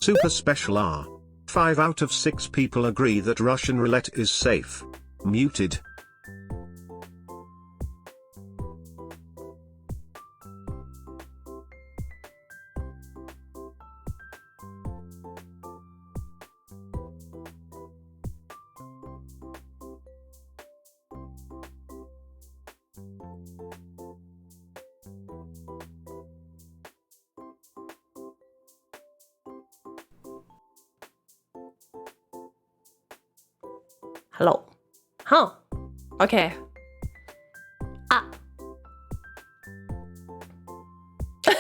Super special R. 5 out of 6 people agree that Russian roulette is safe. Muted. Hello. Huh. Okay. Ah. You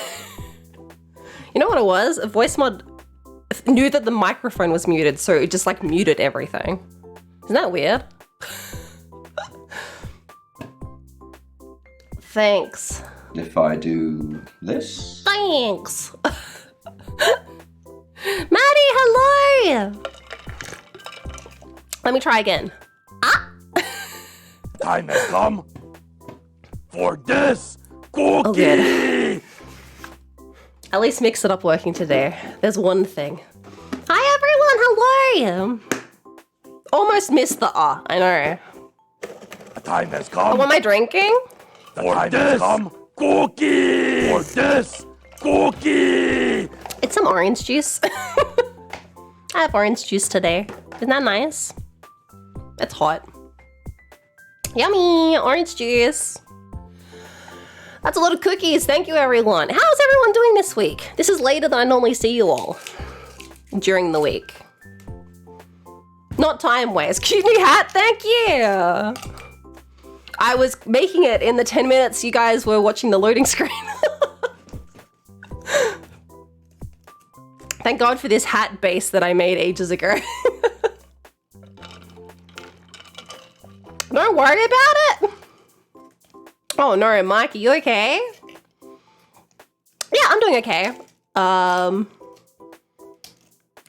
know what it was? A voice mod knew that the microphone was muted, so it just like muted everything. Isn't that weird? Thanks. If I do this? Thanks. Maddie, hello! Let me try again. Ah! Time has come for this cookie! Oh, good. At least mix it up working today. There's one thing. Hi everyone, hello! Almost missed the ah, I know. The time has come. Oh, what am I drinking? The time has come. Cookie! For this cookie! It's some orange juice. I have orange juice today. Isn't that nice? It's hot. Yummy! Orange juice. That's a lot of cookies. Thank you, everyone. How's everyone doing this week? This is later than I normally see you all during the week. Not time-wise. Cute new hat. Thank you. I was making it in the 10 minutes you guys were watching the loading screen. Thank God for this hat base that I made ages ago. Don't worry about it. Oh no, Mike, are you okay? Yeah, I'm doing okay. I don't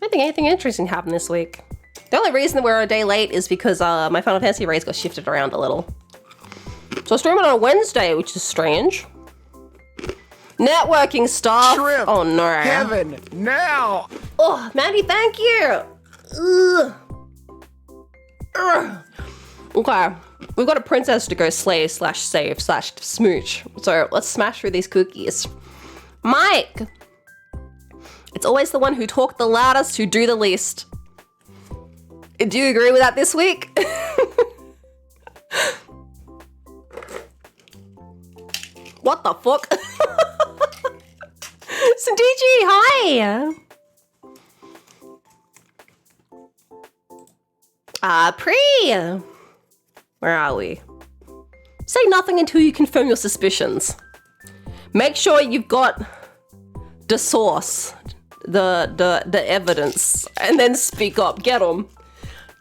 think anything interesting happened this week. The only reason we're a day late is because my Final Fantasy race got shifted around a little. So I stream it on a Wednesday, which is strange. Networking stuff. Shrimp. Oh no. Kevin, now. Oh, Maddie, thank you. Ugh. Ugh. Okay, we've got a princess to go slay / save / smooch. So let's smash through these cookies. Mike, it's always the one who talk the loudest who do the least. Do you agree with that this week? What the fuck? Sindiji, hi! Pre! Where are we? Say nothing until you confirm your suspicions. Make sure you've got the source, the evidence, and then speak up. Get 'em.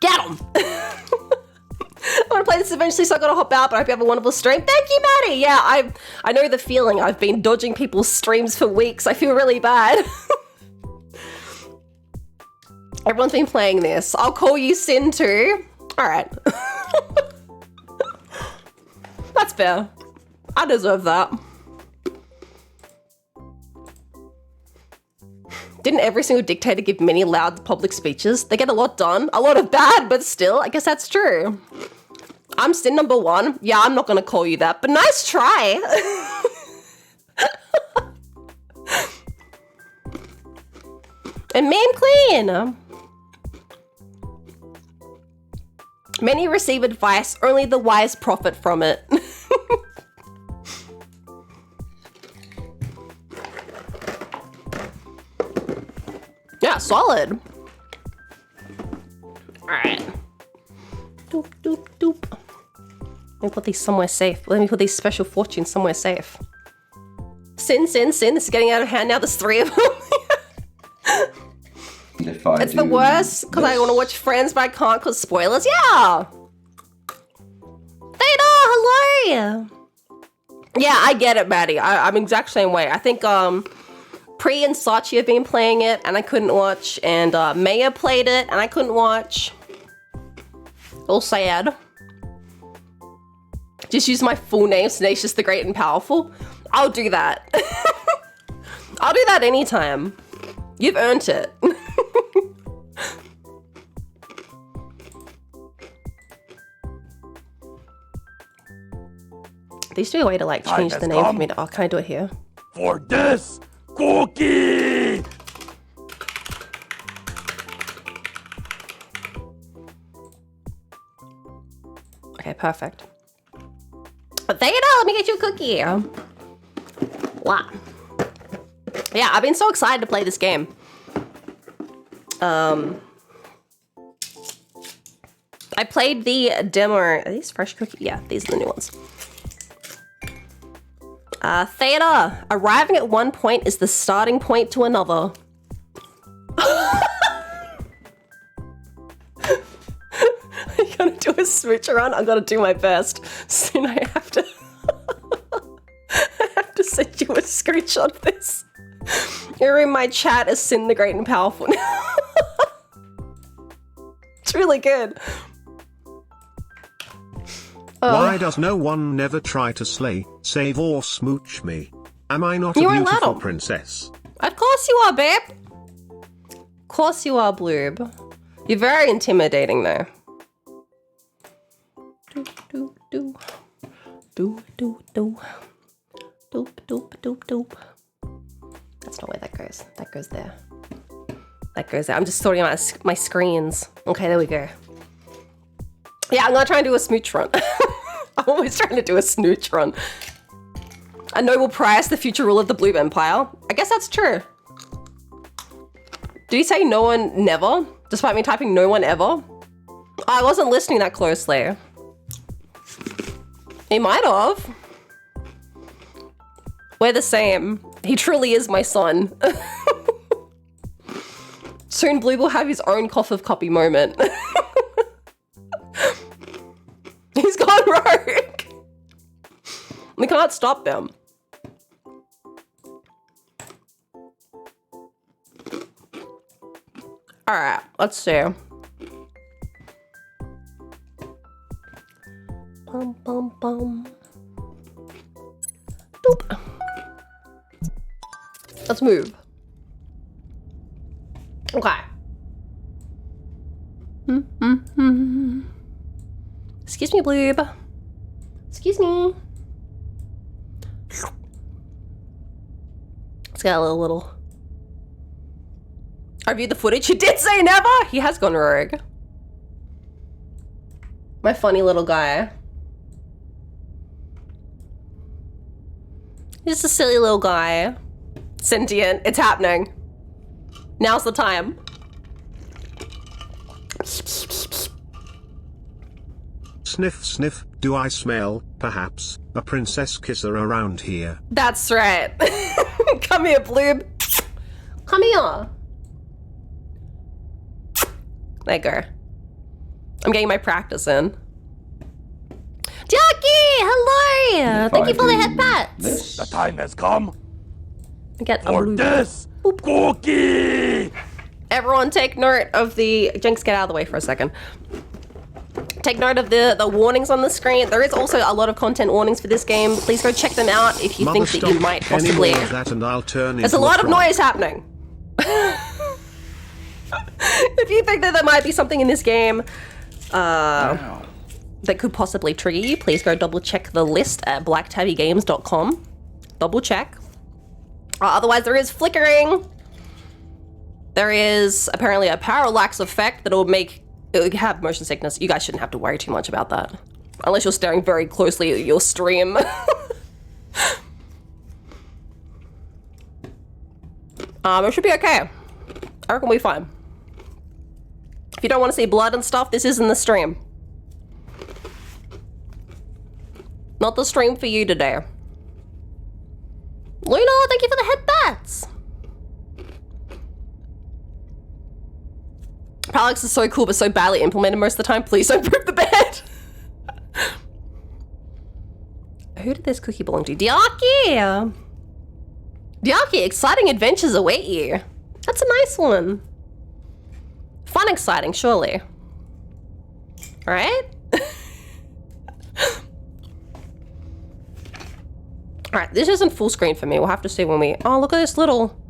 Get 'em! I want to play this eventually, so I gotta hop out, but I hope you have a wonderful stream. Thank you, Maddie! Yeah, I know the feeling. I've been dodging people's streams for weeks. I feel really bad. Everyone's been playing this. I'll call you Sin too. Alright. That's fair. I deserve that. Didn't every single dictator give many loud public speeches? They get a lot done. A lot of bad, but still, I guess that's true. I'm Sin number 1. Yeah, I'm not gonna call you that, but nice try. And meme clean. Many receive advice, only the wise profit from it. Yeah, solid. All right. Doop, doop, doop. Let me put these somewhere safe. Let me put these special fortunes somewhere safe. Sin. This is getting out of hand now. There's 3 of them. It's the worst because I want to watch Friends, but I can't because spoilers. Yeah. Theta, hello. Yeah, I get it, Maddie. I'm the exact same way. I think Pre and Sachi have been playing it and I couldn't watch, and Maya played it and I couldn't watch. All sad. Just use my full name, Tenacious the Great and Powerful. I'll do that. I'll do that anytime. You've earned it. There used to be a way to like Time change has the name for come. me to, oh, can I do it here? For this cookie! Okay, perfect. Theta, let me get you a cookie. Wow. Yeah, I've been so excited to play this game. I played the demo. Are these fresh cookies? Yeah, these are the new ones. Theta, arriving at one point is the starting point to another. I'm gonna do a switch around. I'm gonna do my best. Soon I have to. I have to send you a screenshot of this. You're in my chat as Sin the Great and Powerful. It's really good. Why does no one never try to slay, save or smooch me? Am I not a You are beautiful little. princess? Of course you are, babe. Of course you are, Bloob. You're very intimidating, though. Doop, doop, doop. Doop, doop, doop. Doop, doop, doop, doop. That's not where that goes. That goes there. That goes there. I'm just sorting out my screens. Okay, there we go. Yeah, I'm gonna try and do a smooch run. I'm always trying to do a smooch run. A Nobel Prize, the future rule of the Blue Empire. I guess that's true. Did he say no one never? Despite me typing no one ever? Oh, I wasn't listening that closely. He might have. We're the same. He truly is my son. Soon Blue will have his own cough of copy moment. He's gone rogue. We can't stop them. All right, let's see. Bum, bum, bum. Doop. Let's move. Okay. Excuse me, Bloob. Excuse me. It's got a little. I reviewed the footage. He did say never. He has gone rogue. My funny little guy. He's a silly little guy. Sentient. It's happening. Now's the time. Sniff, sniff, do I smell, perhaps, a princess kisser around here? That's right. Come here, Bloob. Come here. There you go. I'm getting my practice in. Jackie, hello. If Thank I you for the do headbats. This. The time has come Get a for Bloob. this cookie! Everyone take note of the... Jinx, get out of the way for a second. Take note of the warnings on the screen. There is also a lot of content warnings for this game. Please go check them out if you Mother, think that you stop might any possibly... more of that and I'll turn There's a into lot of frog. noise happening. If you think that there might be something in this game that could possibly trigger you, please go double check the list at blacktabbygames.com. Double check. Otherwise, there is flickering. There is apparently a parallax effect that will have motion sickness. You guys shouldn't have to worry too much about that. Unless you're staring very closely at your stream. It should be okay. I reckon we'll be fine. If you don't want to see blood and stuff, this isn't the stream. Not the stream for you today. Luna, thank you for the headbats. Parallax is so cool, but so badly implemented most of the time. Please don't poop the bed. Who did this cookie belong to? Diaki! Diaki, exciting adventures await you. That's a nice one. Fun, exciting, surely. Right? Alright, this isn't full screen for me. We'll have to see when we... Oh, look at this little...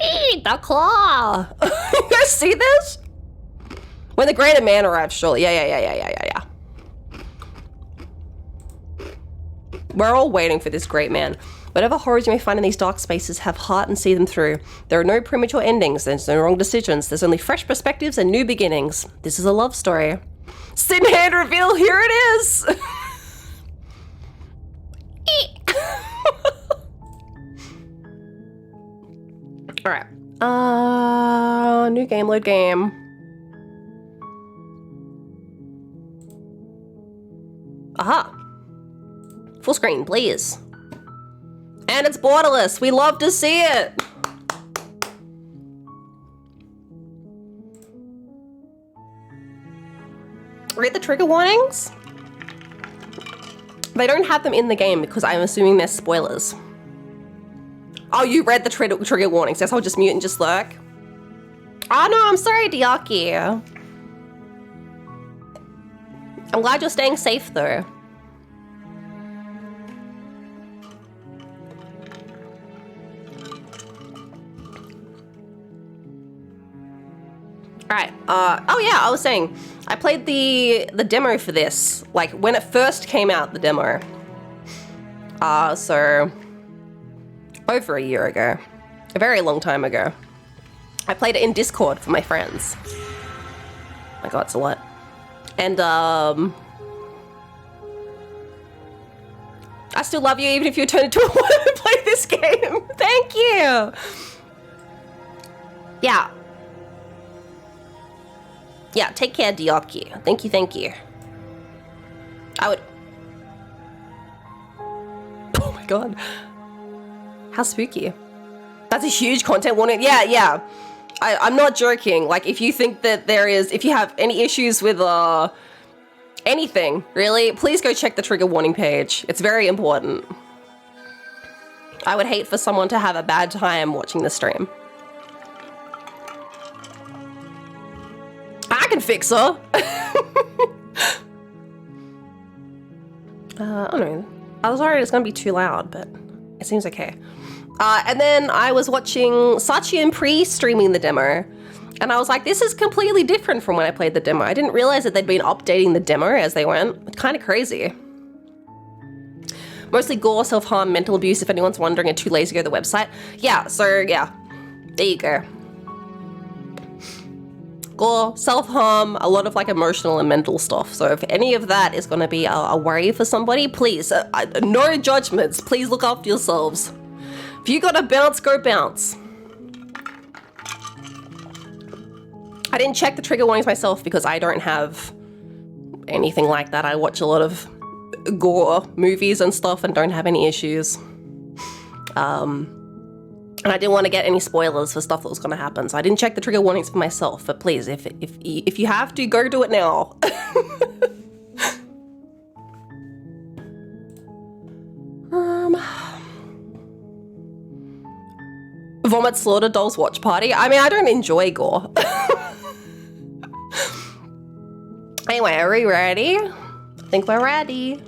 Eee, the claw! You guys see this? When the greater man arrives, surely. Yeah. We're all waiting for this great man. Whatever horrors you may find in these dark spaces, have heart and see them through. There are no premature endings, there's no wrong decisions, there's only fresh perspectives and new beginnings. This is a love story. Sin hand reveal, here it is! Alright. New game, load game. Aha. Full screen, please. And it's borderless. We love to see it. Read the trigger warnings. They don't have them in the game because I'm assuming they're spoilers. Oh, you read the trigger warnings. Guess I'll just mute and just lurk. Oh no, I'm sorry, Diaki. I'm glad you're staying safe though. Alright, oh yeah, I was saying, I played the demo for this, like when it first came out, the demo. So, over a year ago, a very long time ago. I played it in Discord for my friends. My god, it's a lot. And, I still love you even if you turn into a woman and play this game. Thank you! Yeah. Yeah, take care, Diaki. Thank you, thank you. I would... Oh my god. How spooky. That's a huge content warning. Yeah, yeah. I'm not joking. Like, if you think that there is... If you have any issues with, anything, really, please go check the trigger warning page. It's very important. I would hate for someone to have a bad time watching the stream. I can fix her. I don't know. I was worried it's gonna be too loud, but it seems okay. And then I was watching Sachi and Pri streaming the demo, and I was like, this is completely different from when I played the demo. I didn't realize that they'd been updating the demo as they went. Kind of crazy. Mostly gore, self-harm, mental abuse, if anyone's wondering, and too lazy to go to the website. Yeah, so yeah, there you go. Gore, self-harm, a lot of like emotional and mental stuff. So if any of that is going to be a worry for somebody, please, no judgments. Please look after yourselves. If you got to bounce, go bounce. I didn't check the trigger warnings myself because I don't have anything like that. I watch a lot of gore movies and stuff and don't have any issues. And I didn't want to get any spoilers for stuff that was going to happen, so I didn't check the trigger warnings for myself. But please, if you have to, go do it now. Vomit Slaughter Dolls watch party. I mean, I don't enjoy gore. Anyway, are we ready? I think we're ready.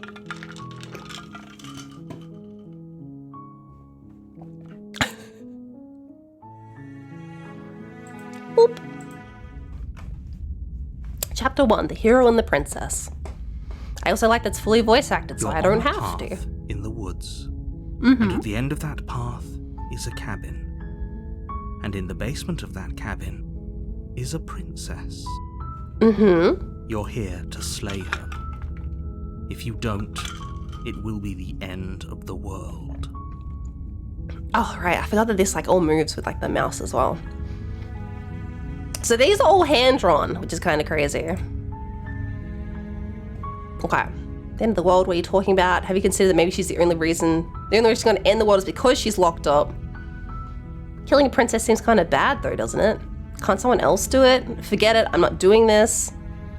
Boop. Chapter 1, The Hero and the Princess. I also like that it's fully voice acted, so I don't have to. In the woods. And at the end of that path is a cabin. And in the basement of that cabin is a princess. You're here to slay her. If you don't, it will be the end of the world. Oh, right. I forgot that this like all moves with like the mouse as well. So these are all hand-drawn, which is kind of crazy. Okay. The end of the world, what are you talking about? Have you considered that maybe she's the only reason she's going to end the world is because she's locked up? Killing a princess seems kind of bad though, doesn't it? Can't someone else do it? Forget it, I'm not doing this.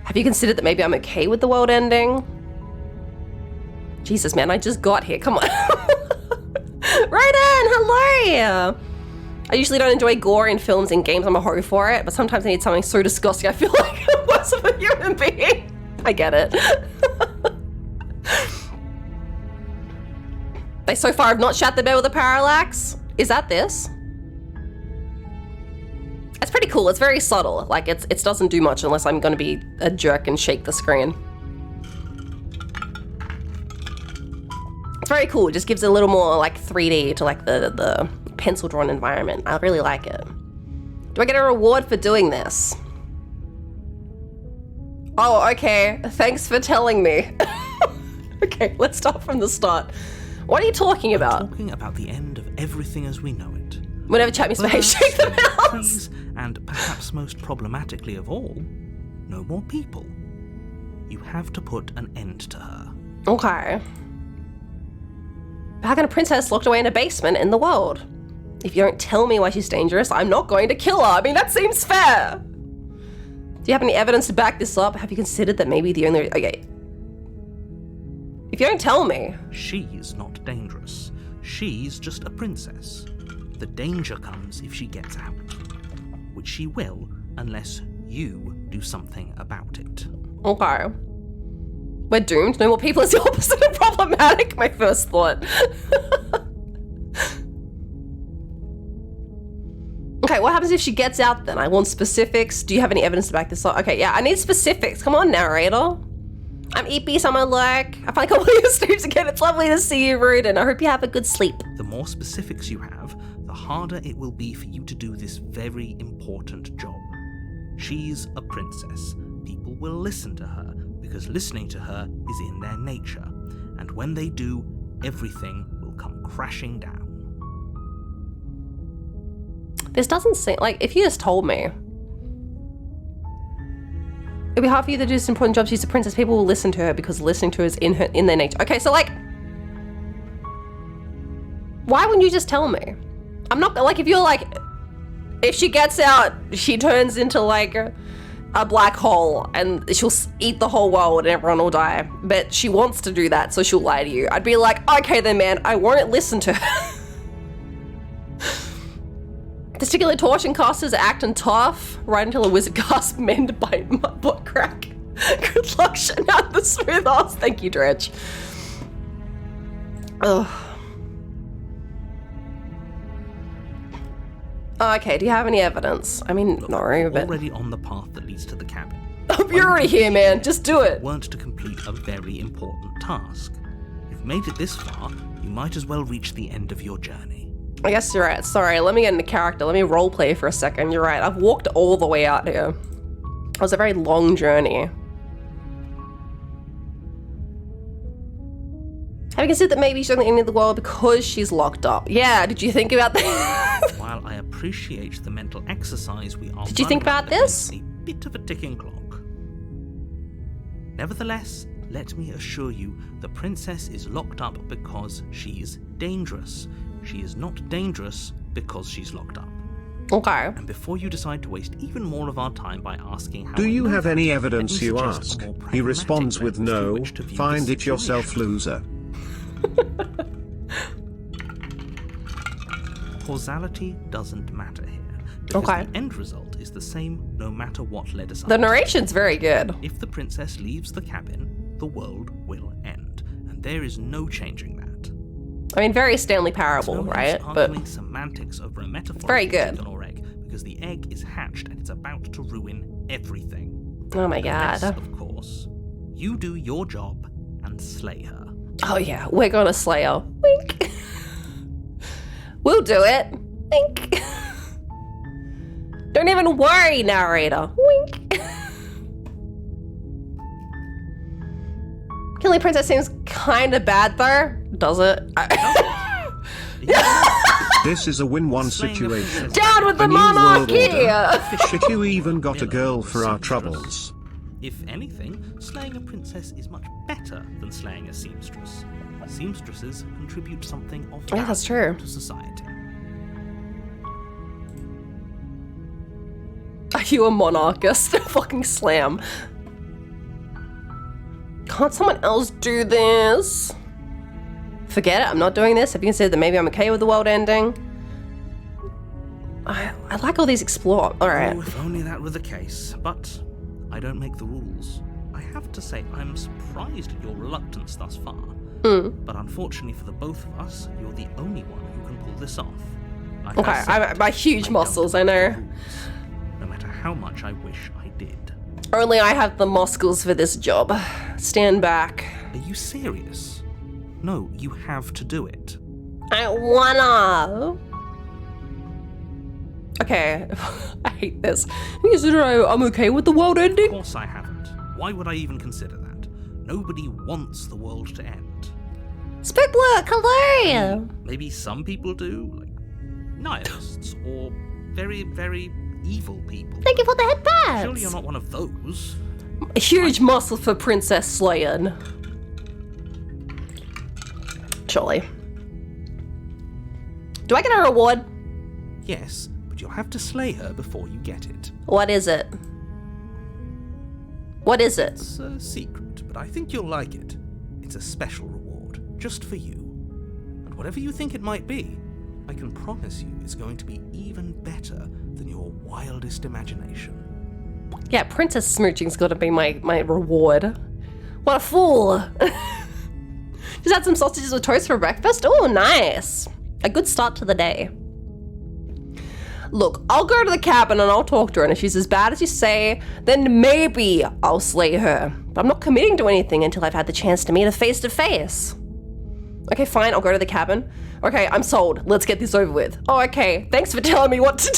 Have you considered that maybe I'm okay with the world ending? Jesus, man, I just got here, come on. Right in, hello! I usually don't enjoy gore in films and games, I'm a horror for it, but sometimes I need something so disgusting I feel like I'm worse of a human being. I get it. They so far have not shat the bed with a parallax. Is that this? It's pretty cool, it's very subtle. Like it doesn't do much unless I'm gonna be a jerk and shake the screen. It's very cool. It just gives it a little more like 3D to like the pencil drawn environment. I really like it. Do I get a reward for doing this? Oh, okay. Thanks for telling me. Okay, let's start from the start. What are you talking about? Talking about the end of everything as we know it. Whenever Chapman's face shake the mouse. Trees, and perhaps most problematically of all, no more people. You have to put an end to her. Okay. How can a princess locked away in a basement in the world? If you don't tell me why she's dangerous, I'm not going to kill her. I mean, that seems fair. Do you have any evidence to back this up? Have you considered that maybe the only... Okay. If you don't tell me... She's not dangerous. She's just a princess. The danger comes if she gets out. Which she will, unless you do something about it. Okay. We're doomed. No more people is the opposite of problematic, my first thought. Okay, what happens if she gets out then? I want specifics. Do you have any evidence to back this up? Okay, yeah, I need specifics. Come on, narrator. I'm EP, someone like. I finally got one of your streams again. It's lovely to see you, Rude, and I hope you have a good sleep. The more specifics you have, the harder it will be for you to do this very important job. She's a princess. People will listen to her, because listening to her is in their nature. And when they do, everything will come crashing down. This doesn't seem like, if you just told me, it'd be hard for you to do this important job. She's a princess. People will listen to her because listening to her is in their nature. Okay, so like, why wouldn't you just tell me? I'm not like, if you're like, if she gets out, she turns into like a black hole and she'll eat the whole world and everyone will die. But she wants to do that, so she'll lie to you. I'd be like, okay then, man, I won't listen to her. Testicular torsion casters acting tough right until a wizard casts mend by my butt crack. Good luck, shitting out the smooth ass. Thank you, Dredge. Ugh. Okay, do you have any evidence? I mean, no, but... Already on the path that leads to the cabin. Oh, you're already here, man. Just do it. Weren't to complete a very important task. You've made it this far, you might as well reach the end of your journey. I guess you're right. Sorry, let me get into character. Let me roleplay for a second. You're right. I've walked all the way out here. It was a very long journey. Have you considered that maybe she's on the end of the world because she's locked up? Yeah, did you think about that? While I appreciate the mental exercise we are... Did you think about this? A bit of a ticking clock. Nevertheless, let me assure you, the princess is locked up because she's dangerous. She is not dangerous because she's locked up. Okay. And before you decide to waste even more of our time by asking how... Do you have any let me evidence, you suggest ask? a more He pragmatic responds with lens through no, which to view find the it yourself, situation. loser. Causality doesn't matter here, because Okay. the end result is the same no matter what led us up. The narration's very good. If the princess leaves the cabin, the world will end, and there is no changing that. I mean, very Stanley Parable, No use right? But arguing semantics over a metaphor very of good. chicken or egg, because the egg is hatched and it's about to ruin everything. oh my Unless, god. of course, you do your job and slay her. Oh yeah, we're gonna slay her. Wink. We'll do it. Wink. Don't even worry, narrator. Wink. Killing Princess seems kind of bad though, does it? This is a win-one Slaying a situation. princess- Down with the A new world monarchy! order. Shit, you even got a girl for our troubles. If anything, slaying a princess is much better than slaying a seamstress. Seamstresses contribute something of Yeah, that's value true. to society. Are you a monarchist? Fucking slam. Can't someone else do this? Forget it, I'm not doing this. Have you considered that maybe I'm okay with the world ending? I like all these explore. Alright. Oh, if only that were the case. But I don't make the rules. I have to say, I'm surprised at your reluctance thus far. But unfortunately for the both of us, you're the only one who can pull this off. Like Okay, said, my huge don't muscles, I make know. the rules, no matter how much I wish I did. Only I have the muscles for this job. Stand back. Are you serious? No, you have to do it. I wanna. Okay, I hate this. I'm okay with the world Of ending. course I haven't. Why would I even consider that? Nobody wants the world to end. Spookwork, hello! Maybe some people do, like nihilists or very, very evil people. Thank you for the headbands! Surely you're not one of those. A huge muscle for Princess slaying. Surely. Do I get a reward? Yes, but you'll have to slay her before you get it. What is it? What is it? It's a secret, but I think you'll like it. It's a special reward, just for you. And whatever you think it might be, I can promise you it's going to be even better than your wildest imagination. Yeah, Princess Smooching's gotta be my reward. What a fool! Just had some sausages with toast for breakfast? Oh, nice. A good start to the day. Look, I'll go to the cabin and I'll talk to her, and if she's as bad as you say, then maybe I'll slay her. But I'm not committing to anything until I've had the chance to meet her face to face. Okay, fine, I'll go to the cabin. Okay, I'm sold. Let's get this over with. Oh, okay, thanks for telling me what to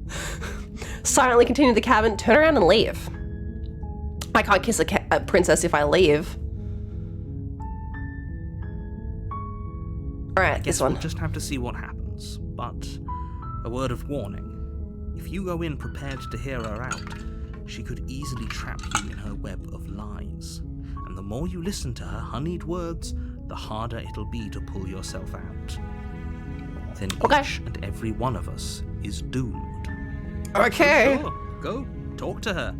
do. Silently continue to the cabin, turn around and leave. I can't kiss a princess if I leave. All right, this one. We'll just have to see what happens, but a word of warning. If you go in prepared to hear her out, she could easily trap you in her web of lies. And the more you listen to her honeyed words, the harder it'll be to pull yourself out. Then each and every one of us is doomed. Okay. Sure, go, talk to her.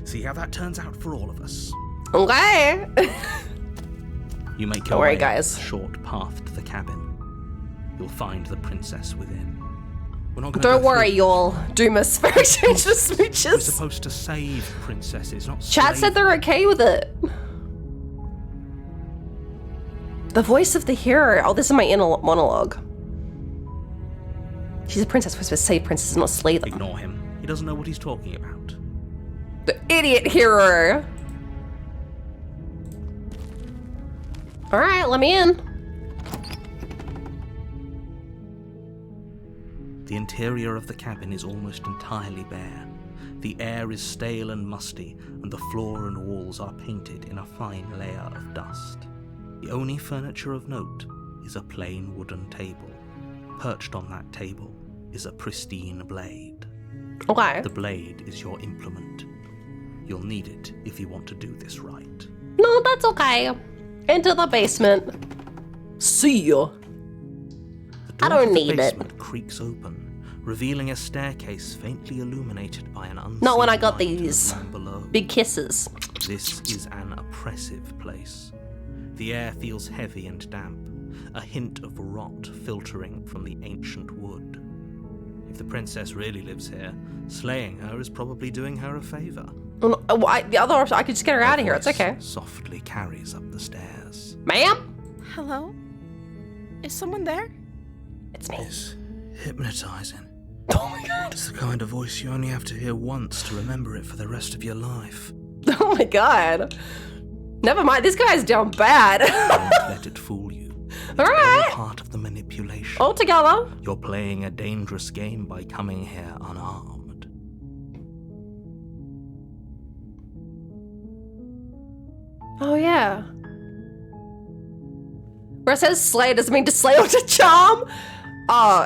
See how that turns out for all of us. Okay. You make your way up the short path to the cabin. You'll find the princess within. We're not gonna Don't go worry, through. y'all. Doomus for exchange of We're smooches. supposed to save princesses, not Chat slave said they're okay with it. The voice of the hero. Oh, this is my inner monologue. She's a princess. We're supposed to save princesses, not slay them. Ignore him. He doesn't know what he's talking about. The idiot hero. All right, let me in. The interior of the cabin is almost entirely bare. The air is stale and musty, and the floor and walls are painted in a fine layer of dust. The only furniture of note is a plain wooden table. Perched on that table is a pristine blade. Okay. The blade is your implement. You'll need it if you want to do this right. No, that's okay. Into the basement. See ya. The I door don't to the need it. basement creaks open, revealing a staircase faintly illuminated by an unseen Not when I got light these along below. big kisses. This is an oppressive place. The air feels heavy and damp, a hint of rot filtering from the ancient wood. If the princess really lives here, slaying her is probably doing her a favor. Oh, no, the other option, I could just get her out of here. It's Voice okay. Softly carries up the stairs. Ma'am? Hello? Is someone there? It's me. It's hypnotizing. Oh my god. It's the kind of voice you only have to hear once to remember it for the rest of your life. Oh my god. Never mind, this guy's down bad. Don't let it fool you. It's all Alright. part of the manipulation. All together. You're playing a dangerous game by coming here unarmed. Oh yeah. Where it says slay, does it mean to slay or to charm? Oh,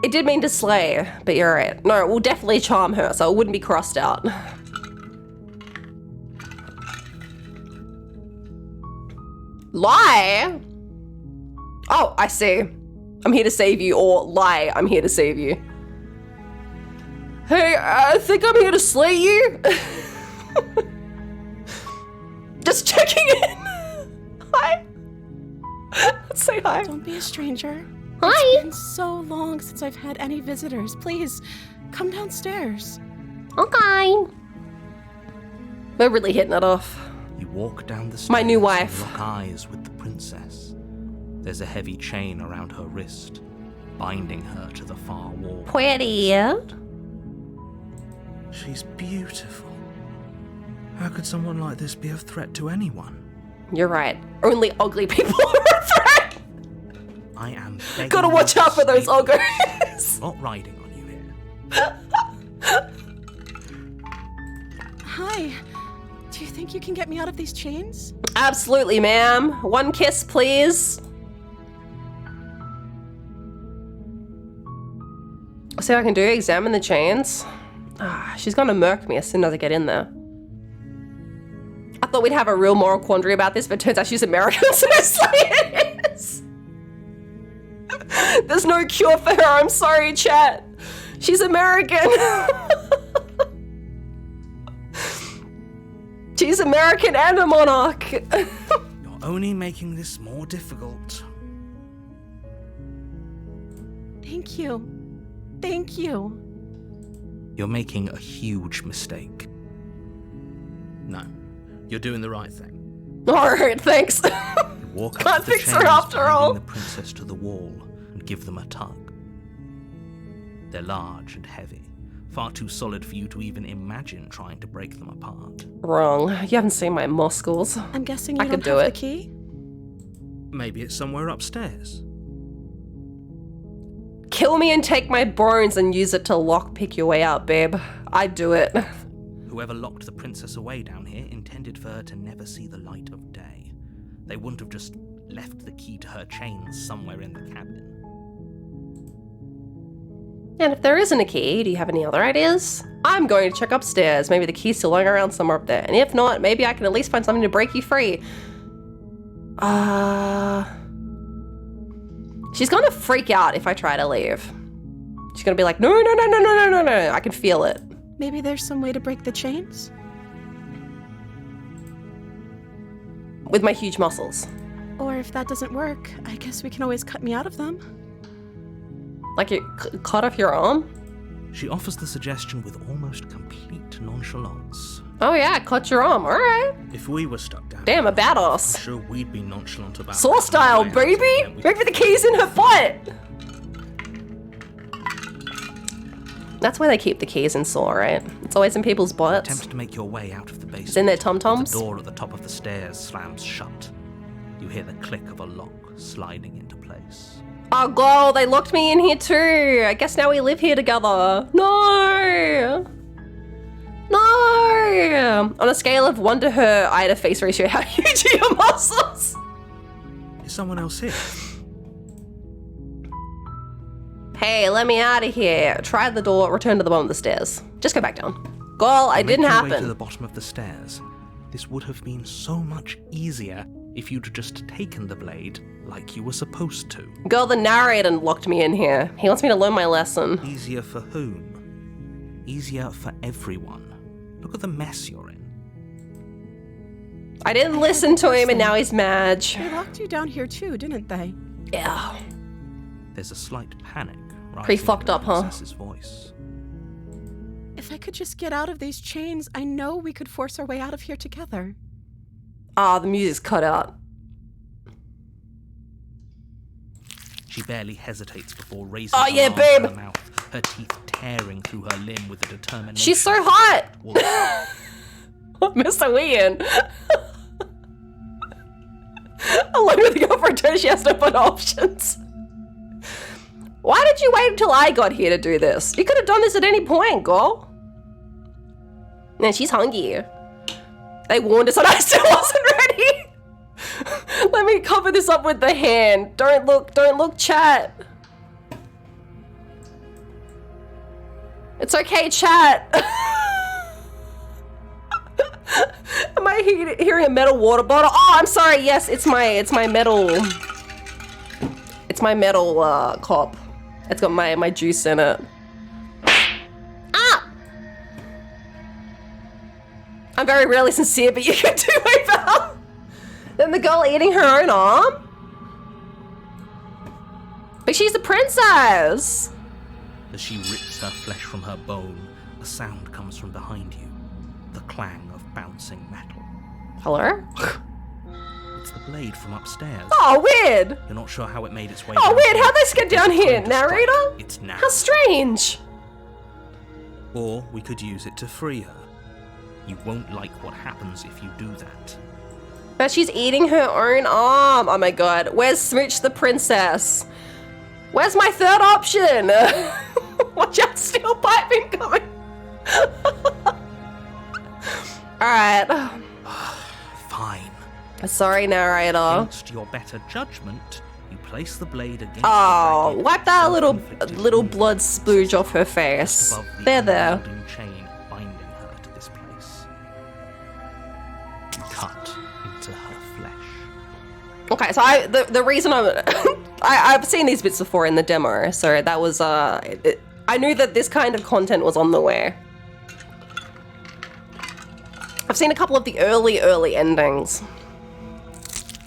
it did mean to slay, but you're right. No, we'll definitely charm her, so it wouldn't be crossed out. Lie? Oh, I see. I'm here to save you, or lie, I'm here to save you. Hey, I think I'm here to slay you. Just checking in. Hi. Let's say hi. Don't be a stranger. Hi. It's been so long since I've had any visitors. Please, come downstairs. Okay. We're really hitting it off. You walk down the stairs My new wife. and lock eyes with the princess. There's a heavy chain around her wrist, binding her to the far wall. Pretty. She's beautiful. How could someone like this be a threat to anyone? You're right. Only ugly people are a threat. I am begging Gotta you watch to out for those stay ogres. Not riding on you here. Hi. Do you think you can get me out of these chains? Absolutely, ma'am. One kiss, please. See what I can do. Examine the chains. Ah, she's gonna murk me as soon as I get in there. I thought we'd have a real moral quandary about this, but it turns out she's American, so it is. There's no cure for her. I'm sorry, chat. She's American. She's American and a monarch. You're only making this more difficult. Thank you. Thank you. You're making a huge mistake. No, you're doing the right thing. Alright, thanks. You walk Can't up to the fix her chains, after binding all. the princess to the wall and give them a tug. They're large and heavy, far too solid for you to even imagine trying to break them apart. Wrong. You haven't seen my muscles. I'm guessing you I don't could do have it. the key? Maybe it's somewhere upstairs. Kill me and take my bones and use it to lockpick your way out, babe. I'd do it. Whoever locked the princess away down here intended for her to never see the light of day. They wouldn't have just left the key to her chains somewhere in the cabin. And if there isn't a key, do you have any other ideas? I'm going to check upstairs. Maybe the key's still lying around somewhere up there. And if not, maybe I can at least find something to break you free. She's gonna freak out if I try to leave. She's gonna be like, no, no, no, no, no, no, no, no. I can feel it. Maybe there's some way to break the chains? With my huge muscles. Or if that doesn't work, I guess we can always cut me out of them. Like you cut off your arm? She offers the suggestion with almost complete nonchalance. Oh yeah, cut your arm. Alright. If we were stuck down Damn, a I'm badass. sure we'd be nonchalant about Saw style, baby! Maybe the key's in her butt! That's where they keep the keys in Saw, right? It's always in people's butts. Attempt to make your way out of the basement. It's in their tum-tums. The door at the top of the stairs slams shut. You hear the click of a lock sliding into place. Oh god, they locked me in here too. I guess now we live here together. No! No! On a scale of 1 to her, I had a face ratio. How huge are your muscles? Is someone else here? Hey, let me out of here. Try the door, return to the bottom of the stairs. Just go back down. Girl, it didn't Make your way to happen. the bottom of the stairs. This would have been so much easier if you'd just taken the blade like you were supposed to. Girl, the narrator locked me in here. He wants me to learn my lesson. Easier for whom? Easier for everyone. Look at the mess you're in. I didn't listen to him and now he's mad. They locked you down here too, didn't they? Yeah. There's a slight panic rising Pretty fucked in the up, huh? princess's voice. If I could just get out of these chains, I know we could force our way out of here together. Ah, the music's cut out. She barely hesitates before raising Oh, her yeah, arm to babe. her mouth, her teeth tearing through her limb with a determination. She's so hot! Wolf. Mr. Wien. Alone with the girlfriend, she has no fun options. Why did you wait until I got here to do this? You could have done this at any point, girl. Man, she's hungry. They warned us and I still wasn't ready. Let me cover this up with the hand. Don't look, chat. It's okay, chat. Am I hearing a metal water bottle? Oh, I'm sorry. Yes, it's my metal. It's my metal cup. It's got my juice in it. Ah! I'm very rarely sincere, but you can do way better. Then the girl eating her own arm? But she's a princess. As she rips her flesh from her bone, a sound comes from behind you. The clang of bouncing metal. Hello? It's the blade from upstairs. Oh, weird. You're not sure how it made its way Oh, down weird. here. How'd this get down It's here, time to strike. narrator? It's now. How strange. Or we could use it to free her. You won't like what happens if you do that. But she's eating her own arm. Oh my god. Where's Smooch the princess? Where's my third option? Watch out, steel pipe incoming. Alright. Fine. Sorry, narrator. Against your better judgment, you place the blade against Oh, the ragged, wipe that little self-inflicted blood splooge off her face. above the There. unyielding chain binding her to this place. You cut into her flesh. Okay, so the reason I've seen these bits before in the demo, so that was I knew that this kind of content was on the way. I've seen a couple of the early endings.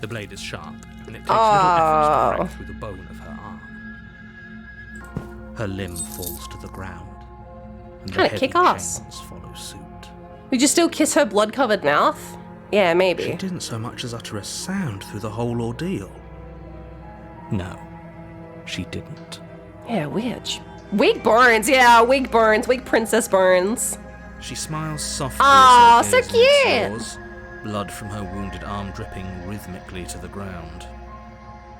The blade is sharp, and it takes little effort to break through the bone of her arm. Her limb falls to the ground, and the Kinda heavy kick-ass. chains follow suit. Would you still kiss her blood-covered mouth? Yeah, She maybe. didn't so much as utter a sound through the whole ordeal. No, she didn't. Yeah, weird. Weak bones, yeah, weak bones, weak princess bones. She smiles softly Aw, as her so gaze cute. matures, blood from her wounded arm dripping rhythmically to the ground.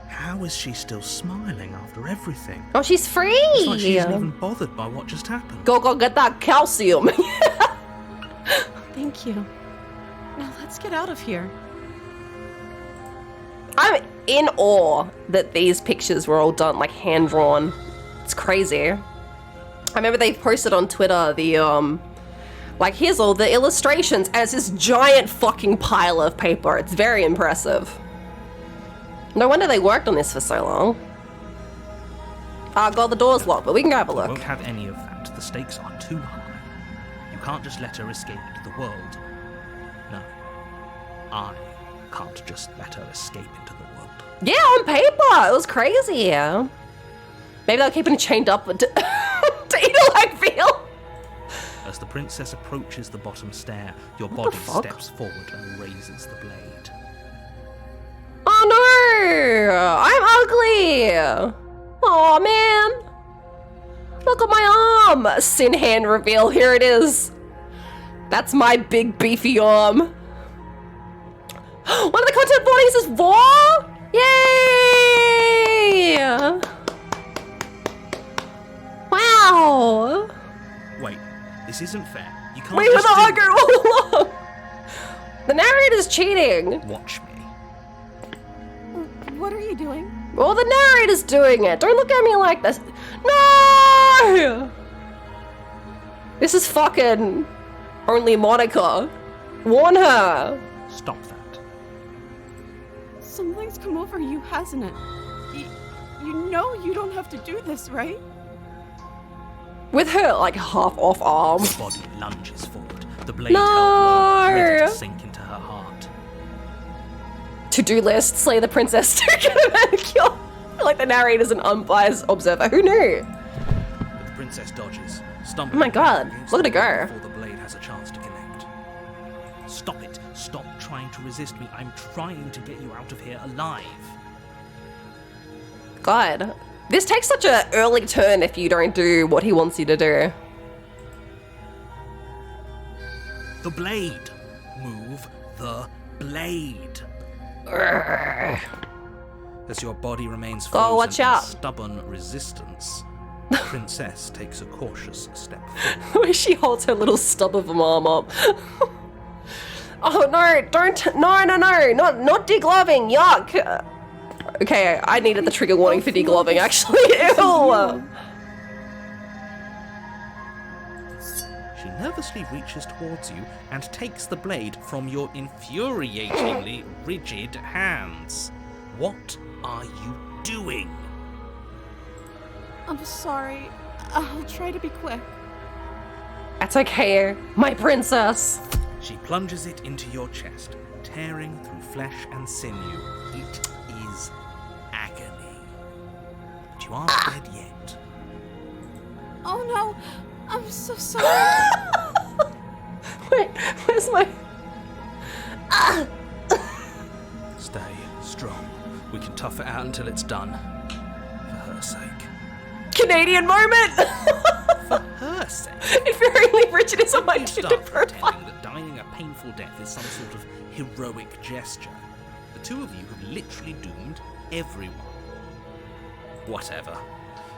How is she still smiling after everything? Oh, she's free! It's like she isn't even bothered by what just happened. Go get that calcium. Thank you. Now let's get out of here. I'm in awe that these pictures were all done, like, hand-drawn. It's crazy. I remember they posted on Twitter the, like, here's all the illustrations as this giant fucking pile of paper. It's very impressive. No wonder they worked on this for so long. Ah, God, the door's locked, but we can go have a I look. won't have any of that. The stakes are too high. You can't just let her escape into the world. No. I can't just let her escape into the world. Yeah, on paper, it was crazy. Maybe they'll keep him chained up to eat a like veal. As the princess approaches the bottom stair, your What the body fuck? steps forward and raises the blade. Oh no! I'm ugly! Oh man! Look at my arm! Sin hand reveal, here it is. That's my big beefy arm. One of the content warnings is war? Yay! Wow! Wait, this isn't fair. You can't We were just the do- arguer all along! The narrator's cheating! Watch me. What are you doing? Well, the narrator's doing it. Don't look at me like this. No! This is fucking only Monica. Warn her. Stop that. Something's come over you, hasn't it? You know you don't have to do this, right? With her, like, half off arm. The body lunges forward. The blade No! held low, ready to sink into her heart. To-do list, slay the princess to get a manicure. I feel like the narrator's an unbiased observer. Who knew? But the princess dodges, stumbling. Oh my God, against look at the her wall go. Before the blade has a chance to connect. Stop it. Stop trying to resist me. I'm trying to get you out of here alive. God. This takes such an early turn if you don't do what he wants you to do. The blade. Move the blade. As your body remains Go, frozen watch in out. stubborn resistance, the princess takes a cautious step forward. The way she holds her little stub of an arm up. Oh no, don't, no, not degloving, yuck. Okay, I needed the trigger warning for degloving actually, ew. She nervously reaches towards you and takes the blade from your infuriatingly rigid hands. What are you doing? I'm sorry. I'll try to be quick. That's okay, my princess. She plunges it into your chest, tearing through flesh and sinew. It is agony. But you aren't dead yet. Oh no! I'm so sorry. Wait, where's my... Stay strong. We can tough it out until it's done. For her sake. Canadian moment? For her sake. Infuriatingly Richard is on my You Tinder start profile. pretending that dying a painful death is some sort of heroic gesture. two of you have literally doomed everyone. Whatever.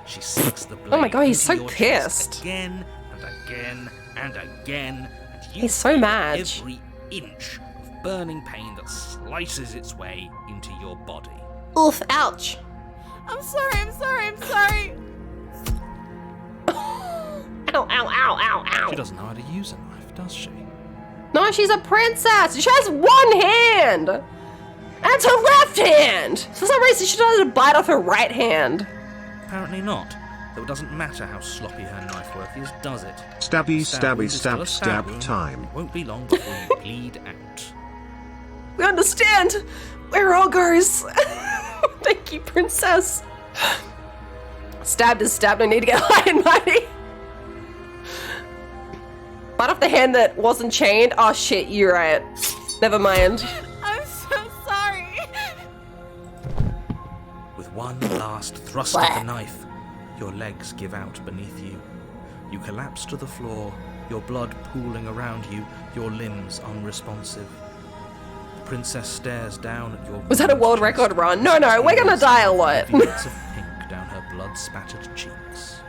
She sinks the blade Oh my god, he's into so your chest pissed. again and again and again. And you He's so feel mad. every inch of burning pain that slices its way into your body. Oof, ouch. I'm sorry. Ow, ow, ow, ow, She ow. doesn't know how to use a knife, does she? No, she's a princess. She has one hand. And it's her left hand. For some reason, she doesn't bite off her right hand. Apparently not. Though it doesn't matter how sloppy her knife work is, does it? Stabby, Stab wound stabby, is still a stab, stab wound. time. It won't be long before you bleed out. We understand. We're ogres. Thank you, princess. Stabbed is stabbed. I need to get high and mighty. Bite off the hand that wasn't chained. Oh shit, you're right. Never mind. I'm so sorry. With one last thrust of the knife, your legs give out beneath you. You collapse to the floor, your blood pooling around you, your limbs unresponsive. The princess stares down at your... Was that a world record run? No, we're gonna die a lot. Beads of pink down her blood-spattered cheeks.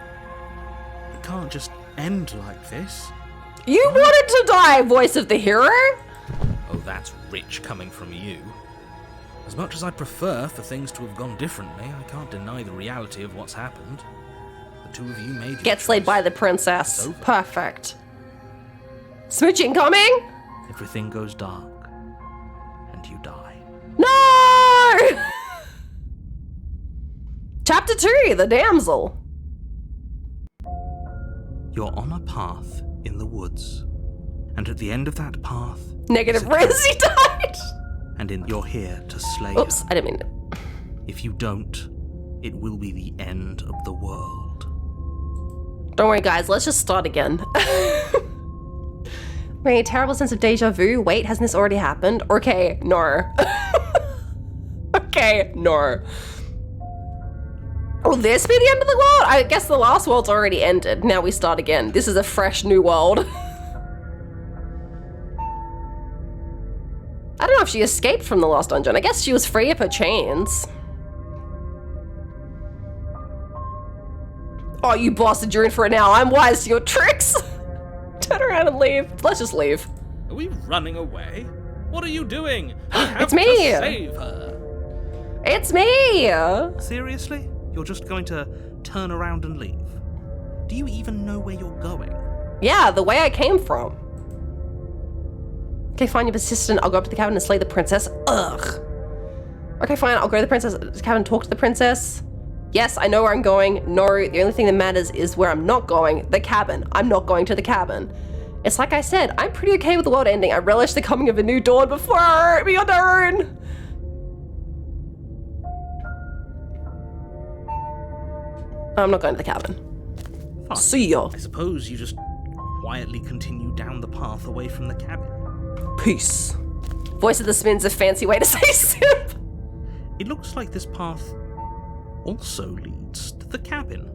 It can't just end like this. You wanted to die, voice of the hero? Oh, that's rich coming from you. As much as I'd prefer for things to have gone differently, I can't deny the reality of what's happened. The two of you made your Get slayed choice. by the princess. It's over. Perfect. Smooch incoming? Everything goes dark, and you die. No! Chapter 2, The Damsel. You're on a path in the woods, and at the end of that path... Negative is a Riz, he died! and you're here to slay Oops, her. I didn't mean it. If you don't, it will be the end of the world. Don't worry, guys, let's just start again. My terrible sense of deja vu. Wait, hasn't this already happened? Okay, no. Okay, no. Will this be the end of the world? I guess the last world's already ended. Now we start again. This is a fresh new world. I don't know if she escaped from the last dungeon. I guess she was free of her chains. Oh, you bastard, you're in for it now. I'm wise to your tricks. Turn around and leave. Let's just leave. Are we running away? What are you doing? We have It's me. to save her. It's me. Seriously? You're just going to turn around and leave? Do you even know where you're going? Yeah, the way I came from. Okay, fine, you're persistent. I'll go up to the cabin and slay the princess. Ugh. Okay, fine, I'll go to the princess cabin and talk to the princess. Yes, I know where I'm going. No, the only thing that matters is where I'm not going. The cabin. I'm not going to the cabin. It's like I said, I'm pretty okay with the world ending. I relish the coming of a new dawn before we are own. I'm not going to the cabin. Fine. See ya. I suppose you just quietly continue down the path away from the cabin. Peace. Voice of the Spin's a fancy way to say simp. It looks like this path also leads to the cabin.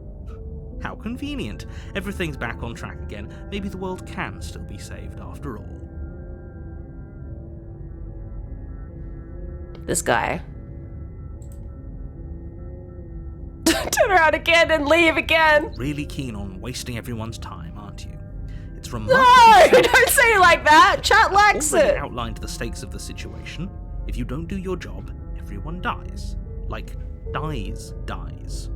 How convenient. Everything's back on track again. Maybe the world can still be saved after all. This guy. Turn around again and leave again. Really keen on wasting everyone's time, aren't you? It's No, remarkable. don't say it like that. Chat likes Already it. outlined the stakes of the situation. If you don't do your job, everyone dies. Like, dies.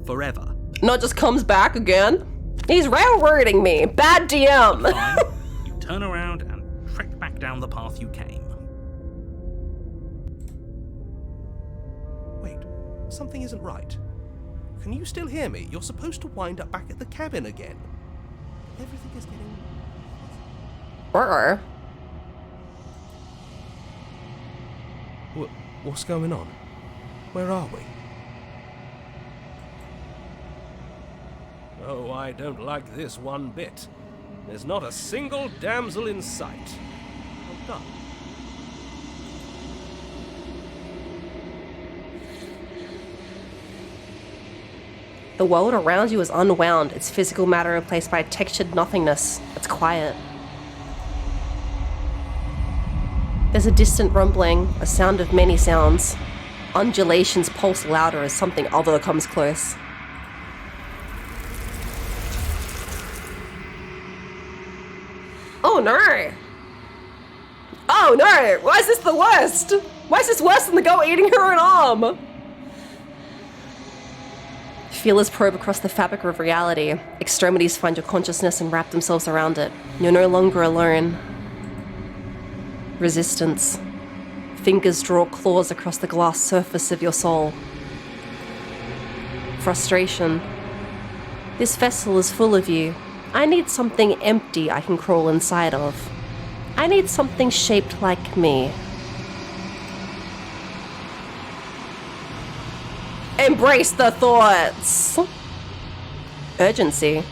Forever. Not just comes back again. He's railroading me. Bad DM. Fine. You turn around and trek back down the path you came. Wait, something isn't right. Can you still hear me? You're supposed to wind up back at the cabin again. Everything is getting... What's going on? Where are we? Oh, I don't like this one bit. There's not a single damsel in sight. Well done. The world around you is unwound, its physical matter replaced by textured nothingness. It's quiet. There's a distant rumbling, a sound of many sounds. Undulations pulse louder as something other comes close. Oh no! Oh no! Why is this the worst? Why is this worse than the girl eating her own arm? Feelers probe across the fabric of reality. Extremities find your consciousness and wrap themselves around it. You're no longer alone. Resistance. Fingers draw claws across the glass surface of your soul. Frustration. This vessel is full of you. I need something empty I can crawl inside of. I need something shaped like me. Embrace the thoughts! Urgency.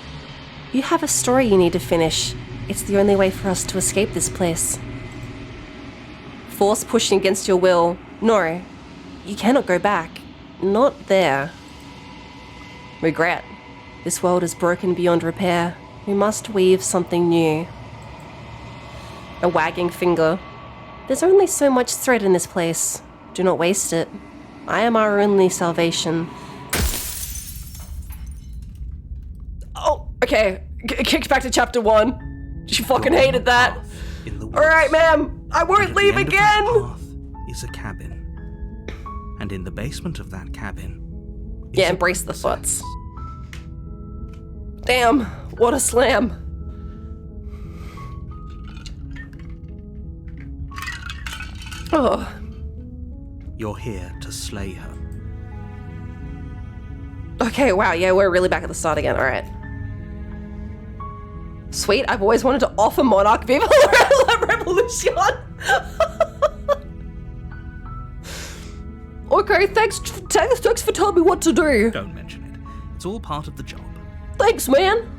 You have a story you need to finish. It's the only way for us to escape this place. Force pushing against your will. No, you cannot go back. Not there. Regret. This world is broken beyond repair. We must weave something new. A wagging finger. There's only so much thread in this place. Do not waste it. I am our only salvation. Oh, okay. Kicked back to chapter 1. She fucking hated that. Alright, ma'am. I won't leave again. Path is a cabin. And in the basement of that cabin... Yeah, embrace the thoughts. Damn, what a slam. Oh. You're here to slay her. Okay, wow, yeah, we're really back at the start again, alright. Sweet, I've always wanted to offer Monarch Viva La Revolution! Okay, thanks for telling me what to do. Don't mention it. It's all part of the job. Thanks, man.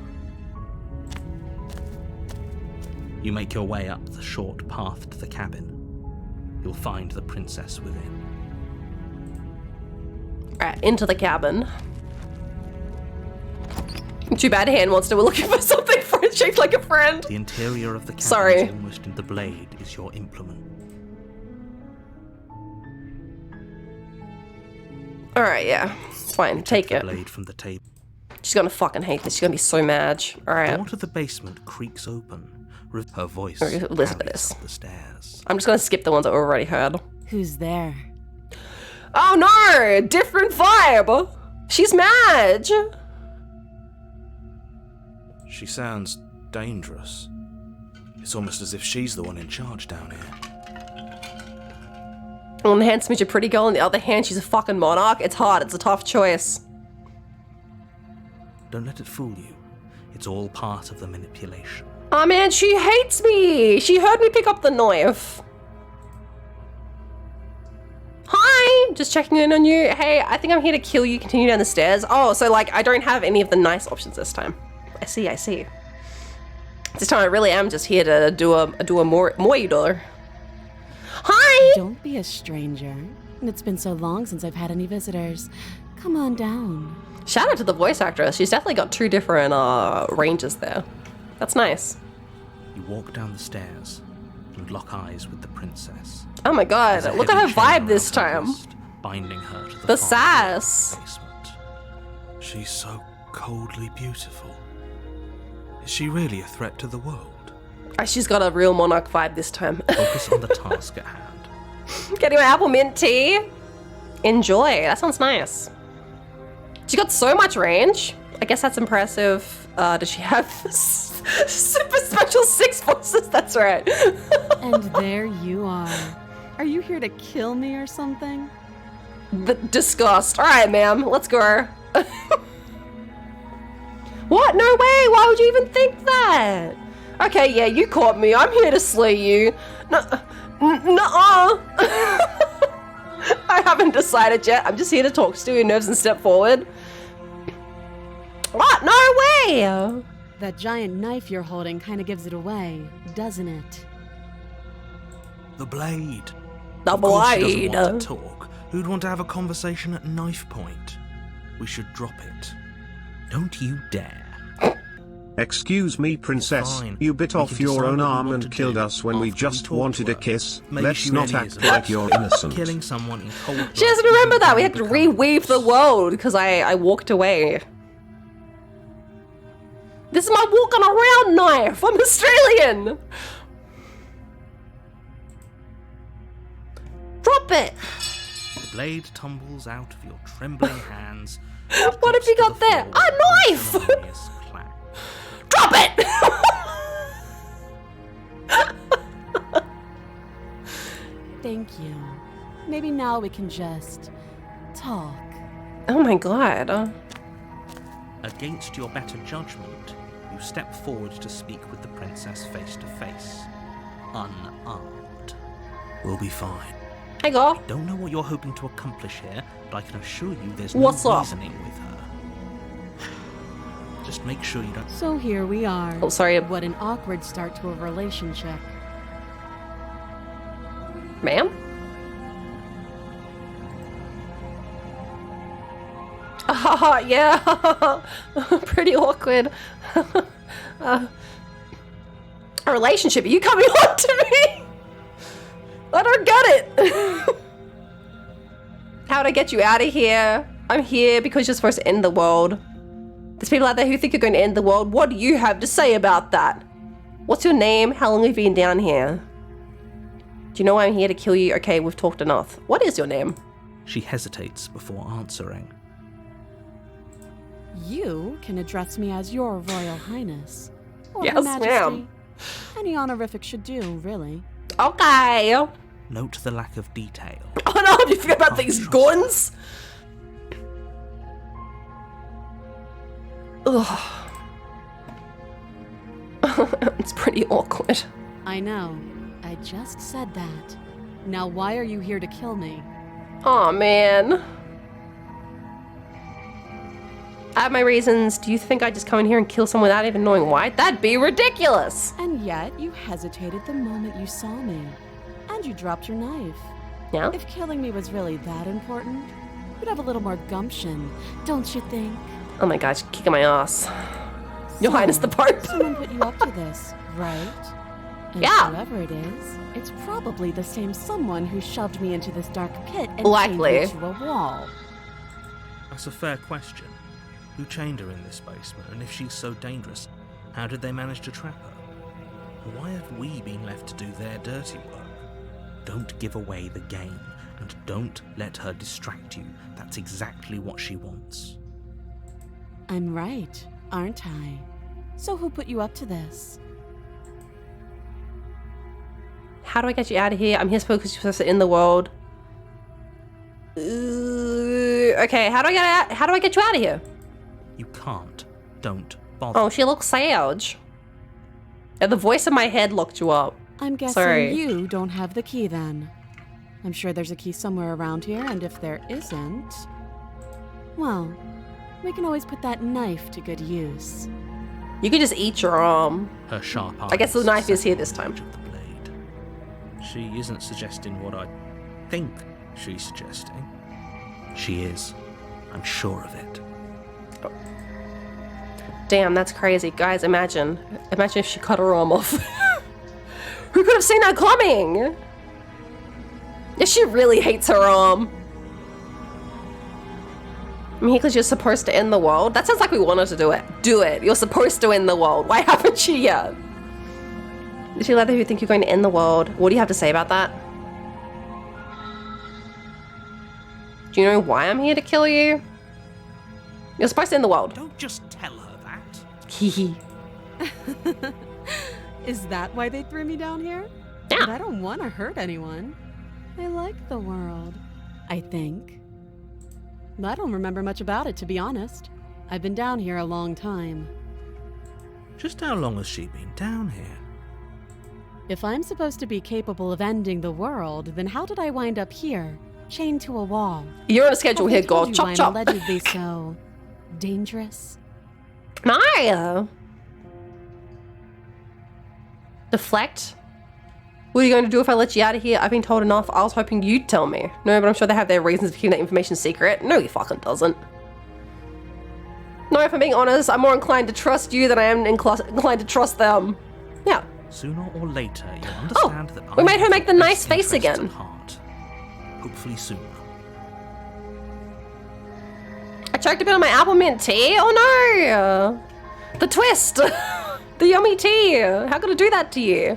You make your way up the short path to the cabin. You'll find the princess within. Alright, into the Too bad Handmonster were looking for something shaped like a friend. The interior of the cabin Sorry. is almost in the blade is your implement. Alright, yeah. Fine, take The it. blade from the table. She's gonna fucking hate this. She's gonna be so mad. The Alright. door to the basement creaks open. Her voice Listen to carries this. up the stairs. I'm just gonna skip the ones I already heard. Who's there? Oh no! Different vibe! She's mad! She sounds dangerous. It's almost as if she's the one in charge down here. On one hand, Smidge a pretty girl, on the other hand, she's a fucking monarch. It's hard, it's a tough choice. Don't let it fool you. It's all part of the manipulation. Oh man, she hates me! She heard me pick up the knife. Hi! Just checking in on you. Hey, I think I'm here to kill you. Continue down the stairs. Oh, so like, I don't have any of the nice options this time. I see. This time I really am just here to do a moidor. Hi! Don't be a stranger. It's been so long since I've had any visitors. Come on down. Shout out to the voice actress. She's definitely got 2 different ranges there. That's nice. You walk down the stairs and lock eyes with the princess. Oh my god, There's a look at her heavy chain vibe this around her time. wrist, binding her to The far end of sass. the basement. She's so coldly beautiful. Is she really a threat to the world? She's got a real monarch vibe this time. Focus on the task at hand. Getting my apple mint tea. Enjoy. That sounds nice. She got so much range. I guess that's impressive. Does she have super special 6 voices? That's right. And there you are. Are you here to kill me or something? Disgust. All right, ma'am. Let's go. What? No way. Why would you even think that? Okay, yeah, you caught me. I'm here to slay you. Nuh-uh. I haven't decided yet. I'm just here to talk, still your nerves and step forward. What? No way. That giant knife you're holding kind of gives it away, doesn't it? The blade. The Of course she doesn't blade. want to talk. Who'd want to have a conversation at knife point? We should drop it. Don't you dare. Excuse me, princess, Fine. you bit We off can your decide own what we arm want and to killed do us when we after just talk to wanted a her. kiss. Maybe Let's she not really act is like you're innocent. Killing someone in cold blood. She doesn't remember that. We had to become reweave the worse. world because I walked away. This is my walking around knife. I'm Australian. Drop it. The blade tumbles out of your trembling hands. What have you got there? A knife. Drop it. Thank you. Maybe now we can just talk. Oh my god. Against your better judgment, you step forward to speak with the princess face to face, unarmed. We'll be fine. Hey, girl. Don't know what you're hoping to accomplish here, but I can assure you there's What's no up? reasoning with her. Just make sure you don't. So here we are. Oh, sorry. What an awkward start to a relationship. Ma'am? Yeah. Pretty awkward. A relationship? Are you coming on to me? I don't get it. How'd I get you out of here? I'm here because you're supposed to end the world. There's people out there who think you're going to end the world. What do you have to say about that? What's your name? How long have you been down here? Do you know why I'm here to kill you? Okay, we've talked enough. What is your name? She hesitates before answering. You can address me as your Royal Highness. Or Yes, Her Majesty. ma'am. Any honorific should do, really. Okay. Oh Note the lack of detail. no, you forget about these guns? Ugh. It's pretty awkward. I know. I just said that. Now why are you here to kill me? Aw, man. I have my reasons. Do you think I'd just come in here and kill someone without even knowing why? That'd be ridiculous. And yet you hesitated the moment you saw me. And you dropped your knife. Yeah? If killing me was really that important, you'd have a little more gumption, don't you think? Oh my gosh, kicking my ass. Your So, Highness the Pope. Someone put you up to this, right? And Yeah. whoever it is, it's probably the same someone who shoved me into this dark pit and Likely. chained me to a wall. That's a fair question. Who chained her in this basement, and if she's so dangerous, how did they manage to trap her? Why have we been left to do their dirty work? Don't give away the game, and don't let her distract you. That's exactly what she wants. I'm right, aren't I? So who put you up to this? How do I get you out of here? I'm here because you're supposed to end the world. Okay, how do I get out? How do I get you out of here? You can't. Don't bother. Oh, she looks sage. Yeah, the voice in my head locked you up. I'm guessing Sorry. you don't have the key then. I'm sure there's a key somewhere around here, and if there isn't, well, we can always put that knife to good use. You could just eat your arm. Her sharp eyes. I guess the knife is here this time. Of the blade. She isn't suggesting what I think she's suggesting. She is. I'm sure of it. Damn, that's crazy. Guys, imagine. Imagine if she cut her arm off. Who could have seen that coming? Yeah, she really hates her arm. I mean, because you're supposed to end the world. That sounds like we wanted to do it. Do it. You're supposed to end the world. Why haven't you yet? There's people out there who think you're going to end the world. What do you have to say about that? Do you know why I'm here to kill you? You're supposed to end the world. Don't just tell her that. Hee Is that why they threw me down here? Yeah. But I don't want to hurt anyone. I like the world, I think. I don't remember much about it, to be honest. I've been down here a long time. Just how long has she been down here? If I'm supposed to be capable of ending the world, then how did I wind up here, chained to a wall? You're on a schedule Have here, they girl. told you Chop, why chop. I'm allegedly so dangerous? Maya! Deflect? What are you going to do if I let you out of here? I've been told enough. I was hoping you'd tell me. No, but I'm sure they have their reasons for keeping that information secret. No, he fucking doesn't. No, if I'm being honest, I'm more inclined to trust you than I am inclined to trust them. Yeah. Sooner or later, you'll understand that we I made her have make the your nice best face interests again. at heart. Hopefully sooner. I choked a bit on my apple mint tea. Oh no! The twist! The yummy tea! How could I do that to you?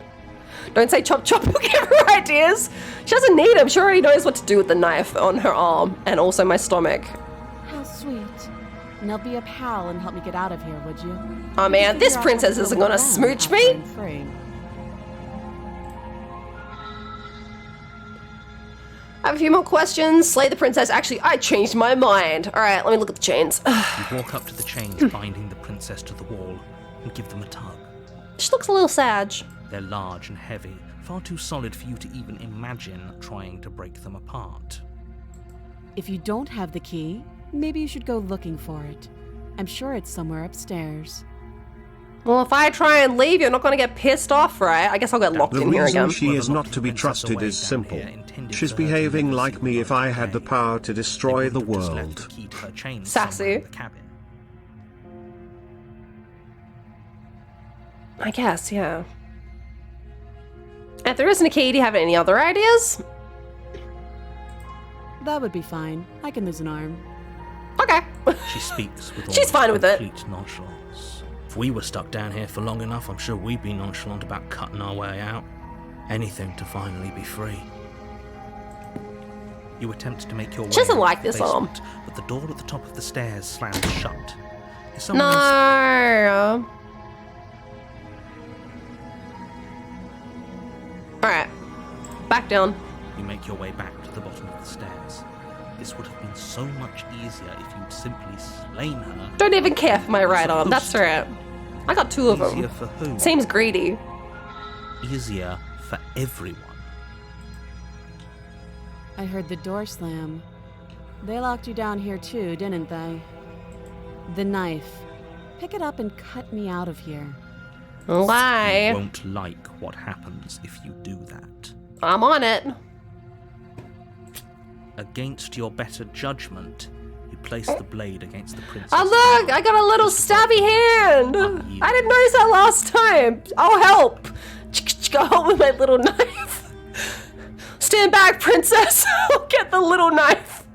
Don't say chop chop, you'll give her ideas. She doesn't need him. She already knows what to do with the knife on her arm and also my stomach. How sweet. Now be a pal and help me get out of here, would you? Oh man, this princess isn't gonna smooch me. I have a few more questions. Slay the princess. Actually, I changed my mind. All right, let me look at the chains. You walk up to the chains binding the princess to the wall and give them a tug. She looks a little sad. They're large and heavy, far too solid for you to even imagine trying to break them apart. If you don't have the key, maybe you should go looking for it. I'm sure it's somewhere upstairs. Well, if I try and leave, you're not going to get pissed off, right? I guess I'll get locked The in here reason again. she is not to be trusted is simple. She's behaving like me if I had the power to destroy the world. Sassy. I guess, yeah. If there isn't a key, do you have any other ideas? That would be fine. I can lose an arm. Okay. She speaks with She's fine with it. complete nonchalance. If we were stuck down here for long enough, I'm sure we'd be nonchalant about cutting our way out. Anything to finally be free. You attempt to make your way She doesn't out like the this arm. basement, but the door at the top of the stairs slams shut. Is someone No. Alright. Back down. You make your way back to the bottom of the stairs. This would have been so much easier if you'd simply slain her. Don't even care for my right arm. That's right. I got two of Easier them. for who? Seems greedy. Easier for everyone. I heard the door slam. They locked you down here too, didn't they? The knife. Pick it up and cut me out of here. Lie. You won't like what happens if you do that. I'm on it. Against your better judgment, you place the blade against the princess. Oh look! I got a little stabby hand! I didn't notice that last time! I'll help! I'll help with my little knife. Stand back, princess! I'll get the little knife.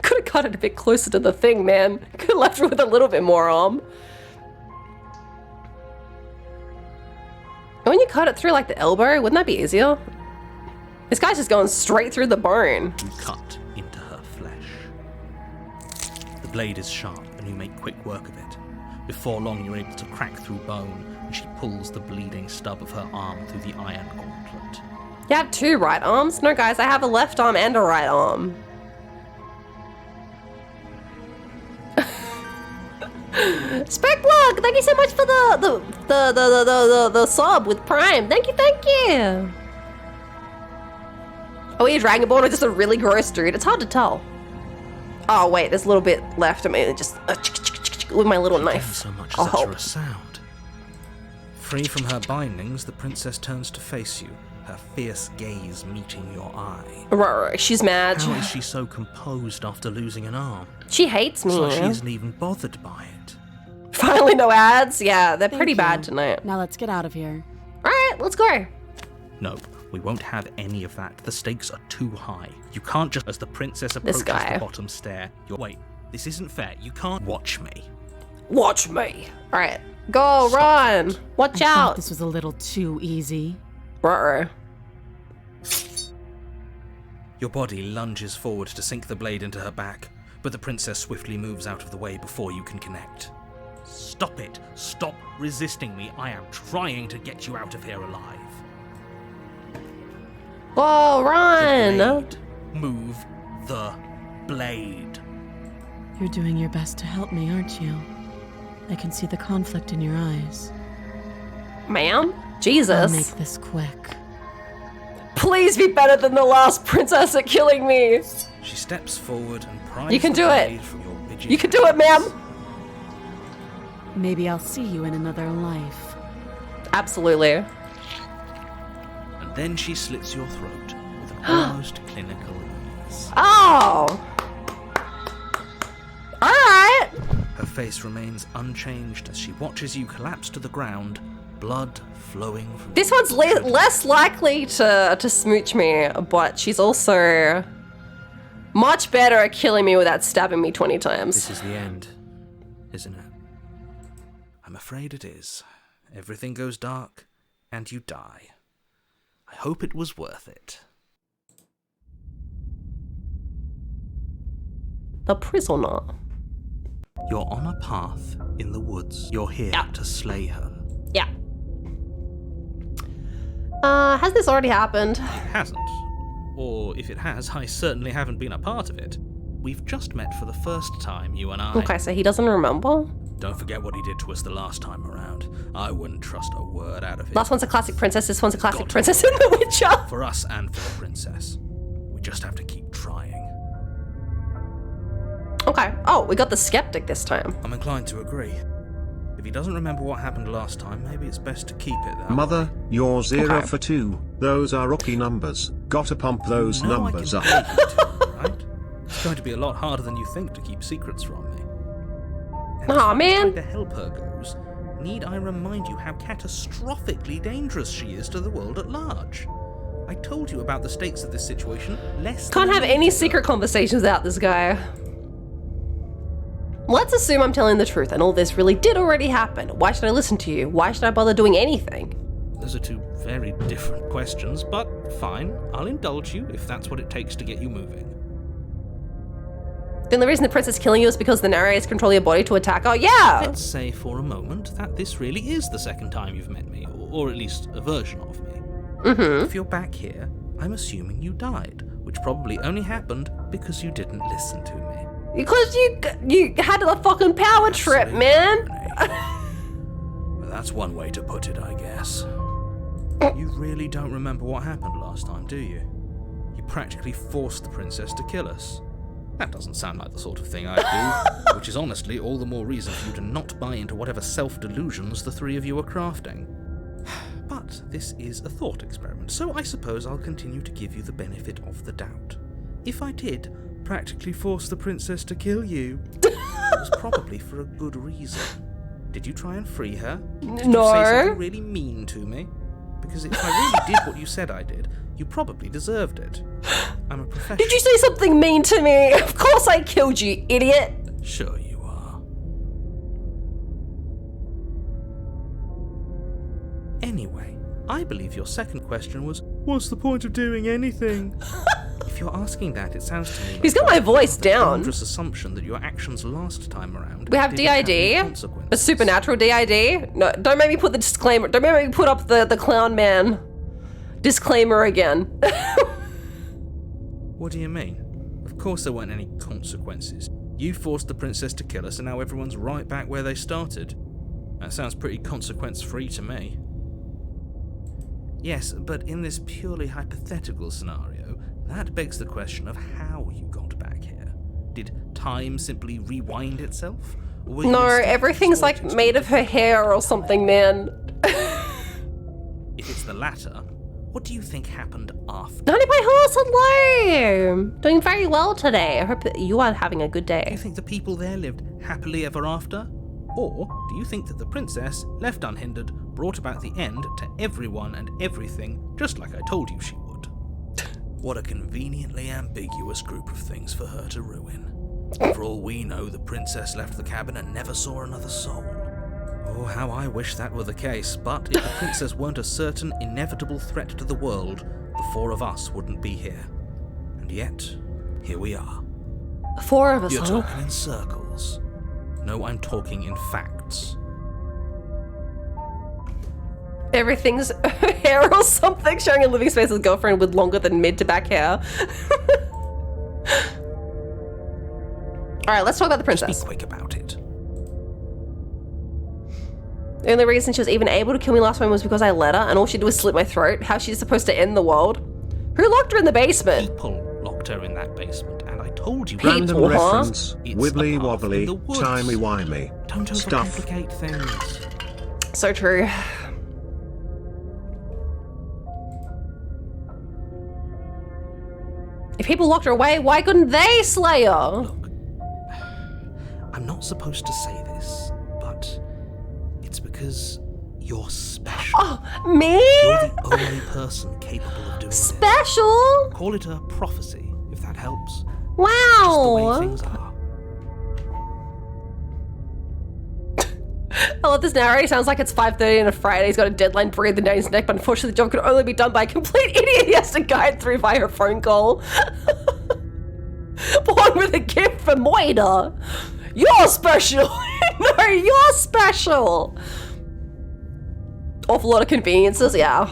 Could have cut it a bit closer to the thing, man. Could have left her with a little bit more arm. When you cut it through like the elbow, wouldn't that be easier? This guy's just going straight through the bone. You cut into her flesh. The blade is sharp and you make quick work of it. Before long you're able to crack through bone and she pulls the bleeding stub of her arm through the iron gauntlet. You have two right arms? No guys, I have a left arm and a right arm. Speckblock, thank you so much for the sub with Prime. Thank you. Are you a Dragonborn or just a really gross dude? It's hard to tell. Oh wait, there's a little bit left. I mean, just with my little knife. So much I'll as utter help. a sound. Free from her bindings, the princess turns to face you, her fierce gaze meeting your eye. Right, she's mad. How is she so composed after losing an arm? She hates me. It's like she isn't even bothered by it. Finally, no ads. Yeah, they're Thank pretty you. bad tonight. Now let's get out of here. All right, let's go. No, we won't have any of that. The stakes are too high. You can't just, as the princess approaches guy. the bottom stair, wait, this isn't fair. You can't watch me. Watch me. All right, go, run. Watch I thought out. this was a little too easy. Ruh-roh. Your body lunges forward to sink the blade into her back, but the princess swiftly moves out of the way before you can connect. Stop it! Stop resisting me! I am trying to get you out of here alive. Whoa, run. Blade. Move the blade. You're doing your best to help me, aren't you? I can see the conflict in your eyes. Ma'am? I'll Jesus. make this quick. Please be better than the last princess at killing me. She steps forward and pries You can the do it. blade from your rigid You can do it, ma'am. Maybe I'll see you in another life. Absolutely. And then she slits your throat with an almost clinical ease. Oh. Her face remains unchanged as she watches you collapse to the ground, blood flowing from... This one's less likely to smooch me, but she's also much better at killing me without stabbing me 20 times. This is the end, isn't it? I'm afraid it is. Everything goes dark, and you die. I hope it was worth it. The prisoner. You're on a path in the woods. You're here to slay her. Yeah. Has this already happened? It hasn't. Or if it has, I certainly haven't been a part of it. We've just met for the first time, you and I. Okay, so he doesn't remember? Don't forget what he did to us the last time around. I wouldn't trust a word out of him. Last one's a classic princess, this one's a classic princess in The Witcher. For us and for the princess. We just have to keep trying. Okay. Oh, we got the skeptic this time. I'm inclined to agree. If he doesn't remember what happened last time, maybe it's best to keep it that Mother, way. you're 0 Okay. for 2. Those are rookie numbers. Gotta pump those No, numbers I up. can beg you to, right? It's going to be a lot harder than you think to keep secrets from me. And as Aw, far as man. trying to help her goes, need I remind you how catastrophically dangerous she is to the world at large? I told you about the stakes of this situation less Can't than have a minute any ago. secret conversations without this guy. Let's assume I'm telling the truth and all this really did already happen. Why should I listen to you? Why should I bother doing anything? Those are two very different questions, but fine, I'll indulge you if that's what it takes to get you moving. Then the reason the princess killing you is because the narrators control your body to attack her? Yeah! Let's say for a moment that this really is the second time you've met me, or at least a version of me. If you're back here, I'm assuming you died, which probably only happened because you didn't listen to me. Because you had a fucking power trip, Absolutely, man! Renee. Well, that's one way to put it, I guess. You really don't remember what happened last time, do you? You practically forced the princess to kill us. That doesn't sound like the sort of thing I'd do, which is honestly all the more reason for you to not buy into whatever self-delusions the three of you are crafting. But this is a thought experiment, so I suppose I'll continue to give you the benefit of the doubt. If I did practically force the princess to kill you, it was probably for a good reason. Did you try and free her? Did you say something really mean to me? Because if I really did what you said I did, you probably deserved it. I'm a professional. Did you say something mean to me? Of course I killed you, idiot! Sure you are. Anyway, I believe your second question was, what's the point of doing anything? If you're asking that, it sounds to me like He's got my voice a down. dangerous assumption that your actions last time around We have didn't any DID, consequences. but supernatural DID. No, don't make me put the disclaimer. Don't make me put up the clown man disclaimer again. What do you mean? Of course there weren't any consequences. You forced the princess to kill us and now everyone's right back where they started. That sounds pretty consequence-free to me. Yes, but in this purely hypothetical scenario, that begs the question of how you got back here. Did time simply rewind itself? Or were you No, instead everything's like transported made to a of her hair or something, man. If it's the latter, what do you think happened after? Honey, my horse, hello! Doing very well today. I hope that you are having a good Do you day. think the people there lived happily ever after? Or do you think that the princess, left unhindered, brought about the end to everyone and everything, just like I told you she would? What a conveniently ambiguous group of things for her to ruin. For all we know, the princess left the cabin and never saw another soul. Oh, how I wish that were the case, but if the princess weren't a certain, inevitable threat to the world, the four of us wouldn't be here. And yet, here we are. Four of us, You're huh? talking in circles. No, I'm talking in facts. Everything's her hair or something, sharing a living space with a girlfriend with longer than mid to back hair. Alright, let's talk about the Be princess. quick about it. The only reason she was even able to kill me last time was because I let her, and all she did was slit my throat. How's she supposed to end the world? Who locked her in the basement? People locked her in that basement, and I told you. People, Random huh? reference, It's wibbly a path wobbly, in the woods. timey wimey. Don't Stuff. overcomplicate things. So true. If people locked her away, why couldn't they slay her? Look, I'm not supposed to say this, but it's because you're special. Oh, me? You're the only person capable of doing this. Special? Call it a prophecy, if that helps. Wow. Just the way things are. I love this narrator. Sounds like it's 5:30 on a Friday. He's got a deadline breathing down his neck, but unfortunately the job can only be done by a complete idiot he has to guide through via a phone call. Born with a gift for Moida. You're special. No, you're special. Awful lot of conveniences, yeah.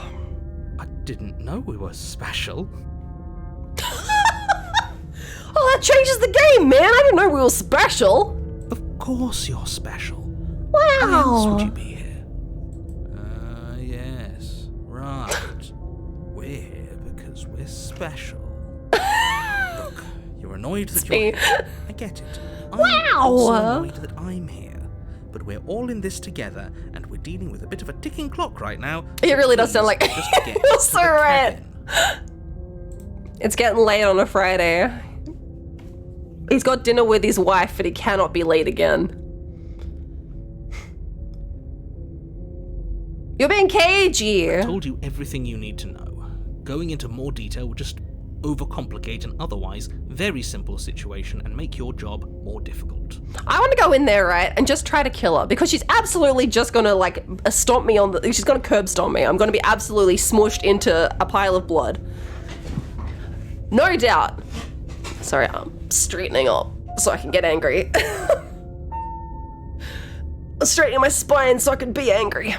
I didn't know we were special. Oh, that changes the game, man. I didn't know we were special. Of course you're special. Wow. Why else would you be here? Yes. Right. We're here because we're special. Look, you're annoyed that you're here. I get it. I'm also annoyed that I'm here. But we're all in this together, and we're dealing with a bit of a ticking clock right now. It really does sound like just get you're to so the right. cabin. It's getting late on a Friday. He's got dinner with his wife, but he cannot be late again. You're being cagey. I told you everything you need to know. Going into more detail would just overcomplicate an otherwise very simple situation and make your job more difficult. I want to go in there, right, and just try to kill her, because she's absolutely just gonna like stomp me on the. She's gonna curb stomp me. I'm gonna be absolutely smushed into a pile of blood. No doubt. Sorry, I'm straightening up so I can get angry. I'm straightening my spine so I can be angry.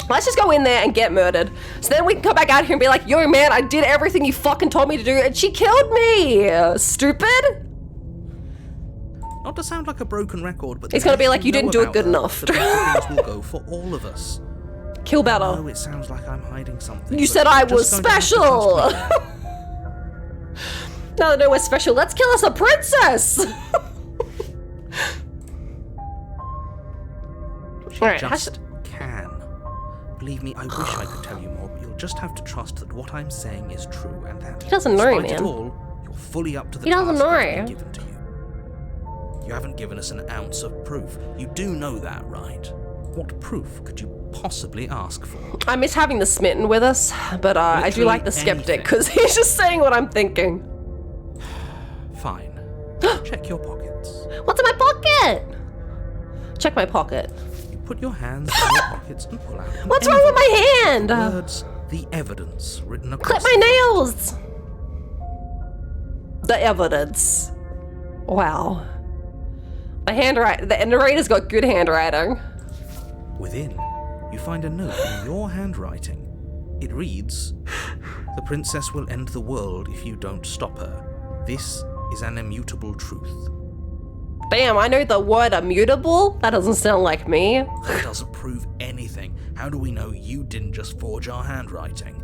Let's just go in there and get murdered. So then we can come back out here and be like, yo, man, I did everything you fucking told me to do and she killed me. Stupid. Not to sound like a broken record, but it's gonna be like, you didn't do it good enough. The better things will go for all of us. Kill better. I know it sounds like I'm hiding something. You said I was special. Now that I know we're special, let's kill us a princess. Alright, just can. Believe me, I wish I could tell you more, but you'll just have to trust that what I'm saying is true, and that he doesn't know, despite man. it all, you're fully up to the He doesn't task that's know. been given to you. You haven't given us an ounce of proof. You do know that, right? What proof could you possibly ask for? I miss having the smitten with us, but I do like the skeptic because he's just saying what I'm thinking. Fine. Check your pockets. What's in my pocket? Check my pocket. Put your hands in your pockets and pull out. What's wrong with my hand? Words, the evidence written across. Clip my nails. The evidence. Wow. The narrator's got good handwriting. Within, you find a note in your handwriting. It reads, "The princess will end the world if you don't stop her. This is an immutable truth." Damn, I know the word immutable. That doesn't sound like me. That doesn't prove anything. How do we know you didn't just forge our handwriting?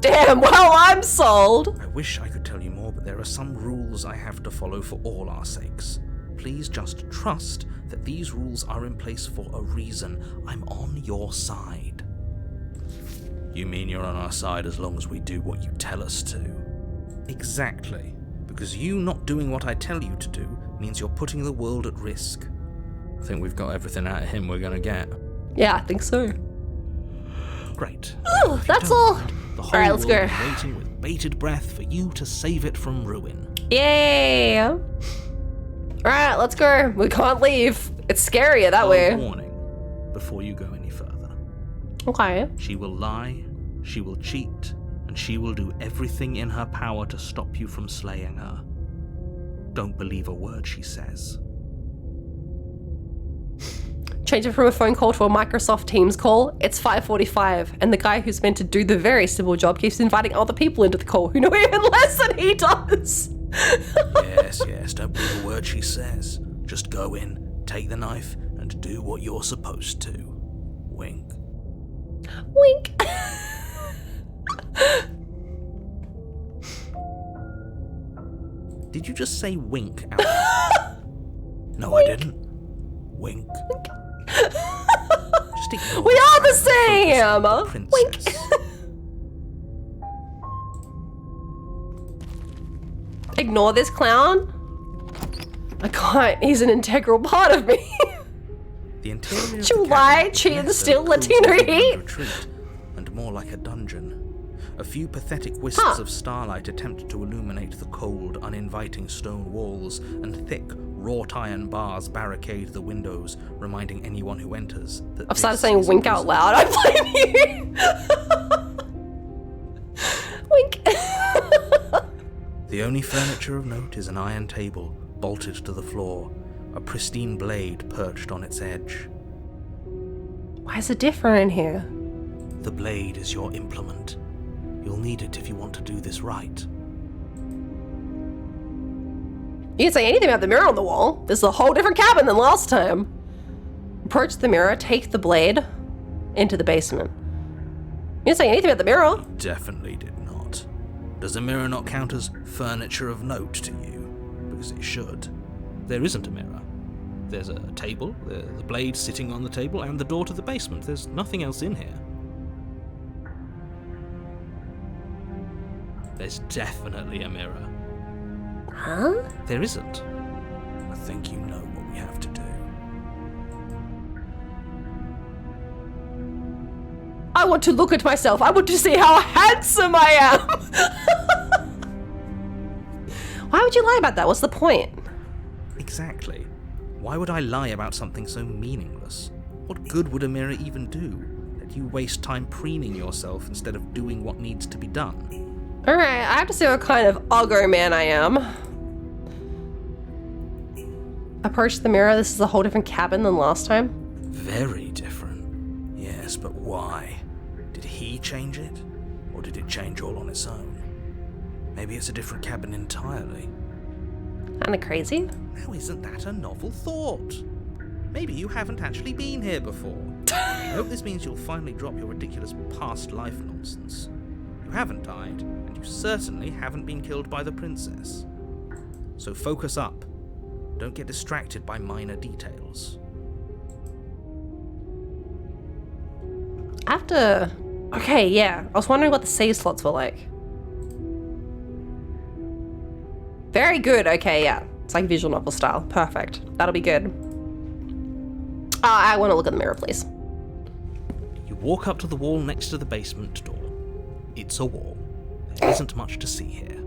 Damn, well, I'm sold. I wish I could tell you more, but there are some rules I have to follow for all our sakes. Please just trust that these rules are in place for a reason. I'm on your side. You mean you're on our side as long as we do what you tell us to? Exactly. Because you not doing what I tell you to do means you're putting the world at risk. I think we've got everything out of him we're gonna get. Yeah, I think so. Great. Ooh, that's all. The whole Alright, let's go. world is waiting with bated breath for you to save it from ruin. Yay! Alright, let's go. We can't leave. It's scarier that way. Warning before you go any further. Okay. She will lie, she will cheat, and she will do everything in her power to stop you from slaying her. Don't believe a word she says. Change it from a phone call to a Microsoft Teams call. It's 5:45, and the guy who's meant to do the very simple job keeps inviting other people into the call who know even less than he does. Yes, don't believe a word she says. Just go in, take the knife, and do what you're supposed to. Wink. Wink. Did you just say wink out loud? No, I didn't. Wink. Just ignore We are the same. the princess. Ignore this clown. I can't. He's an integral part of me. The interior of July, the cabin cheese, is less still a cozy Latino woodland heat. retreat and more like a dungeon. A few pathetic wisps of starlight attempt to illuminate the cold, uninviting stone walls, and thick, wrought iron bars barricade the windows, reminding anyone who enters that I've started this saying is a wink out prison. loud. I blame you. Wink. The only furniture of note is an iron table, bolted to the floor, a pristine blade perched on its edge. Why is it different in here? The blade is your implement. You'll need it if you want to do this right. You didn't say anything about the mirror on the wall. This is a whole different cabin than last time. Approach the mirror, take the blade into the basement. You didn't say anything about the mirror. Definitely did not. Does the mirror not count as furniture of note to you? Because it should. There isn't a mirror. There's a table, the blade sitting on the table, and the door to the basement. There's nothing else in here. There's definitely a mirror. Huh? There isn't. I think you know what we have to do. I want to look at myself. I want to see how handsome I am. Why would you lie about that? What's the point? Exactly. Why would I lie about something so meaningless? What good would a mirror even do? That you waste time preening yourself instead of doing what needs to be done. Alright, I have to see what kind of uggo man I am. Approach the mirror. This is a whole different cabin than last time. Very different. Yes, but why? Did he change it? Or did it change all on its own? Maybe it's a different cabin entirely. Kinda crazy. Now isn't that a novel thought? Maybe you haven't actually been here before. I hope this means you'll finally drop your ridiculous past life nonsense. You haven't died, and you certainly haven't been killed by the princess. So focus up. Don't get distracted by minor details. After... Okay, yeah. I was wondering what the save slots were like. Very good. Okay, yeah. It's like visual novel style. Perfect. That'll be good. I want to look at the mirror, please. You walk up to the wall next to the basement door. It's a wall. There isn't much to see here.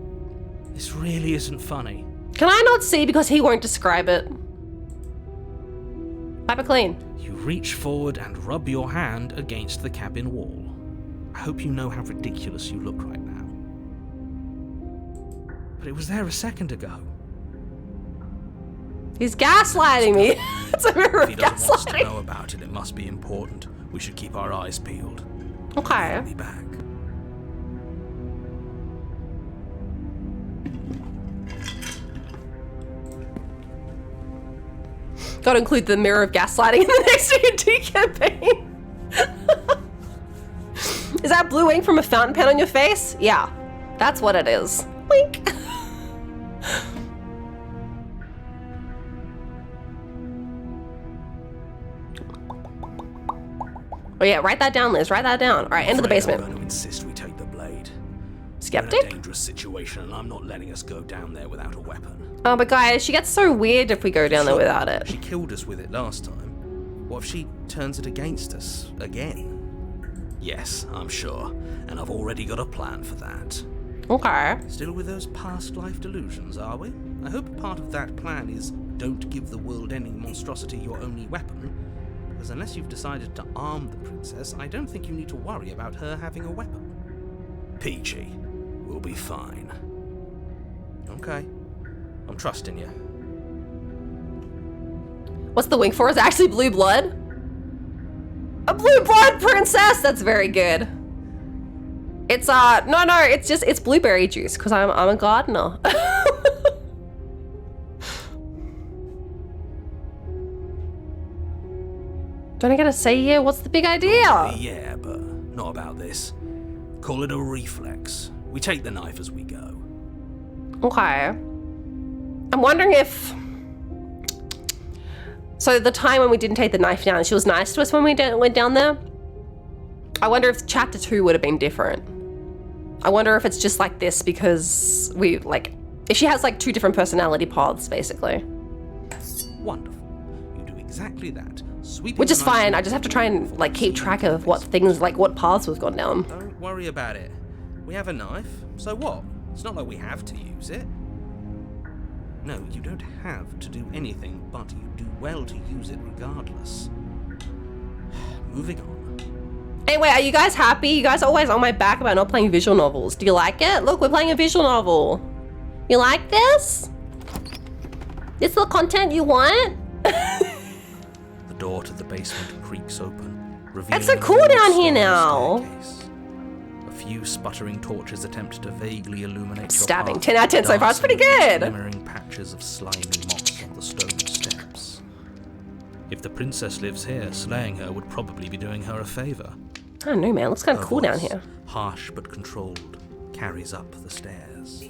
This really isn't funny. Can I not see because he won't describe it? Wipe it clean. You reach forward and rub your hand against the cabin wall. I hope you know how ridiculous you look right now. But it was there a second ago. He's gaslighting me. It's a mirror If he of doesn't want us to gaslighting. know about it, it must be important. We should keep our eyes peeled. Okay. I'll be back. Gotta include the mirror of gaslighting in the next D&D campaign. Is that blue ink from a fountain pen on your face? Yeah, that's what it is. Wink. Oh yeah, write that down, Liz. Write that down. All right, into the basement. I'm going to insist we take the blade. We're in a Skeptic? dangerous situation, and I'm not letting us go down there without a weapon. Oh, but guys, she gets so weird if we go down there without it. She killed us with it last time. What if she turns it against us again? Yes, I'm sure, and I've already got a plan for that. Okay. Still with those past life delusions, are we? I hope part of that plan is don't give the world-ending monstrosity your only weapon, because unless you've decided to arm the princess, I don't think you need to worry about her having a weapon. Peachy, we'll be fine. Okay, I'm trusting you. What's the wink for? Is it actually blue blood? A blue blood princess! That's very good. It's, no, it's blueberry juice, because I'm a gardener. Don't I get a say here? What's the big idea? Yeah, but not about this. Call it a reflex. We take the knife as we go. Okay. I'm wondering if... So the time when we didn't take the knife down, she was nice to us when we went down there. I wonder if chapter 2 would have been different. I wonder if it's just like this because we, like... If she has, like, 2 different personality paths, basically. Wonderful. You do exactly that. Sweeping Which is the knife fine. I just have to try and like keep track of what things, like what paths we've gone down. Don't worry about it. We have a knife, so what? It's not like we have to use it. No, you don't have to do anything, but you do well to use it regardless. Moving on. Anyway, are you guys happy? You guys are always on my back about not playing visual novels. Do you like it? Look, we're playing a visual novel. You like this? This is the content you want? The door to the basement creaks open, revealing It's so cool a down here stone now. staircase. A few sputtering torches attempt to vaguely illuminate your Stabbing. path, 10 out of 10 so far. It's pretty dancing good. Glimmering patches of slimy moss on the stone steps. If the princess lives here, slaying her would probably be doing her a favor. I don't know, man. Looks kind of Her cool down voice, here. harsh but controlled, carries up the stairs.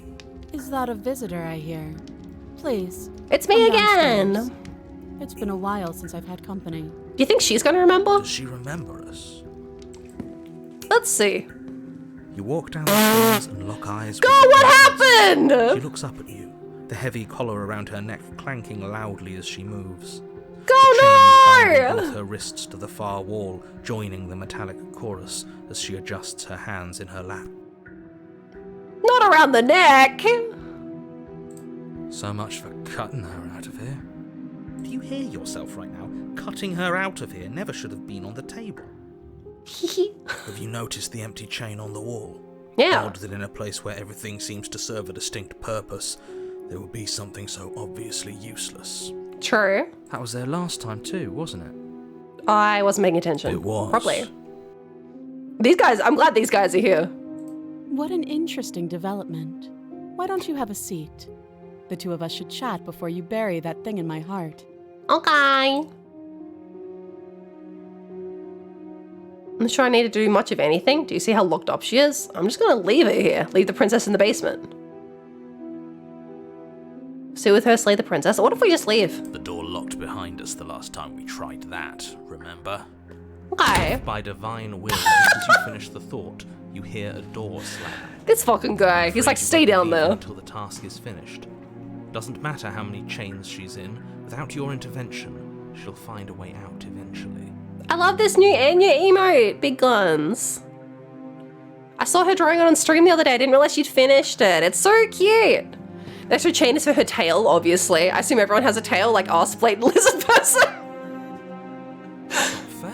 Is that a visitor I hear? Please. It's me come again. downstairs. It's been a while since I've had company. Do you think she's gonna remember? Does she remember us? Let's see. You walk down the stairs and lock eyes. God, with what the princess. happened? She looks up at you, the heavy collar around her neck clanking loudly as she moves. Oh The chain binding both no! her wrists to the far wall, joining the metallic chorus as she adjusts her hands in her lap. Not around the neck. So much for cutting her out of here. Do you hear yourself right now? Cutting her out of here never should have been on the table. Have you noticed the empty chain on the wall? Yeah. Odd that in a place where everything seems to serve a distinct purpose, there would be something so obviously useless. True. That was there last time too, wasn't it? I wasn't paying attention. It was. Probably. These guys, I'm glad these guys are here. What an interesting development. Why don't you have a seat? The two of us should chat before you bury that thing in my heart. Okay. I'm not sure I need to do much of anything. Do you see how locked up she is? I'm just gonna leave her here. Leave the princess in the basement. Stay with her, slay the princess. What if we just leave? The door locked behind us the last time we tried that, remember? Okay. By divine will, just as you finish the thought, you hear a door slam. This fucking guy. He's like, stay down there. Until the task is finished. Doesn't matter how many chains she's in, without your intervention, she'll find a way out eventually. I love this new Anya emote. Big guns. I saw her drawing it on stream the other day. I didn't realize she'd finished it. It's so cute. The extra chain is for her tail, obviously. I assume everyone has a tail like us, blatant lizard person. Not fair.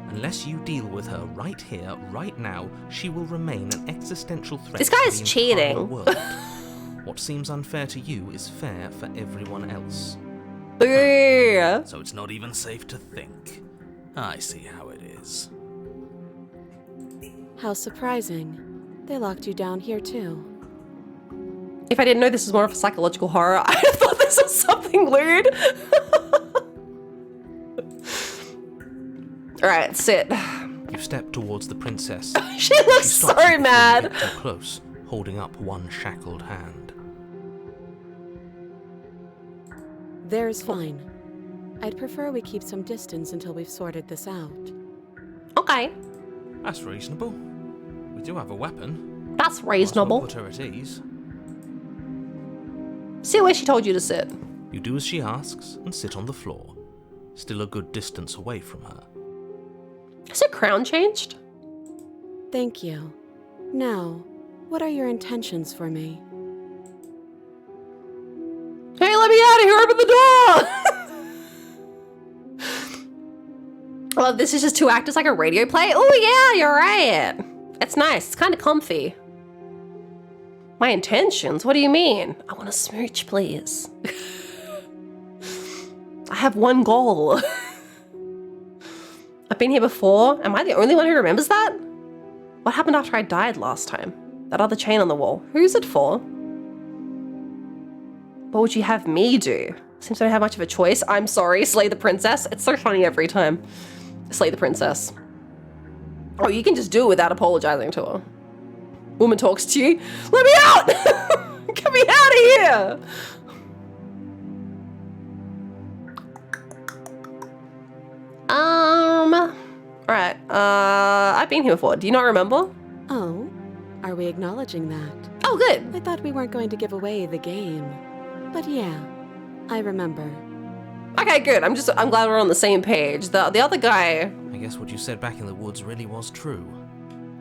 Unless you deal with her right here, right now, she will remain an existential threat. This guy to is the cheating. entire world. What seems unfair to you is fair for everyone else. Yeah. So it's not even safe to think. I see how it is. How surprising. They locked you down here too. If I didn't know this was more of a psychological horror, I thought this was something weird. Alright, sit. You step towards the princess. She looks so stops before you mad. get too close, holding up one shackled hand. There's fine. I'd prefer we keep some distance until we've sorted this out. Okay, That's reasonable. We do have a weapon. that's Might as well reasonable. put her at ease. See where she told you to sit. You do as she asks and sit on the floor, still a good distance away from her. Has her crown changed? Thank you. Now, what are your intentions for me? Hey, let me out of here! Open the door! Well, this is just two actors like a radio play. Oh yeah, you're right. It's nice. It's kind of comfy. My intentions? What do you mean? I want to smooch, please. I have one goal. I've been here before. Am I the only one who remembers that? What happened after I died last time? That other chain on the wall. Who's it for? What would you have me do? Seems I don't have much of a choice. I'm sorry, slay the princess. It's so funny every time. Slay the princess. Oh, you can just do it without apologizing to her. Woman talks to you. Let me out! Get me out of here! Alright, I've been here before. Do you not remember? Oh, are we acknowledging that? Oh, good. I thought we weren't going to give away the game. But yeah, I remember. Okay, good. I'm glad we're on the same page. The other guy. I guess what you said back in the woods really was true.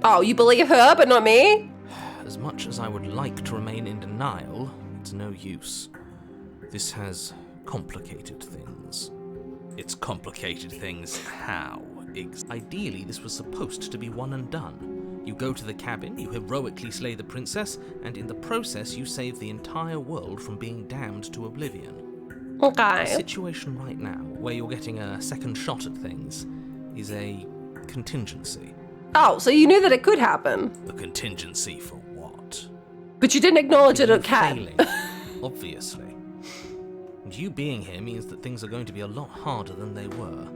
Oh, you believe her, but not me? As much as I would like to remain in denial, it's no use. This has complicated things. It's complicated things how? Ideally, this was supposed to be one and done. You go to the cabin, you heroically slay the princess, and in the process you save the entire world from being damned to oblivion. Okay. The situation right now, where you're getting a second shot at things, is a contingency. Oh, so you knew that it could happen. A contingency for what? But you didn't acknowledge it You at Cat. failing, obviously. And you being here means that things are going to be a lot harder than they were.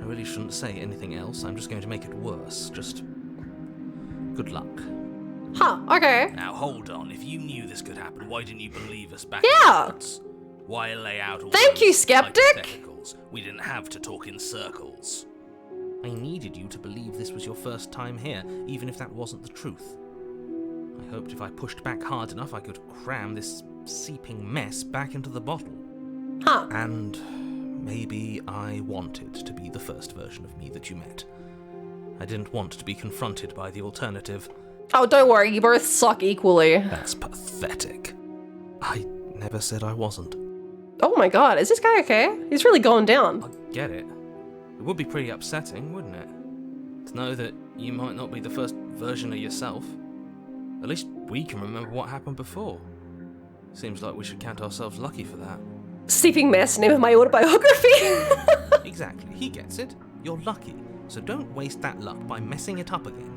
I really shouldn't say anything else, I'm just going to make it worse. Just good luck. Huh, okay. Now hold on, if you knew this could happen, why didn't you believe us back Yeah. in the woods? Why lay out all Thank those you, skeptic. hypotheticals? We didn't have to talk in circles. I needed you to believe this was your first time here, even if that wasn't the truth. I hoped if I pushed back hard enough I could cram this seeping mess back into the bottle. Huh. And maybe I wanted to be the first version of me that you met. I didn't want to be confronted by the alternative. Oh, don't worry, you both suck equally. That's pathetic. I never said I wasn't. Oh my god, is this guy okay? He's really going down. I get it. It would be pretty upsetting, wouldn't it? To know that you might not be the first version of yourself. At least we can remember what happened before. Seems like we should count ourselves lucky for that. Seeping mess, name of my autobiography. Exactly, he gets it. You're lucky, so don't waste that luck by messing it up again.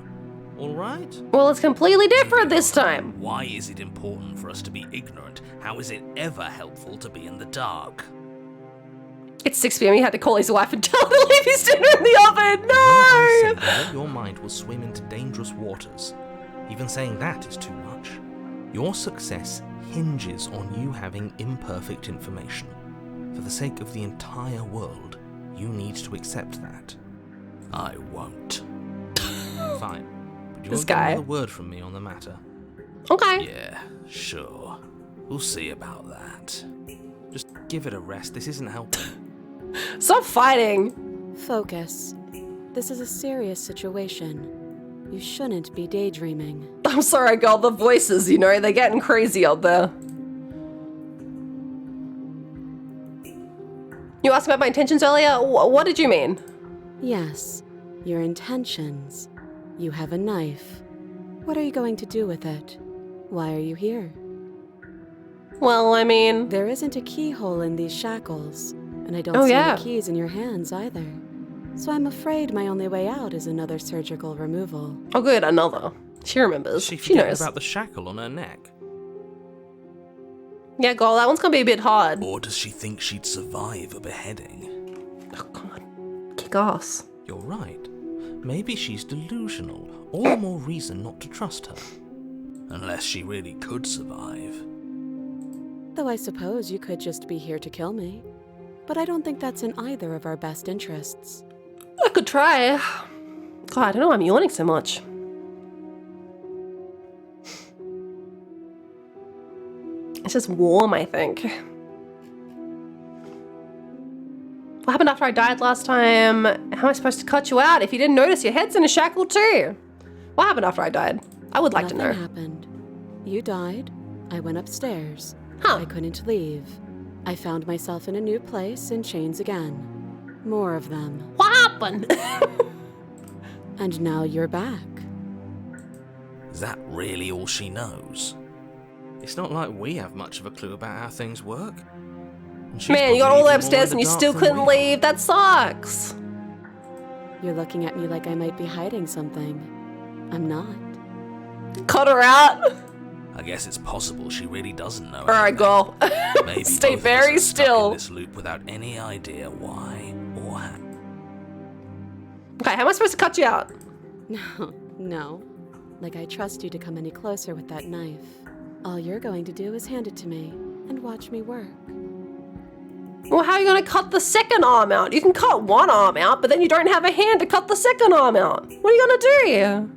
Alright? Well, it's completely different this time. Why is it important for us to be ignorant? How is it ever helpful to be in the dark? It's 6 p.m. He had to call his wife and tell her to leave his dinner in the oven. I No! say that your mind will swim into dangerous waters. Even saying that is too much. Your success hinges on you having imperfect information. For the sake of the entire world, you need to accept that. I won't. Fine. But you'll This get guy. another word from me on the matter. Okay. Yeah, sure. We'll see about that. Just give it a rest. This isn't helping. Stop fighting. Focus. This is a serious situation. You shouldn't be daydreaming. I'm sorry, girl. The voices, you know, they're getting crazy out there. You asked about my intentions earlier? What did you mean? Yes, your intentions. You have a knife. What are you going to do with it? Why are you here? Well, I mean... There isn't a keyhole in these shackles, and I don't Oh, see yeah. the keys in your hands either. So I'm afraid my only way out is another surgical removal. Oh, good, another. She remembers. She She forget knows. about the shackle on her neck. Yeah, girl, that one's gonna be a bit hard. Or does she think she'd survive a beheading? Oh, God. Kick ass. You're right. Maybe she's delusional. All the more reason not to trust her. Unless she really could survive. Though I suppose you could just be here to kill me. But I don't think that's in either of our best interests. I could try. God, I don't know why I'm yawning so much. It's just warm, I think. What happened after I died last time? How am I supposed to cut you out? If you didn't notice, your head's in a shackle too. What happened after I died? I would like to know. Nothing happened. You died. I went upstairs. Huh. I couldn't leave. I found myself in a new place in chains again. More of them. What happened? And now you're back. Is that really all she knows? It's not like we have much of a clue about how things work. And she's Man, you got probably all the way even more upstairs in and you the dark still than couldn't we are. leave. That sucks. You're looking at me like I might be hiding something. I'm not. Cut her out. I guess it's possible she really doesn't know. Alright, girl. Maybe Stay both of us very are stuck still. in this loop without any idea why or how. Okay, how am I supposed to cut you out? No. Like I trust you to come any closer with that knife. All you're going to do is hand it to me and watch me work. Well, how are you going to cut the second arm out? You can cut one arm out, but then you don't have a hand to cut the second arm out. What are you going to do?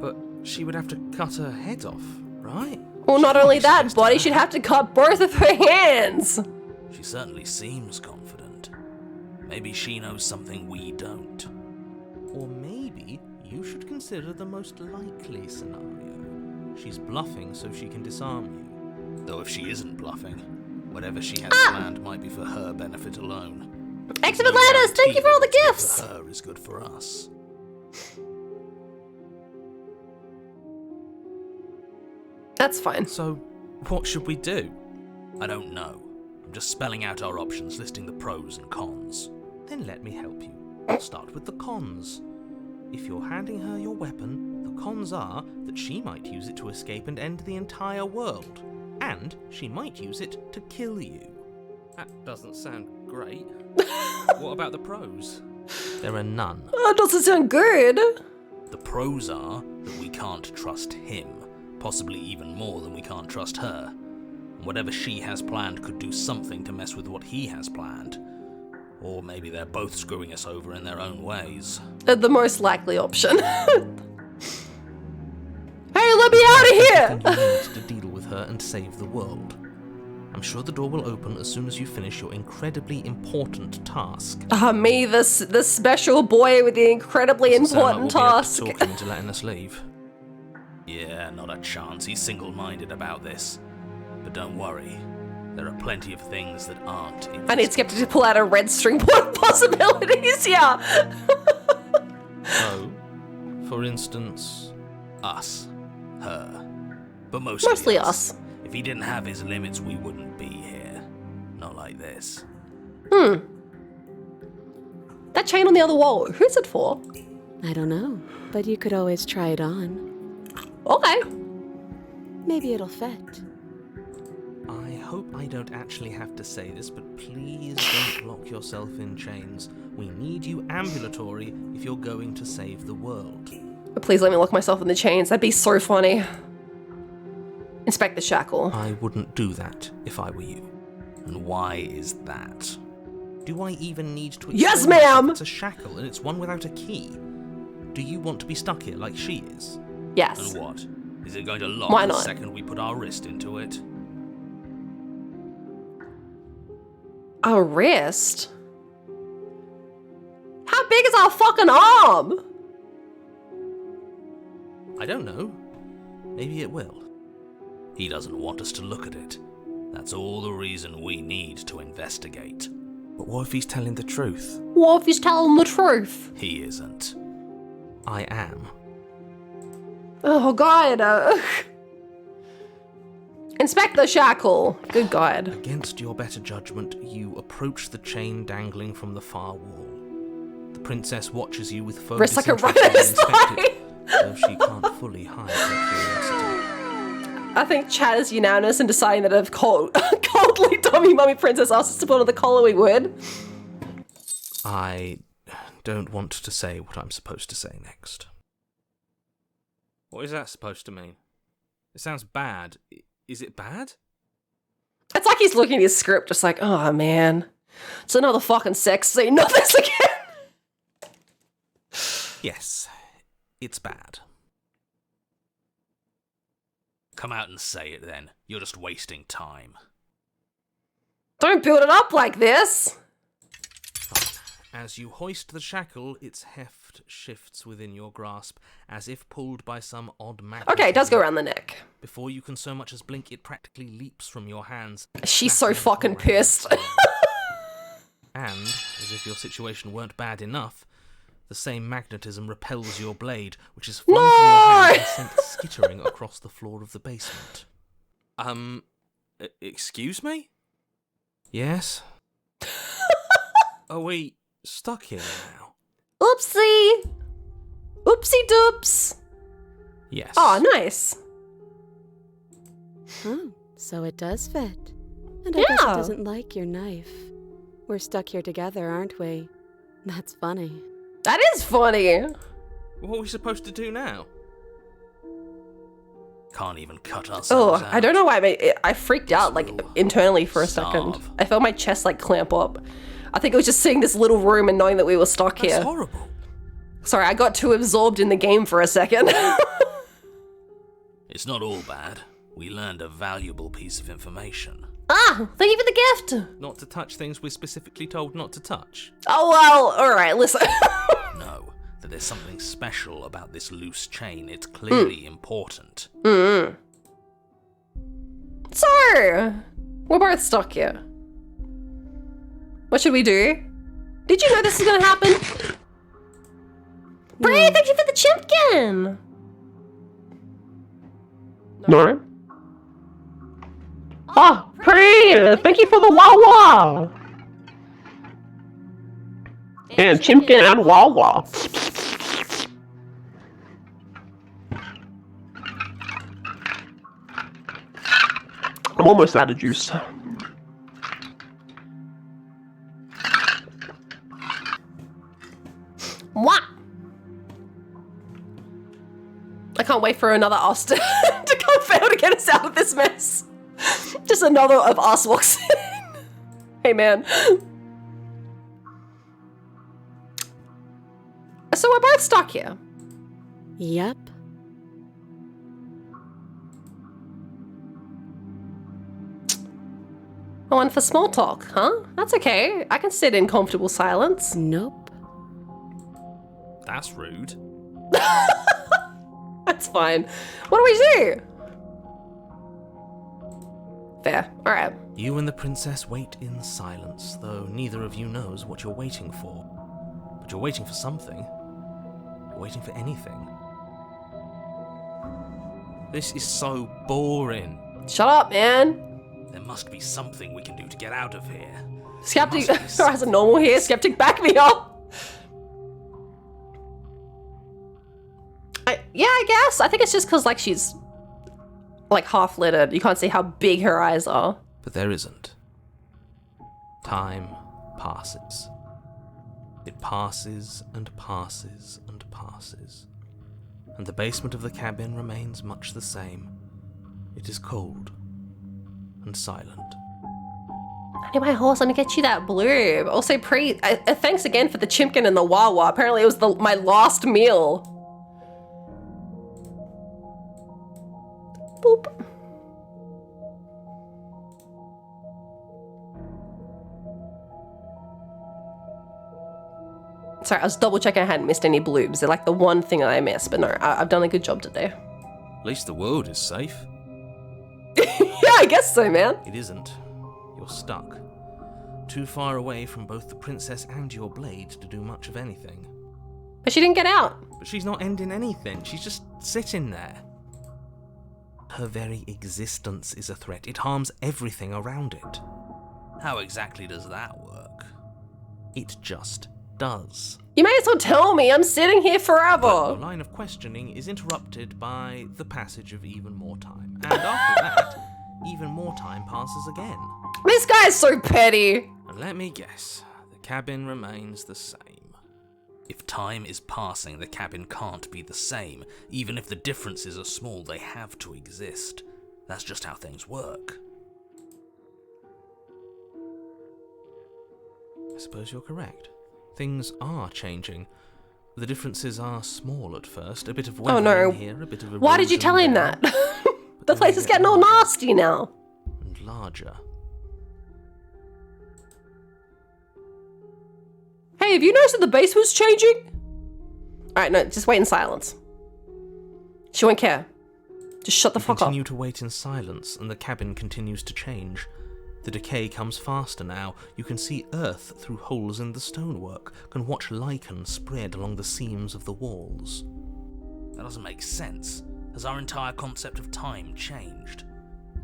But she would have to cut her head off, right? Well, not only that, Supposed to Buddy, have- she'd have to cut both of her hands. She certainly seems confident. Maybe she knows something we don't. Or maybe you should consider the most likely scenario. She's bluffing so she can disarm you. Though if she isn't bluffing, whatever she has planned might be for her benefit alone. Excellent Atlantis, thank you for all the gifts! For her is good for us. That's fine. So, what should we do? I don't know. I'm just spelling out our options, listing the pros and cons. Then let me help you. I'll start with the cons. If you're handing her your weapon, the cons are that she might use it to escape and end the entire world. And she might use it to kill you. That doesn't sound great. What about the pros? There are none. That doesn't sound good. The pros are that we can't trust him, possibly even more than we can't trust her. And whatever she has planned could do something to mess with what he has planned. Or maybe they're both screwing us over in their own ways. The most likely option. Hey, let me out of here! You need to deal with her and save the world. I'm sure the door will open as soon as you finish your incredibly important task. Me, the special boy with the incredibly important task. Talk him into letting us leave. Yeah, not a chance. He's single-minded about this. But don't worry. There are plenty of things that aren't interesting. I need Skeptic to pull out a red string board of possibilities, yeah. So, for instance, us. Her. But mostly us. If he didn't have his limits, we wouldn't be here. Not like this. That chain on the other wall, who's it for? I don't know, but you could always try it on. Okay. Maybe it'll fit. I hope I don't actually have to say this, but please don't lock yourself in chains. We need you ambulatory if you're going to save the world. Please let me lock myself in the chains. That'd be so funny. Inspect the shackle. I wouldn't do that if I were you. And why is that? Do I even need to explain? Yes, ma'am! It's a shackle and it's one without a key. Do you want to be stuck here like she is? Yes. And what? Is it going to lock Why the not? second we put our wrist into it? Our wrist? How big is our fucking arm? I don't know. Maybe it will. He doesn't want us to look at it. That's all the reason we need to investigate. But what if he's telling the truth? What if he's telling the truth? He isn't. I am. Oh, God. Inspect the shackle. Good God. Against your better judgment, you approach the chain dangling from the far wall. The princess watches you with focus Wrist like a interest as you runner's inspect it, thigh. though she can't fully hide her curiosity. I think Chad is unanimous in deciding that if coldly dummy mummy princess asked us to put on the collar, we would. I don't want to say what I'm supposed to say next. What is that supposed to mean? It sounds bad. Is it bad? It's like he's looking at his script just like, oh man, it's another fucking sex scene, not this again. Yes, it's bad. Come out and say it then. You're just wasting time. Don't build it up like this. As you hoist the shackle, its heft shifts within your grasp, as if pulled by some odd magnet. Okay, it does go around the neck. Before you can so much as blink, it practically leaps from your hands. She's so snapping fucking around. pissed. And, as if your situation weren't bad enough, the same magnetism repels your blade, which is flung from your hand and sent skittering across the floor of the basement. Excuse me? Yes? Are we stuck here now? Oopsie. Oopsie doops. Yes. Oh, nice. Huh, so it does fit. And I guess it Yeah. doesn't like your knife. We're stuck here together, aren't we? That's funny. That is funny. What are we supposed to do now? Can't even cut ourselves Oh, out. I don't know why I freaked out like We'll internally for a second. starve. I felt my chest like clamp up. I think it was just seeing this little room and knowing that we were stuck That's here. horrible. Sorry, I got too absorbed in the game for a second. It's not all bad. We learned a valuable piece of information. Ah, thank you for the gift. Not to touch things we're specifically told not to touch. Oh, well, alright, listen. No, that there's something special about this loose chain. It's clearly important. So, we're both stuck here. What should we do? Did you know this is gonna happen? Bray, thank you for the chimpkin! No. Oh, Pri, thank you for the Wawa. And Chimpkin and Wawa. I'm almost out of juice. What? I can't wait for another us to come fail to get us out of this mess. Just another of us walks in. Hey, man. So we're both stuck here. Yep. I went for small talk, huh? That's okay. I can sit in comfortable silence. Nope. That's rude. That's fine. What do we do? Fair. Alright. You and the princess wait in silence, though neither of you knows what you're waiting for. But you're waiting for something. You're waiting for anything. This is so boring. Shut up, man. There must be something we can do to get out of here. Skeptic, as a normal here, Skeptic, back me up. Yeah, I guess. I think it's just because, like, she's, like, half-littered. You can't see how big her eyes are. But there isn't. Time passes. It passes and passes and passes. And the basement of the cabin remains much the same. It is cold and silent. Anyway, horse, let me get you that blurb. Also, thanks again for the chimpkin and the Wawa. Apparently it was my last meal. Boop. Sorry, I was double checking I hadn't missed any bloobs. They're like the one thing that I missed, but no, I've done a good job today. At least the world is safe. Yeah, I guess so, man. It isn't. You're stuck. Too far away from both the princess and your blade to do much of anything. But she didn't get out. But she's not ending anything. She's just sitting there. Her very existence is a threat. It harms everything around it. How exactly does that work? It just does. You may as well tell me. I'm sitting here But forever. your line of questioning is interrupted by the passage of even more time. And after that, even more time passes again. This guy's so petty. And let me guess, the cabin remains the same. If time is passing, the cabin can't be the same. Even if the differences are small, they have to exist. That's just how things work. I suppose you're correct. Things are changing. The differences are small at first. A bit of weather no. in here, a bit of Why did you erosion tell him there, that? The place is getting all nasty now. and larger. Hey, have you noticed that the basement's changing? Alright, no, just wait in silence. She won't care. Just shut the fuck up. Continue to wait in silence, and the cabin continues to change. The decay comes faster now. You can see earth through holes in the stonework, can watch lichen spread along the seams of the walls. That doesn't make sense. Has our entire concept of time changed?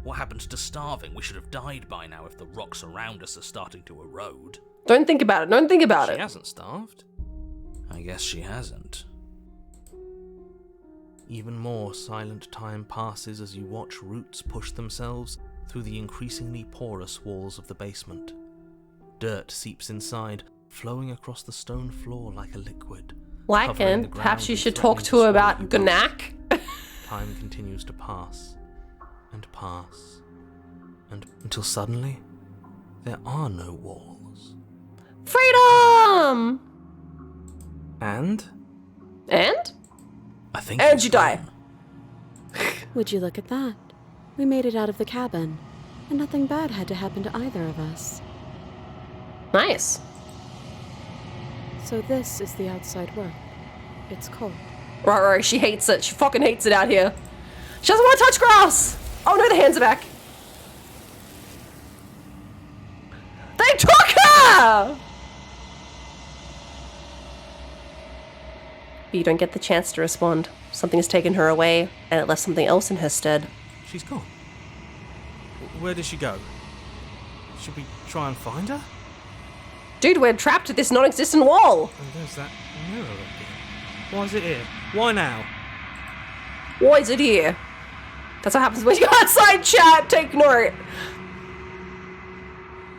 What happened to starving? We should have died by now if the rocks around us are starting to erode. Don't think about it. Don't think about She it. hasn't starved. I guess she hasn't. Even more silent time passes as you watch roots push themselves through the increasingly porous walls of the basement. Dirt seeps inside, flowing across the stone floor like a liquid. Lycan, perhaps you should talk to her about Gnak. Time continues to pass, and pass, and until suddenly, there are no walls. Freedom! And? I think And it's you die. gone. Would you look at that? We made it out of the cabin. And nothing bad had to happen to either of us. Nice. So this is the outside world. It's cold. Right, she hates it. She fucking hates it out here. She doesn't want to touch grass! Oh no, the hands are back. They took her! But you don't get the chance to respond. Something has taken her away, and it left something else in her stead. She's gone. Where did she go? Should we try and find her? Dude, we're trapped at this non-existent wall. Oh, there's that mirror again. Why is it here? Why now? Why is it here? That's what happens when you go outside, chat. Take note.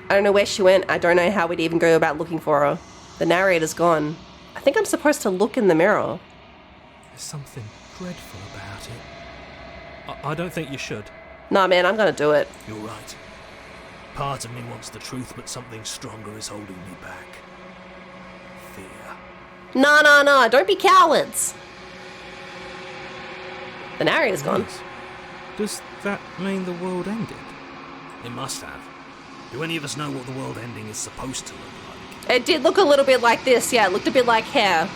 I don't know where she went. I don't know how we'd even go about looking for her. The narrator's gone. I think I'm supposed to look in the mirror. There's something dreadful about it. I don't think you should. Nah, man, I'm gonna do it. You're right. Part of me wants the truth, but something stronger is holding me back. Fear. Nah, don't be cowards. The narrator's gone. Does that mean the world ended? It must have. Do any of us know what the world ending is supposed to look like? It did look a little bit like this, yeah. It looked a bit like hair.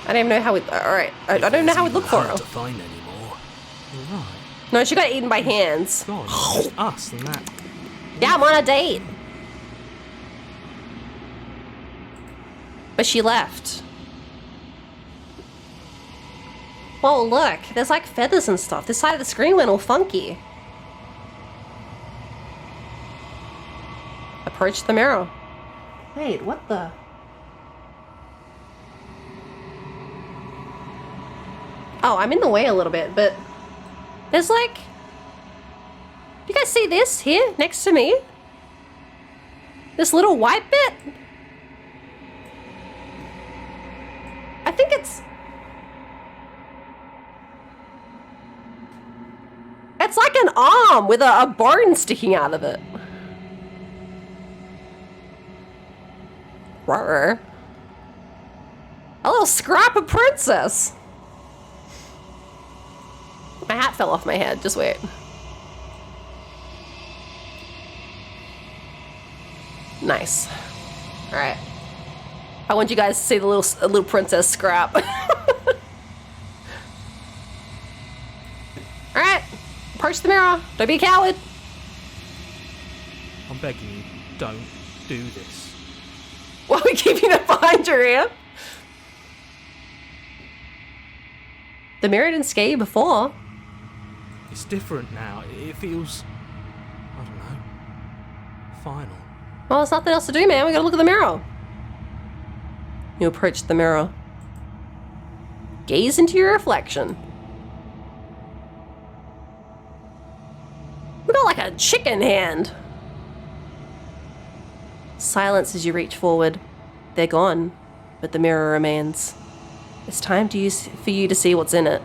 I don't even know how we... Alright, I don't know how we'd look for her. To find anymore. You're right. No, she got eaten by hands. God, it's just us and that. Yeah, I'm on a date. But she left. Whoa, look. There's like feathers and stuff. This side of the screen went all funky. Approach the mirror. Wait, what the... Oh, I'm in the way a little bit, but... There's like... You guys see this here, next to me? This little white bit? I think it's... It's like an arm with a bone sticking out of it. Rawr. A little scrap of princess. My hat fell off my head. Just wait. Nice. All right. I want you guys to see the little princess scrap. All right. Approach the mirror. Don't be a coward. I'm begging you, don't do this. Why are we keeping it behind your ear? The mirror didn't scare you before. It's different now. It feels... I don't know. Final. Well, there's nothing else to do, man. We gotta look at the mirror. You approach the mirror. Gaze into your reflection. We got like a chicken hand. Silence as you reach forward. They're gone, but the mirror remains. It's time for you to see what's in it.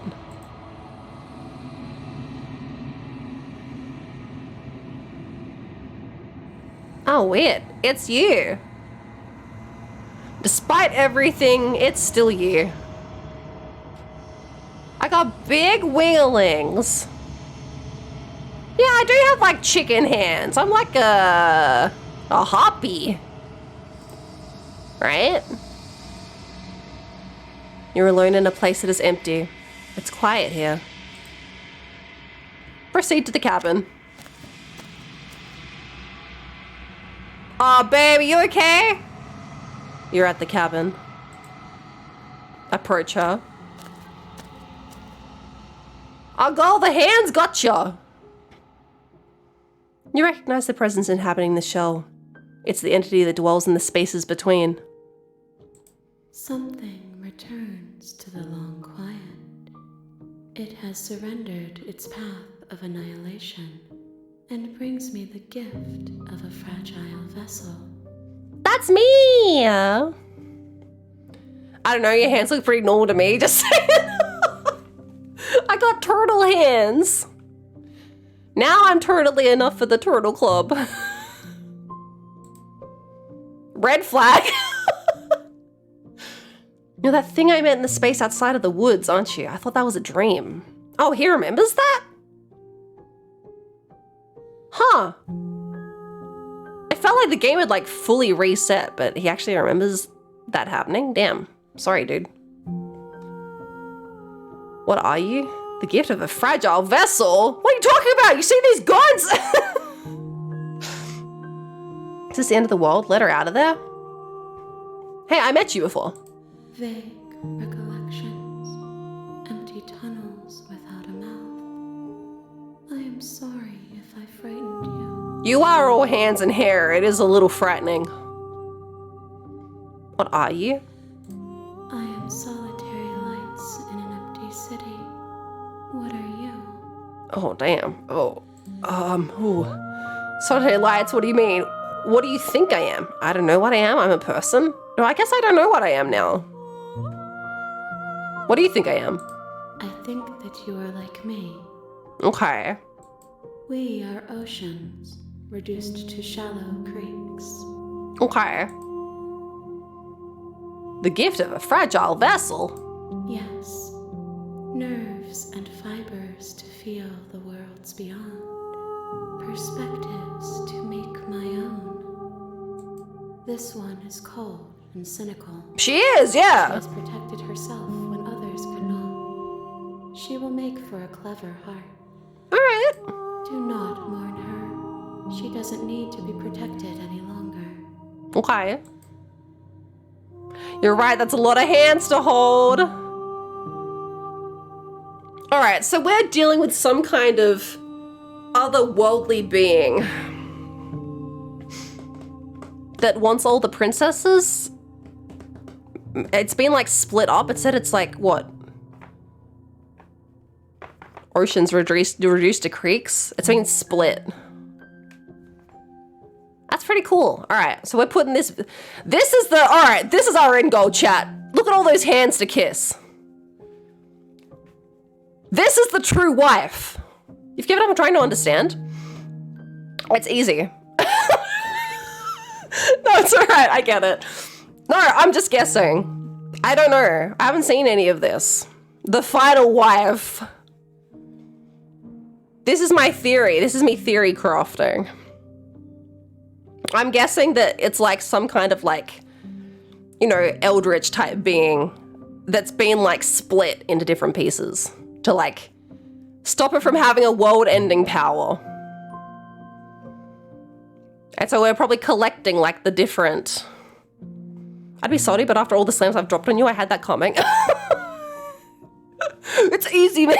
Oh, weird. It's you. Despite everything, it's still you. I got big winglings. Yeah, I do have like chicken hands. I'm like a hoppy. Right? You're alone in a place that is empty. It's quiet here. Proceed to the cabin. Aw, babe, you okay? You're at the cabin. Approach her. Oh, God, the hands gotcha! You recognize the presence inhabiting the shell. It's the entity that dwells in the spaces between. Something returns to the long quiet. It has surrendered its path of annihilation and brings me the gift of a fragile vessel. That's me! I don't know, your hands look pretty normal to me, just saying. I got turtle hands. Now I'm turtly enough for the turtle club. Red flag. You're that thing I met in the space outside of the woods, aren't you? I thought that was a dream. Oh, he remembers that? Huh. I felt like the game had like fully reset, but he actually remembers that happening. Damn. Sorry, dude. What are you? The gift of a fragile vessel? What are you talking about? You see these guns? Is this the end of the world? Let her out of there. Hey, I met you before. Vague recollections, empty tunnels without a mouth. I am sorry if I frightened you. You are all hands and hair. It is a little frightening. What are you? I am solitary lights in an empty city. What are you? Oh, damn. Oh. Ooh. Solitary lights, what do you mean? What do you think I am? I don't know what I am. I'm a person. No, I guess I don't know what I am now. What do you think I am? I think that you are like me. Okay. We are oceans, reduced to shallow creeks. Okay. The gift of a fragile vessel. Yes. Nerves and fibers to feel the worlds beyond. Perspectives to make my own. This one is cold and cynical. She is, She yeah. has protected herself when others could not. She will make for a clever heart. All right. Do not mourn her. She doesn't need to be protected any longer. Okay. You're right, that's a lot of hands to hold. All right, so we're dealing with some kind of otherworldly being that wants all the princesses. It's been like split up. It said it's like what? Oceans reduced to creeks. It's been split. That's pretty cool. All right, so we're putting this. This is our end goal, chat. Look at all those hands to kiss. This is the true wife. You've given up on trying to understand. It's easy. No, it's all right. I get it. No, I'm just guessing. I don't know. I haven't seen any of this. The final wife. This is my theory. This is me theory crafting. I'm guessing that it's like some kind of like, you know, eldritch type being that's been like split into different pieces to like stop it from having a world-ending power. And so we're probably collecting like the different... I'd be sorry, but after all the slams I've dropped on you, I had that coming. It's easy, man.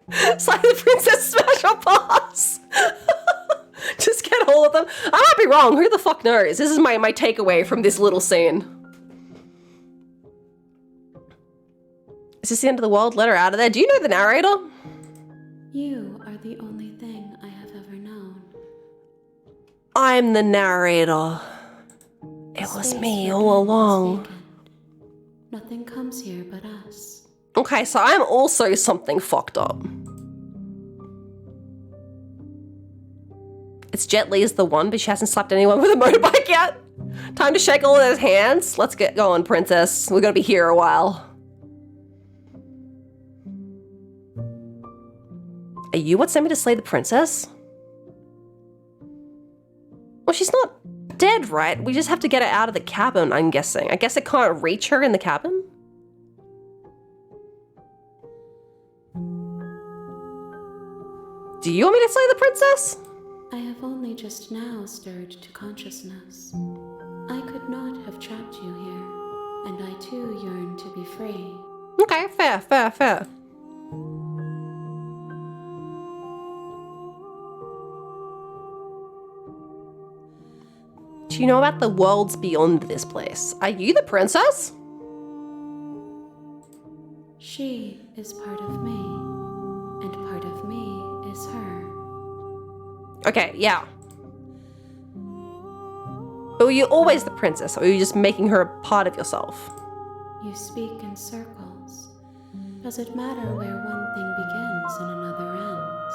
It's like the Princess Special Pass. Just get all of them. I might be wrong. Who the fuck knows? This is my takeaway from this little scene. Is this the end of the world? Let her out of there. Do you know the narrator? You are the only thing I have ever known. I'm the narrator. It was me all along. Nothing comes here but us. Okay, so I'm also something fucked up. It's Jet Li's the one, but she hasn't slapped anyone with a motorbike yet. Time to shake all those hands. Let's get going, princess. We're gonna be here a while. Are you what sent me to slay the princess? Well, she's not dead, right? We just have to get her out of the cabin, I'm guessing. I guess I can't reach her in the cabin? Do you want me to slay the princess? I have only just now stirred to consciousness. I could not have trapped you here, and I too yearn to be free. Okay, fair. Do you know about the worlds beyond this place? Are you the princess? She is part of me, and part of me is her. Okay, yeah. But were you always the princess, or were you just making her a part of yourself? You speak in circles. Does it matter where one thing begins and another ends?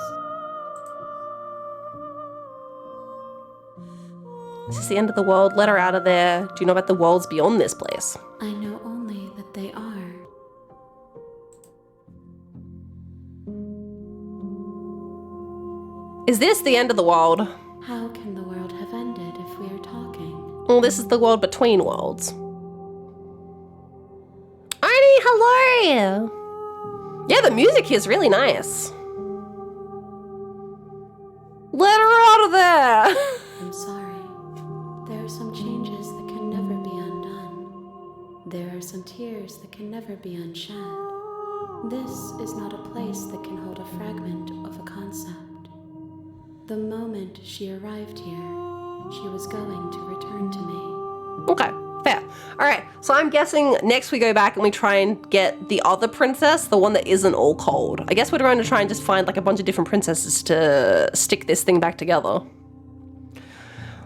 Is this the end of the world? Let her out of there. Do you know about the worlds beyond this place? I know only that they are. Is this the end of the world? How can the world have ended if we are talking? Well, this is the world between worlds. Arnie, hello! Yeah, the music here is really nice. Let her out of there! I'm sorry. There are some changes that can never be undone. There are some tears that can never be unshed. This is not a place that can hold a fragment of a concept. The moment she arrived here, she was going to return to me. Okay, fair. Alright, so I'm guessing next we go back and we try and get the other princess, the one that isn't all cold. I guess we're going to try and just find like a bunch of different princesses to stick this thing back together.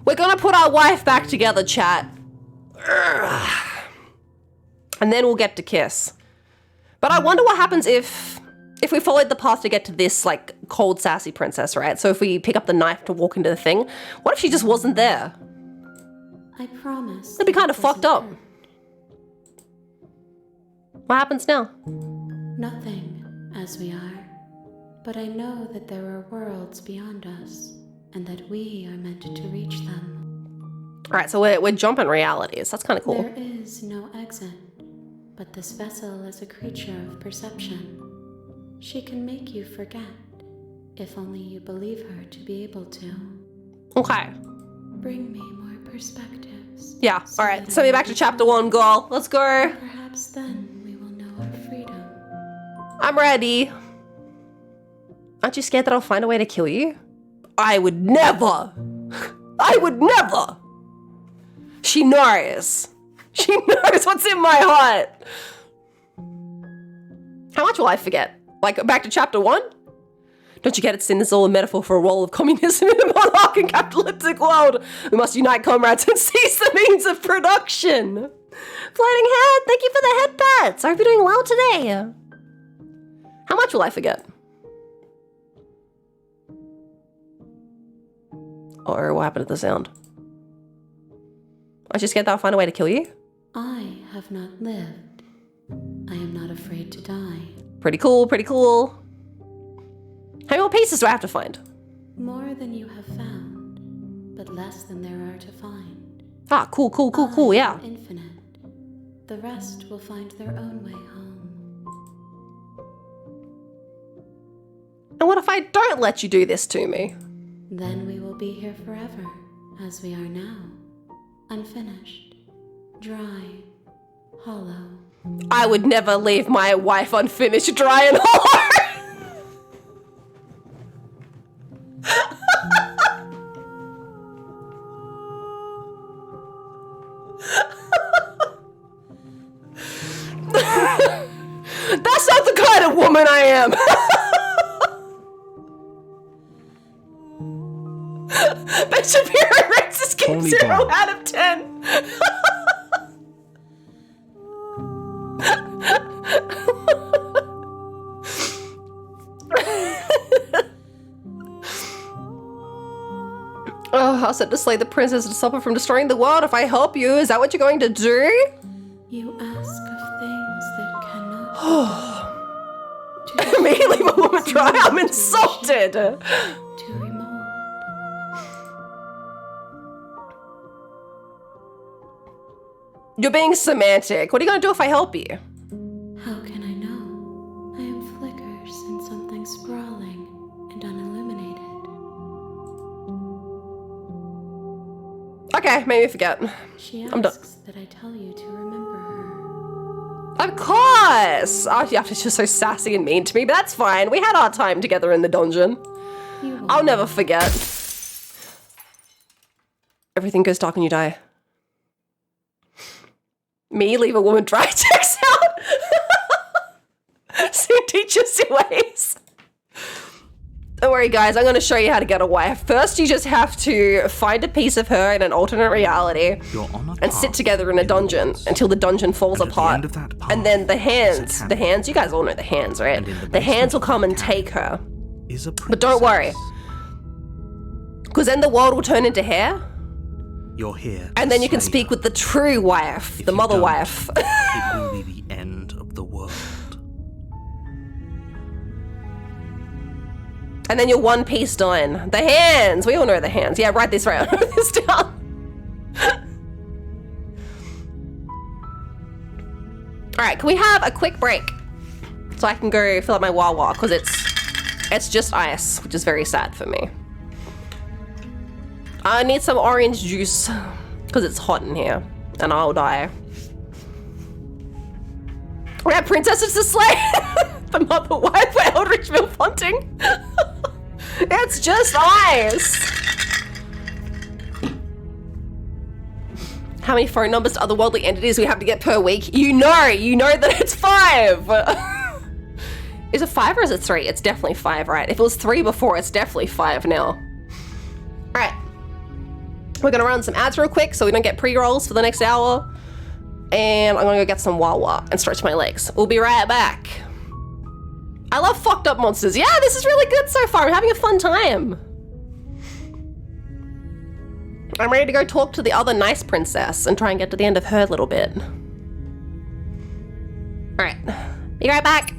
We're gonna put our wife back together, chat. And then we'll get to kiss. But I wonder what happens if we followed the path to get to this like cold sassy princess, right? So if we pick up the knife to walk into the thing, what if she just wasn't there? I promise. That'd be kind of fucked up. What happens now? Nothing, as we are. But I know that there are worlds beyond us, and that we are meant to reach them. Alright, so we're jumping realities. That's kind of cool. There is no exit, but this vessel is a creature of perception. She can make you forget, if only you believe her to be able to. Okay. Bring me more perspectives. Yeah, alright. Send me back to chapter 1, girl. Let's go. Perhaps then we will know our freedom. I'm ready. Aren't you scared that I'll find a way to kill you? I would never. I would never. She knows. She knows what's in my heart. How much will I forget? Like, back to chapter 1? Don't you get it, Sin? This is all a metaphor for a role of communism in a monarch and capitalistic world. We must unite, comrades, and seize the means of production. Floating head, thank you for the head pats. I hope you're doing well today. How much will I forget? Or what happened to the sound? I just scared that I'll find a way to kill you? I have not lived. I am not afraid to die. Pretty cool, pretty cool. How many more pieces do I have to find? More than you have found, but less than there are to find. Ah, cool, cool, cool, cool, I yeah. am infinite. The rest will find their own way home. And what if I don't let you do this to me? Then we will be here forever, as we are now. Unfinished, dry, hollow. I would never leave my wife unfinished, dry, and hollow. That's not the kind of woman I am. Ben Shapiro rates this game Tony 0 Bond. out of 10. Oh, I said to slay the princess to stop her from destroying the world if I help you. Is that what you're going to do? You ask of things that cannot be done. Immediately my woman dry, I'm insulted. To remold. You're being semantic. What are you going to do if I help you? How can I know? I am flickers in something sprawling and unilluminated. Okay, made me forget. She I'm done. asks that I tell you to remember her. Of course! Oh, yeah, she's just so sassy and mean to me, but that's fine. We had our time together in the dungeon. You will. I'll never forget. Everything goes dark when you die. Me, leave a woman dry, checks out. Soon teach us your ways. Don't worry, guys. I'm going to show you how to get a wife. First, you just have to find a piece of her in an alternate reality You're on a and sit path together in a in the dungeon woods. until the dungeon falls And at the apart. end of that path And then the is a hands, you guys all know the hands, right? And in the The hands basement will of come that and take her. Is a But don't worry, princess. because then the world will turn into hair, You're here. and to then you can slay speak her. with the true wife, If the you mother don't, wife. It will be the end of the world. And then your one piece done. The hands. We all know the hands. Yeah, write this right. Write this down. Alright, can we have a quick break? So I can go fill up my Wawa, because it's just ice, which is very sad for me. I need some orange juice, because it's hot in here, and I'll die. We have princesses to slay! The mother wife for Eldritch Milf hunting! It's just ice! How many phone numbers to otherworldly entities we have to get per week? You know that it's 5! Is it 5 or is it 3? It's definitely 5, right? If it was 3 before, it's definitely 5 now. Alright. We're gonna run some ads real quick so we don't get pre-rolls for the next hour. And I'm gonna go get some Wawa and stretch my legs. We'll be right back. I love fucked up monsters. Yeah, this is really good so far. I'm having a fun time. I'm ready to go talk to the other nice princess and try and get to the end of her little bit. Alright, be right back.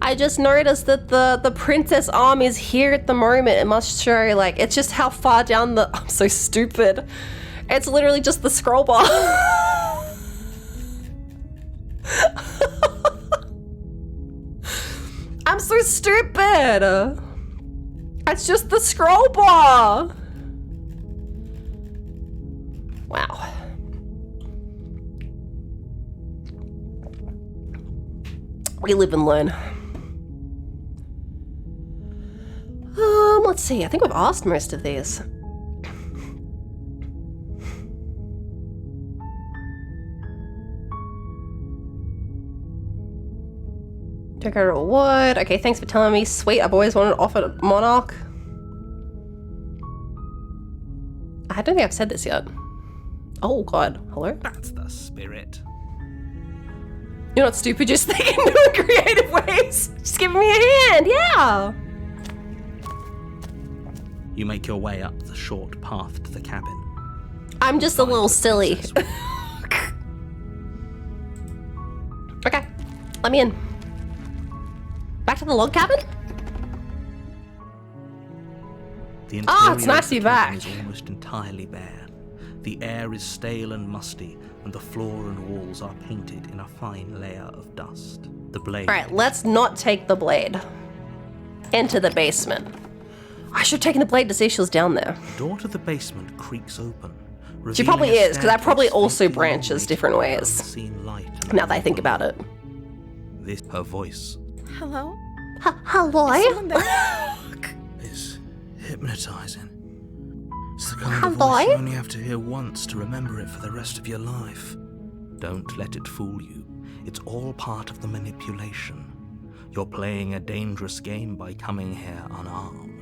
I just noticed that the princess arm is here at the moment. It must show, like, it's just how far down the... I'm so stupid. It's literally just the scroll bar. I'm so stupid. It's just the scroll bar. Wow. We live and learn. Let's see. I think we've asked most of these. Check out a wood. Okay, thanks for telling me. Sweet, I've always wanted to offer Monarch. I don't think I've said this yet. Oh god, hello? That's the spirit. You're not stupid, just thinking new creative ways. Just giving me a hand, yeah. You make your way up the short path to the cabin. I'm just a little silly. Okay, let me in. Back to the log cabin? Ah, it's nice to be back. The interior of the cabin is almost entirely bare. The air is stale and musty, and the floor and walls are painted in a fine layer of dust. The blade... Alright, let's not take the blade. Into the basement. I should have taken the blade to see if she was down there. The door to the basement creaks open. She probably is, because that probably revealing a also staircase branches different ways. unseen light Now that I think about it. This, her voice, Hello? Hello? Is someone there? is hypnotizing. It's the kind of Hello? voice you only have to hear once to remember it for the rest of your life. Don't let it fool you. It's all part of the manipulation. You're playing a dangerous game by coming here unarmed.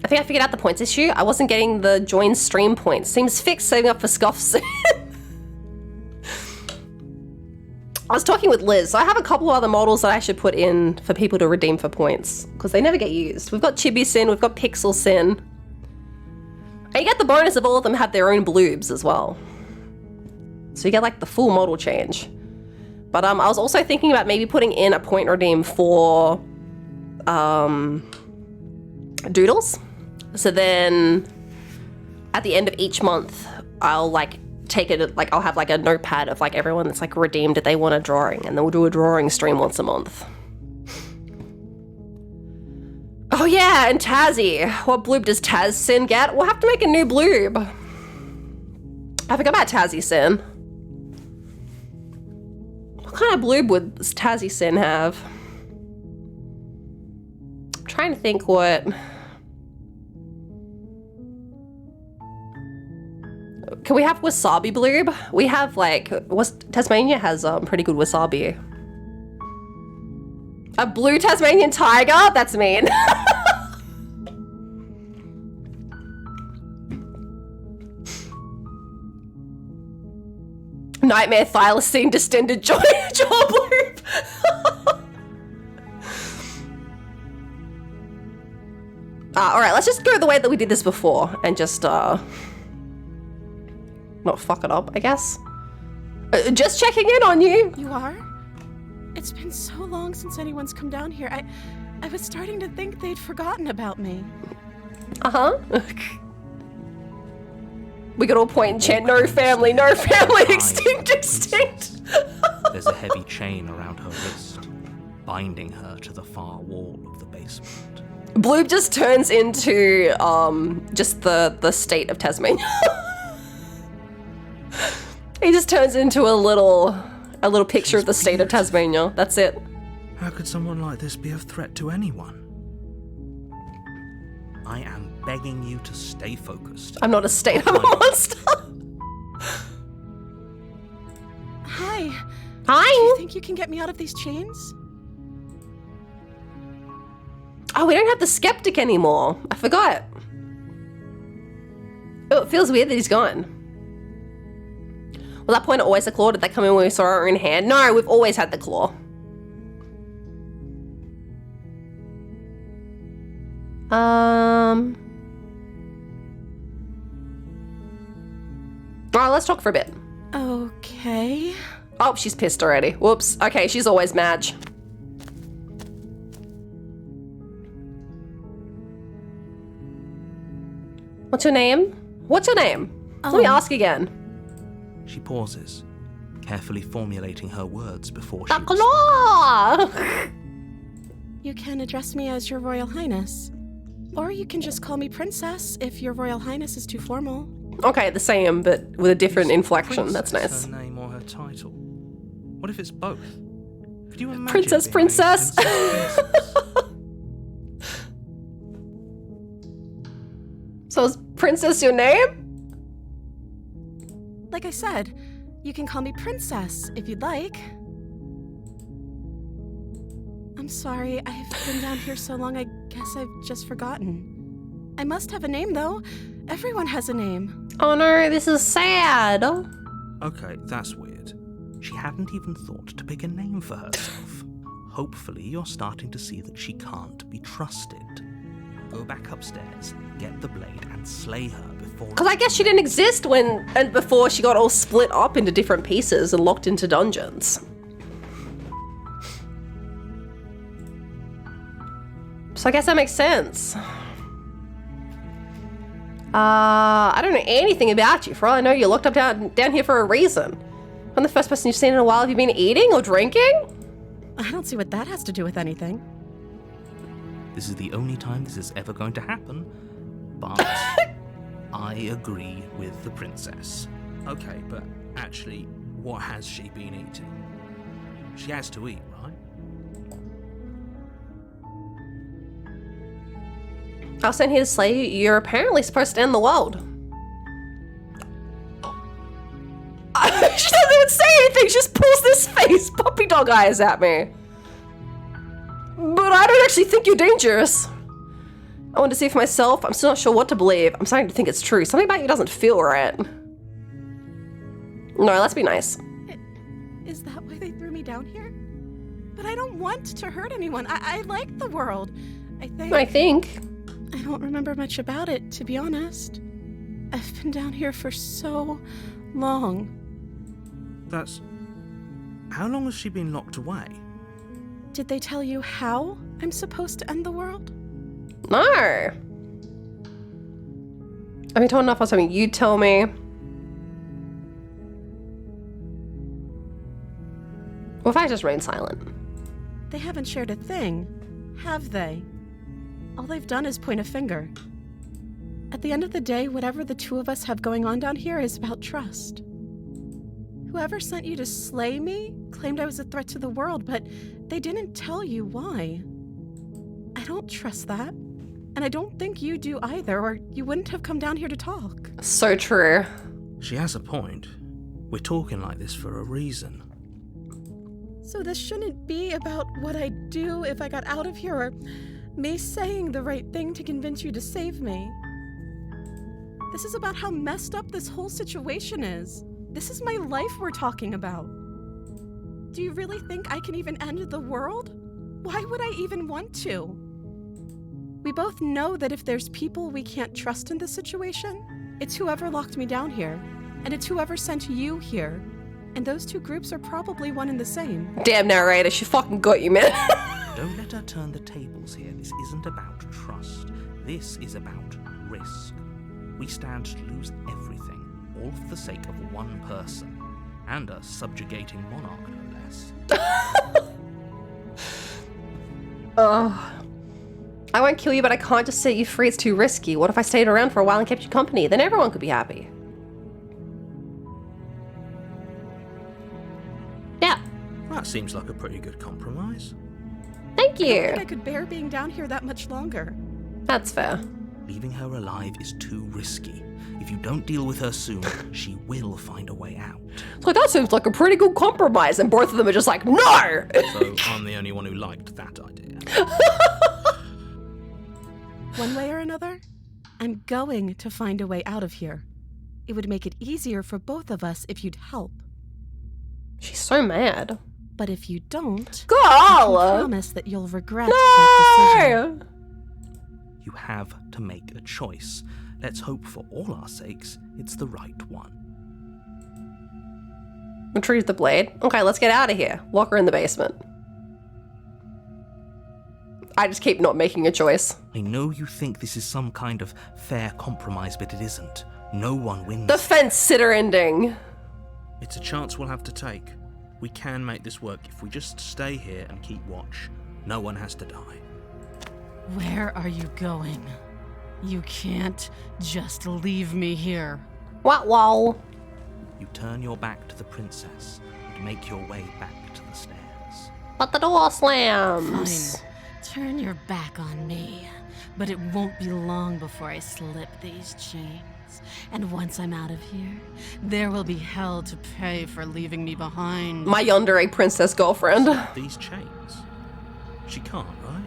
I think I figured out the points issue. I wasn't getting the join stream points. Seems fixed, saving up for scoff soon. I was talking with Liz, so I have a couple of other models that I should put in for people to redeem for points, because they never get used. We've got Chibi Sin, we've got Pixel Sin. And you get the bonus of all of them have their own bloobs as well. So you get like the full model change. But I was also thinking about maybe putting in a point redeem for Doodles. So then at the end of each month, I'll like take it, like I'll have like a notepad of like everyone that's like redeemed if they want a drawing, and then we'll do a drawing stream once a month. Oh yeah, and Tazzy. What bloob does Taz Sin get? We'll have to make a new bloob. I forgot about Tazzy Sin. What kind of bloob would Tazzy Sin have? I'm trying to think what... Can we have wasabi bloob? We have like, Tasmania has pretty good wasabi. A blue Tasmanian tiger? That's mean. Nightmare thylacine distended jaw bloob. Alright, let's just go the way that we did this before and just not fuck it up, I guess. Just checking in on you. You are? It's been so long since anyone's come down here. I was starting to think they'd forgotten about me. Uh-huh. We got all point and chant, no family, extinct. There's a heavy chain around her wrist, binding her to the far wall of the basement. Bloob just turns into just the state of Tasmania. He just turns into a little picture of the state of Tasmania. That's it. How could someone like this be a threat to anyone? I am begging you to stay focused. I'm not a state, I'm a monster. Hi. Hi. Do you think you can get me out of these chains? Oh, we don't have the skeptic anymore. I forgot. Oh, it feels weird that he's gone. Was that point always a claw? Did that come in when we saw our own hand? No, we've always had the claw. Alright, let's talk for a bit. Okay. Oh, she's pissed already. Whoops. Okay, she's always Madge. What's your name? What's your name? Let me ask again. She pauses, carefully formulating her words before she Claw! You can address me as Your Royal Highness. Or you can just call me Princess if Your Royal Highness is too formal. Okay, the same, but with a different inflection. That's Princess nice. her name or her title? What if it's both? Could you imagine Princess, being princess. named Princess? So is Princess your name? Like I said, you can call me Princess if you'd like. I'm sorry, I've been down here so long I guess I've just forgotten. I must have a name though. Everyone has a name. Oh no, this is sad. Okay, that's weird. She hadn't even thought to pick a name for herself. Hopefully you're starting to see that she can't be trusted. Go back upstairs, get the blade, and slay her before... Because I guess she didn't exist before she got all split up into different pieces and locked into dungeons. So I guess that makes sense. I don't know anything about you. For all I know, you're locked up down here for a reason. I'm the first person you've seen in a while. Have you been eating or drinking? I don't see what that has to do with anything. This is the only time this is ever going to happen, but I agree with the princess. Okay, but actually, what has she been eating? She has to eat, right? I was sent here to slay you. You're apparently supposed to end the world. She doesn't even say anything. She just pulls this face, puppy dog eyes at me. But I don't actually think you're dangerous. I want to see for myself. I'm still not sure what to believe. I'm starting to think it's true. Something about you doesn't feel right. No, let's be nice. Is that why they threw me down here? But I don't want to hurt anyone. I like the world. I think. I don't remember much about it, to be honest. I've been down here for so long. That's... How long has she been locked away? Did they tell you how I'm supposed to end the world? No. I've been told enough of something. You tell me. What if I just remain silent? They haven't shared a thing, have they? All they've done is point a finger. At the end of the day, whatever the two of us have going on down here is about trust. Whoever sent you to slay me claimed I was a threat to the world, but they didn't tell you why. I don't trust that. And I don't think you do either, or you wouldn't have come down here to talk. So true. She has a point. We're talking like this for a reason. So this shouldn't be about what I'd do if I got out of here, or me saying the right thing to convince you to save me. This is about how messed up this whole situation is. This is my life we're talking about. Do you really think I can even end the world? Why would I even want to? We both know that if there's people we can't trust in this situation, it's whoever locked me down here, and it's whoever sent you here. And those two groups are probably one and the same. Damn narrator, she fucking got you, man. Don't let her turn the tables here. This isn't about trust. This is about risk. We stand to lose everything, all for the sake of one person, and a subjugating monarch, no less. I won't kill you, but I can't just set you free. It's too risky. What if I stayed around for a while and kept you company? Then everyone could be happy. Yeah. That seems like a pretty good compromise. Thank I you. don't think I could bear being down here that much longer. That's fair. Leaving her alive is too risky. If you don't deal with her soon, she will find a way out. So that seems like a pretty good compromise, and both of them are just like, no! So I'm the only one who liked that idea. One way or another, I'm going to find a way out of here. It would make it easier for both of us if you'd help. She's so mad. But if you don't, Girl! I promise that you'll regret that decision. No! You have to make a choice. Let's hope for all our sakes it's the right one. Retrieve the blade. Okay, let's get out of here. Lock her in the basement. I just keep not making a choice. I know you think this is some kind of fair compromise, but it isn't. No one wins. The fence sitter ending. It's a chance we'll have to take. We can make this work if we just stay here and keep watch. No one has to die. Where are you going? You can't just leave me here. Wow. You turn your back to the princess and make your way back to the stairs. But the door slams. Fine. Turn your back on me. But it won't be long before I slip these chains. And once I'm out of here, there will be hell to pay for leaving me behind. My yandere princess girlfriend. These chains? She can't, right?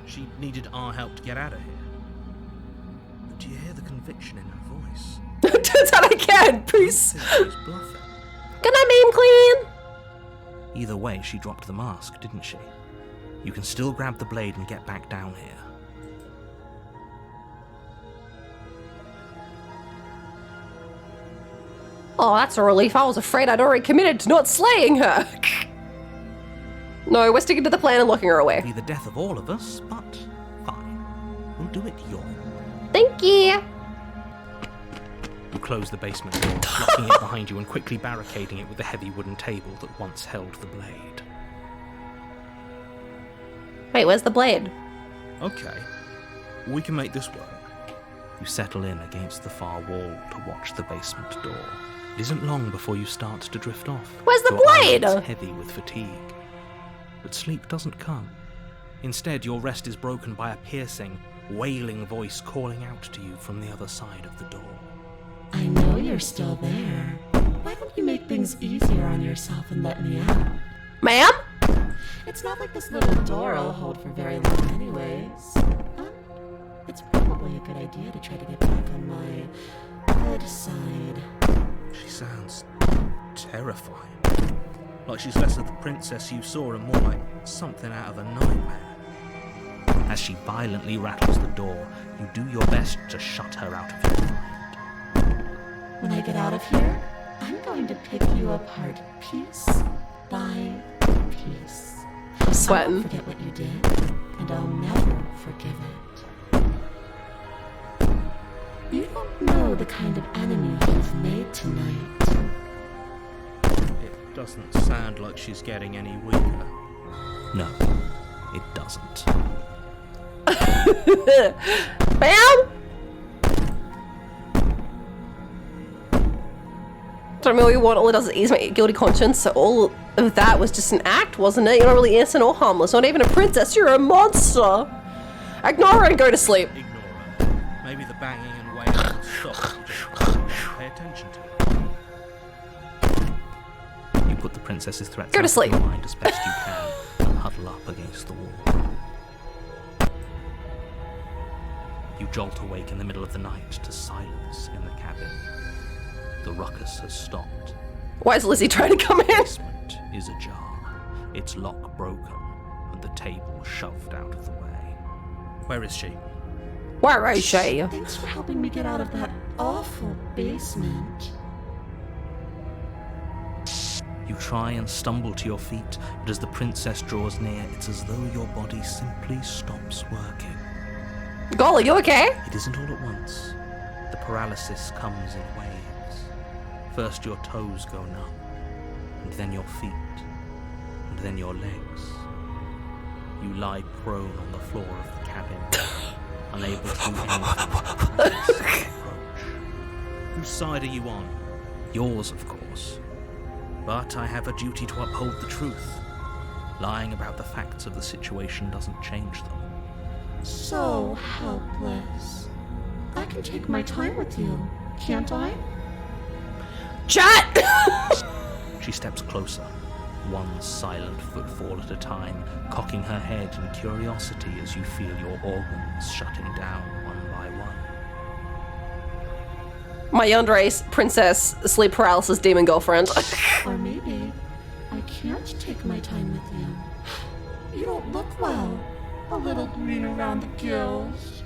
She needed our help to get out of here. But do you hear the conviction in her voice? Turns out I can. Peace. She's bluffing. Can I meme clean? Either way, she dropped the mask, didn't she? You can still grab the blade and get back down here. Oh, that's a relief. I was afraid I'd already committed to not slaying her. No, we're sticking to the plan and locking her away. It'll be the death of all of us, but fine. We'll do it your way. Thank you. You close the basement door, locking it behind you and quickly barricading it with the heavy wooden table that once held the blade. Wait, where's the blade? Okay, we can make this work. You settle in against the far wall to watch the basement door. It isn't long before you start to drift off. Where's the Your blade? eyelids heavy with fatigue. But sleep doesn't come. Instead, your rest is broken by a piercing, wailing voice calling out to you from the other side of the door. I know you're still there. Why don't you make things easier on yourself and let me out? Ma'am? It's not like this little door will hold for very long anyways. It's probably a good idea to try to get back on my good side. She sounds terrifying. Like she's less of the princess you saw and more like something out of a nightmare. As she violently rattles the door, you do your best to shut her out of your mind. When I get out of here, I'm going to pick you apart piece by piece. Sweating. I won't forget what you did, and I'll never forgive it. You don't know the kind of enemy you've made tonight. It doesn't sound like she's getting any weaker. No, it doesn't. Bam! Tell me what you want. All it does is ease my guilty conscience. So all of that was just an act, wasn't it? You're not really innocent or harmless. Not even a princess. You're a monster. Ignore her and go to sleep. Ignore her. Maybe the banging and wailing will stop. Just pay attention to it. You put the princess's threats Go to out sleep. of your mind as best you can and huddle up against the wall. You jolt awake in the middle of the night to silence in the cabin. The ruckus has stopped. Why is Lizzie trying to come in? The basement is ajar, its lock broken, and the table shoved out of the way. Where is she? Where is she? Thanks for helping me get out of that awful basement. You try and stumble to your feet, but as the princess draws near, it's as though your body simply stops working. Golly, you okay? It isn't all at once. The paralysis comes in waves. First your toes go numb, and then your feet, and then your legs. You lie prone on the floor of the cabin, unable to do anything but approach. Whose side are you on? Yours, of course. But I have a duty to uphold the truth. Lying about the facts of the situation doesn't change them. So helpless. I can take my time with you, can't I? Chat! She steps closer, one silent footfall at a time, cocking her head in curiosity as you feel your organs shutting down one by one. My yandere princess sleep paralysis demon girlfriend. Or maybe I can't take my time with you. You don't look well. A little green around the gills.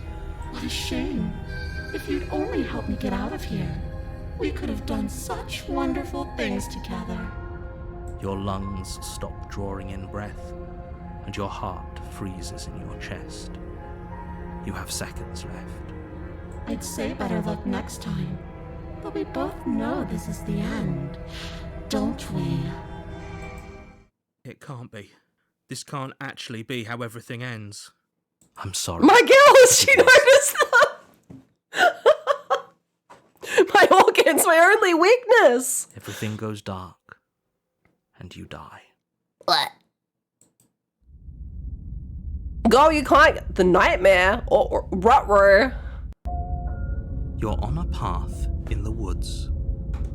What a shame. If you'd only helped me get out of here, we could have done such wonderful things together. Your lungs stop drawing in breath, and your heart freezes in your chest. You have seconds left. I'd say better luck next time. But we both know this is the end, don't we? It can't be. This can't actually be how everything ends. I'm sorry. My girls, she noticed that! My organs, my only weakness! Everything goes dark, and you die. What? Go, you can't. The nightmare. Or Rutro. You're on a path in the woods,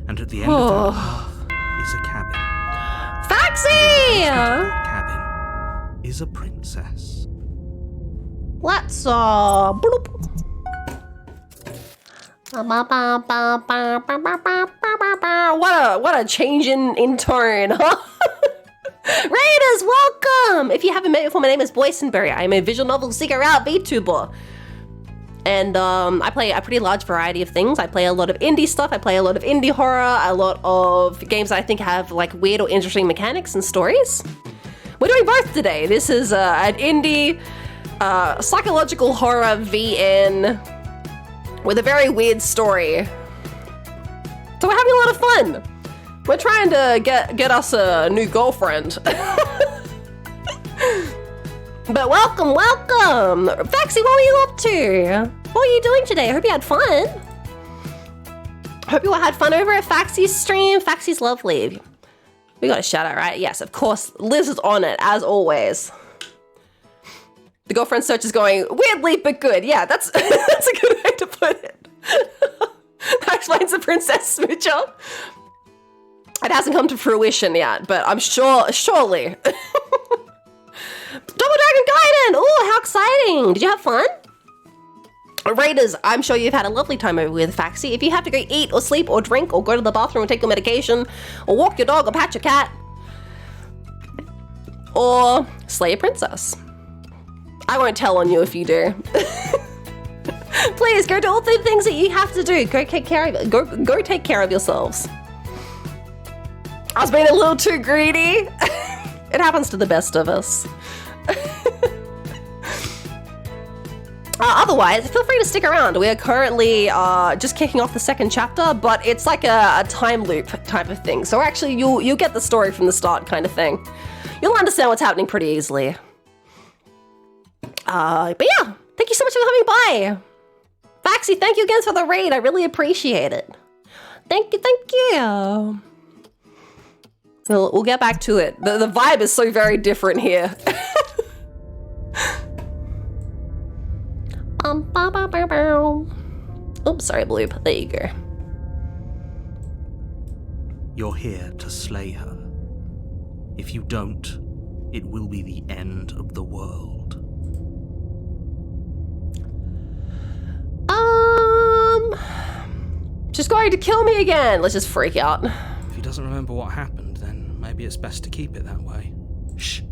and at the end of that path is a cabin. Faxi! That cabin is a princess. Let's bloop. What a change in tone, huh? Raiders, welcome! If you haven't met me before, my name is Boysenberry. I'm a visual novel seeker out VTuber. And I play a pretty large variety of things. I play a lot of indie stuff, I play a lot of indie horror, a lot of games that I think have like weird or interesting mechanics and stories. We're doing both today. This is an indie psychological horror VN with a very weird story. So we're having a lot of fun. We're trying to get us a new girlfriend. But welcome! Faxi, what were you up to? What were you doing today? I hope you had fun. Hope you all had fun over at Faxi's stream. Faxi's lovely. We got a shout out, right? Yes, of course. Liz is on it, as always. The girlfriend search is going weirdly but good. Yeah, that's that's a good way to put it. That explains the princess smoocher. It hasn't come to fruition yet, but I'm surely. Double Dragon Gaiden! Oh, how exciting! Did you have fun? Raiders, I'm sure you've had a lovely time over with Faxi. If you have to go eat or sleep or drink or go to the bathroom or take your medication or walk your dog or pat your cat or slay a princess, I won't tell on you if you do. Please go do all the things that you have to do. Go take care of go take care of yourselves. I was being a little too greedy. It happens to the best of us. Otherwise, feel free to stick around. We are currently just kicking off the second chapter, but it's like a time loop type of thing. So actually, you'll get the story from the start kind of thing. You'll understand what's happening pretty easily. But yeah, thank you so much for coming by. Faxi, thank you again for the raid. I really appreciate it. Thank you. We'll get back to it. The vibe is so very different here. Oops, sorry, Bloop. There you go. You're here to slay her. If you don't, it will be the end of the world. She's going to kill me again. Let's just freak out. If he doesn't remember what happened, then maybe it's best to keep it that way. Shh.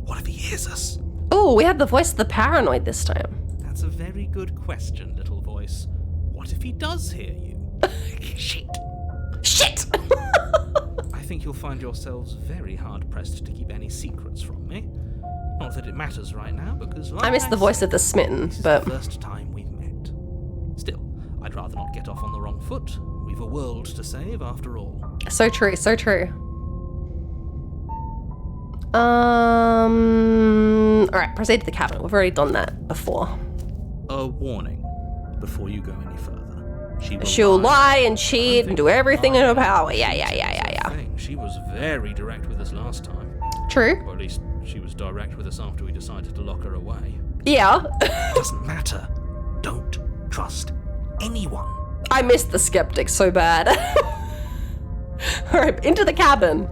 What if he hears us? Oh, we had the voice of the paranoid this time. That's a very good question, little voice. What if he does hear you? Shit. I think you'll find yourselves very hard-pressed to keep any secrets from me. Not that it matters right now, because like I missed the voice of the smitten, but... the first time we've met. Still, I'd rather not get off on the wrong foot. We've a world to save, after all. So true, so true. Alright, proceed to the cabinet. We've already done that before. A warning before you go any further. She'll lie and cheat and do everything in her power. Yeah. She was very direct with us last time. True. Or at least she was direct with us after we decided to lock her away. Yeah. It doesn't matter. Don't trust anyone. I missed the skeptic so bad. Alright, into the cabin.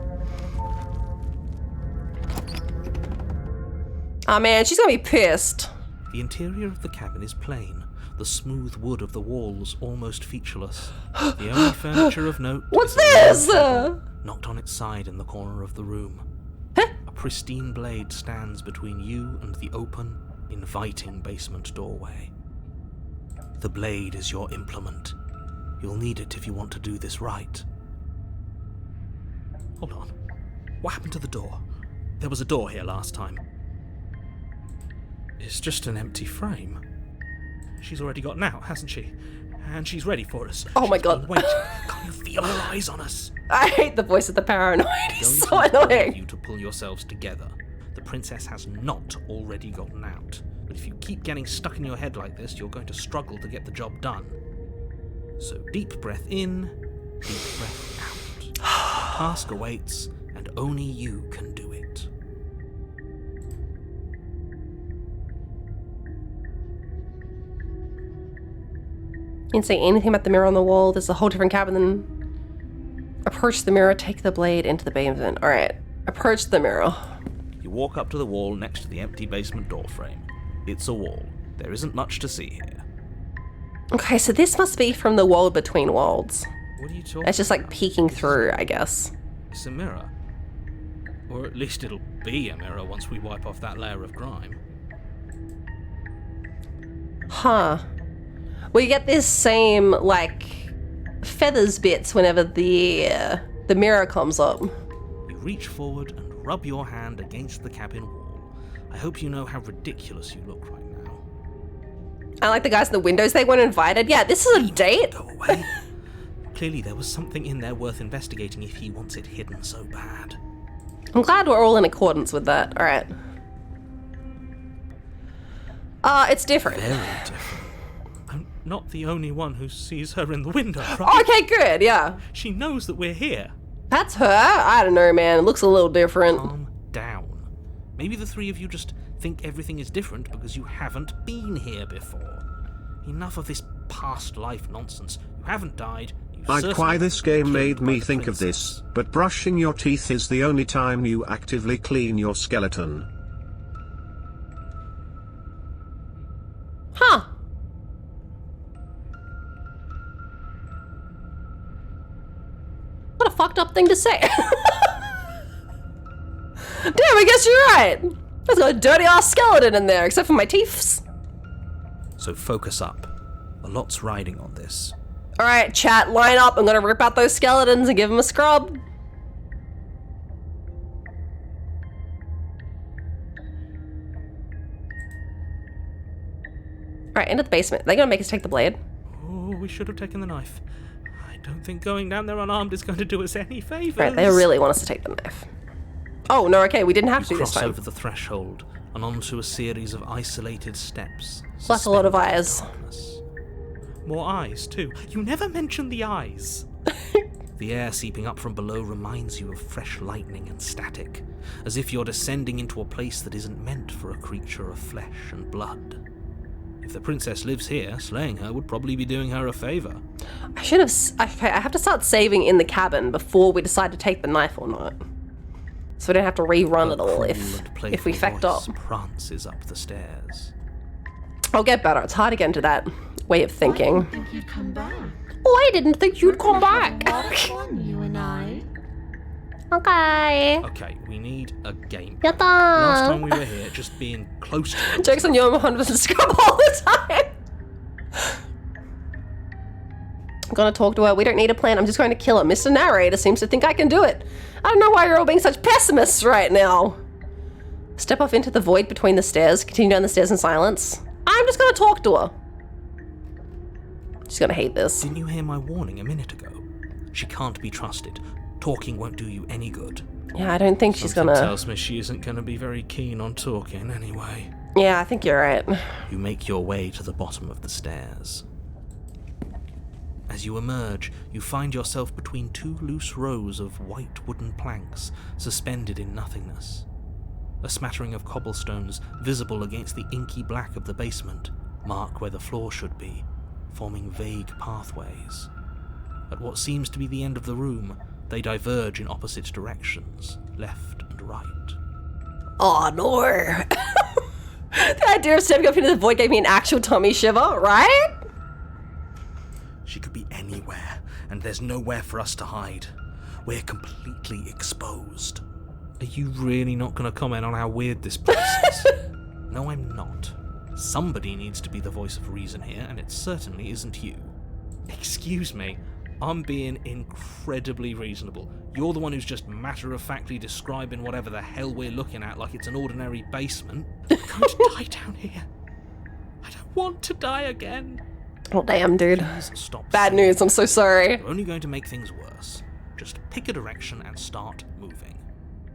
Oh man, she's gonna be pissed. The interior of the cabin is plain. The smooth wood of the walls almost featureless. The only furniture of note What's is this? knocked on its side in the corner of the room. A pristine blade stands between you and the open, inviting basement doorway. The blade is your implement. You'll need it if you want to do this right. Hold on. What happened to the door? There was a door here last time. It's just an empty frame. She's already gotten out, hasn't she? And she's ready for us. Oh my god. Wait, can't you feel her eyes on us? I hate the voice of the paranoid. He's so Going to need annoying. you to pull yourselves together. The princess has not already gotten out. But if you keep getting stuck in your head like this, you're going to struggle to get the job done. So deep breath in, deep breath out. The task awaits, and only you can do it. You didn't say anything about the mirror on the wall. There's a whole different cabin. Then approach the mirror, take the blade into the basement. Alright, approach the mirror. You walk up to the wall next to the empty basement door frame. It's a wall. There isn't much to see here. Okay, so this must be from the world between worlds. What are you talking It's just like about? peeking through, I guess. It's a mirror. Or at least it'll be a mirror once we wipe off that layer of grime. Huh. We get this same, like, feathers bits whenever the mirror comes up. You reach forward and rub your hand against the cabin wall. I hope you know how ridiculous you look right now. I like the guys in the windows, they weren't invited. Yeah, this is a date. Go away. Clearly there was something in there worth investigating if he wants it hidden so bad. I'm glad we're all in accordance with that. Alright. It's different. Very different. I'm not the only one who sees her in the window, right? Okay, good, yeah. She knows that we're here. That's her? I don't know, man. It looks a little different. Calm down. Maybe the three of you just think everything is different because you haven't been here before. Enough of this past life nonsense. You haven't died. Like why this game made me think of this, but brushing your teeth is the only time you actively clean your skeleton. Huh. What a fucked up thing to say. Damn, I guess you're right. There's got a dirty ass skeleton in there, except for my teeth. So focus up. A lot's riding on this. Alright, chat, line up. I'm gonna rip out those skeletons and give them a scrub. Alright, into the basement. They're gonna make us take the blade. Oh, we should have taken the knife. I don't think going down there unarmed is going to do us any favours. Right, they really want us to take the knife. Oh, no, okay, we didn't have to do this Cross time. over the threshold and onto a series of isolated steps. Plus a lot of eyes. More eyes, too. You never mention the eyes. The air seeping up from below reminds you of fresh lightning and static, as if you're descending into a place that isn't meant for a creature of flesh and blood. If the princess lives here, slaying her would probably be doing her a favour. I should have... Okay, I have to start saving in the cabin before we decide to take the knife or not. So we don't have to rerun it all if we fecked up. Prances up the stairs. I'll get better. It's hard to get into that way of thinking. I didn't think you'd come back. Oh, I didn't think you'd come back. Fun, you and I. Okay. Okay, we need a game. Yatta. Last time we were here, just being close to it. Jokes on you, I'm 100% scrub all the time. I'm gonna talk to her. We don't need a plan. I'm just going to kill her. Mr. Narrator seems to think I can do it. I don't know why you're all being such pessimists right now. Step off into the void between the stairs. Continue down the stairs in silence. I'm just gonna talk to her. She's gonna hate this. Didn't you hear my warning a minute ago? She can't be trusted. Talking won't do you any good. Yeah, I don't think she's Something gonna... tells me she isn't gonna be very keen on talking anyway. Yeah, I think you're right. You make your way to the bottom of the stairs. As you emerge, you find yourself between two loose rows of white wooden planks suspended in nothingness. A smattering of cobblestones visible against the inky black of the basement mark where the floor should be, forming vague pathways. At what seems to be the end of the room, they diverge in opposite directions, left and right. Oh no! The idea of stepping up into the void gave me an actual tummy shiver, right? She could be anywhere, and there's nowhere for us to hide. We're completely exposed. Are you really not going to comment on how weird this place is? No, I'm not. Somebody needs to be the voice of reason here, and it certainly isn't you. Excuse me, I'm being incredibly reasonable. You're the one who's just matter-of-factly describing whatever the hell we're looking at like it's an ordinary basement. I'm going to die down here. I don't want to die again. Oh, damn, dude. Please stop. Bad news, I'm so sorry. You're only going to make things worse. Just pick a direction and start moving.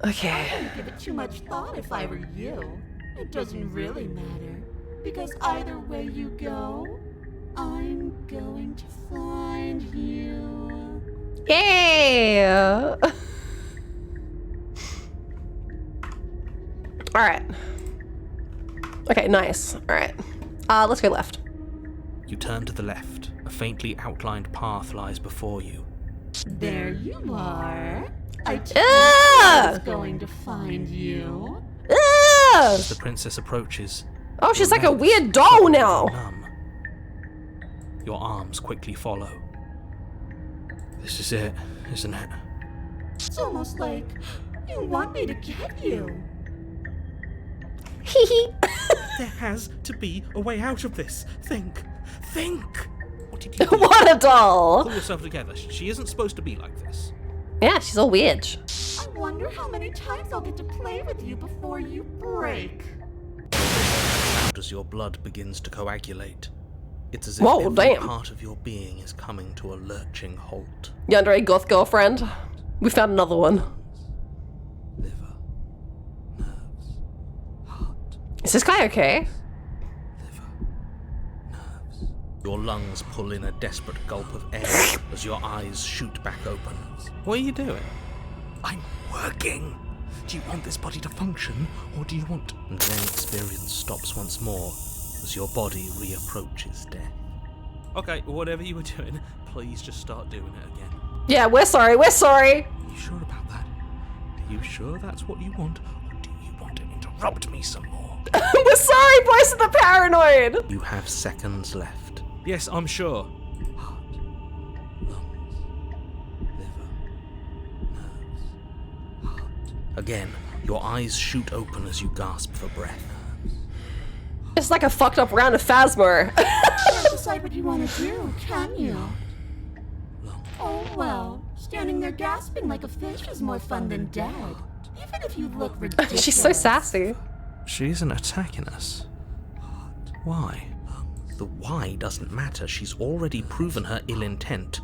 Okay. I wouldn't give it too much thought if I were you. It doesn't really matter. Because either way you go, I'm going to find you. Yeah. Alright. Okay, nice. Alright. Let's go left. You turn to the left. A faintly outlined path lies before you. There you are. I told you I was going to find you. As the princess approaches, oh, she's like a weird doll now. Numb. Your arms quickly follow. This is it, isn't it? It's almost like you want me to get you. There has to be a way out of this. Think. What did you do? What a doll. Pull yourself together. She isn't supposed to be like this. Yeah, she's all weird. I wonder how many times I'll get to play with you before you break. As your blood begins to coagulate, it's as if Whoa, every damn. part of your being is coming to a lurching halt. Yandere goth girlfriend. We found another one. Liver, nerves, heart. Is this guy okay? Liver, nerves. Your lungs pull in a desperate gulp of air as your eyes shoot back open. What are you doing? I'm working. Do you want this body to function, or do you want... And then experience stops once more as your body reapproaches death. Okay, whatever you were doing, please just start doing it again. Yeah, we're sorry. Are you sure about that? Are you sure that's what you want, or do you want to interrupt me some more? We're sorry, voice of the paranoid. You have seconds left. Yes, I'm sure. Heart, lungs, liver, nerves, heart. Again, your eyes shoot open as you gasp for breath. It's like a fucked up round of Phasmo. Can't decide what you want to do, can you? Oh well, standing there gasping like a fish is more fun than dead. Even if you look ridiculous. She's so sassy. She isn't attacking us. Why? The why doesn't matter. She's already proven her ill intent.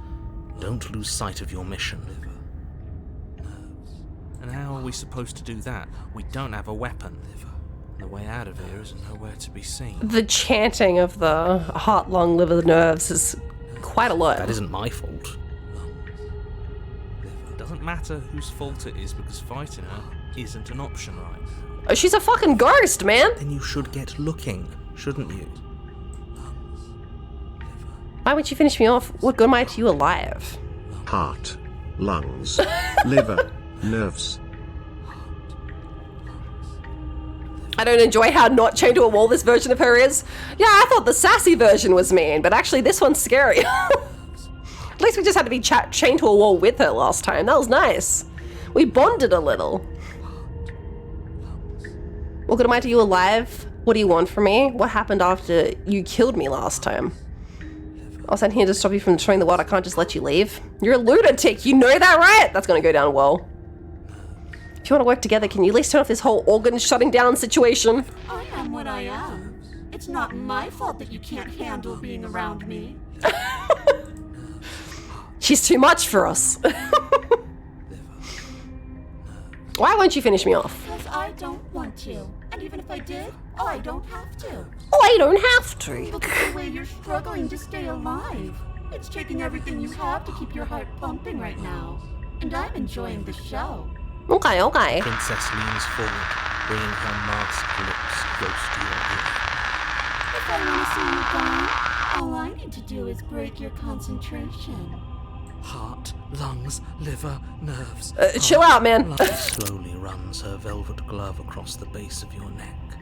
Don't lose sight of your mission. And how are we supposed to do that? We don't have a weapon. And the way out of here is nowhere to be seen. The chanting of the heart, lung, liver, nerves is quite a lot. That isn't my fault. It doesn't matter whose fault it is because fighting her isn't an option, right? She's a fucking ghost, man. Then you should get looking, shouldn't you? Why would you finish me off? What good am I to you alive? Heart, lungs, liver, nerves. I don't enjoy how not chained to a wall this version of her is. Yeah, I thought the sassy version was mean, but actually this one's scary. At least we just had to be chained to a wall with her last time. That was nice. We bonded a little. What good am I to you alive? What do you want from me? What happened after you killed me last time? I was sent here to stop you from destroying the world. I can't just let you leave. You're a lunatic. You know that, right? That's gonna go down well. If you want to work together, can you at least turn off this whole organ shutting down situation? I am what I am. It's not my fault that you can't handle being around me. She's too much for us. Why won't you finish me off? Because I don't want to. And even if I did, I don't have to. Oh, I don't have to. Look at the way you're struggling to stay alive. It's taking everything you have to keep your heart pumping right now. And I'm enjoying the show. Okay, okay. Princess leans forward, bringing her masked lips close to your ear. If I want to see you gone, all I need to do is break your concentration. Heart, lungs, liver, nerves. Chill out, man. She slowly runs her velvet glove across the base of your neck.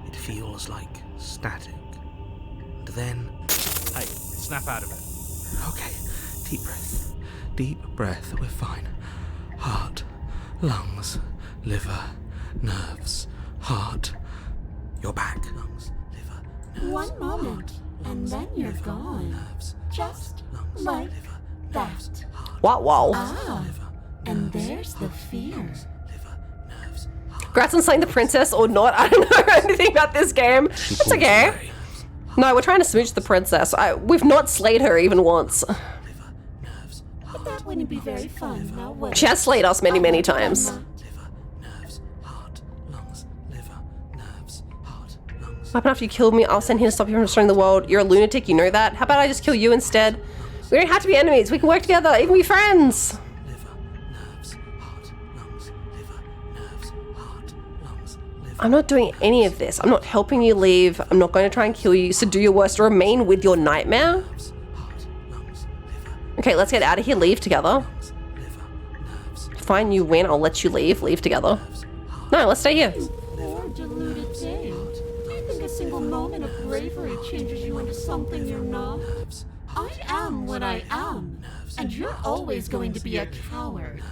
It feels like static. And then... Hey, snap out of it. Okay, deep breath. Deep breath, we're fine. Heart, lungs, liver, nerves, heart. You're back. Lungs, liver, nerves. One moment, and then you're gone. Nerves, Just lungs, like liver, that. What? Whoa. Ah, and there's the fear. Congrats on slaying the princess or not. I don't know anything about this game. It's okay. No, we're trying to smooch the princess. We've not slayed her even once. But that wouldn't be very fun, now would it? She has slayed us many, many times. What happened after you killed me? I'll send him to stop you from destroying the world. You're a lunatic, you know that? How about I just kill you instead? We don't have to be enemies. We can work together, even be friends. I'm not doing any of this. I'm not helping you leave. I'm not going to try and kill you. So do your worst. Remain with your nightmare. Okay, let's get out of here. Leave together. Fine, you win. I'll let you leave. Leave together. No, let's stay here. Poor deluded Dave. Do you think a single moment of bravery changes you into something you're not? I am what I am, and you're always going to be a coward.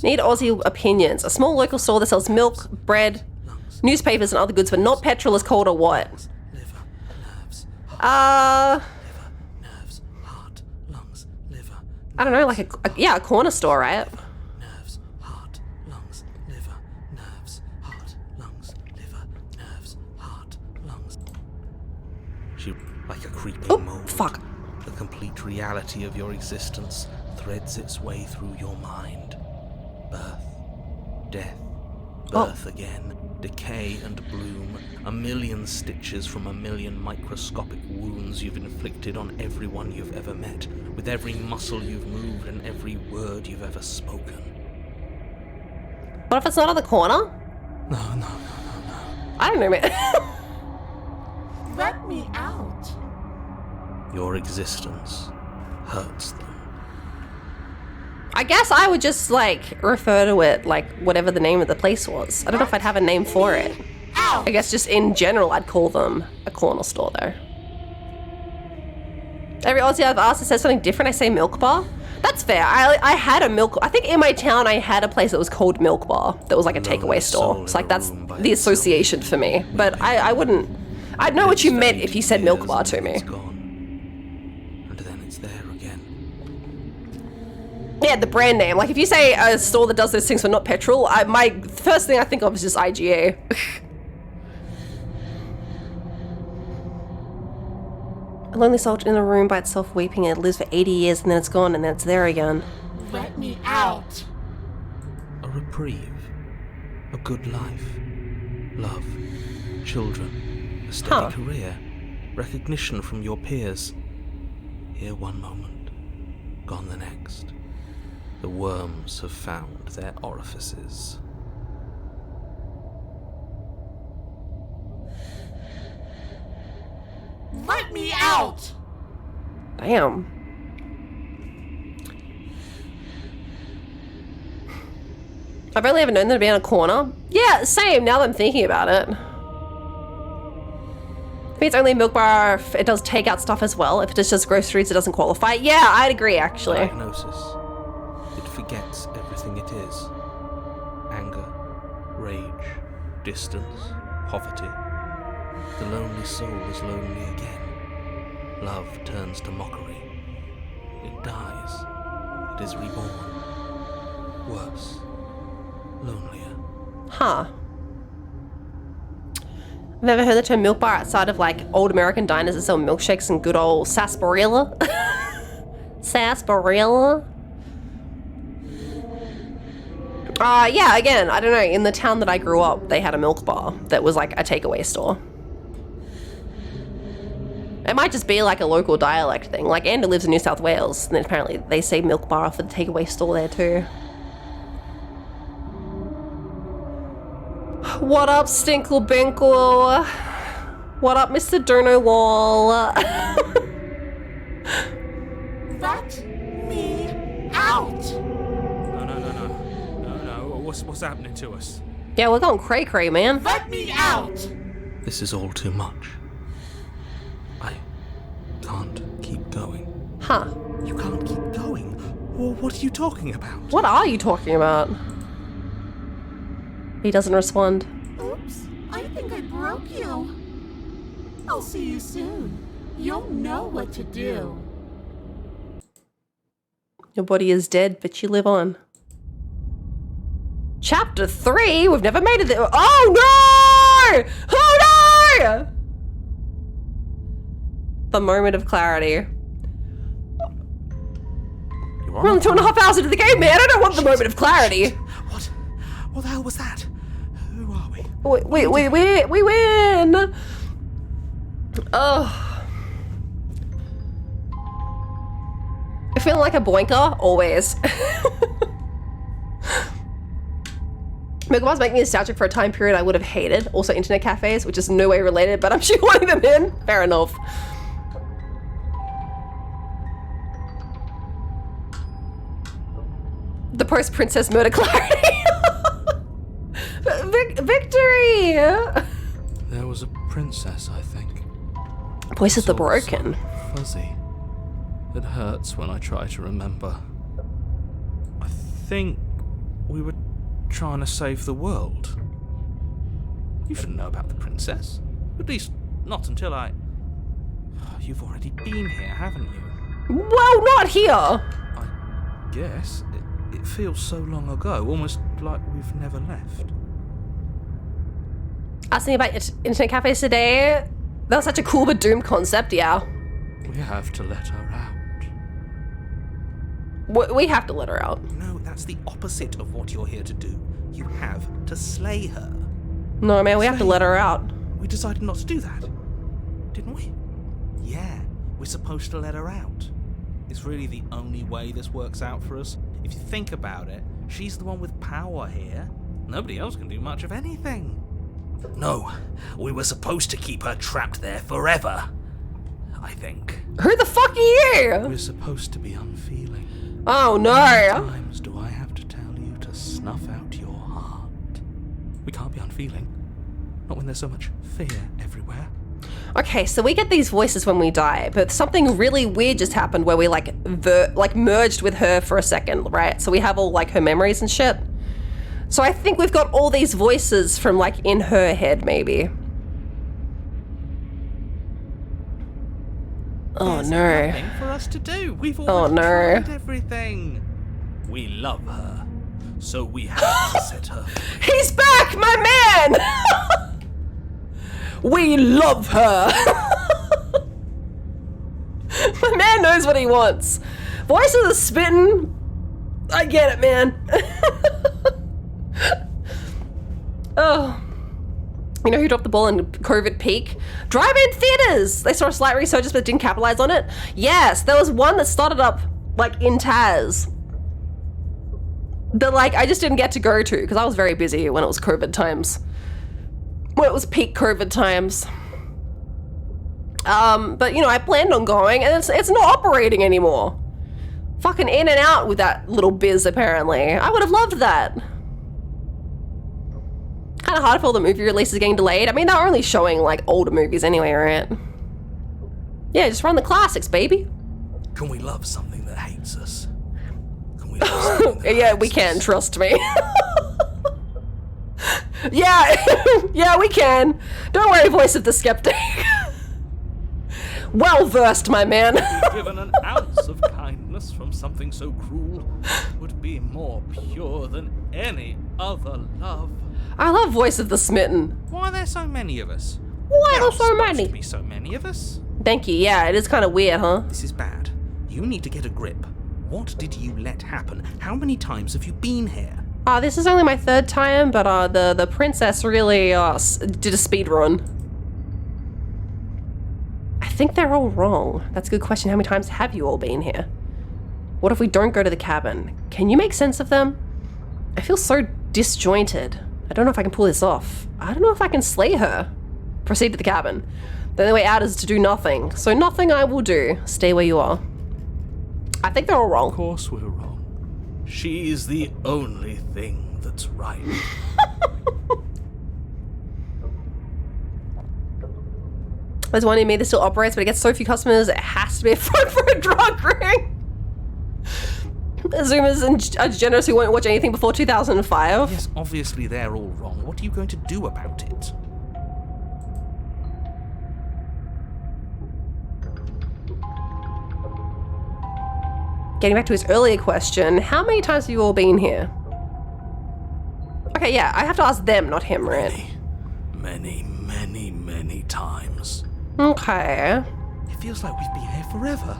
Need Aussie opinions. A small local store that sells milk, bread, newspapers, and other goods, but not petrol is called a what? I don't know, like a corner store, right? She, like a creeping mold. Fuck. The complete reality of your existence threads its way through your mind. Birth, death, birth again, decay and bloom, a million stitches from a million microscopic wounds you've inflicted on everyone you've ever met, with every muscle you've moved and every word you've ever spoken. What if it's not on the corner? No. I don't know, man. Let me out. Your existence hurts them. I guess I would just, like, refer to it like whatever the name of the place was. I don't know if I'd have a name for it. I guess just in general, I'd call them a corner store, though. Every Aussie I've asked that says something different, I say Milk Bar. That's fair. I had a milk... I think in my town, I had a place that was called Milk Bar. That was like a takeaway store. It's like, that's the association for me. But I wouldn't... I'd know what you meant if you said Milk Bar to me. Yeah, the brand name. Like, if you say a store that does those things for not petrol, my first thing I think of is just IGA. A lonely soldier in a room by itself weeping, and it lives for 80 years, and then it's gone, and then it's there again. Let me out. A reprieve. A good life. Love. Children. A steady career. Recognition from your peers. Here one moment. Gone the next. The worms have found their orifices. Let me out! Damn. I've only ever known there to be on a corner. Yeah, same, now that I'm thinking about it. I think it's only a Milk Bar if it does takeout stuff as well. If it just does groceries, it doesn't qualify. Yeah, I'd agree, actually. Diagnosis. It forgets everything it is. Anger, rage, distance, poverty. The lonely soul is lonely again. Love turns to mockery. It dies. It is reborn. Worse. Lonelier. Huh. I've never heard the term milk bar outside of like old American diners that sell milkshakes and good old sarsaparilla. Sarsaparilla? Yeah, again, I don't know. In the town that I grew up, they had a milk bar that was like a takeaway store. It might just be like a local dialect thing. Like Andy lives in New South Wales, and then apparently they say milk bar for the takeaway store there too. What up, Stinkle Binkle? What up, Mr. Dono Wall? Let me out! No. What's happening to us? Yeah, we're going cray-cray, man. Let me out! This is all too much. I can't keep going. Huh. You can't keep going? Well, what are you talking about? What are you talking about? He doesn't respond. Oops, I think I broke you. I'll see you soon. You'll know what to do. Your body is dead, but you live on. Chapter 3? We've never made it there. Oh no! Oh no! The moment of clarity. We're only 2.5 hours into the game, man. I don't want the moment of clarity. What? What the hell was that? Who are we? We win! Oh. I feel like a boinker, always. Megamon's making me nostalgic for a time period I would have hated. Also internet cafes, which is no way related, but I'm shoehorning them in. Fair enough. The post-princess murder clarity. Victory! There was a princess, I think. Voice of the It's all broken. so fuzzy. It hurts when I try to remember. I think we were trying to save the world. You shouldn't know about the princess. At least, not until I... You've already been here, haven't you? Well, not here! I guess. It feels so long ago, almost like we've never left. I was thinking about internet cafes today. That was such a cool but doomed concept, yeah. We have to let her out. We have to let her out. No, that's the opposite of what you're here to do. You have to slay her. No, man, we have to let her out. We decided not to do that, didn't we? Yeah, we're supposed to let her out. It's really the only way this works out for us. If you think about it, she's the one with power here. Nobody else can do much of anything. No, we were supposed to keep her trapped there forever. I think. Who the fuck are you? We're supposed to be unfeeling. Oh no! How many times do I have to tell you to snuff out your heart? We can't be unfeeling. Not when there's so much fear everywhere. Okay, so we get these voices when we die, but something really weird just happened where we like merged with her for a second, right? So we have all like her memories and shit. So I think we've got all these voices from like in her head, maybe. Oh There's no. nothing for us to do. We've already tried everything. We love her, so we have to set her free. He's back, my man! We love her. My man knows what he wants. Voice of the spittin'. I get it, man. Oh. You know who dropped the ball in COVID peak? Drive-in theaters! They saw a slight resurgence but didn't capitalize on it. Yes, there was one that started up like in Taz. That like I just didn't get to go to because I was very busy when it was COVID times. When it was peak COVID times. But you know, I planned on going and it's not operating anymore. Fucking in and out with that little biz apparently. I would have loved that. Kind of hard if all the movie releases are getting delayed. I mean, they're only showing like older movies anyway, right? Yeah, just run the classics, baby. Can we love something that hates us? Can we love something that yeah, we can, trust me. Yeah, yeah, we can. Don't worry, voice of the skeptic. Well versed, my man. Given an ounce of kindness from something so cruel would be more pure than any other love. I love voice of the smitten. Why are there so many of us? Why are there so supposed many? to be so many of us? Thank you. Yeah, it is kind of weird, huh? This is bad. You need to get a grip. What did you let happen? How many times have you been here? This is only my third time, but the princess really did a speed run. I think they're all wrong. That's a good question. How many times have you all been here? What if we don't go to the cabin? Can you make sense of them? I feel so disjointed. I don't know if I can pull this off. I don't know if I can slay her. Proceed to the cabin. The only way out is to do nothing. So nothing I will do. Stay where you are. I think they're all wrong. Of course we're wrong. She is the only thing that's right. There's one in me that still operates, but it gets so few customers, it has to be a front for a drug ring. Zoomers are generous who won't watch anything before 2005. Yes, obviously they're all wrong. What are you going to do about it? getting back to his earlier question, how many times have you all been here? Okay, yeah, I have to ask them, not him, right? Many times. Okay. It feels like we've been here forever.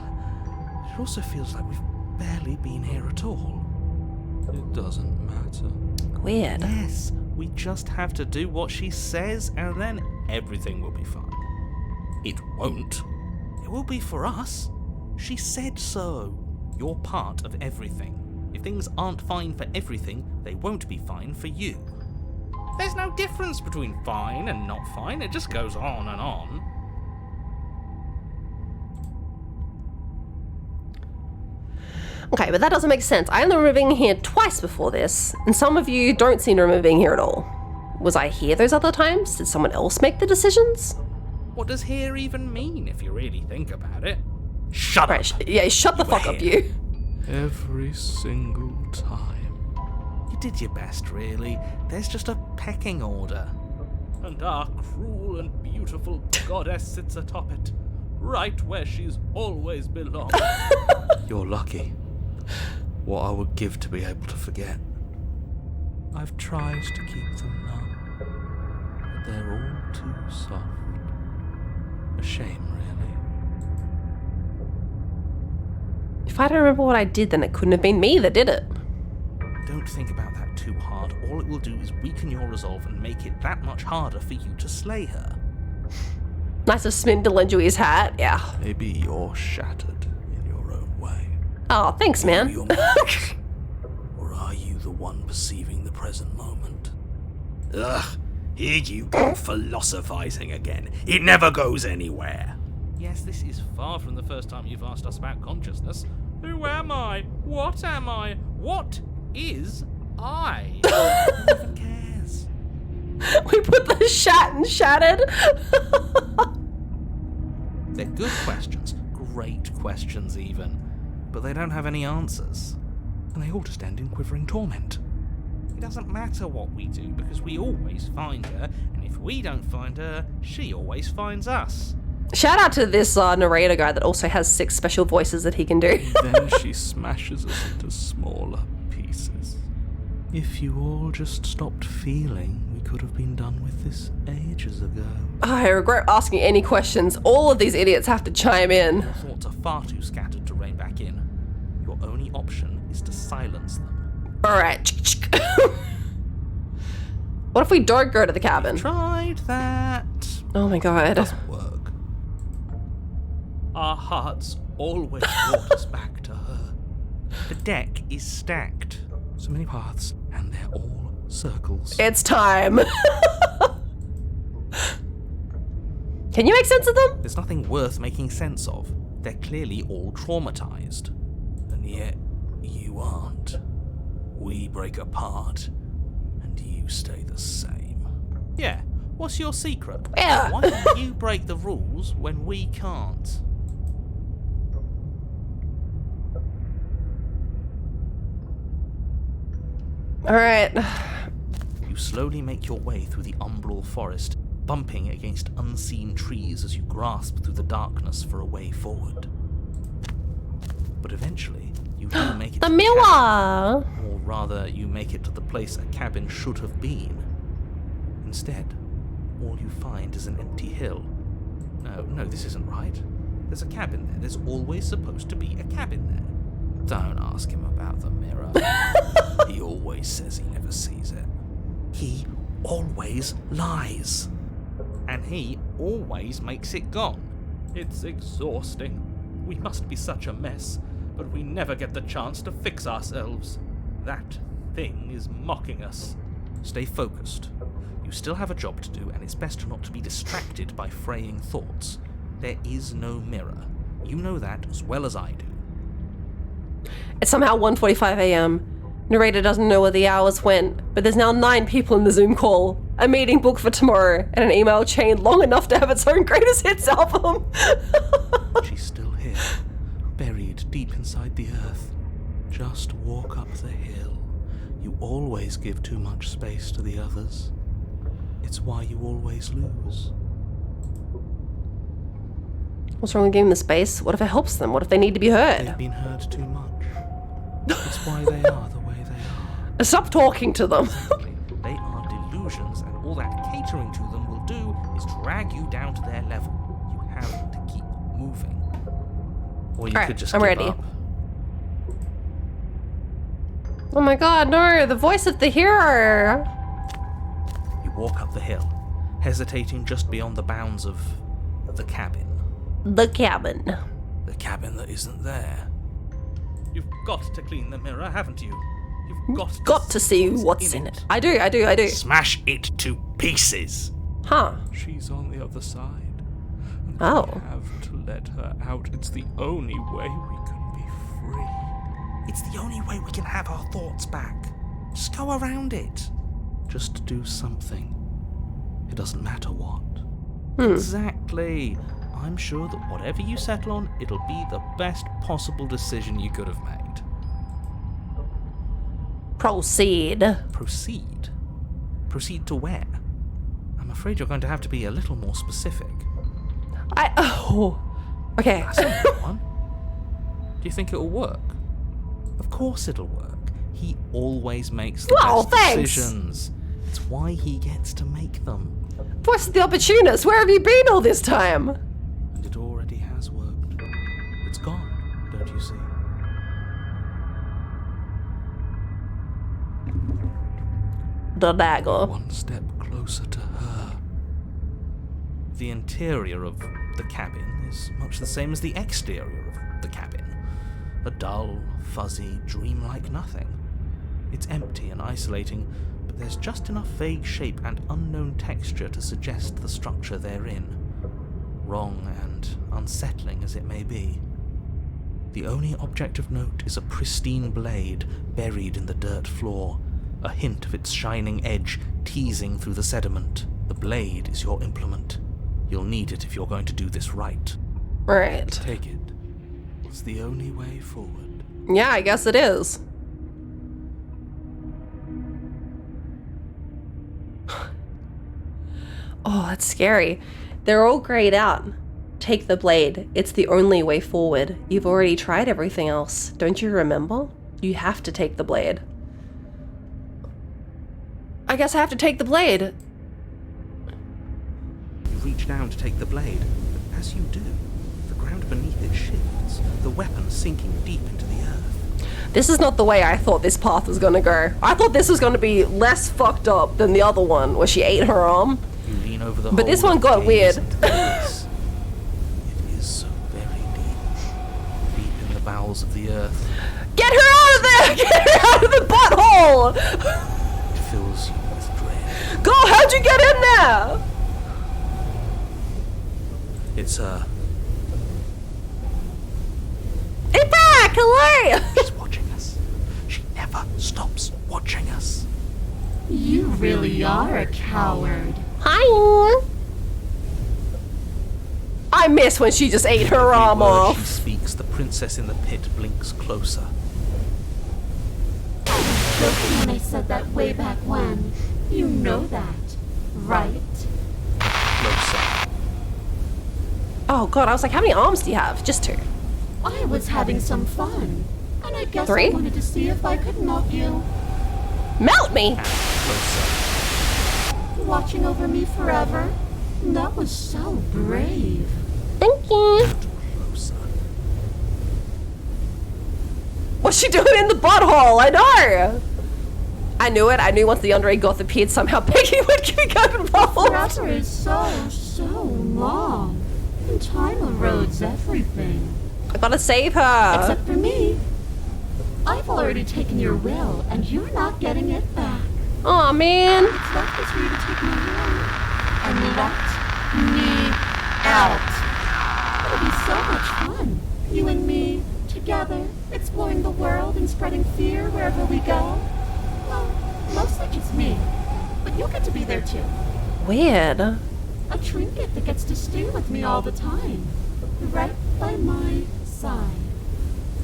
It also feels like we've barely been here at all. It doesn't matter. Weird. Yes, we just have to do what she says and then everything will be fine. It won't. It will be for us. She said so. You're part of everything. If things aren't fine for everything, they won't be fine for you. There's no difference between fine and not fine. It just goes on and on. Okay, but that doesn't make sense. I only remember being here twice before this, and some of you don't seem to remember being here at all. Was I here those other times? Did someone else make the decisions? What does here even mean if you really think about it? Shut up! Yeah, shut the fuck up, you. Every single time. You did your best, really. There's just a pecking order. And our cruel and beautiful goddess sits atop it, right where she's always belonged. You're lucky. What I would give to be able to forget. I've tried to keep them numb, but they're all too soft. A shame, really. If I don't remember what I did, then it couldn't have been me that did it. Don't think about that too hard. All it will do is weaken your resolve and make it that much harder for you to slay her. Nice of Smith to lend you his hat, yeah. Maybe you're shattered in your own way. Oh, thanks, man. Or are you the one perceiving the present moment? Ugh, here you go philosophizing again. It never goes anywhere. Yes, this is far from the first time you've asked us about consciousness. Who am I? What am I? What is I? Who even cares? We put the shat and shattered. They're good questions, great questions even, but they don't have any answers. And they all just end in quivering torment. It doesn't matter what we do because we always find her, and if we don't find her, she always finds us. Shout out to this narrator guy that also has 6 special voices that he can do. Then she smashes us into smaller pieces. If you all just stopped feeling, we could have been done with this ages ago. I regret asking any questions. All of these idiots have to chime in. Your thoughts are far too scattered to rein back in. Your only option is to silence them. Alright. What if we don't go to the cabin? Tried that. Oh my god. Doesn't work. Our hearts always brought us back to her. The deck is stacked. So many paths, and they're all circles. It's time. Can you make sense of them? There's nothing worth making sense of. They're clearly all traumatized. And yet, you aren't. We break apart, and you stay the same. Yeah, what's your secret? Yeah. Why don't you break the rules when we can't? Alright. You slowly make your way through the umbral forest, bumping against unseen trees as you grasp through the darkness for a way forward. But eventually, you do make it The to mirror! cabin. Or rather, you make it to the place a cabin should have been. Instead, all you find is an empty hill. No, this isn't right. There's a cabin there. There's always supposed to be a cabin there. Don't ask him about the mirror. He always says he never sees it. He always lies. And he always makes it gone. It's exhausting. We must be such a mess, but we never get the chance to fix ourselves. That thing is mocking us. Stay focused. You still have a job to do, and it's best not to be distracted by fraying thoughts. There is no mirror. You know that as well as I do. It's somehow 1:45 a.m. Narrator doesn't know where the hours went, but there's now 9 people in the Zoom call, a meeting booked for tomorrow, and an email chain long enough to have its own greatest hits album. She's still here, buried deep inside the earth. Just walk up the hill. You always give too much space to the others. It's why you always lose. What's wrong with giving the space? What if it helps them? What if they need to be heard? They've been heard too much. That's why they are the way they are. Stop talking to them. Exactly. They are delusions, and all that catering to them will do is drag you down to their level. You have to keep moving. Or you could just I'm give ready. up. Oh my god, no, the voice of the hero. You walk up the hill, hesitating just beyond the bounds of the cabin. The cabin. The cabin that isn't there. You've got to clean the mirror, haven't you? You've got to see what's in it. I do. Smash it to pieces. Huh. She's on the other side. And Oh. we have to let her out. It's the only way we can be free. It's the only way we can have our thoughts back. Just go around it. Just do something. It doesn't matter what. Exactly. I'm sure that whatever you settle on, it'll be the best possible decision you could have made. Proceed. Proceed? Proceed to where? I'm afraid you're going to have to be a little more specific. Okay. That's a good one. Do you think it'll work? Of course it'll work. He always makes the best decisions. It's why he gets to make them. Voice of the opportunist, where have you been all this time? And it already has worked. It's gone, don't you see? The dagger. One step closer to her. The interior of the cabin is much the same as the exterior of the cabin. A dull, fuzzy, dreamlike nothing. It's empty and isolating, but there's just enough vague shape and unknown texture to suggest the structure they're in. Wrong and unsettling as it may be. The only object of note is a pristine blade buried in the dirt floor, a hint of its shining edge teasing through the sediment. The blade is your implement. You'll need it if you're going to do this right. Right. Take it. It's the only way forward. Yeah, I guess it is. Oh, that's scary. They're all grayed out. Take the blade. It's the only way forward. You've already tried everything else. Don't you remember? You have to take the blade. I guess I have to take the blade. You reach down to take the blade, but as you do, the ground beneath it shifts, the weapon sinking deep into the earth. This is not the way I thought this path was gonna go. I thought this was gonna be less fucked up than the other one, where she ate her arm. You lean over the But this hole one and got gaze weird. into the abyss. It is so very deep. Deep in the bowels of the earth. Get her out of there! Get her out of the butthole! It fills you with dread. Go! How'd you get in there? It's Hey, back! Hello! She's watching us. She never stops watching us. You really are a coward. Hi! I miss when she just ate her Every arm word off. She speaks, the princess in the pit blinks closer. I was joking when I said that way back when. You know that, right? Closer. Oh god, I was like, how many arms do you have? Just 2. I was having some fun, and I guess 3? I wanted to see if I could melt you. Melt me! And closer. Watching over me forever? That was so brave. Thank you. Closer. What's she doing in the butthole? I know! I knew it. I knew once the Andre Goth appeared, somehow Peggy would get involved. Forever is so long. And time erodes everything. I gotta save her. Except for me. I've already taken your will, and you're not getting it back. Aw, man. It's left is for you to take me away and let me out. It'll be so much fun. You and me, together, exploring the world and spreading fear wherever we go. Well, mostly just me. But you'll get to be there too. Weird. A trinket that gets to stay with me all the time. Right by my side.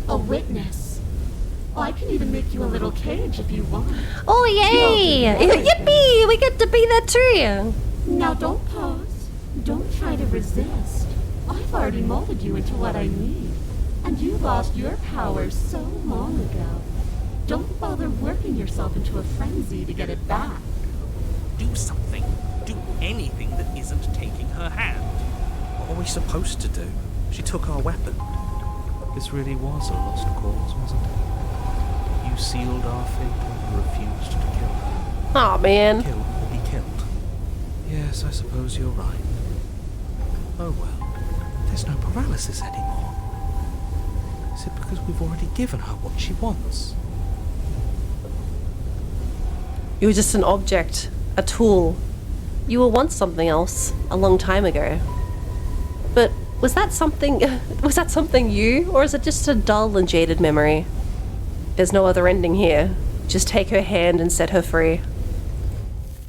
A witness. I can even make you a little cage if you want. Oh, yay! Yippee! We get to be there too. Now don't pause. Don't try to resist. I've already molded you into what I need. And you lost your power so long ago. Don't bother working yourself into a frenzy to get it back. Do something. Do anything that isn't taking her hand. What are we supposed to do? She took our weapon. This really was a lost cause, wasn't it? You sealed our fate when you refused to kill her. Aw, man. Kill or be killed. Yes, I suppose you're right. Oh well. There's no paralysis anymore. Is it because we've already given her what she wants? You were just an object, a tool. You were once something else, a long time ago. But was that something you, or is it just a dull and jaded memory? There's no other ending here. Just take her hand and set her free.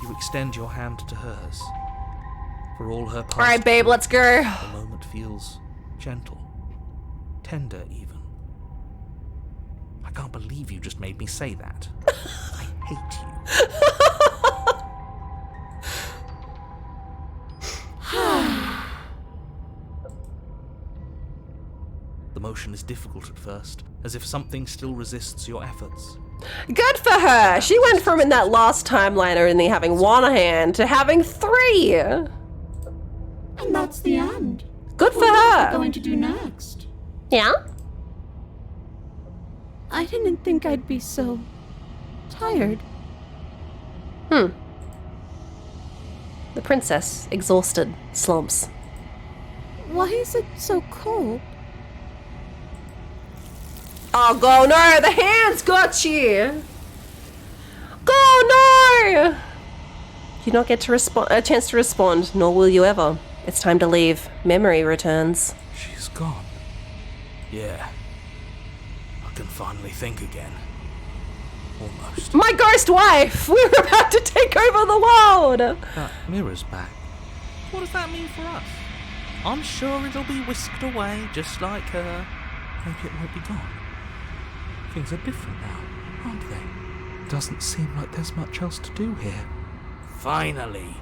You extend your hand to hers. For all her past. Alright, babe, let's go. The moment feels gentle, tender even. I can't believe you just made me say that. I hate you. The motion is difficult at first, as if something still resists your efforts. Good for her! She went from in that last timeline only having one hand to having 3! And that's the end. Good for What are her! we going to do next? Yeah? I didn't think I'd be so tired. The princess, exhausted, slumps. Why is it so cold? Oh, go no! The hands got you! Go no! You don't get a chance to respond, nor will you ever. It's time to leave. Memory returns. She's gone. Yeah. I can finally think again. Almost. My ghost wife! We're about to take over the world! That mirror's back. What does that mean for us? I'm sure it'll be whisked away, just like her. Maybe it won't be gone. Things are different now, aren't they? Doesn't seem like there's much else to do here. Finally,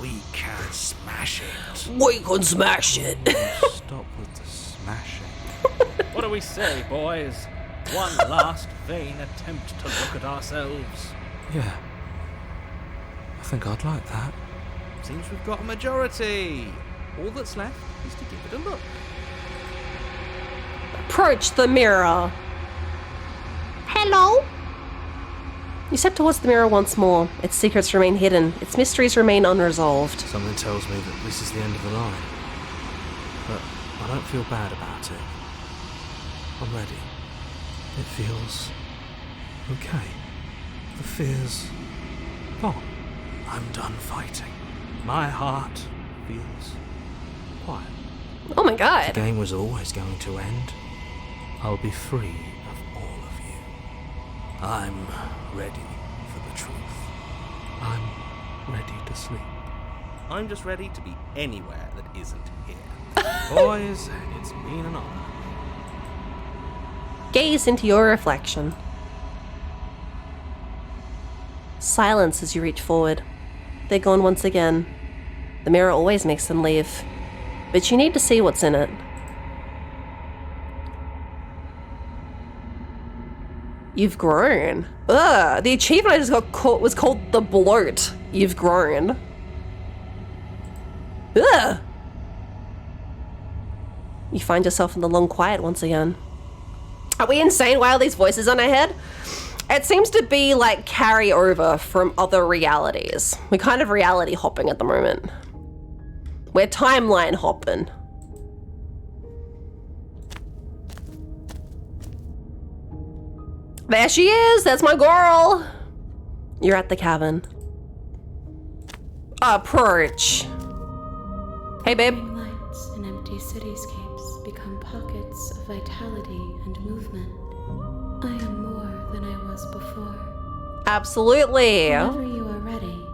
we can smash it. We can smash it! Stop with the smashing. What do we say, boys? One last vain attempt to look at ourselves. Yeah. I think I'd like that. Seems we've got a majority. All that's left is to give it a look. Approach the mirror. Hello? You step towards the mirror once more. Its secrets remain hidden. Its mysteries remain unresolved. Something tells me that this is the end of the line. But I don't feel bad about it. I'm ready. It feels okay. The fear's gone. I'm done fighting. My heart feels quiet. Oh my god. The game was always going to end. I'll be free of all of you. I'm ready for the truth. I'm ready to sleep. I'm just ready to be anywhere that isn't here. Boys, it's been an honor. Gaze into your reflection. Silence as you reach forward. They're gone once again. The mirror always makes them leave. But you need to see what's in it. You've grown. Ugh, the achievement I just got caught was called the bloat. You've grown. Ugh. You find yourself in the long quiet once again. Are we insane? Why are these voices on our head? It seems to be like carryover from other realities. We're kind of reality hopping at the moment. We're timeline hopping. There she is! That's my girl! You're at the cabin. Approach. Hey, babe. Lights in empty cityscapes become pockets of vitality and movement. I am more than I was before. Absolutely. Whenever you are ready,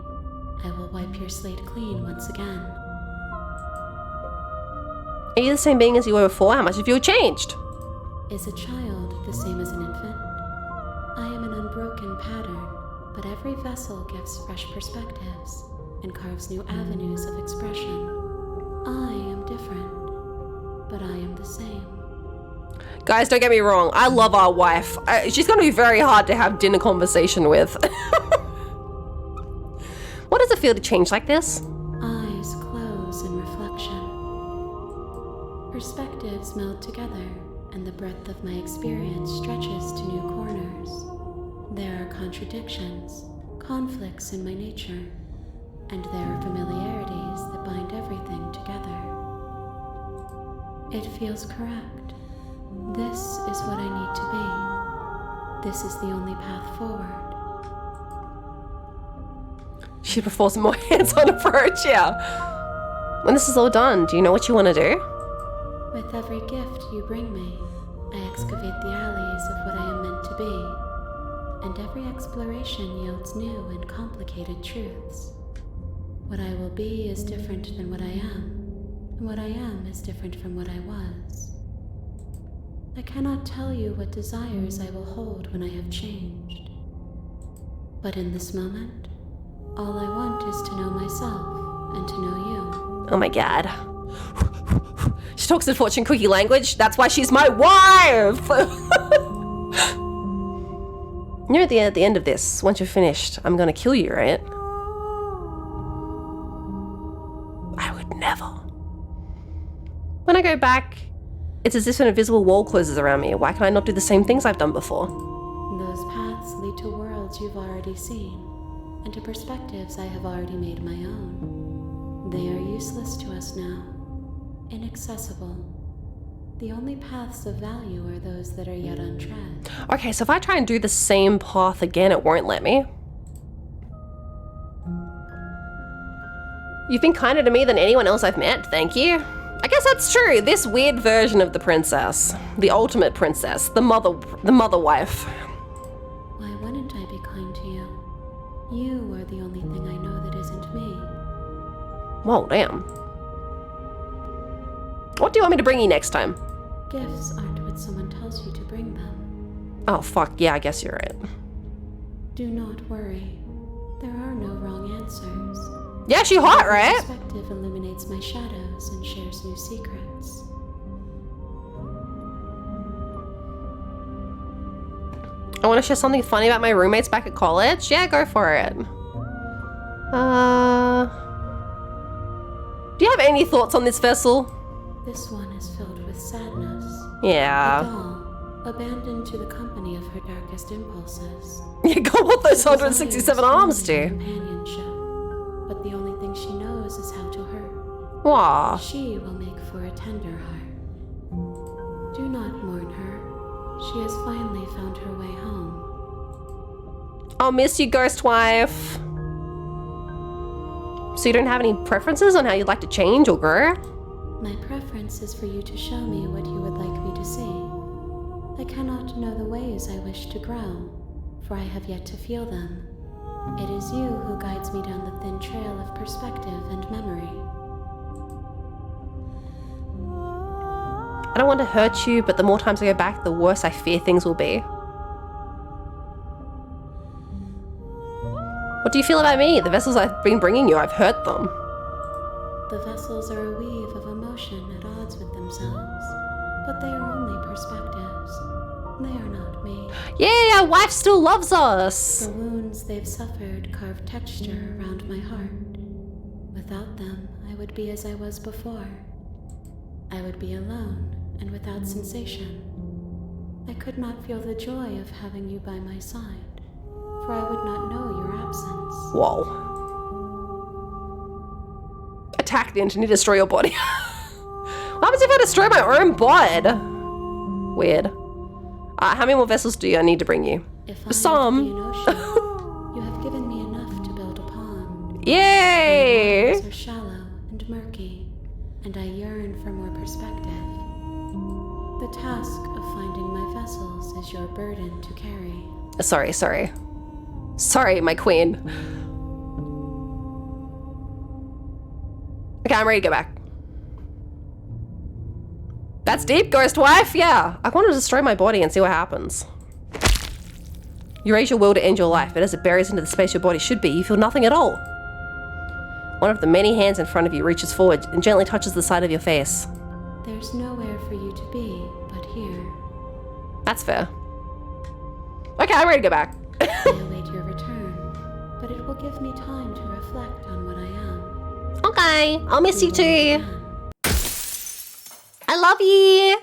I will wipe your slate clean once again. Are you the same being as you were before? How much have you changed? Is a child the same as an infant? I am an unbroken pattern, but every vessel gives fresh perspectives and carves new avenues of expression. I am different, but I am the same. Guys, don't get me wrong. I love our wife. She's going to be very hard to have dinner conversation with. What does it feel to change like this? Eyes close in reflection. Perspectives meld together, and the breadth of my experience stretches to new corners. There are contradictions, conflicts in my nature, and there are familiarities that bind everything together. It feels correct. This is what I need to be. This is the only path forward. She prefers a more hands-on approach, yeah. When this is all done, do you know what you want to do? With every gift you bring me, I excavate the alleys of what I am meant to be, and every exploration yields new and complicated truths. What I will be is different than what I am, and what I am is different from what I was. I cannot tell you what desires I will hold when I have changed. But in this moment, all I want is to know myself and to know you. Oh my god. She talks in fortune cookie language. That's why she's my wife! You know, at the end of this, once you're finished, I'm gonna kill you, right? I would never. When I go back, it's as if an invisible wall closes around me. Why can I not do the same things I've done before? Those paths lead to worlds you've already seen, and to perspectives I have already made my own. They are useless to us now, inaccessible. The only paths of value are those that are yet untread. Okay, so if I try and do the same path again, it won't let me. You've been kinder to me than anyone else I've met, thank you. I guess that's true. This weird version of the princess, the ultimate princess, the mother wife. Why wouldn't I be kind to you? You are the only thing I know that isn't me. Whoa, damn. What do you want me to bring you next time? Gifts aren't what someone tells you to bring them. Oh, fuck, yeah, I guess you're right. Do not worry. There are no wrong answers. Yeah, she hot, right? Perspective illuminates my shadows and shares new secrets. I want to share something funny about my roommates back at college. Yeah, go for it. Do you have any thoughts on this vessel? This one is filled with sadness. Yeah. A doll, abandoned to the company of her darkest impulses. Yeah, God, what those 167 arms do. Companionship. But the only thing she knows is how to hurt. Wah. She will make for a tender heart. Do not mourn her. She has finally found her way home. I'll miss you, ghost wife. So you don't have any preferences on how you'd like to change or grow? My preference is for you to show me what you would like me to see. I cannot know the ways I wish to grow, for I have yet to feel them. It is you who guides me down the thin trail of perspective and memory. I don't want to hurt you, but the more times I go back, the worse I fear things will be. What do you feel about me? The vessels I've been bringing you, I've hurt them. The vessels are a weave of emotion at odds with themselves, but they are only perspectives. They are not me. Yeah, our wife still loves us. The wounds they've suffered carve texture around my heart. Without them, I would be as I was before. I would be alone and without sensation. I could not feel the joy of having you by my side, for I would not know your absence. Whoa. Attack the entity, destroy your body. What happens if I destroy my own bod? Weird. How many more vessels do I need to bring you? If I Some. Be an ocean, you have given me enough to build a pond. Yay! My waters are shallow and murky, and I yearn for more perspective. The task of finding my vessels is your burden to carry. Sorry. Sorry, my queen. Okay, I'm ready to go back. That's deep, ghost wife, yeah. I want to destroy my body and see what happens. You raise your will to end your life, but as it buries into the space your body should be, you feel nothing at all. One of the many hands in front of you reaches forward and gently touches the side of your face. There's nowhere for you to be but here. That's fair. Okay, I'm ready to go back. I await your return, but it will give me time to reflect on what I am. Okay, I'll miss you We will too. meet again. I love you.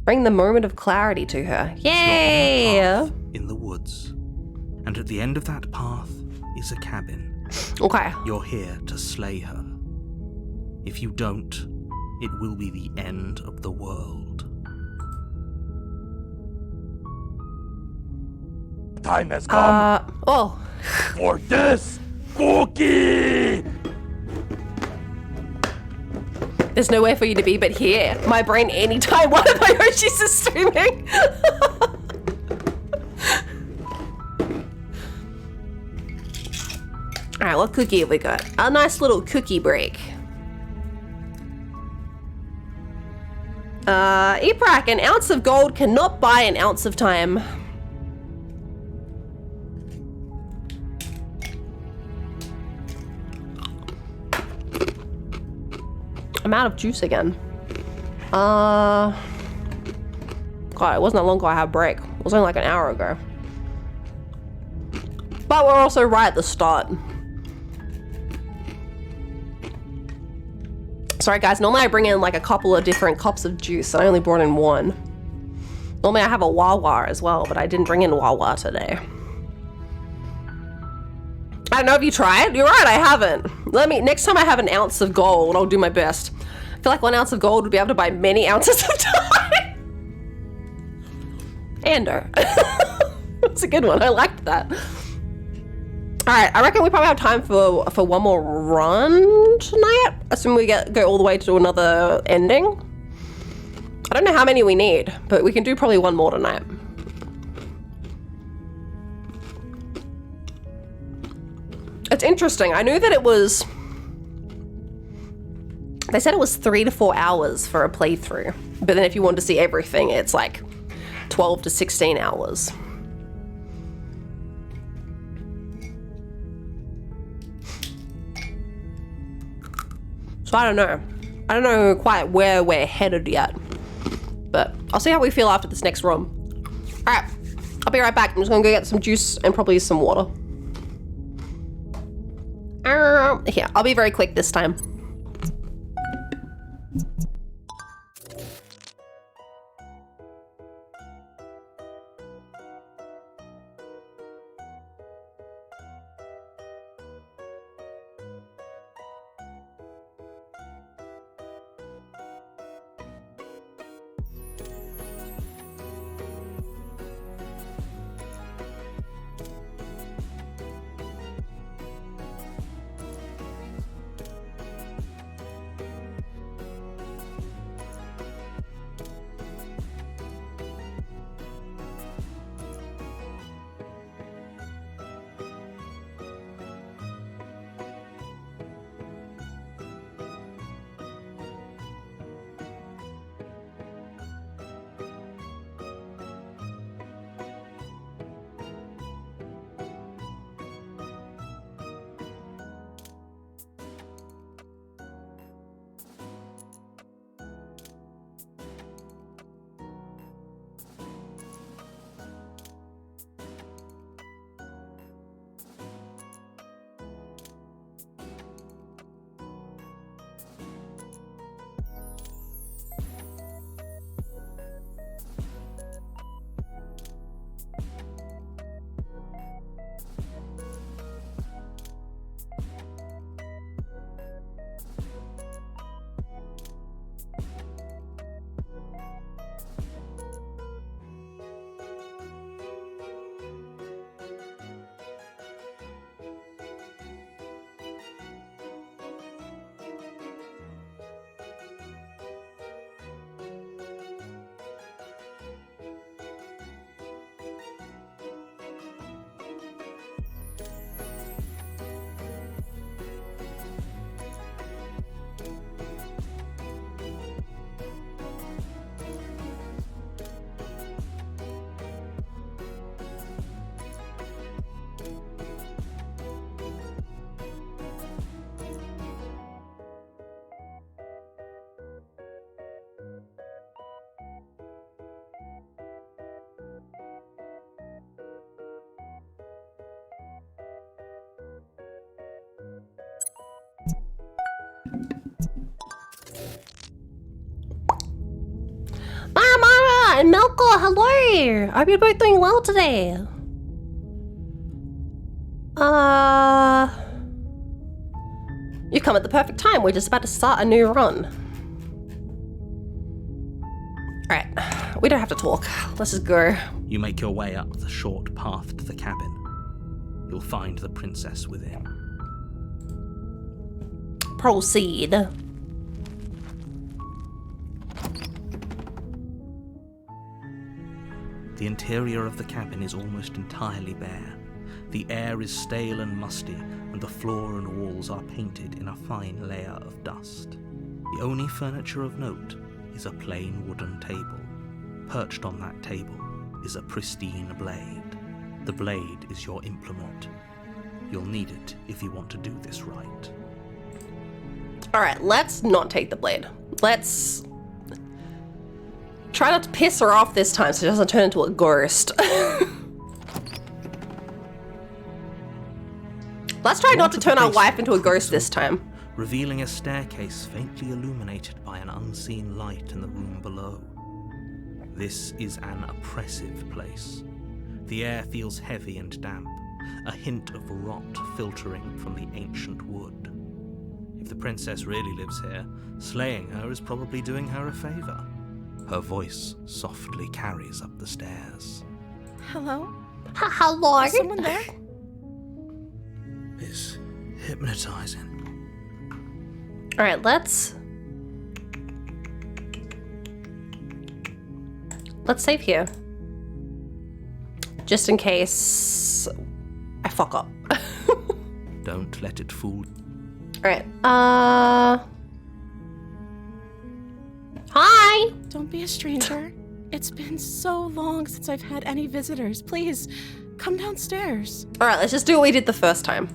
Bring the moment of clarity to her. Yay! You're on a path in the woods, and at the end of that path is a cabin. Okay. You're here to slay her. If you don't, it will be the end of the world. Time has come Oh. for this cookie! There's nowhere for you to be but here. My brain anytime one of my Yoshis is streaming. Alright, what cookie have we got? A nice little cookie break. Iprak, an ounce of gold cannot buy an ounce of time. I'm out of juice again. God, it wasn't that long ago I had a break. It was only like an hour ago. But we're also right at the start. Sorry guys, normally I bring in like a couple of different cups of juice and I only brought in one. Normally I have a Wawa as well, but I didn't bring in Wawa today. I don't know if you tried. You're right, I haven't. Next time I have an ounce of gold, I'll do my best. I feel like 1 ounce of gold would be able to buy many ounces of time. Ando. That's a good one, I liked that. All right, I reckon we probably have time for one more run tonight. Assuming we go all the way to another ending. I don't know how many we need, but we can do probably one more tonight. It's interesting. I knew that it was... They said it was 3 to 4 hours for a playthrough. But then if you want to see everything, it's like 12 to 16 hours. So I don't know. I don't know quite where we're headed yet. But I'll see how we feel after this next run. All right, I'll be right back. I'm just gonna go get some juice and probably some water. Yeah, I'll be very quick this time. and Melkor, hello! I hope you're both doing well today. You come at the perfect time. We're just about to start a new run. Alright, we don't have to talk. Let's just go. You make your way up the short path to the cabin. You'll find the princess within. Proceed. The interior of the cabin is almost entirely bare. The air is stale and musty, and the floor and walls are painted in a fine layer of dust. The only furniture of note is a plain wooden table. Perched on that table is a pristine blade. The blade is your implement. You'll need it if you want to do this right. Alright, let's not take the blade. Let's try not to piss her off this time so she doesn't turn into a ghost. Let's try not to turn our wife into a ghost this time. Revealing a staircase faintly illuminated by an unseen light in the room below. This is an oppressive place. The air feels heavy and damp, a hint of rot filtering from the ancient wood. If the princess really lives here, slaying her is probably doing her a favor. Her voice softly carries up the stairs. Hello? Hello? Is someone there? It's hypnotizing. Alright, let's save here. Just in case I fuck up. Don't let it fool. Alright, hi! Don't be a stranger. It's been so long since I've had any visitors. Please, come downstairs. Alright, let's just do what we did the first time.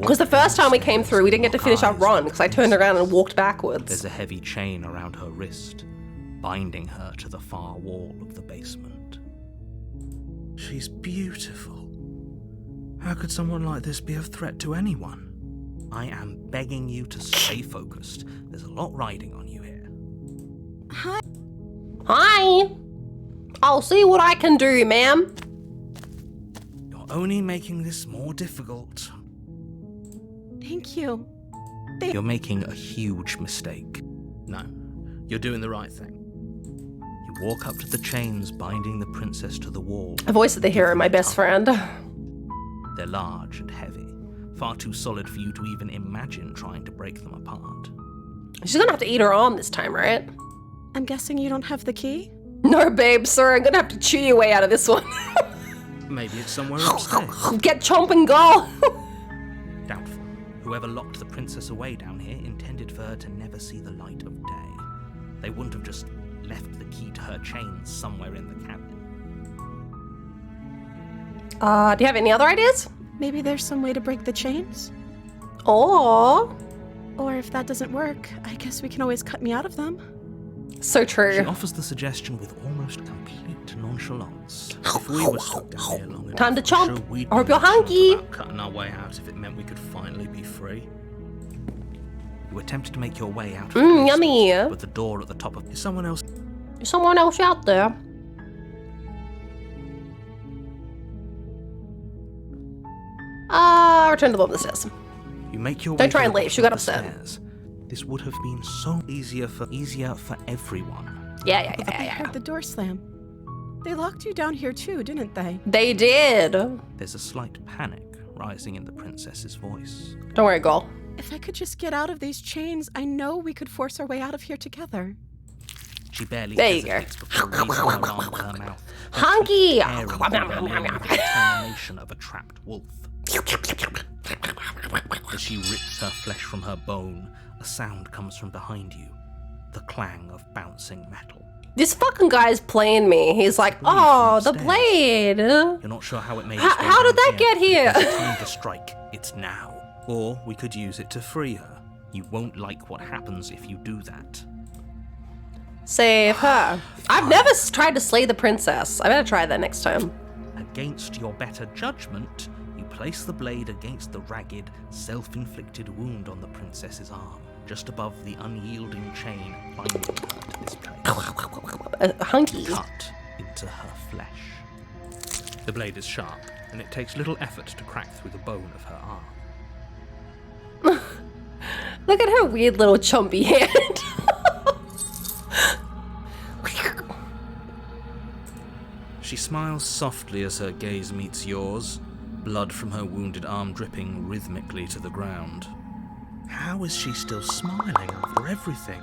Because the first time we came through, we didn't get to finish our run because I turned around and walked backwards. There's a heavy chain around her wrist, binding her to the far wall of the basement. She's beautiful. How could someone like this be a threat to anyone? I am begging you to stay focused. There's a lot riding on you here. Hi. Hi! I'll see what I can do, ma'am. You're only making this more difficult. Thank you. You're making a huge mistake. No, you're doing the right thing. You walk up to the chains binding the princess to the wall. A voice of the hero, my best friend. They're large and heavy, far too solid for you to even imagine trying to break them apart. She's gonna have to eat her arm this time, right? I'm guessing you don't have the key? No, babe, sorry, I'm gonna have to chew your way out of this one. Maybe it's somewhere upstairs. Get chomp and go! Doubtful. Whoever locked the princess away down here intended for her to never see the light of day. They wouldn't have just left the key to her chains somewhere in the cabin. Do you have any other ideas? Maybe there's some way to break the chains? Or if that doesn't work, I guess we can always cut me out of them. So true. She offers the suggestion with almost complete nonchalance. If we were stuck down here long enough, Time to I'm chomp. sure we'd I hope be you're nonchalant hungry. about cutting our way out if it meant we could finally be free. You attempt to make your way out of the basement, yummy. but the door at the top of... Is someone else out there. Return to the bottom of the stairs. You make your way Don't try to and the leave, she bottom got of the upset. stairs. This would have been so easier for everyone. Yeah. I heard the door slam. They locked you down here too, didn't they? They did. There's a slight panic rising in the princess's voice. Don't worry, girl. If I could just get out of these chains, I know we could force our way out of here together. She barely There you go. hesitates before raising her arm to her mouth. Hunky! Airing with the determination of a trapped wolf. As she rips her flesh from her bone, a sound comes from behind you. The clang of bouncing metal. This fucking guy's playing me. He's like, oh, the blade. You're not sure how it made How did that get here? There's a time to strike. It's now. Or we could use it to free her. You won't like what happens if you do that. Save her. I've never tried to slay the princess. I better try that next time. Against your better judgment, you place the blade against the ragged, self-inflicted wound on the princess's arm. just above the unyielding chain binding her to this place. Hunky. Cut into her flesh. The blade is sharp, and it takes little effort to crack through the bone of her arm. Look at her weird little chompy hand. She smiles softly as her gaze meets yours, blood from her wounded arm dripping rhythmically to the ground. How is she still smiling after everything?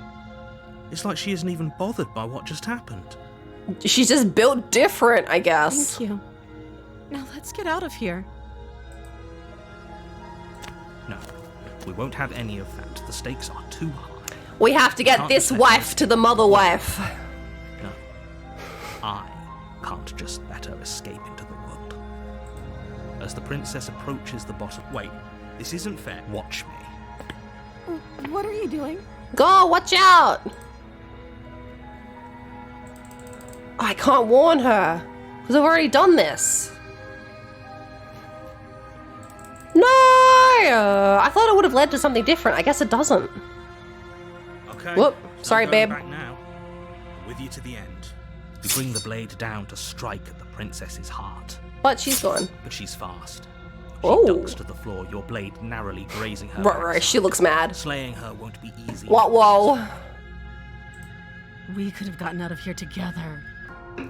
It's like she isn't even bothered by what just happened. She's just built different, I guess. Thank you. Now let's get out of here. No, we won't have any of that. The stakes are too high. We have to get this wife to the mother wife. No, I can't just let her escape into the world. As the princess approaches the bottom... Wait, this isn't fair. Watch me. What are you doing? Go, watch out! I can't warn her, because I've already done this. No! I thought it would have led to something different. I guess it doesn't. Okay. Whoop. so Sorry, I'm going babe. Back now. With you to the end. You bring the blade down to strike at the princess's heart. But she's gone. But she's fast. She Oh. ducks to the floor, your blade narrowly grazing her. Right, she looks mad. Slaying her won't be easy. Whoa. We could have gotten out of here together.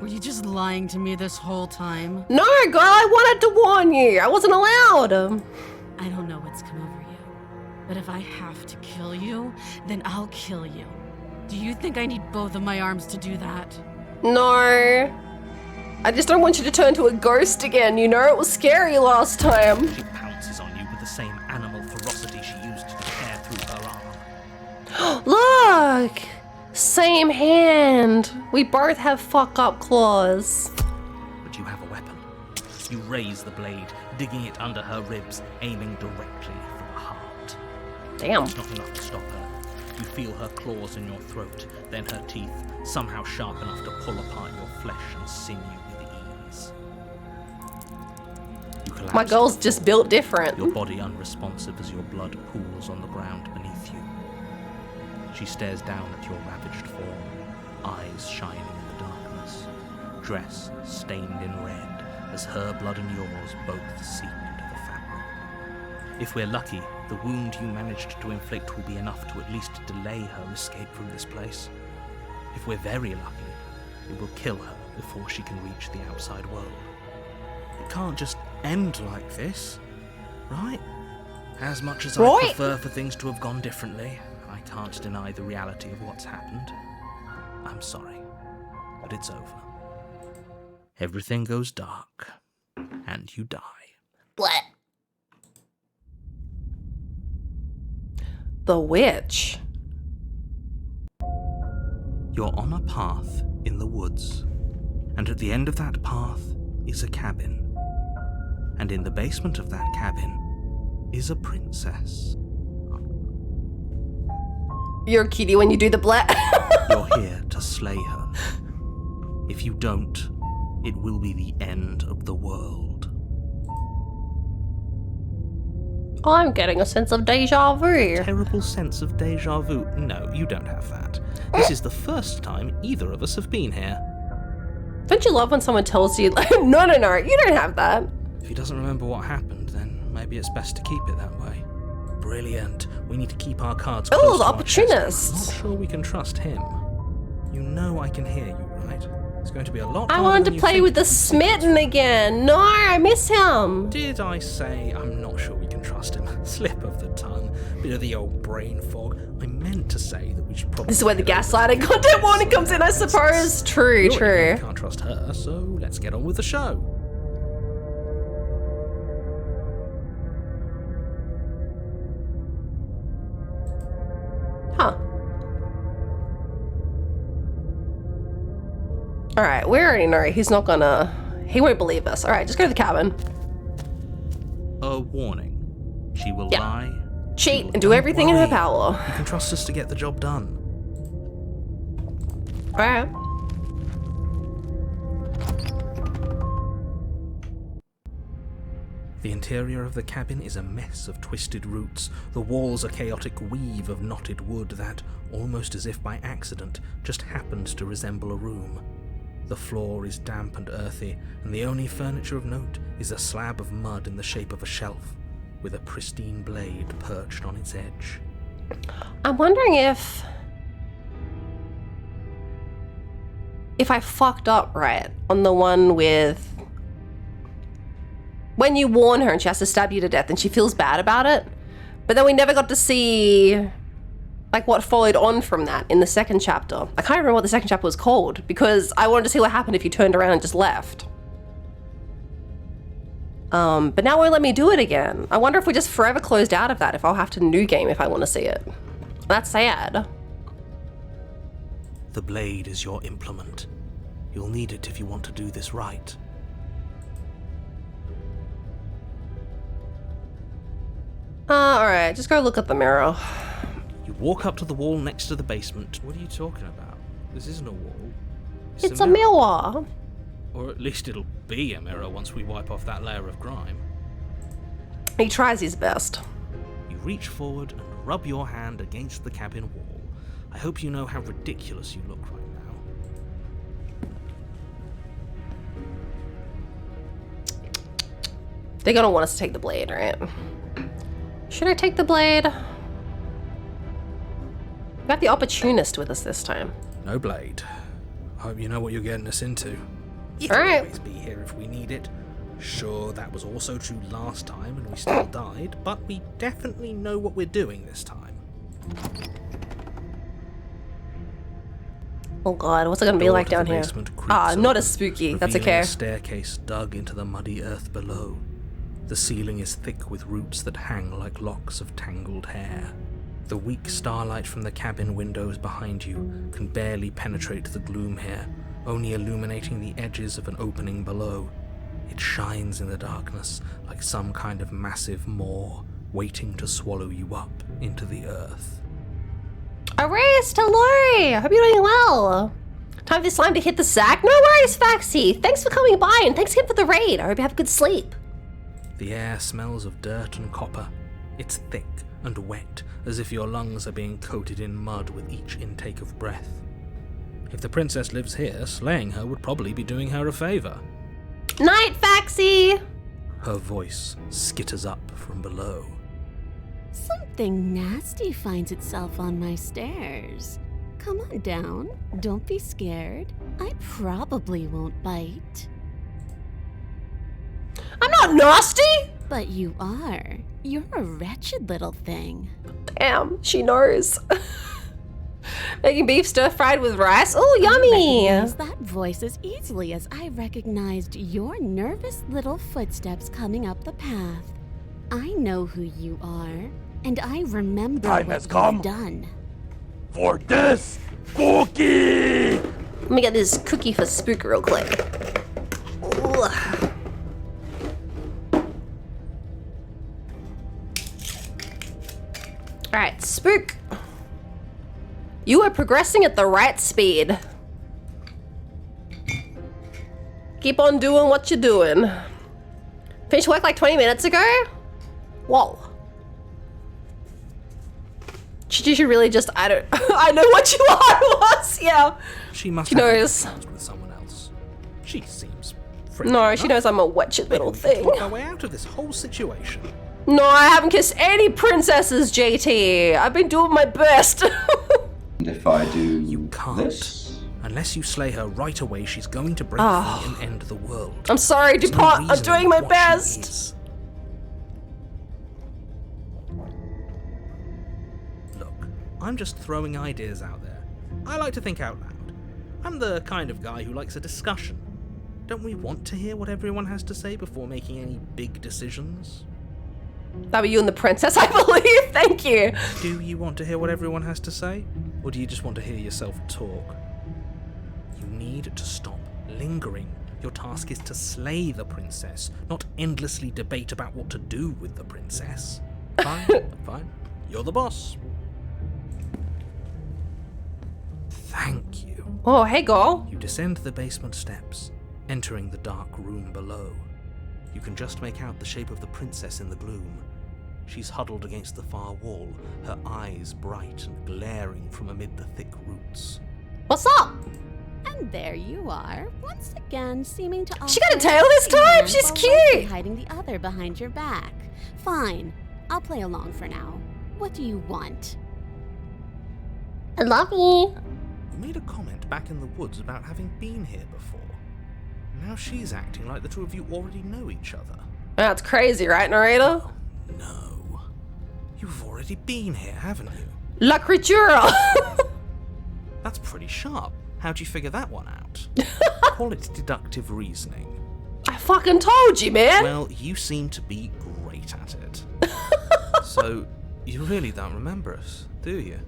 Were you just lying to me this whole time? No, girl, I wanted to warn you. I wasn't allowed. I don't know what's come over you, but if I have to kill you, then I'll kill you. Do you think I need both of my arms to do that? No. I just don't want you to turn to a ghost again, you know? It was scary last time. She pounces on you with the same animal ferocity she used to tear through her arm. Look! Same hand. We both have fuck-up claws. But you have a weapon. You raise the blade, digging it under her ribs, aiming directly for the heart. Damn. It's not enough to stop her. You feel her claws in your throat, then her teeth, somehow sharp enough to pull apart your flesh and sinew with ease. You collapse. My girl's just built different. Your body unresponsive as your blood pools on the ground beneath you. She stares down at your ravaged form, eyes shining in the darkness, dress stained in red as her blood and yours both seep into the fabric. If we're lucky, the wound you managed to inflict will be enough to at least delay her escape from this place. If we're very lucky, it will kill her before she can reach the outside world. It can't just end like this, right? As much as I prefer for things to have gone differently, I can't deny the reality of what's happened. I'm sorry, but it's over. Everything goes dark, and you die. Blah. The witch. You're on a path in the woods, and at the end of that path is a cabin. And in the basement of that cabin is a princess. You're a cutie when you do the blah. You're here to slay her. If you don't, it will be the end of the world. I'm getting a sense of deja vu. Terrible sense of deja vu. No, you don't have that. This is the first time either of us have been here. Don't you love when someone tells you, like, no, you don't have that? If he doesn't remember what happened, then maybe it's best to keep it that way. Brilliant. We need to keep our cards close Oh, to our opportunist. chest. I'm not sure we can trust him. You know I can hear you, right? It's going to be a lot I harder wanted than to you play think with the it will be. smitten again. No, I miss him. Did I say I'm not sure we can trust him? Slip of the tongue. Bit of the old brain fog. I meant to say that we should probably... This is where the gaslighting content warning comes in, I suppose. True. We can't trust her, so let's get on with the show. Huh. Alright, we already know he's not gonna... He won't believe us. Alright, just go to the cabin. A warning. She will lie. Cheat and do everything in her power. You can trust us to get the job done. Alright. The interior of the cabin is a mess of twisted roots. The walls a chaotic weave of knotted wood that, almost as if by accident, just happens to resemble a room. The floor is damp and earthy, and the only furniture of note is a slab of mud in the shape of a shelf, with a pristine blade perched on its edge. I'm wondering if I fucked up right on the one with when you warn her and she has to stab you to death and she feels bad about it, but then we never got to see like what followed on from that in the second chapter. I can't remember what the second chapter was called because I wanted to see what happened if you turned around and just left. But now it won't let me do it again. I wonder if we just forever closed out of that, if I'll have to new game if I want to see it. That's sad. The blade is your implement. You'll need it if you want to do this right. Alright, just go look at the mirror. You walk up to the wall next to the basement. What are you talking about? This isn't a wall. It's a mirror. Or at least it'll be a mirror once we wipe off that layer of grime. He tries his best. You reach forward and rub your hand against the cabin wall. I hope you know how ridiculous you look right now. They're gonna want us to take the blade, right? Should I take the blade? We got the opportunist with us this time. No blade. I hope you know what you're getting us into. All right. Always be here if we need it. Sure, that was also true last time and we still died, but we definitely know what we're doing this time. Oh god, what's it gonna be like down here? Not as spooky. That's okay. A staircase dug into the muddy earth below. The ceiling is thick with roots that hang like locks of tangled hair. The weak starlight from the cabin windows behind you can barely penetrate the gloom here, only illuminating the edges of an opening below. It shines in the darkness like some kind of massive maw, waiting to swallow you up into the earth. Erased, hello! Hope you're doing well. Time for this slime to hit the sack? No worries, Faxi! Thanks for coming by and thanks again for the raid. I hope you have a good sleep. The air smells of dirt and copper. It's thick and wet, as if your lungs are being coated in mud with each intake of breath. If the princess lives here, slaying her would probably be doing her a favor. Night, Faxi! Her voice skitters up from below. Something nasty finds itself on my stairs. Come on down. Don't be scared. I probably won't bite. I'm not nasty! But you are. You're a wretched little thing. Damn, she knows. Making beef stir-fried with rice? Oh, yummy! I recognize that voice as easily as I recognized your nervous little footsteps coming up the path. I know who you are, and I remember Time what has come you've done. For this cookie! Let me get this cookie for Spook real quick. Ugh. Alright, Spook. You are progressing at the right speed. Keep on doing what you're doing. Finished work like 20 minutes ago? Whoa. She should really just, I know what you are, was, yeah. She must she knows. With someone else. She seems No, she knows I'm a wretched little thing. Talk our way out of this whole situation. No, I haven't kissed any princesses, JT. I've been doing my best. And if I do you can't. This? Unless you slay her right away, she's going to break free and end the world. I'm sorry, There's DuPont. no I'm doing my what best. she is. Look, I'm just throwing ideas out there. I like to think out loud. I'm the kind of guy who likes a discussion. Don't we want to hear what everyone has to say before making any big decisions? That were you and the princess, I believe. Thank you. Do you want to hear what everyone has to say? Or do you just want to hear yourself talk? You need to stop lingering. Your task is to slay the princess, not endlessly debate about what to do with the princess. Fine, fine. You're the boss. Thank you. Oh, hey, girl. You descend the basement steps, entering the dark room below. You can just make out the shape of the princess in the gloom. She's huddled against the far wall, her eyes bright and glaring from amid the thick roots. What's up? And there you are, once again seeming to. She got a tail this time? She's cute! Hiding the other behind your back. Fine, I'll play along for now. What do you want? I love you. You made a comment back in the woods about having been here before. Now she's acting like the two of you already know each other. That's crazy, right, narrator? No. You've already been here, haven't you? La creatura! That's pretty sharp. How'd you figure that one out? Call it deductive reasoning. I fucking told you, man! Well, you seem to be great at it. So, you really don't remember us, do you?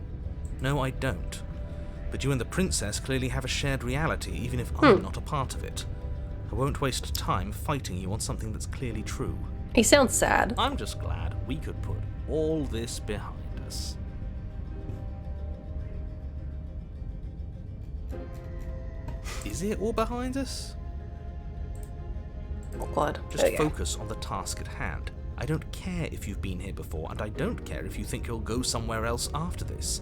No, I don't. But you and the princess clearly have a shared reality, even if I'm not a part of it. I won't waste time fighting you on something that's clearly true. He sounds sad. I'm just glad we could put all this behind us. Is it all behind us? Oh god. Just focus on the task at hand. I don't care if you've been here before, and I don't care if you think you'll go somewhere else after this.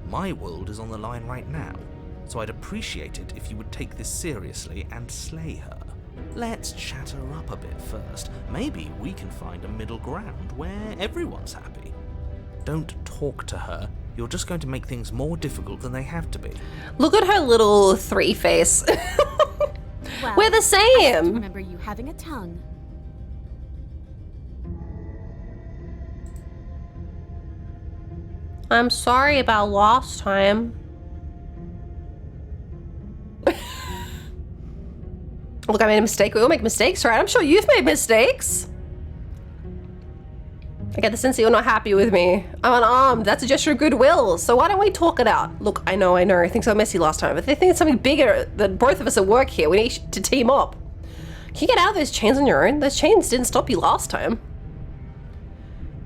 My world is on the line right now, so I'd appreciate it if you would take this seriously and slay her. Let's chat her up a bit first. Maybe we can find a middle ground where everyone's happy. Don't talk to her. You're just going to make things more difficult than they have to be. Look at her little three face. Well, we're the I same. remember you having a tongue. I'm sorry about last time. Look, I made a mistake. We all make mistakes, right? I'm sure you've made mistakes. I get the sense that you're not happy with me. I'm unarmed. That's a gesture of goodwill. So why don't we talk it out? Look, I know. Things got messy last time, but they think it's something bigger than both of us at work here. We need to team up. Can you get out of those chains on your own? Those chains didn't stop you last time.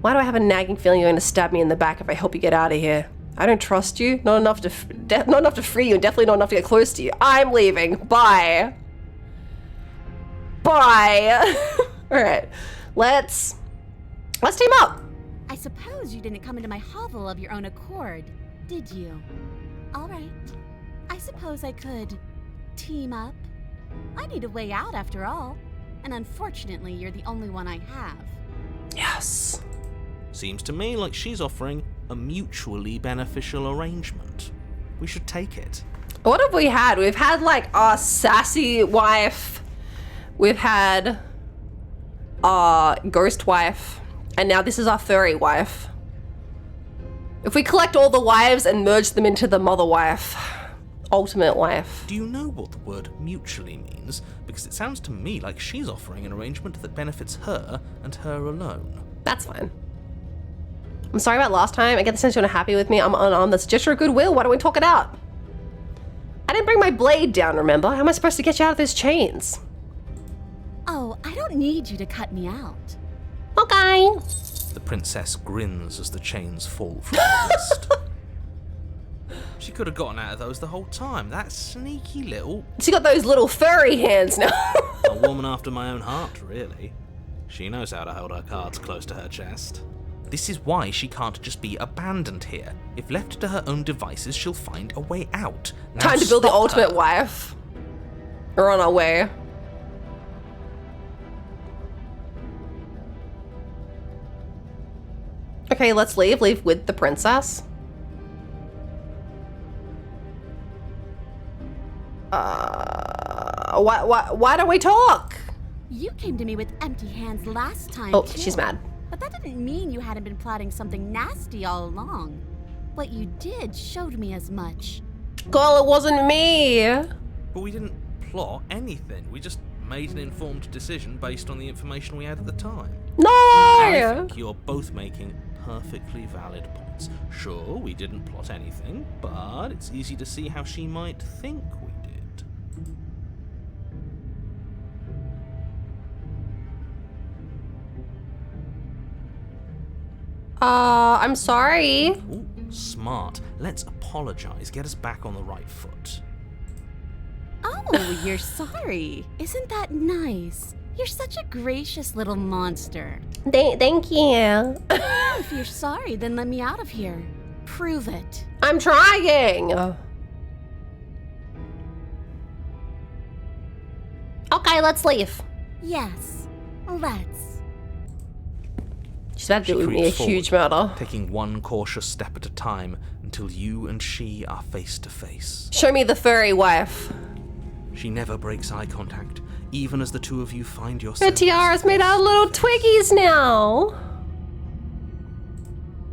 Why do I have a nagging feeling you're going to stab me in the back if I help you get out of here? I don't trust you. Not enough to free you, and definitely not enough to get close to you. I'm leaving. Bye. Bye. All right, let's team up. I suppose you didn't come into my hovel of your own accord, did you? All right. I suppose I could team up. I need a way out after all, and unfortunately, you're the only one I have. Yes. Seems to me like she's offering a mutually beneficial arrangement. We should take it. What have we had? We've had like our sassy wife. We've had our ghost wife. And now this is our furry wife. If we collect all the wives and merge them into the mother wife, ultimate wife. Do you know what the word mutually means? Because it sounds to me like she's offering an arrangement that benefits her and her alone. That's fine. I'm sorry about last time. I get the sense you're not happy with me. I'm unarmed. That's a gesture of goodwill. Why don't we talk it out? I didn't bring my blade down, remember? How am I supposed to get you out of those chains? Oh, I don't need you to cut me out. Okay. The princess grins as the chains fall from her wrist. She could have gotten out of those the whole time. That sneaky little... She got those little furry hands now. A woman after my own heart, really. She knows how to hold her cards close to her chest. This is why she can't just be abandoned here. If left to her own devices, she'll find a way out. Now Time to build the ultimate her. wife. We're on our way. Okay, let's leave. Leave with the princess. Why don't we talk? You came to me with empty hands last time, Oh, too. she's mad. But that didn't mean you hadn't been plotting something nasty all along. What you did showed me as much. Girl, it wasn't me. But we didn't plot anything. We just made an informed decision based on the information we had at the time. No! I think you're both making perfectly valid points. Sure, we didn't plot anything, but it's easy to see how she might think we did. I'm sorry. Ooh, smart. Let's apologize. Get us back on the right foot. Oh, you're sorry. Isn't that nice? You're such a gracious little monster. Thank you. If you're sorry, then let me out of here. Prove it. I'm trying. Okay, let's leave. Yes, let's. She's about to do me a huge murder. Taking one cautious step at a time until you and she are face to face. Show me the furry wife. She never breaks eye contact, even as the two of you find Her yourselves. tiara's made out of little twiggies now.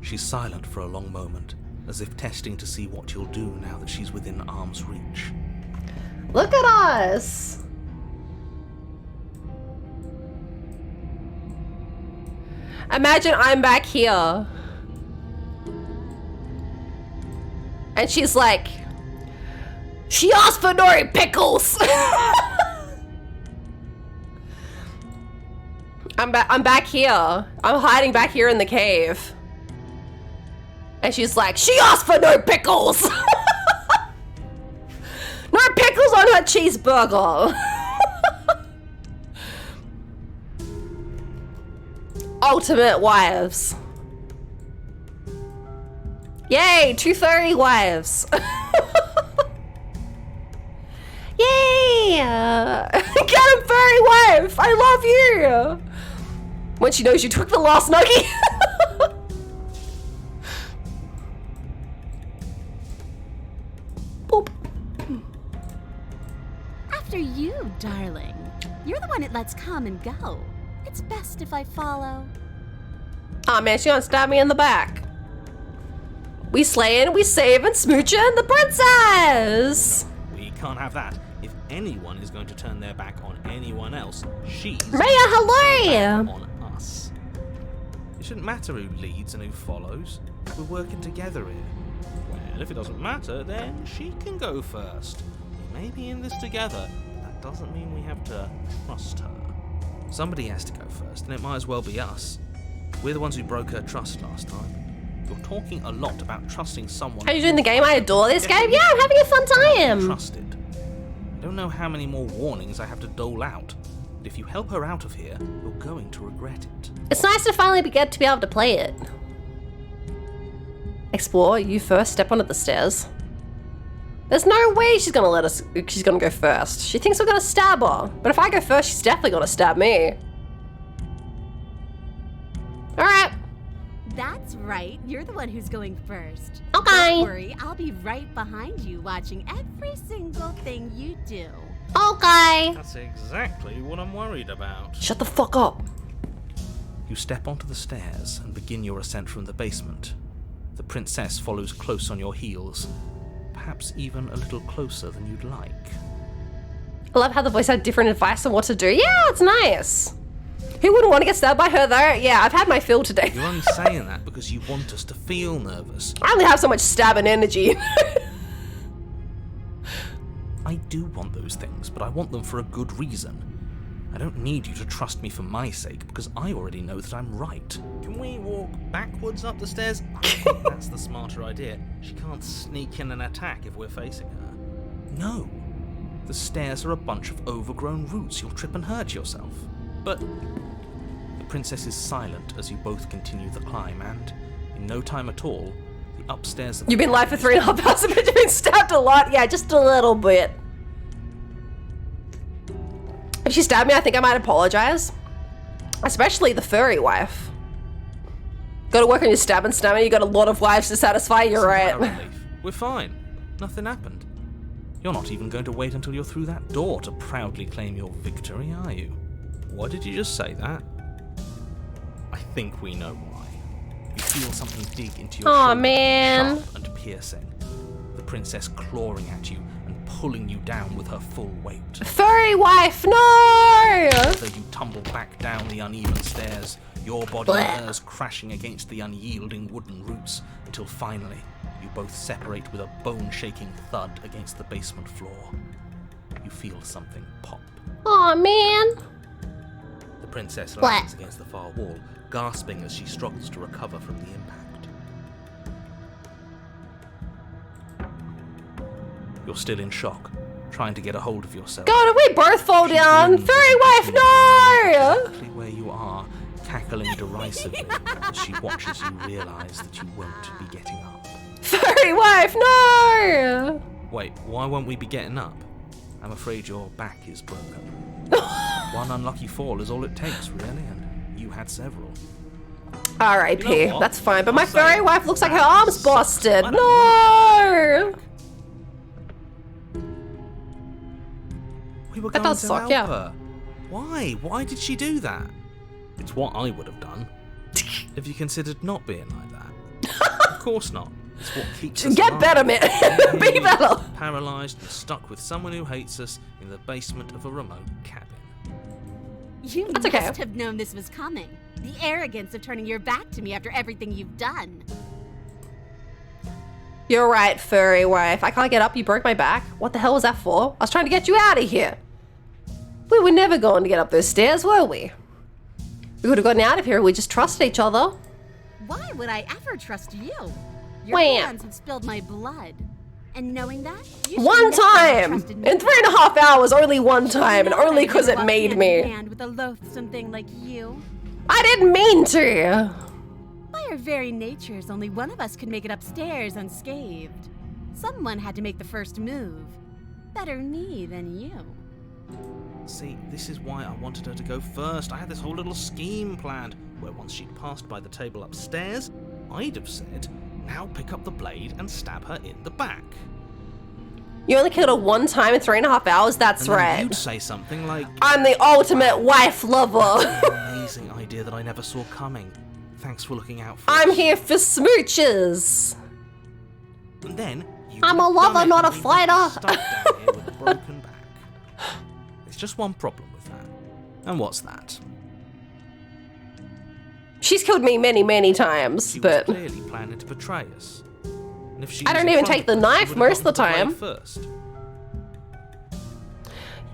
She's silent for a long moment, as if testing to see what you'll do now that she's within arm's reach. Look at us. Imagine I'm back here. And she's like, she asked for no pickles. I'm back here. I'm hiding back here in the cave. And she's like, she asked for no pickles. No pickles on her cheeseburger. Ultimate wives. Yay, 2 furry wives. Yay! Get him, furry wife! I love you! When she knows you took the last nuggie. Boop. After you, darling. You're the one it lets come and go. It's best if I follow. Aw, man, she gonna stab me in the back. We slayin', we saving, smooching the princess! We can't have that. If anyone is going to turn their back on anyone else, she's Rhea, hello! on us. It shouldn't matter who leads and who follows. We're working together here. Well, if it doesn't matter, then she can go first. We may be in this together, but that doesn't mean we have to trust her. Somebody has to go first, and it might as well be us. We're the ones who broke her trust last time. You're talking a lot about trusting someone. How you doing the game? I adore this game. Yeah, I'm having a fun time. Trusted. I don't know how many more warnings I have to dole out, but if you help her out of here, you're going to regret it. It's nice to finally get to be able to play it. Explore, you first, step onto the stairs. There's no way she's gonna let us, she's gonna go first. She thinks we're gonna stab her, but if I go first, she's definitely gonna stab me. Alright. That's right. You're the one who's going first. Okay. Don't worry, I'll be right behind you watching every single thing you do. Okay. That's exactly what I'm worried about. Shut the fuck up. You step onto the stairs and begin your ascent from the basement. The princess follows close on your heels, perhaps even a little closer than you'd like. I love how the voice had different advice on what to do. Yeah, it's nice. Who wouldn't want to get stabbed by her though? Yeah, I've had my fill today. You're only saying that because you want us to feel nervous. I only have so much stabbing energy. I do want those things, but I want them for a good reason. I don't need you to trust me for my sake, because I already know that I'm right. Can we walk backwards up the stairs? I think that's the smarter idea. She can't sneak in and attack if we're facing her. No. The stairs are a bunch of overgrown roots. You'll trip and hurt yourself. But the princess is silent as you both continue the climb, and in no time at all, the upstairs... You've been live for 3.5 hours, but you've been stabbed a lot. Yeah, just a little bit. If she stabbed me, I think I might apologize. Especially the furry wife. Gotta work on your stabbing stamina. You got a lot of wives to satisfy, you're right. We're fine. Nothing happened. You're not even going to wait until you're through that door to proudly claim your victory, are you? Why did you just say that? I think we know why. You feel something dig into your shoulder, man. sharp and piercing. The princess clawing at you and pulling you down with her full weight. Furry wife, no! So you tumble back down the uneven stairs, your body and hers crashing against the unyielding wooden roots, until finally you both separate with a bone-shaking thud against the basement floor. You feel something pop. Aw, man. The princess lands against the far wall, gasping as she struggles to recover from the impact. You're still in shock, trying to get a hold of yourself. God, did we both fall down? Fairy wife, no! Exactly where you are, cackling derisively as she watches you realise that you won't be getting up. Fairy wife, no! Wait, why won't we be getting up? I'm afraid your back is broken. One unlucky fall is all it takes, really, and you had several. R.I.P. You know what? That's fine, but my I'll say fairy wife looks like her arm's busted. I don't No! We were That going does to suck, help yeah. her. Why? Why did she do that? It's what I would have done. If you considered not being like that. Of course not. It's what keeps us Get alive. better, man. Be better. Paralysed and stuck with someone who hates us in the basement of a remote cabin. You That's must okay. have known this was coming. The arrogance of turning your back to me after everything you've done. You're right, furry wife. I can't get up. You broke my back. What the hell was that for? I was trying to get you out of here. We were never going to get up those stairs, were we? We would have gotten out of here if we just trusted each other. Why would I ever trust you? Your Wham. hands have spilled my blood. And knowing that, you should One never have time! trusted me. In 3.5 hours, only one time, and You know only that I because it walk made hand me. in hand with a loathsome thing like you. I didn't mean to. By our very natures, only one of us could make it upstairs unscathed. Someone had to make the first move. Better me than you. See, this is why I wanted her to go first. I had this whole little scheme planned, where once she'd passed by the table upstairs, I'd have said, now pick up the blade and stab her in the back. You only killed her one time in 3.5 hours? That's And then right. you'd say something like, I'm the ultimate wife lover. amazing idea that I never saw coming. Thanks for looking out for I'm us." here for smooches. And then you I'm would a have lover, done it, not a and we'd be fighter. Stuck down here with a broken back. There's just one problem with that. And what's that? She's killed me many, many times, She but was clearly planning to betray us. And if she I was don't in even front take the of us, knife she would have most of the gotten the time. blade First.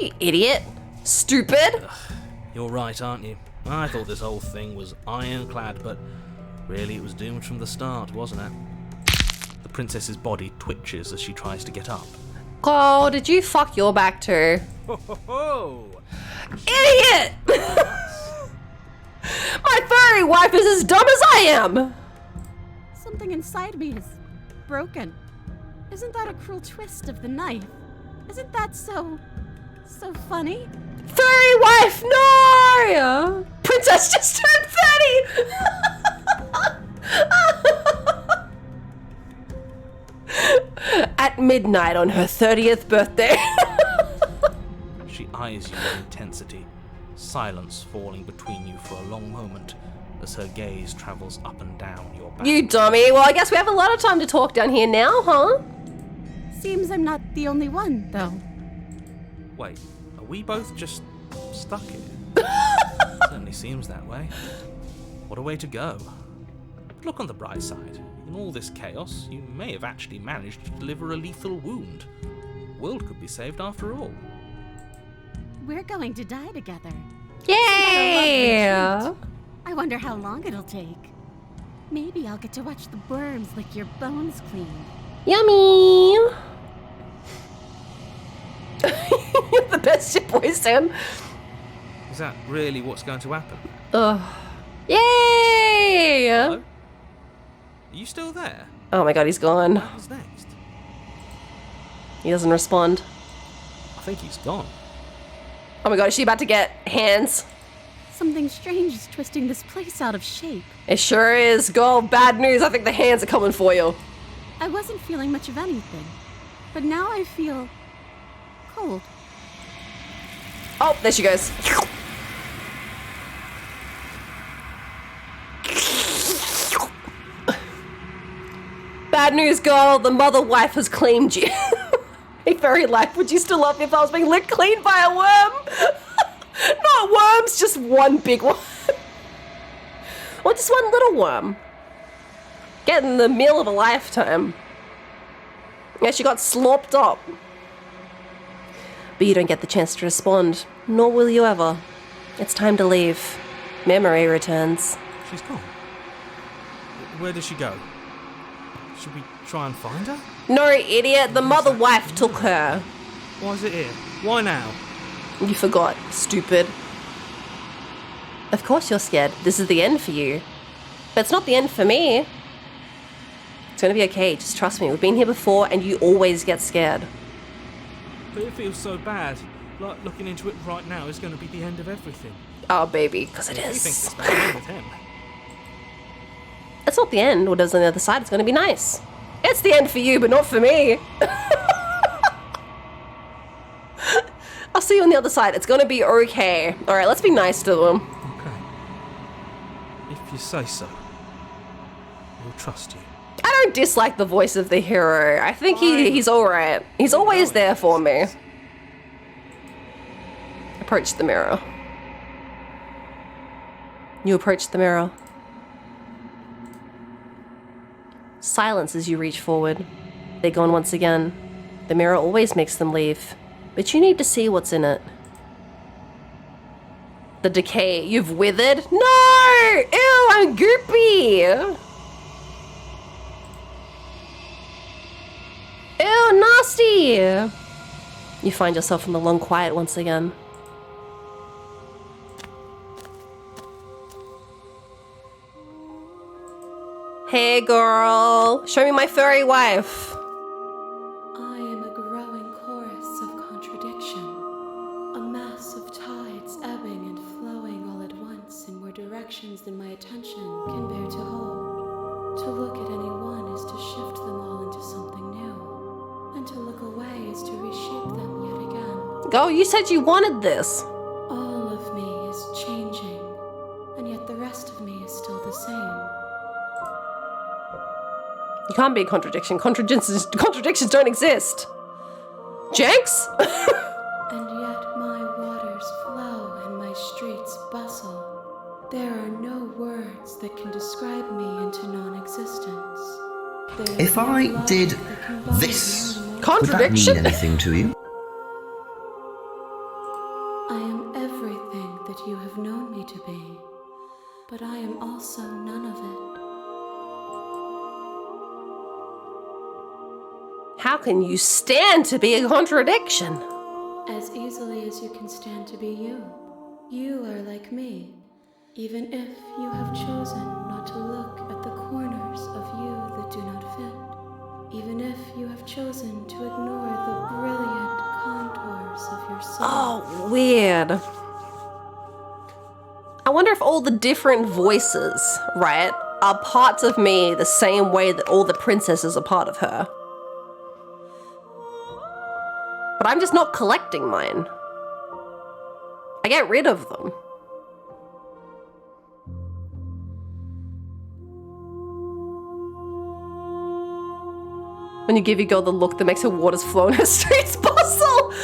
you idiot. Stupid. You're right, aren't you? I thought this whole thing was ironclad, but really it was doomed from the start, wasn't it? The princess's body twitches as she tries to get up. Oh, did you fuck your back too? Ho ho ho! Idiot! My furry wife is as dumb as I am! Something inside me is broken. Isn't that a cruel twist of the knife? Isn't that so funny? Furry wife, no! Princess just turned 30! At midnight on her 30th birthday. She eyes you with intensity, silence falling between you for a long moment as her gaze travels up and down your back. You dummy. Well, I guess we have a lot of time to talk down here now, huh? Seems I'm not the only one, though. Wait, are we both just stuck here? Certainly seems that way. What a way to go. But look on the bright side. In all this chaos, you may have actually managed to deliver a lethal wound. The world could be saved after all. We're going to die together. Yay! I wonder how long it'll take. Maybe I'll get to watch the worms lick your bones clean. Yummy! You're the best ship boy, Sam. Is that really what's going to happen? Ugh. Yay! Hello? Are you still there? Oh my god, he's gone. What happens next? He doesn't respond. I think he's gone. Oh my god, is she about to get hands? Something strange is twisting this place out of shape. It sure is. Girl, bad news. I think the hands are coming for you. I wasn't feeling much of anything, but now I feel cold. Oh, there she goes. Bad news, girl. The mother wife has claimed you. Hey, fairy life, would you still love me if I was being licked clean by a worm? Not worms, just one big one. Or just one little worm. Getting the meal of a lifetime. Yeah, she got slopped up. But you don't get the chance to respond, nor will you ever. It's time to leave. Memory returns. She's gone. Where did she go? Should we try and find her? No, idiot, the mother wife took her. Why is it here? Why now? You forgot, stupid. Of course you're scared. This is the end for you. But it's not the end for me. It's gonna be okay, just trust me. We've been here before and you always get scared. But it feels so bad. Like looking into it right now is going to be the end of everything. Oh, baby, because it He is. thinks it's the end with him. It's not the end. What is on the other side? It's gonna be nice. It's the end for you, but not for me. I'll see you on the other side. It's gonna be okay. Alright, let's be nice to them. Okay. If you say so, we'll trust you. I don't dislike the voice of the hero. I think he's alright. He's always there for me. Approach the mirror. You approach the mirror. Silence as you reach forward. They're gone once again. The mirror always makes them leave. But you need to see what's in it. The decay. You've withered? No! Ew, I'm goopy! Ew, nasty! You find yourself in the long quiet once again. Hey girl, show me my furry wife. I am a growing chorus of contradiction, a mass of tides ebbing and flowing all at once in more directions than my attention can bear to hold. To look at any one is to shift them all into something new, and to look away is to reshape them yet again. Go, you said you wanted this. All of me is changing, and yet the rest of me is still the same. You can't be a contradiction. Contradictions don't exist. Jenks? And yet my waters flow and my streets bustle. There are no words that can describe me into non-existence. If I did this, would that Contradiction? mean anything to you? I am everything that you have known me to be, but I am also none of it. How can you stand to be a contradiction? As easily as you can stand to be you. You are like me, even if you have chosen not to look at the corners of you that do not fit. Even if you have chosen to ignore the brilliant contours of your soul. Oh, weird. I wonder if all the different voices, right, are parts of me the same way that all the princesses are part of her. But I'm just not collecting mine. I get rid of them. When you give your girl the look that makes her waters flow and her streets bustle.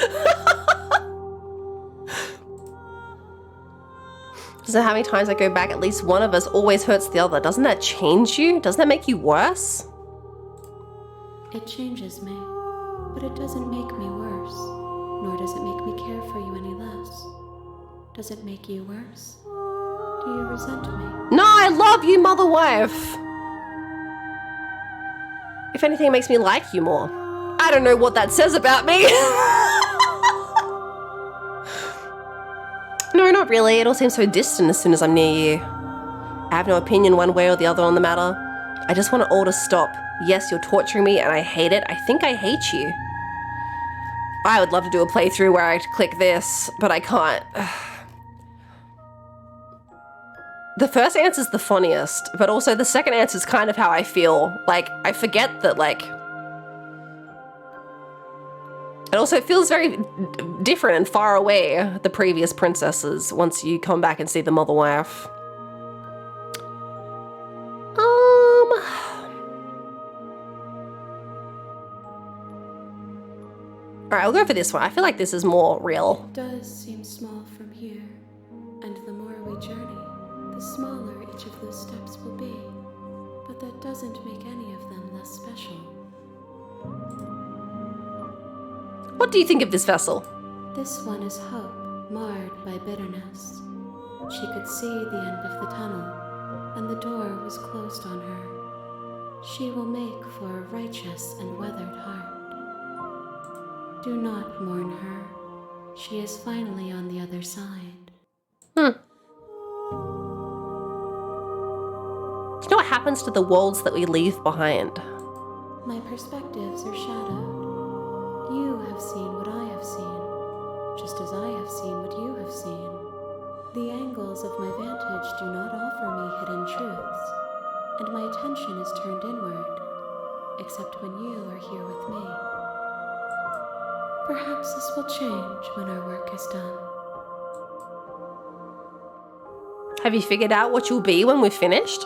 Doesn't how many times I go back, at least one of us always hurts the other. Doesn't that change you? Doesn't that make you worse? It changes me, but it doesn't make me worse, nor does it make me care for you any less. Does it make you worse? Do you resent me? No, I love you, mother wife. If anything, it makes me like you more. I don't know what that says about me. No, not really. It all seems so distant as soon as I'm near you. I have no opinion one way or the other on the matter. I just want it all to stop. Yes, you're torturing me and I hate it. I think I hate you. I would love to do a playthrough where I click this, but I can't. The first answer is the funniest, but also the second answer is kind of how I feel. Like, I forget that, like... It also feels very different and far away, the previous princesses, once you come back and see the mother wife. Alright, I'll go for this one. I feel like this is more real. It does seem small from here, and the more we journey, the smaller each of those steps will be. But that doesn't make any of them less special. What do you think of this vessel? This one is hope, marred by bitterness. She could see the end of the tunnel, and the door was closed on her. She will make for a righteous and weathered heart. Do not mourn her. She is finally on the other side. Do you know what happens to the worlds that we leave behind? My perspectives are shadowed. You have seen what I have seen, just as I have seen what you have seen. The angles of my vantage do not offer me hidden truths, and my attention is turned inward, except when you are here with me. Perhaps this will change when our work is done. Have you figured out what you'll be when we're finished?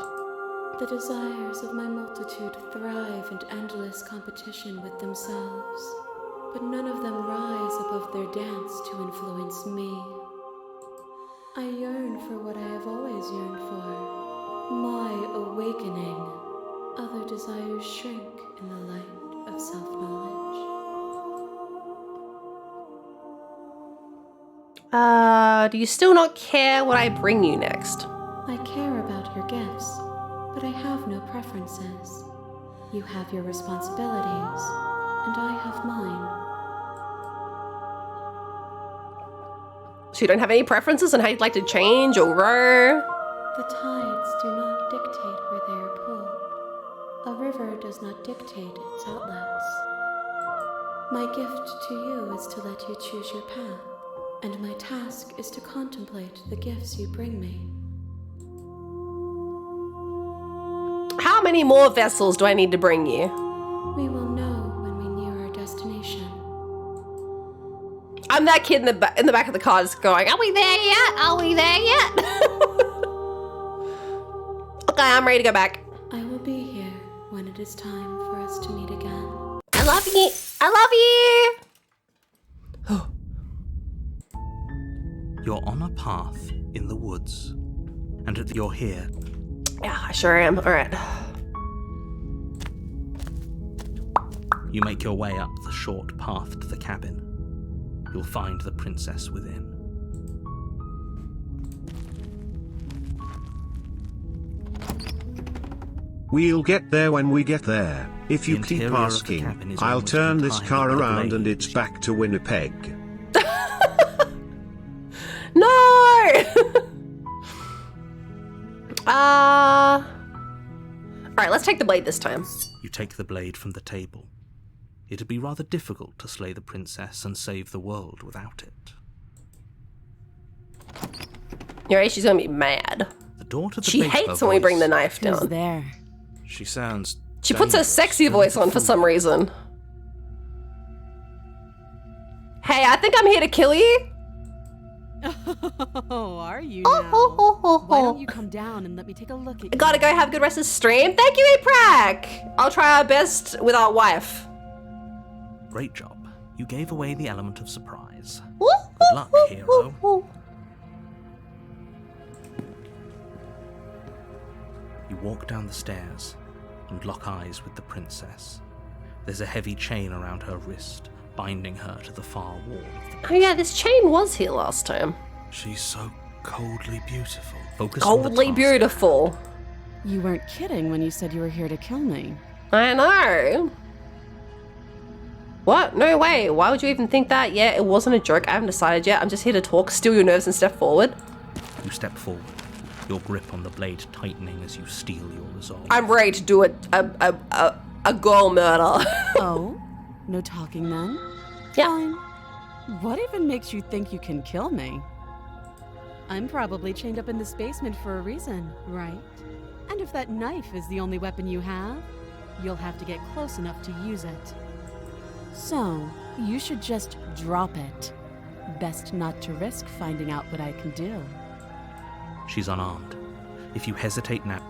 The desires of my multitude thrive in endless competition with themselves, but none of them rise above their dance to influence me. I yearn for what I have always yearned for, my awakening. Other desires shrink in the light of self-knowledge. Do you still not care what I bring you next? I care about your gifts, but I have no preferences. You have your responsibilities, and I have mine. So you don't have any preferences on how you'd like to change or grow? The tides do not dictate where they are pulled. A river does not dictate its outlets. My gift to you is to let you choose your path, and my task is to contemplate the gifts you bring me. How many more vessels do I need to bring you? We will know when we near our destination. I'm that kid in the back of the car just going, are we there yet? Are we there yet? Okay, I'm ready to go back. I will be here when it is time for us to meet again. I love you. I love you. You're on a path in the woods, and you're here. Yeah, I sure am. All right. You make your way up the short path to the cabin. You'll find the princess within. We'll get there when we get there. If you keep interior of the asking, cabin is I'll almost turn this entirely car a around and blade. it's back to Winnipeg. No! Alright, let's take the blade this time. You take the blade from the table. It'd be rather difficult to slay the princess and save the world without it. You're right, she's gonna be mad. The door to the She base hates her when we bring the voice. knife down. Who's there? She sounds. She puts her dangerous. sexy voice on for some reason. Hey, I think I'm here to kill you. Oh, are you now? Why don't you come down and let me take a look at you? Gotta go have a good rest of the stream. Thank you, Eprak. I'll try our best with our wife. Great job. You gave away the element of surprise. Good luck, hero. You walk down the stairs and lock eyes with the princess. There's a heavy chain around her wrist, binding her to the far wall of the Oh yeah, this chain was here last time. She's so coldly beautiful. Focus on the Coldly task. beautiful. You weren't kidding when you said you were here to kill me. I know. What? No way. Why would you even think that? Yeah, it wasn't a joke. I haven't decided yet. I'm just here to talk, steal your nerves and step forward. You step forward, your grip on the blade tightening as you steel your resolve. I'm ready to do a girl murder. Oh? No talking then? Yeah. Fine. What even makes you think you can kill me? I'm probably chained up in this basement for a reason, right? And if that knife is the only weapon you have, you'll have to get close enough to use it. So, you should just drop it. Best not to risk finding out what I can do. She's unarmed. If you hesitate now,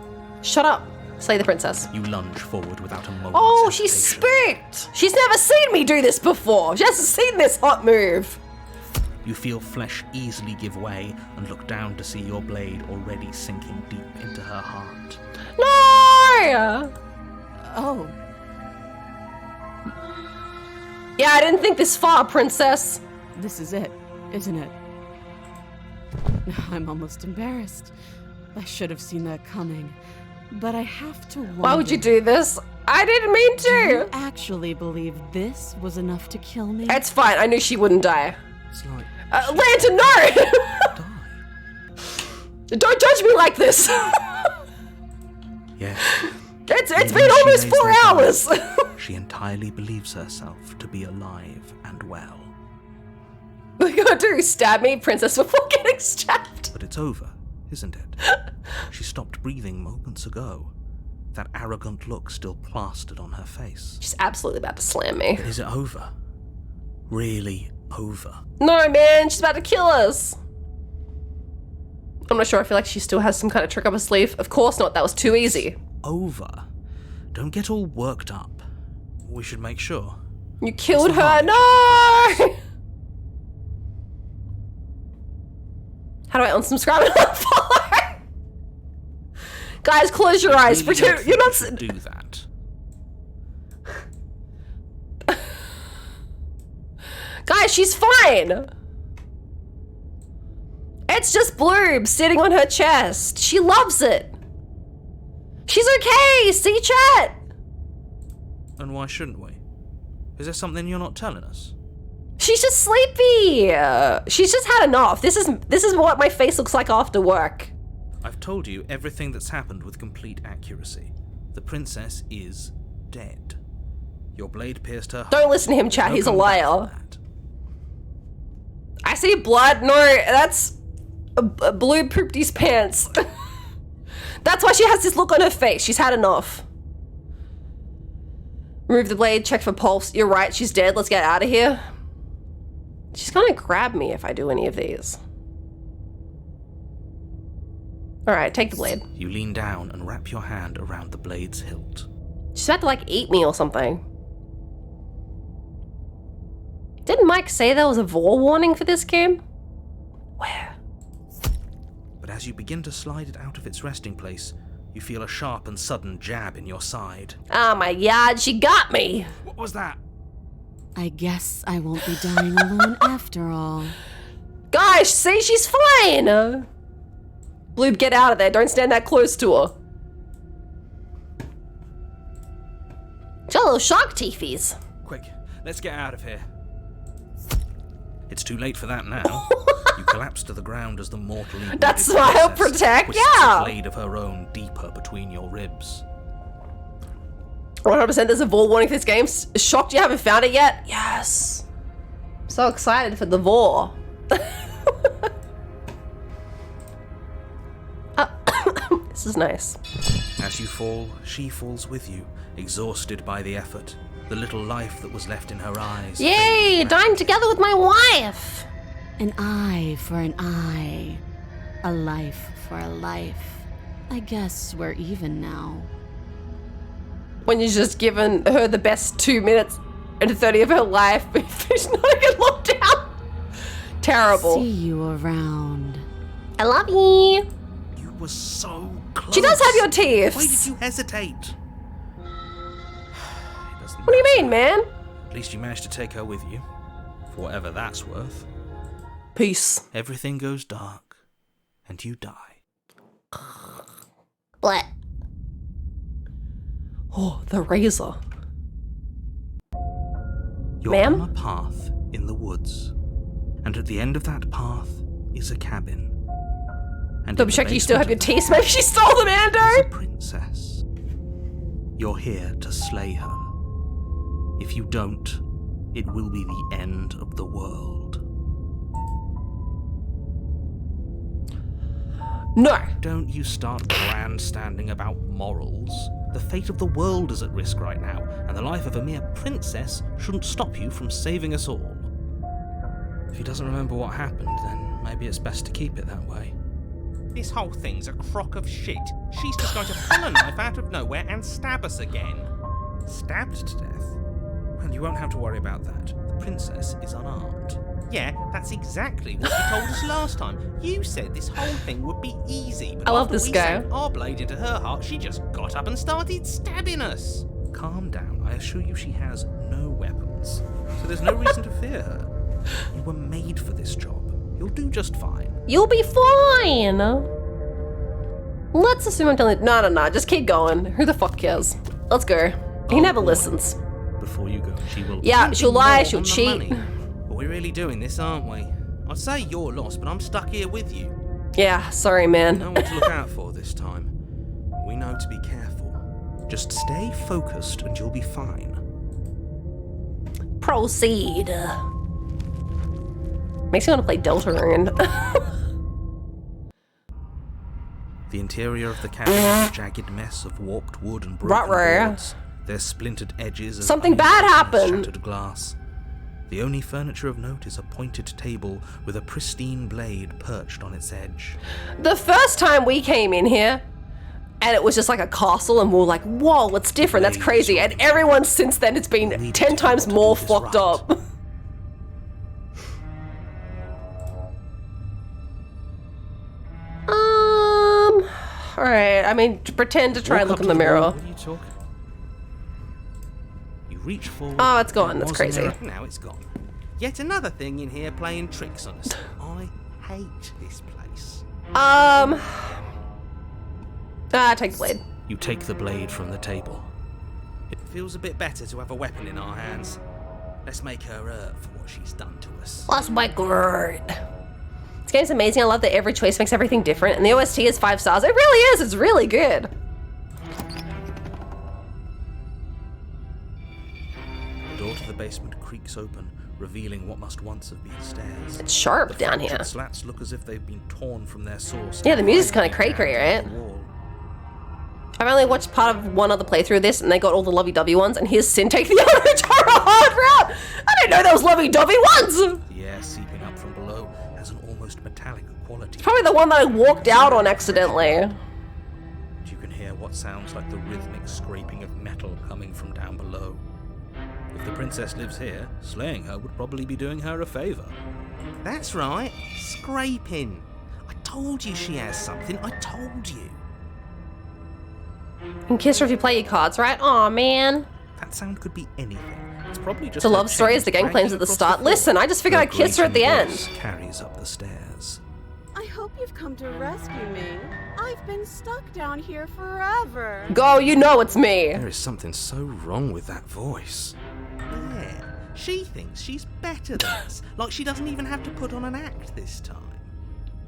Shut up. Slay the princess. you lunge forward without a moment's Oh, she's hesitation. spooked. She's never seen me do this before. She hasn't seen this hot move. You feel flesh easily give way and look down to see your blade already sinking deep into her heart. No! Oh. Yeah, I didn't think this far, princess. This is it, isn't it? I'm almost embarrassed. I should have seen that coming. But I have to wonder... Why would you do this? I didn't mean Do to. you actually believe this was enough to kill me? It's fine. I knew she wouldn't die. It's like Lantern, no! Don't judge me like this. Yes. It's been almost 4 hours. She entirely believes herself to be alive and well. What are you gonna do? Stab me, princess, before getting stabbed? But it's over, isn't it? She stopped breathing moments ago. That arrogant look still plastered on her face. She's absolutely about to slam me. But is it over? Really over? No, man, she's about to kill us. I'm not sure. I feel like she still has some kind of trick up her sleeve. Of course not. That was too easy. Over. Don't get all worked up. We should make sure. You killed her. No! How do I unsubscribe and unfollow? Guys, close your eyes. Pretend you're not. Do that. Guys, she's fine. It's just Bloob sitting on her chest. She loves it. She's okay. See, chat. And why shouldn't we? Is there something you're not telling us? She's just sleepy. She's just had enough. This is what my face looks like after work. I've told you everything that's happened with complete accuracy. The princess is dead. Your blade pierced her heart. Don't listen to him, chat. No He's a comeback from liar. that. I see blood. No, that's Blue pooped his pants. That's why she has this look on her face. She's had enough. Remove the blade. Check for pulse. You're right. She's dead. Let's get out of here. She's gonna grab me if I do any of these. Alright, take the blade. You lean down and wrap your hand around the blade's hilt. She's about to like eat me or something. Didn't Mike say there was a vor warning for this game? Where? But as you begin to slide it out of its resting place, you feel a sharp and sudden jab in your side. Oh my god, she got me! What was that? I guess I won't be dying alone after all. Gosh, see, she's fine! Bloob, get out of there. Don't stand that close to her. She's got little shark teethies. Quick, let's get out of here. It's too late for that now. You collapse to the ground as the mortally wounded That's why I'll princess protect, twists yeah. a blade of her own deeper between your ribs. 100% there's a vor warning for this game. Shocked you haven't found it yet? Yes. So excited for the vor. This is nice. As you fall, she falls with you, exhausted by the effort. The little life that was left in her eyes. Yay! Dying together with my wife! An eye for an eye. A life for a life. I guess we're even now. When you've just given her the best 2 minutes and 30 of her life, she's not even locked down. Terrible. See you around. I love you. You were so close. She does have your teeth. Why did you hesitate? What do you mean, man? At least you managed to take her with you. For whatever that's worth. Peace. Everything goes dark, and you die. Blah. Oh, the razor. You're Ma'am? on a path in the woods, and at the end of that path is a cabin. And Double check you still have your teeth. Maybe she stole them, is a Ando. princess. You're here to slay her. If you don't, it will be the end of the world. No. Don't you start grandstanding about morals. The fate of the world is at risk right now, and the life of a mere princess shouldn't stop you from saving us all. If he doesn't remember what happened, then maybe it's best to keep it that way. This whole thing's a crock of shit. She's just going to pull a knife out of nowhere and stab us again. Stabbed to death? Well, you won't have to worry about that. The princess is unarmed. Yeah, that's exactly what you told us last time. You said this whole thing would be easy, but I love after this we guy. sank our blade into her heart, she just got up and started stabbing us. Calm down. I assure you she has no weapons, so there's no reason to fear her. You were made for this job. You'll do just fine. You'll be fine. Let's assume I'm telling you. No. Just keep going. Who the fuck cares? Let's go. He never listens. Before you go, she will. Yeah, she'll lie, she'll cheat. But we're really doing this, aren't we? I'd say you're lost, but I'm stuck here with you. Yeah, sorry, We man. know what to look out for this time. We know to be careful. Just stay focused and you'll be fine. Proceed. Makes me want to play Deltarune. The interior of the cabin is a jagged mess of warped wood and broken boards. Their splintered edges and Something bad happened. shattered glass. The only furniture of note is a pointed table with a pristine blade perched on its edge. The first time we came in here, and it was just like a castle, and we were like, whoa, it's different, that's crazy. And everyone since then, it's been 10 times more fucked up. Alright, I mean, pretend to try and look in the mirror. What are you talking? You reach forward. Oh, it's gone, there that's was a crazy. mirror. Now it's gone. Yet another thing in here playing tricks on us. I hate this place. Take the blade. You take the blade from the table. It feels a bit better to have a weapon in our hands. Let's make her hurt for what she's done to us. Let's make her. This game's amazing. I love that every choice makes everything different, and the OST is 5 stars. It really is. It's really good. The door to the basement creaks open, revealing what must once have been stairs. It's sharp down here. The slats look as if they've been torn from their source. Yeah, the music's kind of cray-cray, right? I've only watched part of one other playthrough of this, and they got all the lovey-dovey ones, and here's Sin take the orange horror hard route! I didn't know there was lovey-dovey ones! The air seeping up from below has an almost metallic quality. It's probably the one that I walked out on accidentally. You can hear what sounds like the rhythmic scraping of metal coming from down below. If the princess lives here, slaying her would probably be doing her a favor. That's right, scraping. I told you she has something, I told you. You can kiss her if you play your cards, right? Aw, man. That sound could be anything. It's probably just It's a love story as the game claims at the start. Listen, I just figured I'd kiss her at the end. Carries up the stairs. I hope you've come to rescue me. I've been stuck down here forever. Go, you know it's me. There is something so wrong with that voice. Yeah, she thinks she's better than us. Like she doesn't even have to put on an act this time.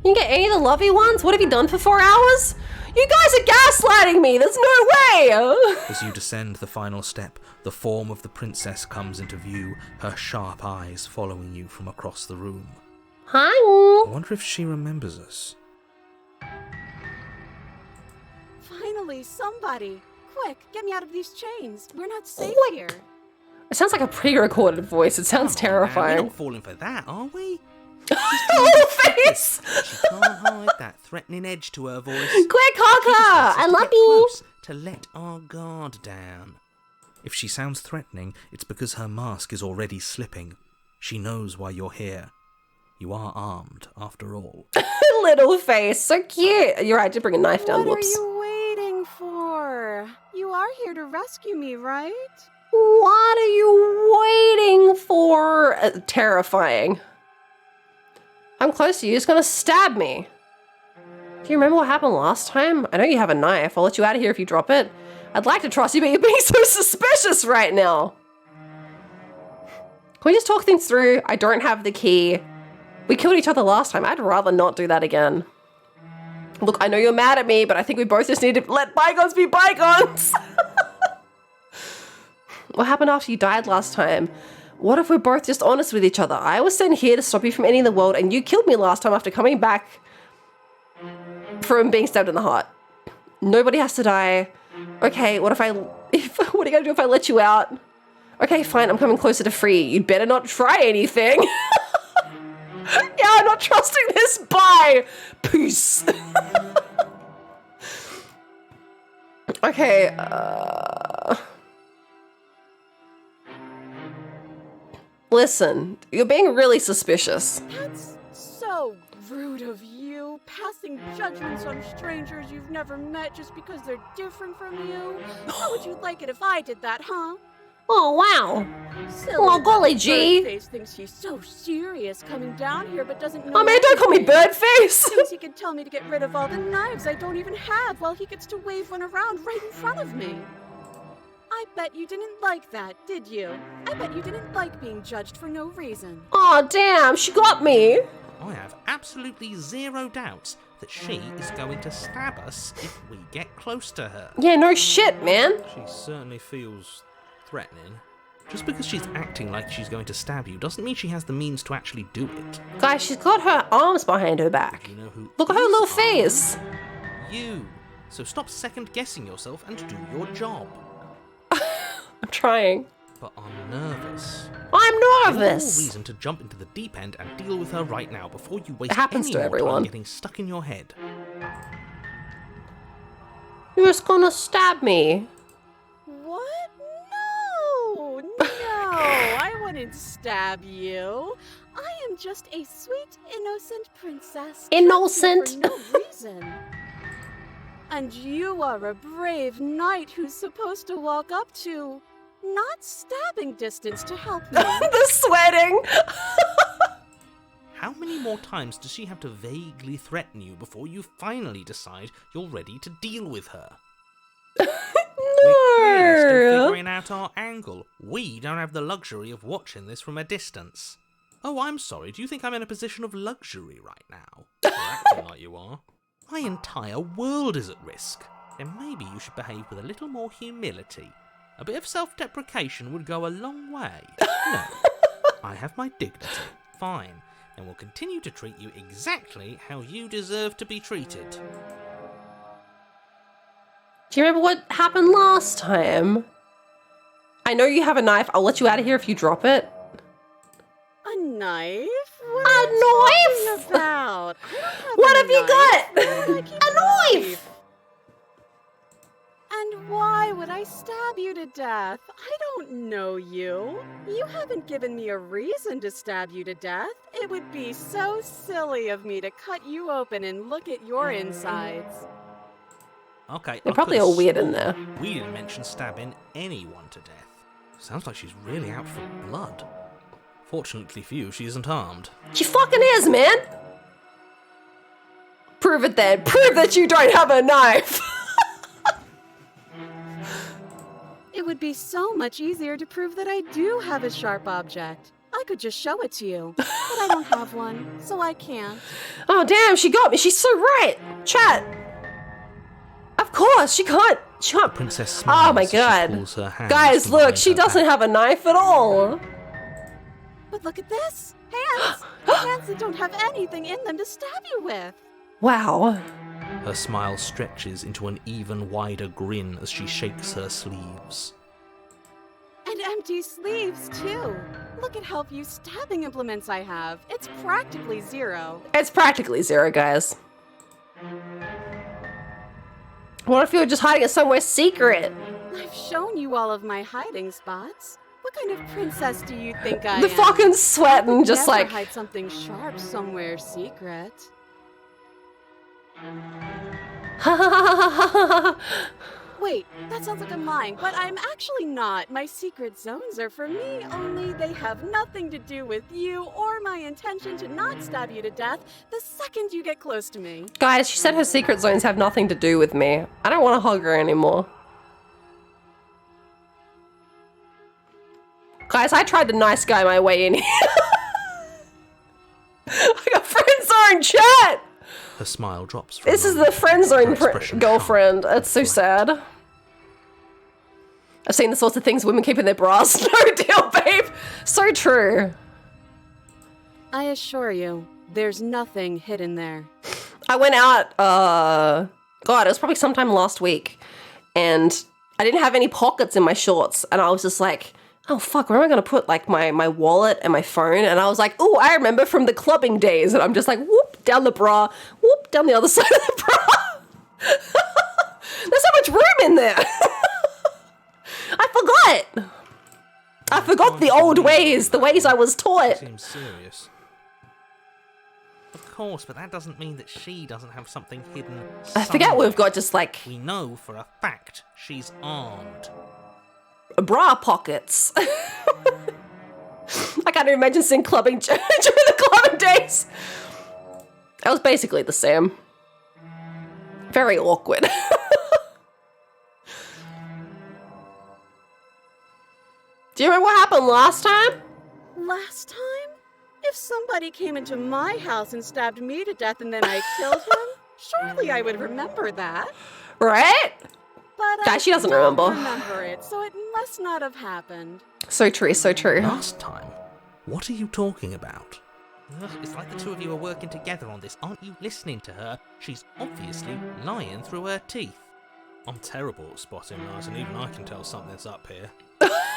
You can get any of the lovey ones? What have you done for 4 hours? You guys are gaslighting me! There's no way! As you descend the final step, the form of the princess comes into view, her sharp eyes following you from across the room. Hi. I wonder if she remembers us. Finally, somebody. Quick, get me out of these chains. We're not safe here. It sounds like a pre-recorded voice. It sounds Man, we're terrifying. not falling for that, are we? Oh, face! She can't hide that threatening edge to her voice. Quick, Hawker! I love you! To let our guard down. If she sounds threatening, it's because her mask is already slipping. She knows why you're here. You are armed, after all. Little face, so cute. You're right, I did bring a knife down. What Whoops. are you waiting for? You are here to rescue me, right? What are you waiting for? Terrifying. I'm close to you. It's gonna stab me. Do you remember what happened last time? I know you have a knife. I'll let you out of here if you drop it. I'd like to trust you, but you're being so suspicious right now. Can we just talk things through? I don't have the key. We killed each other last time. I'd rather not do that again. Look, I know you're mad at me, but I think we both just need to let bygones be bygones. What happened after you died last time? What if we're both just honest with each other? I was sent here to stop you from ending the world, and you killed me last time after coming back from being stabbed in the heart. Nobody has to die. Okay, what are you gonna do if I let you out? Okay, fine, I'm coming closer to free. You'd better not try anything. Yeah, I'm not trusting this. Bye. Peace. Okay, listen, you're being really suspicious. That's so rude of you, passing judgments on strangers you've never met just because they're different from you. How would you like it if I did that, huh? Oh, wow. Silly Oh, golly gee. Birdface thinks he's so serious coming down here, but doesn't know. Oh, man, don't call me Birdface. Thinks he can tell me to get rid of all the knives I don't even have while he gets to wave one around right in front of me. I I bet you didn't like that, did you? I bet you didn't like being judged for no reason. Aw, damn, she got me. I have absolutely zero doubts that she is going to stab us if we get close to her. Yeah, no shit, man. She certainly feels threatening. Just because she's acting like she's going to stab you doesn't mean she has the means to actually do it. Guys, she's got her arms behind her back. You know who Look at her little face. You. So stop second-guessing yourself and do your job. I'm trying. But I'm nervous. I'm There's nervous. no reason to jump into the deep end and deal with her right now before you waste It happens any to more everyone. time getting stuck in your head. You're just gonna stab me. What? No! No! I wouldn't stab you. I am just a sweet, innocent princess. Innocent? For no reason. And you are a brave knight who's supposed to walk up to, not stabbing distance to help me. The sweating. How many more times does she have to vaguely threaten you before you finally decide you're ready to deal with her? We're clearly still figuring out our angle. We don't have the luxury of watching this from a distance. Oh, I'm sorry. Do you think I'm in a position of luxury right now? You're acting like you are. My entire world is at risk. Then maybe you should behave with a little more humility. A bit of self-deprecation would go a long way. No, I have my dignity. Fine. And will continue to treat you exactly how you deserve to be treated. Do you remember what happened last time? I know you have a knife. I'll let you out of here if you drop it. A knife? A knife? About? What have you got? A knife! And why would I stab you to death? I don't know you. You haven't given me a reason to stab you to death. It would be so silly of me to cut you open and look at your insides. Okay, They're probably all weird in there. We didn't mention stabbing anyone to death. Sounds like she's really out for blood. Fortunately for you, she isn't armed. She fucking is, man. Prove it then. Prove that you don't have a knife. It would be so much easier to prove that I do have a sharp object. I could just show it to you, but I don't have one, so I can't. Oh, damn, she got me. She's so right. Chat. Of course, she can't. Princess Oh smiles my as she god. pulls her hands Guys, from look, behind she her doesn't back. have a knife at all. But look at this. Hands. Hands that don't have anything in them to stab you with. Wow. Her smile stretches into an even wider grin as she shakes her sleeves. And empty sleeves, too. Look at how few stabbing implements I have. It's practically zero. It's practically zero, guys. What if you were just hiding it somewhere secret? I've shown you all of my hiding spots. What kind of princess do you think I am? The fucking sweating, I would just never like... hide something sharp somewhere secret. Wait, that sounds like I'm lying, but I'm actually not. My secret zones are for me, only they have nothing to do with you or my intention to not stab you to death the second you get close to me. Guys, she said her secret zones have nothing to do with me. I don't want to hug her anymore. Guys, I tried the nice guy my way in here. I got friend zone chat! Her smile drops from This her is the friend zone expression girlfriend. It's so sad. I've seen the sorts of things women keep in their bras. No deal, babe. So true. I assure you, there's nothing hidden there. I went out, God, it was probably sometime last week, and I didn't have any pockets in my shorts, and I was just like, oh fuck, where am I gonna put like my wallet and my phone? And I was like, oh, I remember from the clubbing days, and I'm just like, whoop, down the bra, whoop, down the other side of the bra. There's so much room in there. I forgot the old ways, the ways I was taught. Seems serious. Of course, but that doesn't mean that she doesn't have something hidden I forget somewhere. we've got just like We know for a fact she's armed. bra pockets. I can't imagine seeing clubbing during the clubbing days. That was basically the same. Very awkward. Do you remember what happened last time? Last time? If somebody came into my house and stabbed me to death and then I killed him, surely I would remember that. Right? But She doesn't don't remember. it, so it must not have happened. So true, so true. Last time? What are you talking about? Ugh, it's like the two of you are working together on this. Aren't you listening to her? She's obviously lying through her teeth. I'm terrible at spotting lies, and even I can tell something's up here.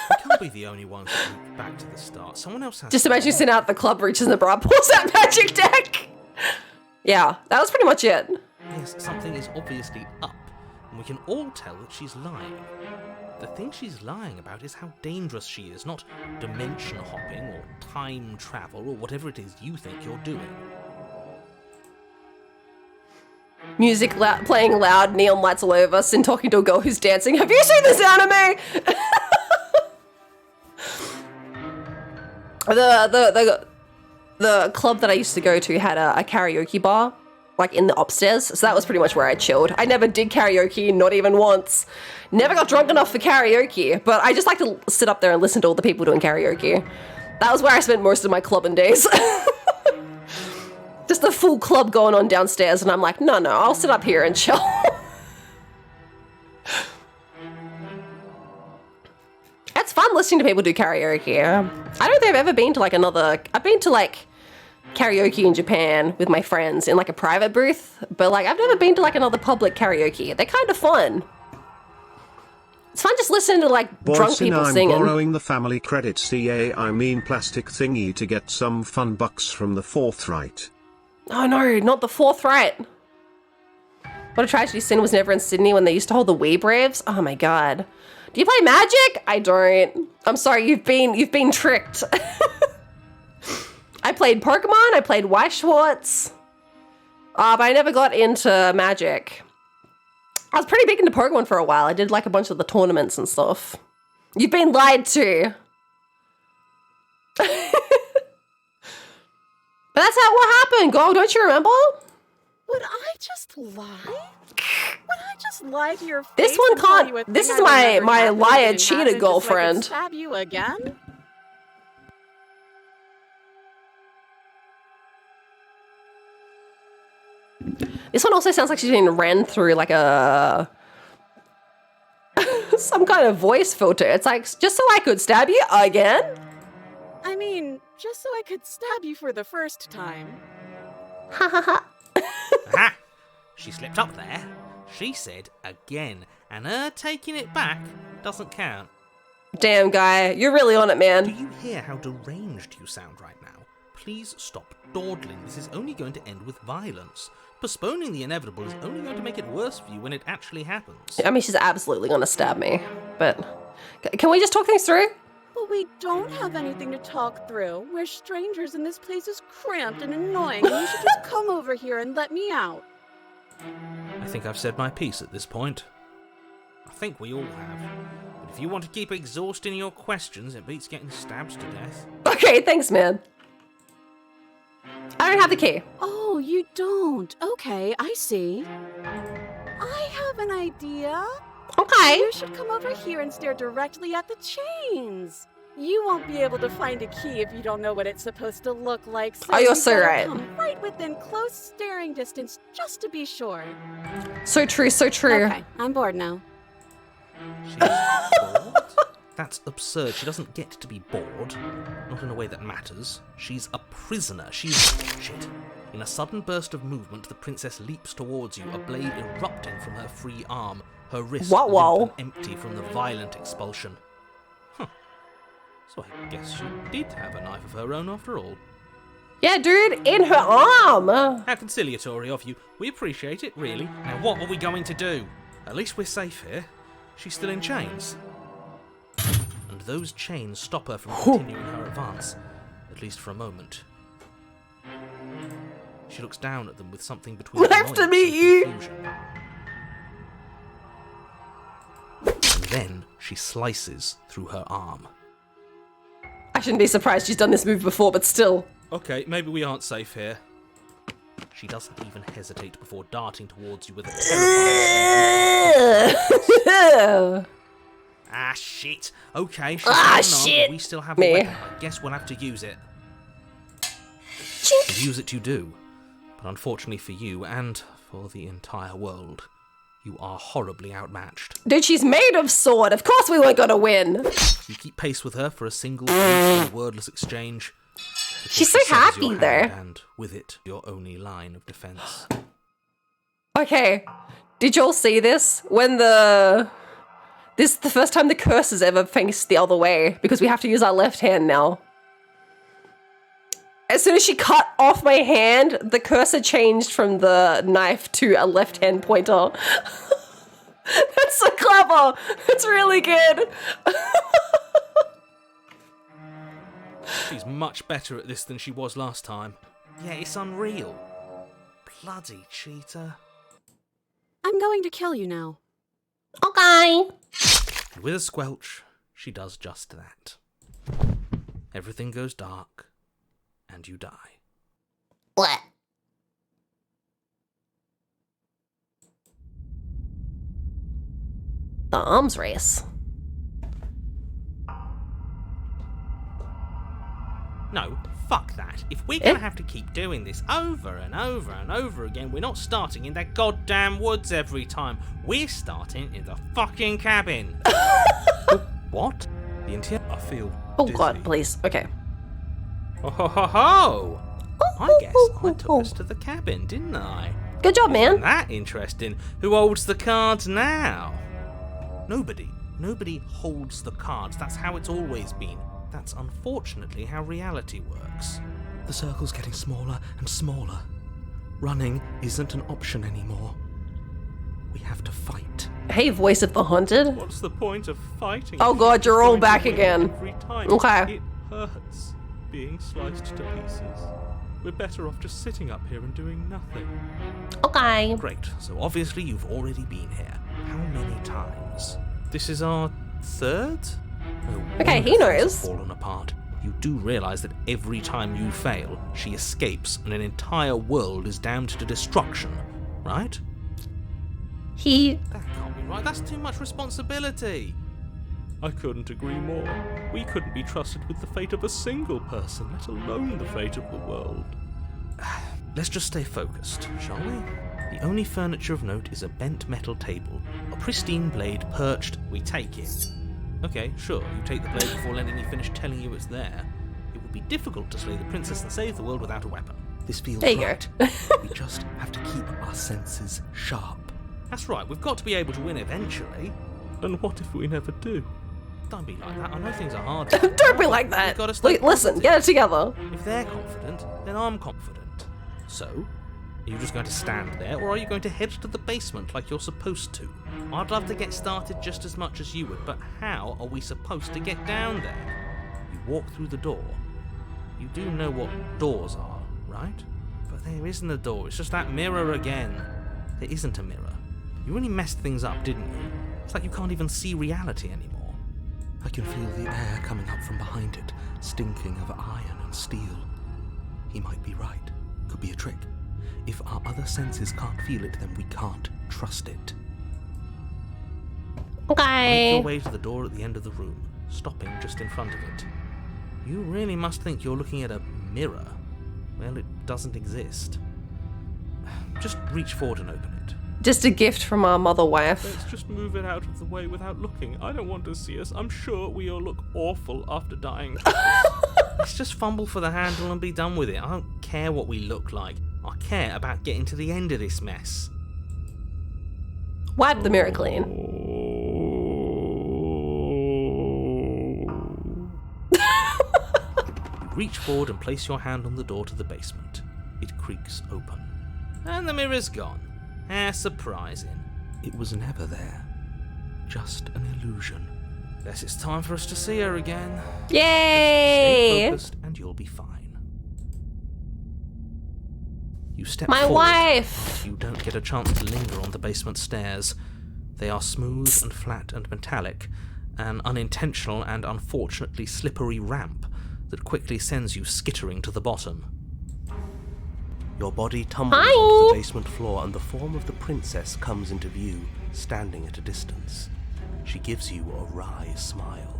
We can't be the only ones that loop back to the start. Someone else has Just to. imagine you sitting out at the club, reaches in the bra, pulls that magic deck. Yeah, that was pretty much it. Yes, something is obviously up, and we can all tell that she's lying. The thing she's lying about is how dangerous she is, not dimension hopping or time travel or whatever it is you think you're doing. Music playing loud, neon lights all over, Sin talking to a girl who's dancing. Have you seen this anime? The club that I used to go to had a karaoke bar, like in the upstairs, so that was pretty much where I chilled. I never did karaoke, not even once. Never got drunk enough for karaoke, but I just like to sit up there and listen to all the people doing karaoke. That was where I spent most of my clubbing days. Just the full club going on downstairs, and I'm like, no, I'll sit up here and chill. It's fun listening to people do karaoke. I don't think I've ever been to like I've been to like karaoke in Japan with my friends in like a private booth, but like I've never been to like another public karaoke. They're kind of fun. It's fun just listening to like drunk people I'm singing. borrowing the family credit I mean plastic thingy to get some fun bucks from the forthright. Oh no, not the forthright. What a tragedy Sin was never in Sydney when they used to hold the Wii Braves. Oh my god. Do you play Magic? I don't. I'm sorry, you've been tricked. I played Pokemon, I played Weiss Schwartz. But I never got into Magic. I was pretty big into Pokemon for a while. I did like a bunch of the tournaments and stuff. You've been lied to. But that's what happened, Go, don't you remember? Would I just lie? Would I just lie to your face? This one and tell can't. you a This thing is I remembered my happening liar and cheater happened just so I could girlfriend. stab you again? This one also sounds like she's being ran through like a some kind of voice filter. It's like, just so I could stab you again? I mean, just so I could stab you for the first time. Ha ha ha. Aha! She slipped up there. She said again, and her taking it back doesn't count. Damn, guy, you're really on it, Do man. you hear how deranged you sound right now? Please stop dawdling. This is only going to end with violence. Postponing the inevitable is only going to make it worse for you when it actually happens. I mean, she's absolutely gonna stab me, but can we just talk things through? But we don't have anything to talk through. We're strangers and this place is cramped and annoying, and you should just come over here and let me out. I think I've said my piece at this point. I think we all have. But if you want to keep exhausting your questions, it beats getting stabbed to death. Okay, thanks, man. I don't have the key. Oh, you don't? Okay, I see. I have an idea. Okay. You should come over here and stare directly at the chains. You won't be able to find a key if you don't know what it's supposed to look like. So Oh, you're you so better right. Come right within close staring distance, just to be sure. So true, so true. Okay, I'm bored now. She's bored? That's absurd. She doesn't get to be bored. Not in a way that matters. She's a prisoner. She's... Shit. In a sudden burst of movement, the princess leaps towards you, a blade erupting from her free arm, her wrist limp and empty from the violent expulsion. Huh. So I guess she did have a knife of her own after all. Yeah, dude, in her arm. How conciliatory of you. We appreciate it, really. Now what are we going to do? At least we're safe here. She's still in chains. And those chains stop her from continuing her advance, at least for a moment. She looks down at them with something between Nice to meet you. confusion. And then she slices through her arm. I shouldn't be surprised she's done this move before, but still. Okay, maybe we aren't safe here. She doesn't even hesitate before darting towards you with a terrifying Ah, shit. Okay, she's Ah, going on, shit. but we still have Me. a weapon. I guess we'll have to use it. And use it you do. But unfortunately for you, and for the entire world, you are horribly outmatched. Dude, she's made of sword. Of course we weren't gonna win. You keep pace with her for a single brief and wordless exchange. She's She so severs happy your there. hand, and with it, your only line of defense. Okay, did y'all see this? When this is the first time the curse has ever faced the other way, because we have to use our left hand now. As soon as she cut off my hand, the cursor changed from the knife to a left hand pointer. That's so clever. It's really good. She's much better at this than she was last time. Yeah, it's unreal. Bloody cheater. I'm going to kill you now. Okay. And with a squelch, she does just that. Everything goes dark, and you die. What? The arms race. No, fuck that. If we're gonna have to keep doing this over and over and over again, we're not starting in that goddamn woods every time. We're starting in the fucking cabin. What? The interior? I feel Oh dizzy. god, please. Okay. Ho ho ho ho! I guess I took us to the cabin, didn't I? Good job, man. Isn't that interesting? Who holds the cards now? Nobody. Nobody holds the cards. That's how it's always been. That's unfortunately how reality works. The circle's getting smaller and smaller. Running isn't an option anymore. We have to fight. Hey, voice of the haunted. What's the point of fighting? Oh if god, you're going all to back win again. Every time? Okay. It hurts being sliced to pieces. We're better off just sitting up here and doing nothing. Okay. Great. So obviously you've already been here. How many times? This is our third? Okay, he Things knows. have fallen apart. You do realise that every time you fail, she escapes and an entire world is damned to destruction, right? That can't be right. That's too much responsibility. I couldn't agree more. We couldn't be trusted with the fate of a single person, let alone the fate of the world. Let's just stay focused, shall we? The only furniture of note is a bent metal table. A pristine blade perched. We take it. Okay, sure, you take the blade before letting me finish telling you it's there. It would be difficult to slay the princess and save the world without a weapon. This feels There you right. We just have to keep our senses sharp. That's right, we've got to be able to win eventually. And what if we never do? Don't be like that. I know things are hard. Don't be like that. We've got to stay Listen, positive. get it together. If they're confident, then I'm confident. So, are you just going to stand there, or are you going to head to the basement like you're supposed to? I'd love to get started just as much as you would, but how are we supposed to get down there? You walk through the door. You do know what doors are, right? But there isn't a door, it's just that mirror again. There isn't a mirror. You really messed things up, didn't you? It's like you can't even see reality anymore. I can feel the air coming up from behind it, stinking of iron and steel. He might be right. Could be a trick. If our other senses can't feel it, then we can't trust it. Make Okay. your way to the door at the end of the room, stopping just in front of it. You really must think you're looking at a mirror. Well, it doesn't exist. Just reach forward and open it. Just a gift from our mother wife. Let's just move it out of the way without looking. I don't want to see us. I'm sure we all look awful after dying. Let's just fumble for the handle and be done with it. I don't care what we look like. I care about getting to the end of this mess. Wipe the mirror clean. You reach forward and place your hand on the door to the basement. It creaks open. And the mirror's gone. How surprising. It was never there. Just an illusion. Guess it's time for us to see her again. Yay! Stay focused and you'll be fine. You step My forward. wife! You don't get a chance to linger on the basement stairs. They are smooth and flat and metallic, an unintentional and unfortunately slippery ramp that quickly sends you skittering to the bottom. Your body tumbles Hi. onto the basement floor and the form of the princess comes into view, standing at a distance. She gives you a wry smile.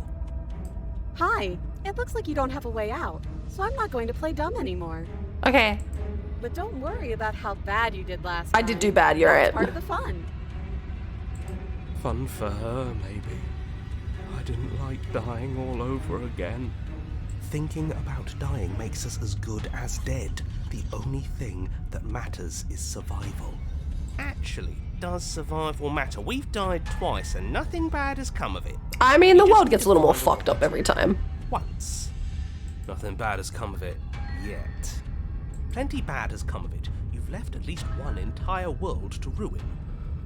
Hi. It looks like you don't have a way out, so I'm not going to play dumb anymore. Okay. But don't worry about how bad you did last I time. did do bad, you're That's right. part of the fun. Fun for her, maybe. I didn't like dying all over again. Thinking about dying makes us as good as dead. The only thing that matters is survival. Actually, does survival matter? We've died twice and nothing bad has come of it. I mean, the world gets a little more fucked up every time. Once. Nothing bad has come of it yet. Plenty bad has come of it. You've left at least one entire world to ruin.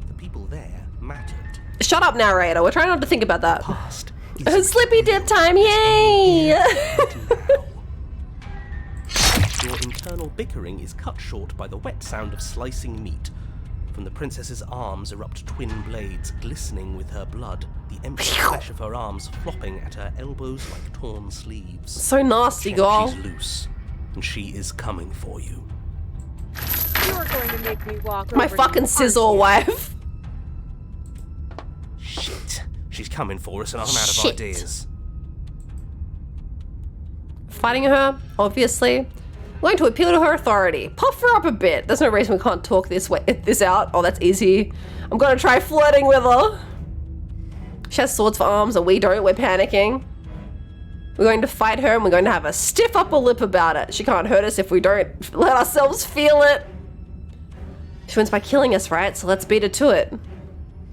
The people there mattered. Shut up, narrator. We're trying not to think about that. Past. Slippy dip time, yay! Your internal bickering is cut short by the wet sound of slicing meat. From the princess's arms erupt twin blades, glistening with her blood, the empty flesh of her arms flopping at her elbows like torn sleeves. So nasty, girl. She's loose, and she is coming for you. You are going to make me walk My over fucking you, sizzle wife. Shit. She's coming for us and I'm out of ideas. Fighting her, obviously. We're going to appeal to her authority. Puff her up a bit. There's no reason we can't talk this out. Oh, that's easy. I'm gonna try flirting with her. She has swords for arms and we don't. We're panicking. We're going to fight her and we're going to have a stiff upper lip about it. She can't hurt us if we don't let ourselves feel it. She wins by killing us, right? So let's beat her to it.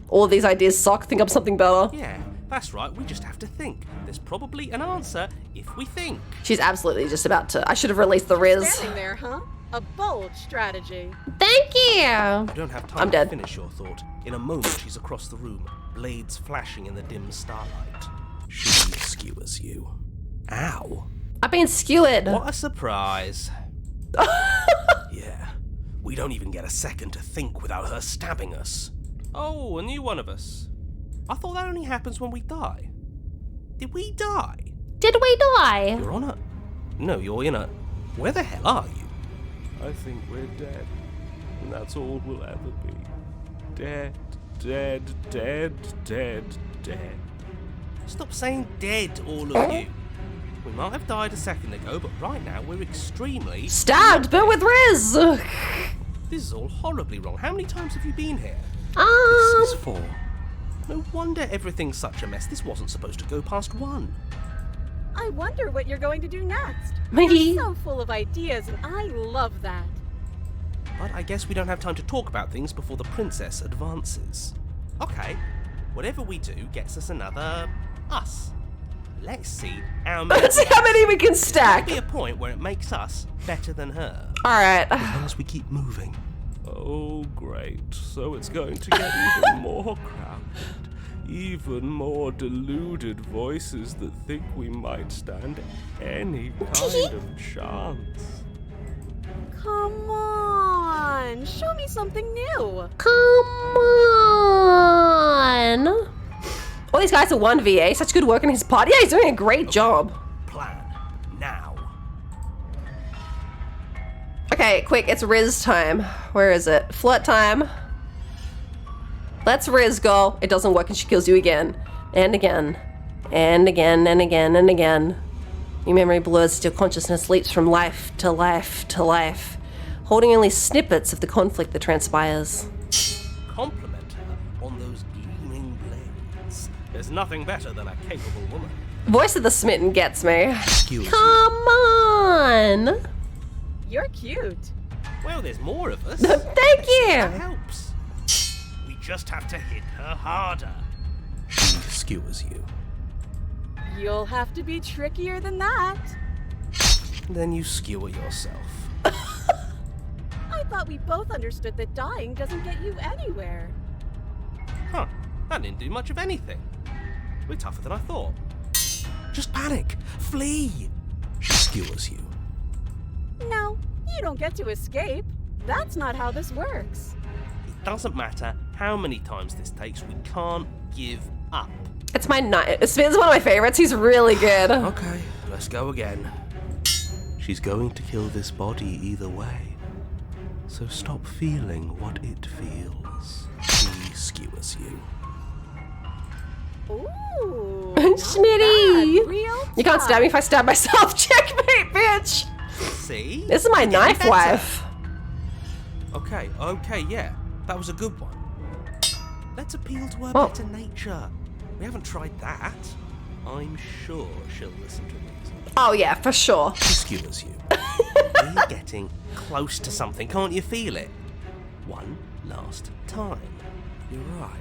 All of these ideas suck. Think up something better. Yeah, that's right. We just have to think. There's probably an answer if we think. She's absolutely just about to. I should have released the Riz. Standing there, huh? A bold strategy. Thank you. I don't have time I'm to dead. finish your thought. In a moment, she's across the room, blades flashing in the dim starlight. She skewers you. Ow. I've been skewered. What a surprise. Yeah. We don't even get a second to think without her stabbing us. Oh, a new one of us. I thought that only happens when we die. Did we die? Did we die? You're on a... No, you're in a... Where the hell are you? I think we're dead. And that's all we'll ever be. Dead, dead, dead, dead, dead. Stop saying dead, all of you. We might have died a second ago, but right now we're extremely... Stabbed, but with Riz. This is all horribly wrong. How many times have you been here? This is 4. No wonder everything's such a mess. This wasn't supposed to go past 1. I wonder what you're going to do next. Me. You're so full of ideas, and I love that. But I guess we don't have time to talk about things before the princess advances. Okay, whatever we do gets us another us. Let's see how many. Let's see how many we can stack. There'll be a point where it makes us better than her. All right. As long as we keep moving. Oh, great. So it's going to get even more crowded. Even more deluded voices that think we might stand any kind of chance. Come on, show me something new. Come on. All these guys are 1v8. Such good work in his part. Yeah, he's doing a great job. Plan now. Okay, quick, it's Riz time. Where is it? Flirt time. Let's Riz go. It doesn't work and she kills you again. And again. And again and again and again. Your memory blurs, still consciousness leaps from life to life to life, holding only snippets of the conflict that transpires. Compliment her on those gleaming blades. There's nothing better than a capable woman. Voice of the smitten gets me. Excuse Come on. You're cute. Well, there's more of us. Thank you. That helps. We just have to hit her harder. She skewers you. You'll have to be trickier than that. Then you skewer yourself. I thought we both understood that dying doesn't get you anywhere. Huh. That didn't do much of anything. We're tougher than I thought. Just panic. Flee. She skewers you. No, you don't get to escape. That's not how this works. It doesn't matter how many times this takes. We can't give up. It's my night. Spin's one of my favorites. He's really good. Okay, let's go again. She's going to kill this body either way. So stop feeling what it feels. She skewers you. Ooh. Schmitty! Real You can't stab me if I stab myself. Checkmate, bitch! See? This is my You're getting knife better. wife. Okay, yeah. That was a good one. Let's appeal to her Oh. better nature. We haven't tried that. I'm sure she'll listen to reason. Oh yeah, for sure. She skewers you. We're getting close to something, can't you feel it? One last time. You're right.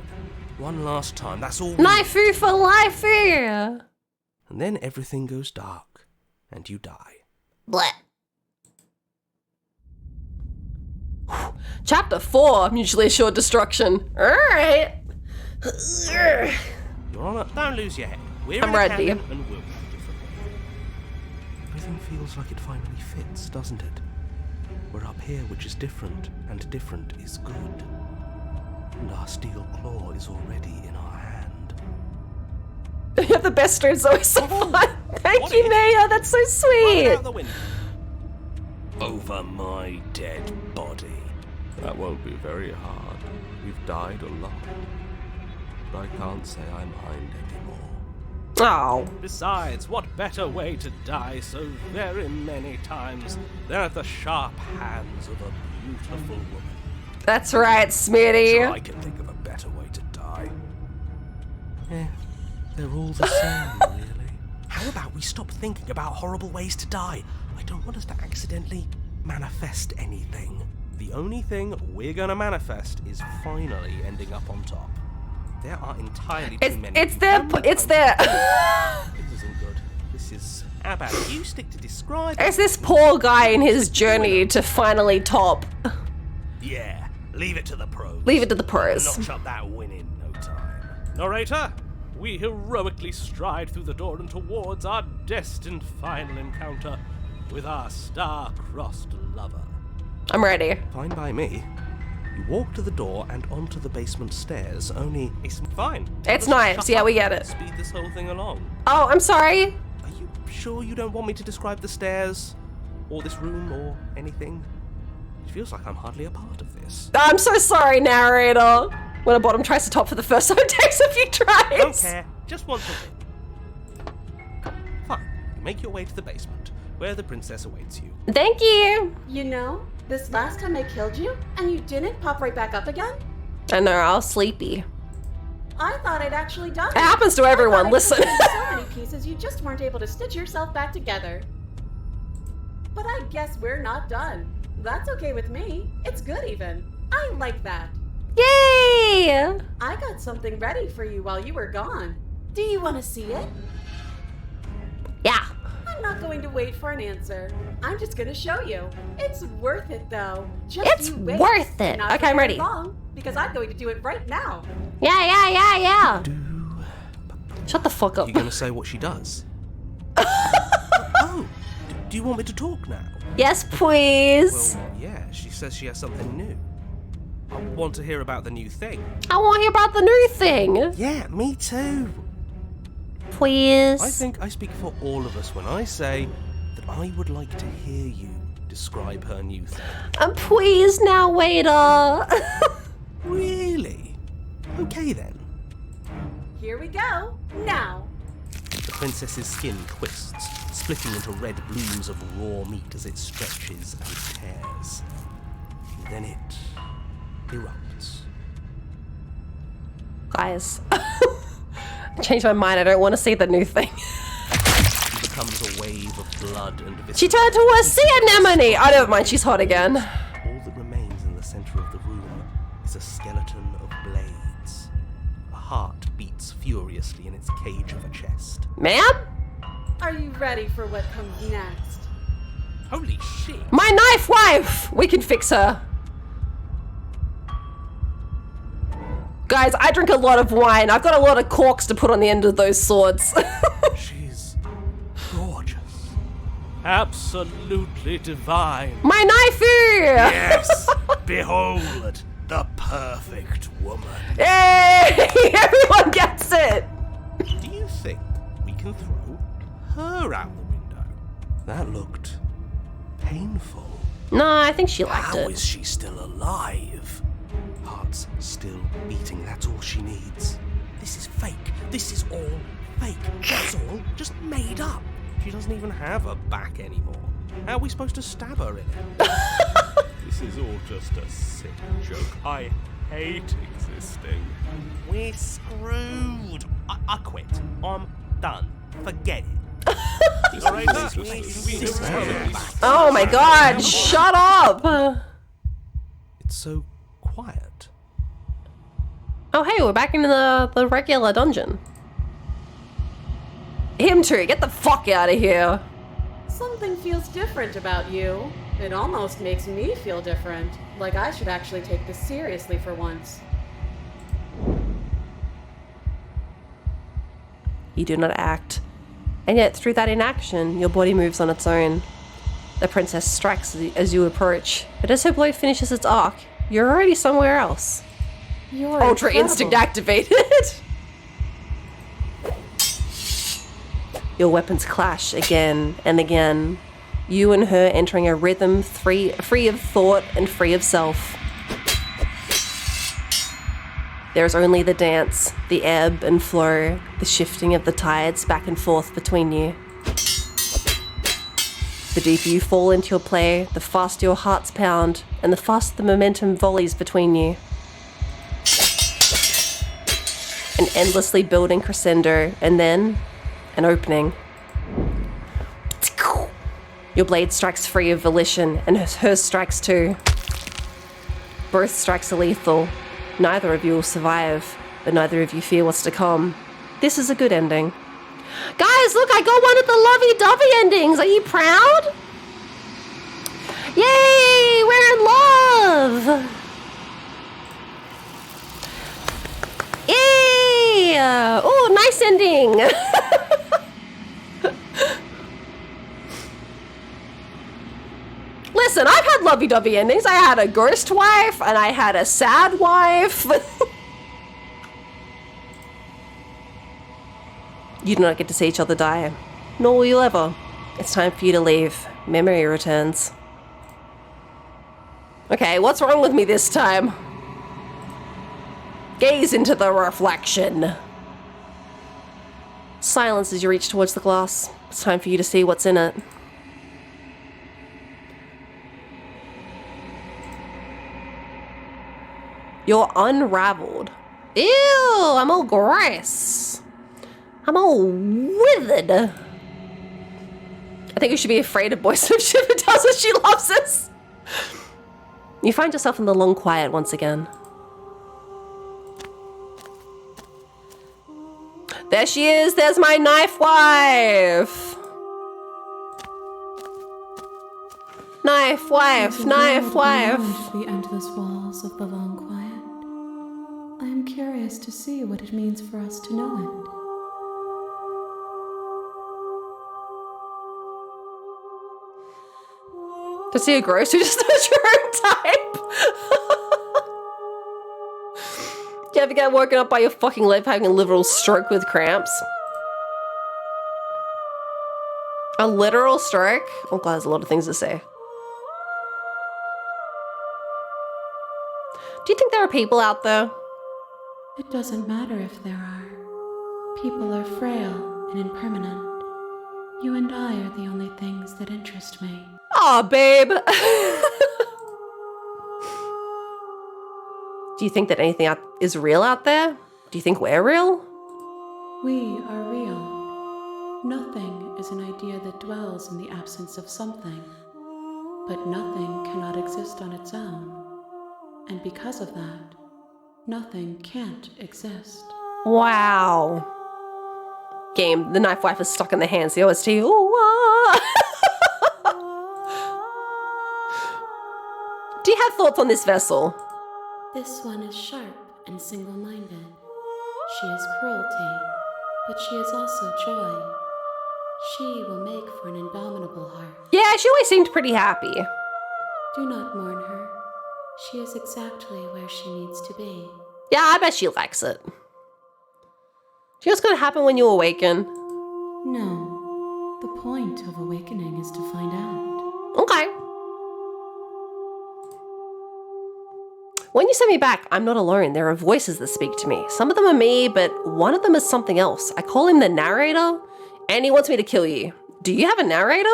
One last time, that's all. Knifey for life here. And then everything goes dark, and you die. Blech. Chapter 4, mutually assured destruction. Alright. You're on it. Don't lose your head. We're I'm in a ready. cabin and we'll do differently. Everything feels like it finally fits, doesn't it? We're up here, which is different, and different is good. And our steel claw is already in our hand. You have the best streams, always so fun. Thank you, Maya. That's so sweet. Out the window. Over my dead body. That won't be very hard. We've died a lot. But I can't say I mind anymore. Oh. Besides, what better way to die so very many times than at the sharp hands of a beautiful woman? That's right, Smitty. Sure, I can think of a better way to die. They're all the same, really. How about we stop thinking about horrible ways to die? I don't want us to accidentally manifest anything. The only thing we're gonna manifest is finally ending up on top. There are entirely too many. It's their. This isn't good. This is. How about you stick to describe? It's this poor guy in his journey to finally top. Yeah, leave it to the pros. Leave it to the pros. Notch up that win in no time. Narrator, we heroically stride through the door and towards our destined final encounter with our star-crossed lover. I'm ready. Fine by me. You walk to the door and onto the basement stairs, only... It's fine. It's nice. Yeah, we get it. Speed this whole thing along. Oh, I'm sorry. Are you sure you don't want me to describe the stairs? Or this room, or anything? It feels like I'm hardly a part of this. I'm so sorry, narrator. When a bottom tries to top for the first time, it takes a few tries. Don't care. Just want to win. Fine. You make your way to the basement, where the princess awaits you. Thank you. You know, this last time I killed you, and you didn't pop right back up again? I know, I was sleepy. I thought I'd actually done it. It happens to everyone, listen. So many pieces, you just weren't able to stitch yourself back together. But I guess we're not done. That's okay with me. It's good even. I like that. Yay! I got something ready for you while you were gone. Do you want to see it? Yeah. I'm not going to wait for an answer. I'm just going to show you. It's worth it, though. Just It's you wait. worth it. Not Okay, I'm very ready. long, because I'm going to do it right now. Yeah. Shut the fuck up. You gonna say what she does? Oh, do you want me to talk now? Yes, please. Well, yeah, she says she has something new. I want to hear about the new thing. I want to hear about the new thing. Yeah, me too. Please. I think I speak for all of us when I say that I would like to hear you describe her new thing. Please now, waiter. Really? Okay then. Here we go. Now. The princess's skin twists, splitting into red blooms of raw meat as it stretches and tears. Then it erupts. Guys. Changed my mind. I don't want to see the new thing. She becomes a wave of blood and viscera. She turned to a sea anemone. I don't mind. She's hot again. All that remains in the center of the room is a skeleton of blades. A heart beats furiously in its cage of a chest. Ma'am? Are you ready for what comes next? Holy shit! My knife wife! We can fix her. Guys, I drink a lot of wine. I've got a lot of corks to put on the end of those swords. She's gorgeous. Absolutely divine. My knife! Yes! Behold, the perfect woman. Yay! Everyone gets it! Do you think we can throw her out the window? That looked painful. No, I think she liked How it. is she still alive? Heart's still beating, that's all she needs. This is fake. This is all fake. That's all just made up. She doesn't even have a back anymore. How are we supposed to stab her in it? This is all just a sick joke. I hate existing. We're screwed. I quit. I'm done. Forget it. Oh my god, shut up! It's so quiet. Oh hey, we're back into the regular dungeon. Him too, get the fuck out of here. Something feels different about you. It almost makes me feel different. Like I should actually take this seriously for once. You do not act. And yet, through that inaction, your body moves on its own. The princess strikes as you approach, but as her blow finishes its arc, you're already somewhere else. You're Ultra incredible. instinct activated. Your weapons clash again and again. You and her entering a rhythm free of thought and free of self. There is only the dance, the ebb and flow, the shifting of the tides back and forth between you. The deeper you fall into your play, the faster your hearts pound, and the faster the momentum volleys between you. An endlessly building crescendo, and then an opening. Your blade strikes free of volition, and hers strikes too. Both strikes are lethal. Neither of you will survive, but neither of you fear what's to come. This is a good ending. Guys, look, I got one of the lovey-dovey endings. Are you proud? Yay, we're in love. Yay! Oh, nice ending. Listen, I've had lovey-dovey endings. I had a ghost wife, and I had a sad wife. You do not get to see each other die. Nor will you ever. It's time for you to leave. Memory returns. Okay, what's wrong with me this time? Gaze into the reflection. Silence as you reach towards the glass. It's time for you to see what's in it. You're unraveled. Ew, I'm all gross. I'm all withered. I think you should be afraid of Boy Snoop Shiver does it. She loves this. You find yourself in the long quiet once again. There she is. There's my knife wife. Knife wife, knife wife. The endless walls of the long quiet. I am curious to see what it means for us to know it. To see a gross who just knows your own type. Do you ever get woken up by your fucking lip having a literal stroke with cramps? A literal stroke? Oh god, there's a lot of things to say. Do you think there are people out there? It doesn't matter if there are. People are frail and impermanent. You and I are the only things that interest me. Aw, babe. Do you think that anything is real out there? Do you think we're real? We are real. Nothing is an idea that dwells in the absence of something. But nothing cannot exist on its own. And because of that, nothing can't exist. Wow. Game, the knife wife is stuck in the hands. The OST. Ooh, ah. Do you have thoughts on this vessel? This one is sharp and single-minded. She is cruelty, but she is also joy. She will make for an indomitable heart. Yeah, she always seemed pretty happy. Do not mourn her. She is exactly where she needs to be. Yeah, I bet she likes it. Do you know what's going to happen when you awaken? No. The point of awakening is to find out. Okay. When you send me back, I'm not alone. There are voices that speak to me. Some of them are me, but one of them is something else. I call him the narrator, and he wants me to kill you. Do you have a narrator?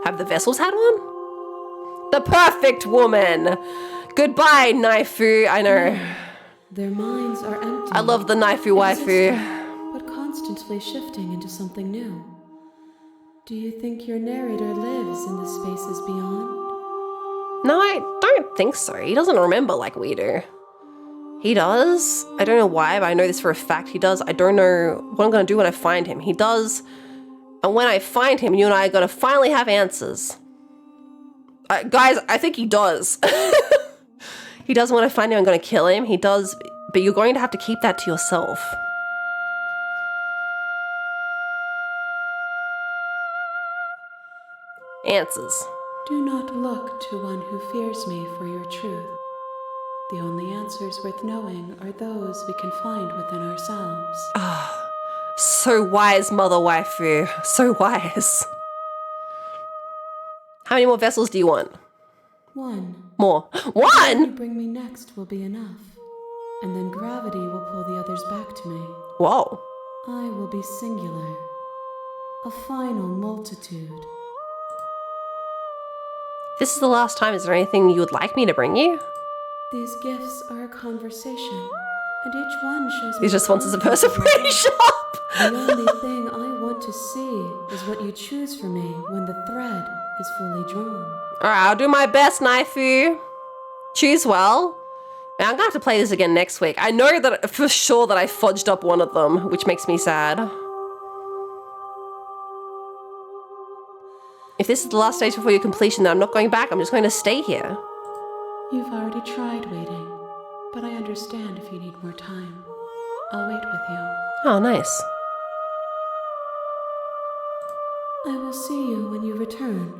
Have the vessels had one? The perfect woman. Goodbye, Naifu. I know. Their minds are empty. I love the Naifu waifu. But constantly shifting into something new. Do you think your narrator lives in the spaces beyond? No, I don't think so. He doesn't remember like we do. He does. I don't know why, but I know this for a fact. He does. I don't know what I'm going to do when I find him. He does. And when I find him, you and I are going to finally have answers. Guys, I think he does. He does. When I find him, I'm going to kill him. He does. But you're going to have to keep that to yourself. Answers. Do not look to one who fears me for your truth. The only answers worth knowing are those we can find within ourselves. Ah, so wise, mother waifu. So wise. How many more vessels do you want? One. More. What One? you bring me next will be enough. And then gravity will pull the others back to me. Whoa. I will be singular. A final multitude. This is the last time. Is there anything you would like me to bring you? These gifts are a conversation, and each one shows me. He just wants his person pretty sharp. The only thing I want to see is what you choose for me when the thread is fully drawn. Alright, I'll do my best, Naifu. Choose well. Now, I'm gonna have to play this again next week. I know that for sure that I fudged up one of them, which makes me sad. If this is the last stage before your completion, then I'm not going back. I'm just going to stay here. You've already tried waiting, but I understand if you need more time. I'll wait with you. Oh, nice. I will see you when you return.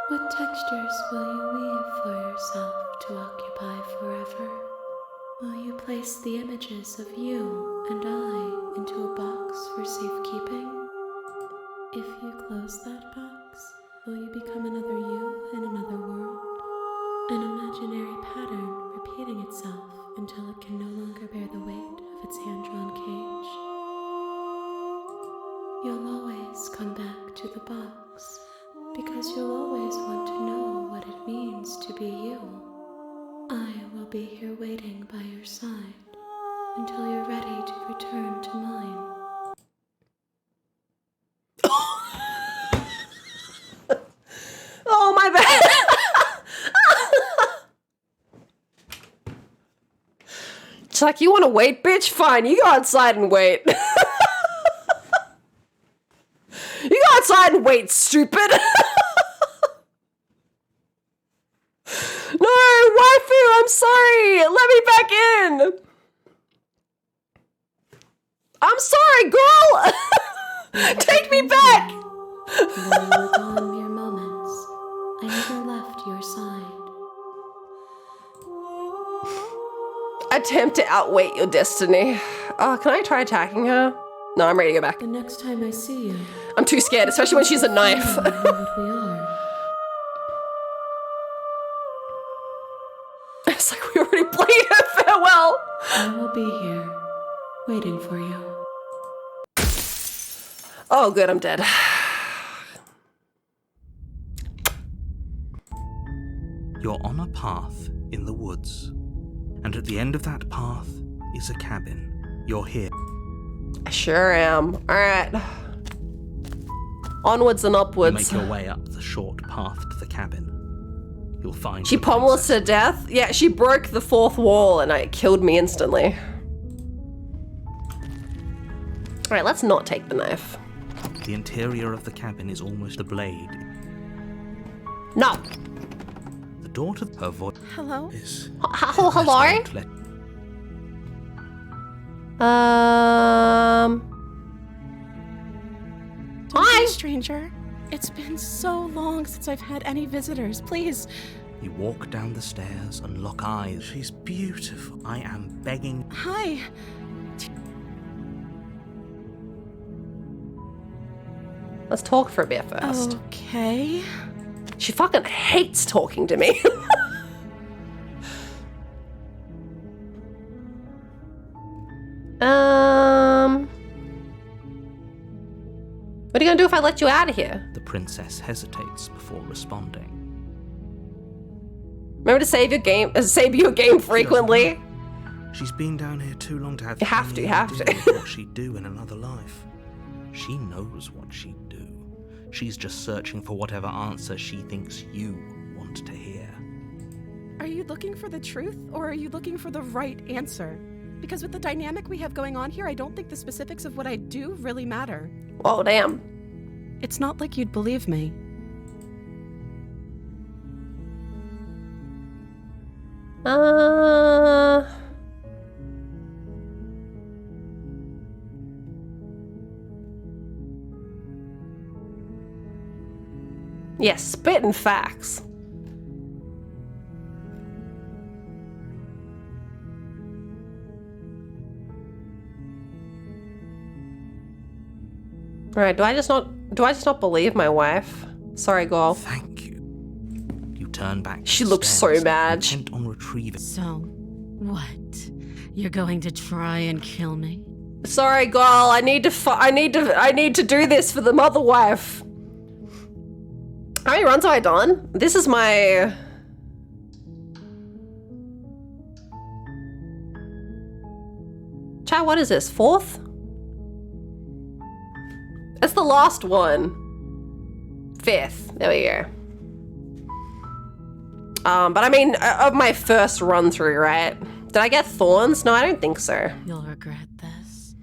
What textures will you weave for yourself to occupy forever? Will you place the images of you and I into a box for safekeeping? If you close that box, will you become another you in another world? An imaginary pattern repeating itself until it can no longer bear the weight of its hand-drawn cage. You'll always come back to the box, because you'll always want to know what it means to be you. I will be here waiting by your side until you're ready to return to mine. Oh, my bad. It's like, you want to wait, bitch? Fine, you go outside and wait. You go outside and wait, stupid. No, waifu, I'm sorry. Let me back in. I'm sorry, girl. Take me back. Though you were gone mere moments, I never left your side. Attempt to outweight your destiny. Can I try attacking her? No, I'm ready to go back. The next time I see you, I'm too scared, especially when she's a knife. I know what we are. It's like we already played her farewell. I will be here, waiting for you. Oh, good, I'm dead. You're on a path in the woods, and at the end of that path is a cabin. You're here. I sure am. Alright. Onwards and upwards. You make your way up the short path to the cabin. You'll find she pummels us to death? Yeah, she broke the fourth wall and it killed me instantly. Alright, let's not take the knife. The interior of the cabin is almost a blade. No. The door to her voice Hello? is... Hello? Hi, stranger. It's been so long since I've had any visitors. Please. You walk down the stairs and lock eyes. She's beautiful. I am begging. Hi. Let's talk for a bit first. Okay. She fucking hates talking to me. What are you gonna do if I let you out of here? The princess hesitates before responding. Remember to save your game frequently. She's been down here too long to have You have to, any you have idea to. of what she'd do in another life. She knows what she'd do. She's just searching for whatever answer she thinks you want to hear. Are you looking for the truth, or are you looking for the right answer? Because with the dynamic we have going on here, I don't think the specifics of what I do really matter. Oh, damn. It's not like you'd believe me. Yes, spitting facts. Alright, do I just not believe my wife? Sorry, girl. Thank you. You turn back. She looks so mad. Intent on retrieving. So, what? You're going to try and kill me? Sorry, girl. I need to do this for the mother wife. How many runs have I done? This is my... Chat, what is this? 4th? It's the last one. 5th. There we go. But I mean, of my first run through, right? Did I get thorns? No, I don't think so. You'll regret this.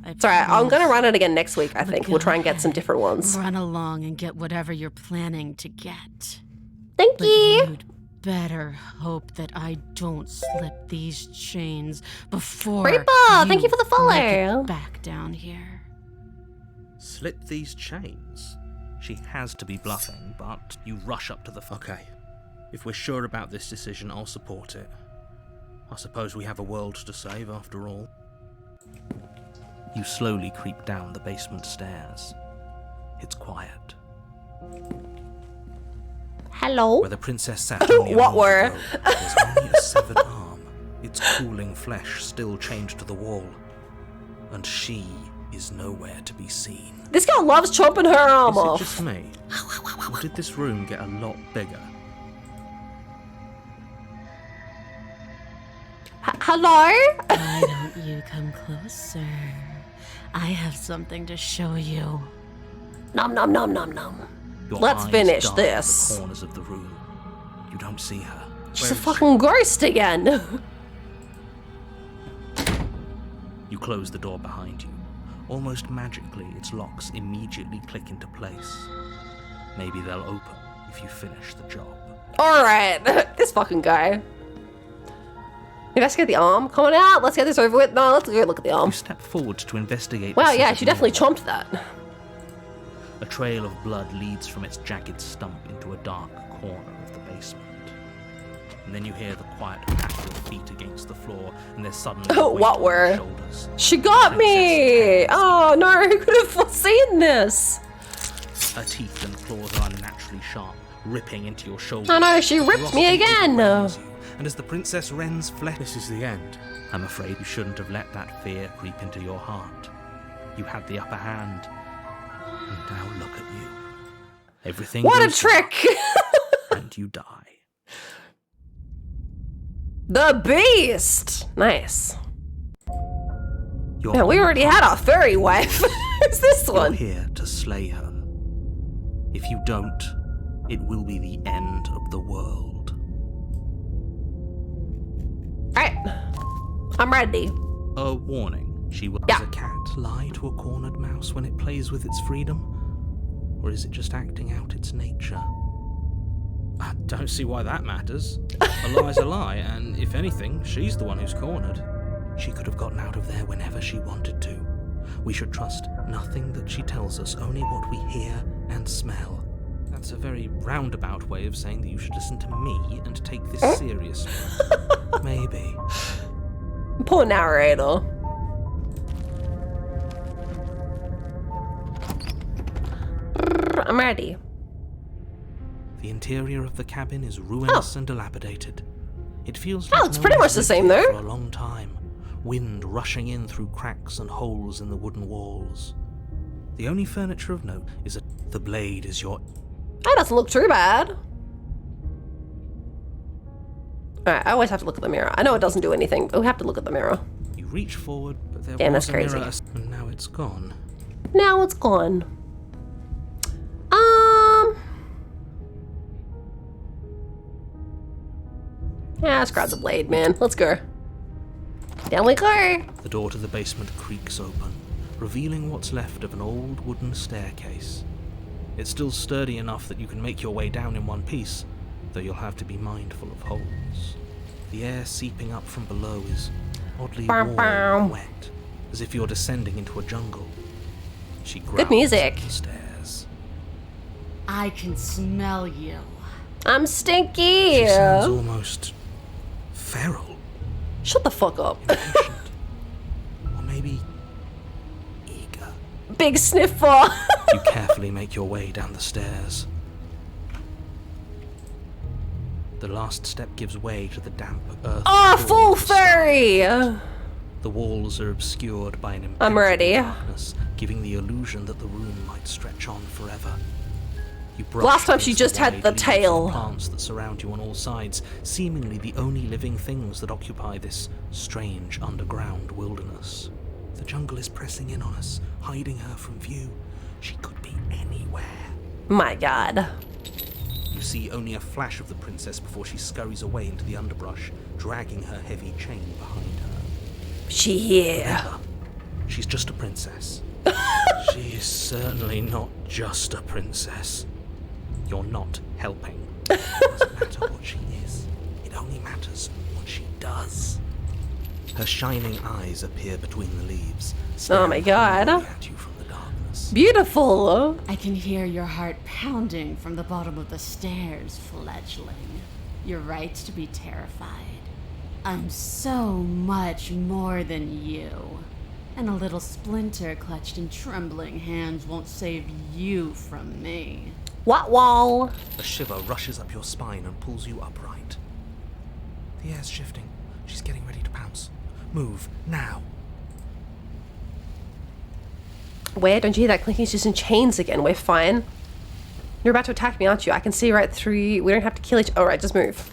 It's alright, I'm gonna run it again next week, I think. We'll try and get some different ones. Run along and get whatever you're planning to get. Thank But you! You'd better hope that I don't slip these chains before Reaper, thank you for the follow. make it back down here. Slip these chains? She has to be bluffing, but you rush up to the... Okay. If we're sure about this decision, I'll support it. I suppose we have a world to save after all. You slowly creep down the basement stairs. It's quiet. Hello? Where the princess sat only a What moment were? ago, there's only a severed arm, its cooling flesh still chained to the wall. And she is nowhere to be seen. This girl loves chopping her arm Is it off. just me? Or did this room get a lot bigger? Hello? Why don't you come closer? I have something to show you. Nom nom nom nom nom. Your Let's eyes finish dart this. The corners of the room. You don't see her. She's a fucking ghost again. You close the door behind you. Almost magically, its locks immediately click into place. Maybe they'll open if you finish the job. Alright, this fucking guy. Investigate the arm. Coming out. Let's get this over with. No, let's go look at the arm. You step forward to investigate. Wow, the yeah, severed she definitely wall. chomped that. A trail of blood leads from its jagged stump into a dark corner of the basement. And then you hear the quiet patter of feet against the floor, and there's suddenly a weight What on your were? shoulders. She got me! Oh no, who could have foreseen this? Her teeth and claws are unnaturally sharp, ripping into your shoulders. Oh no, she ripped me again! And as the princess rends flesh, this is the end. I'm afraid you shouldn't have let that fear creep into your heart. You had the upper hand. And now look at you. Everything What a goes trick! dark, and you die. The beast! Nice. You're Man, we already had our furry wife. Who's this one? You're here to slay her. If you don't, it will be the end of the world. Alright. I'm ready. A warning. She will, as a cat, lie to a cornered mouse when it plays with its freedom? Or is it just acting out its nature? I don't see why that matters. A lie's a lie, and if anything, she's the one who's cornered. She could have gotten out of there whenever she wanted to. We should trust nothing that she tells us, only what we hear and smell. That's a very roundabout way of saying that you should listen to me and take this seriously. Maybe. Poor narrator. I'm ready. The interior of the cabin is ruinous and dilapidated. It feels Oh, like it's no pretty one's much the lived same, here though. for a long time. Wind rushing in through cracks and holes in the wooden walls. The only furniture of note is the blade is your... That doesn't look too bad. Alright, I always have to look at the mirror. I know it doesn't do anything, but we have to look at the mirror. You reach forward, but there Damn, was that's a mirror, crazy. and now it's gone. Now it's gone. Yeah, let's grab the blade, man. Let's go. Down we go. The door to the basement creaks open, revealing what's left of an old wooden staircase. It's still sturdy enough that you can make your way down in one piece, though you'll have to be mindful of holes. The air seeping up from below is oddly warm and wet, as if you're descending into a jungle. She growls Good music. up the stairs. I can smell you. I'm stinky. She sounds almost feral. Shut the fuck up. Or maybe eager. Big sniffer. You carefully make your way down the stairs. The last step gives way to the damp earth. Oh, floor full of the stone. furry. The walls are obscured by an I'm ready. impenetrable darkness, giving the illusion that the room might stretch on forever. You brush Last time she against just the had wide the leaves tail. of plants that surround you on all sides, seemingly the only living things that occupy this strange underground wilderness. The jungle is pressing in on us, hiding her from view. She could be anywhere. My god. You see only a flash of the princess before she scurries away into the underbrush, dragging her heavy chain behind her. She here. Remember, she's just a princess. She's certainly not just a princess. You're not helping. It doesn't matter what she is. It only matters what she does. Her shining eyes appear between the leaves. Oh my god. At you from the darkness. Beautiful. I can hear your heart pounding from the bottom of the stairs, fledgling. You're right to be terrified. I'm so much more than you. And a little splinter clutched in trembling hands won't save you from me. What wall? A shiver rushes up your spine and pulls you upright. The air's shifting. She's getting ready to pounce. Move, now. Where? Don't you hear that clinking? She's in chains again. We're fine. You're about to attack me, aren't you? I can see right through you. We don't have to kill each other. Alright, just move.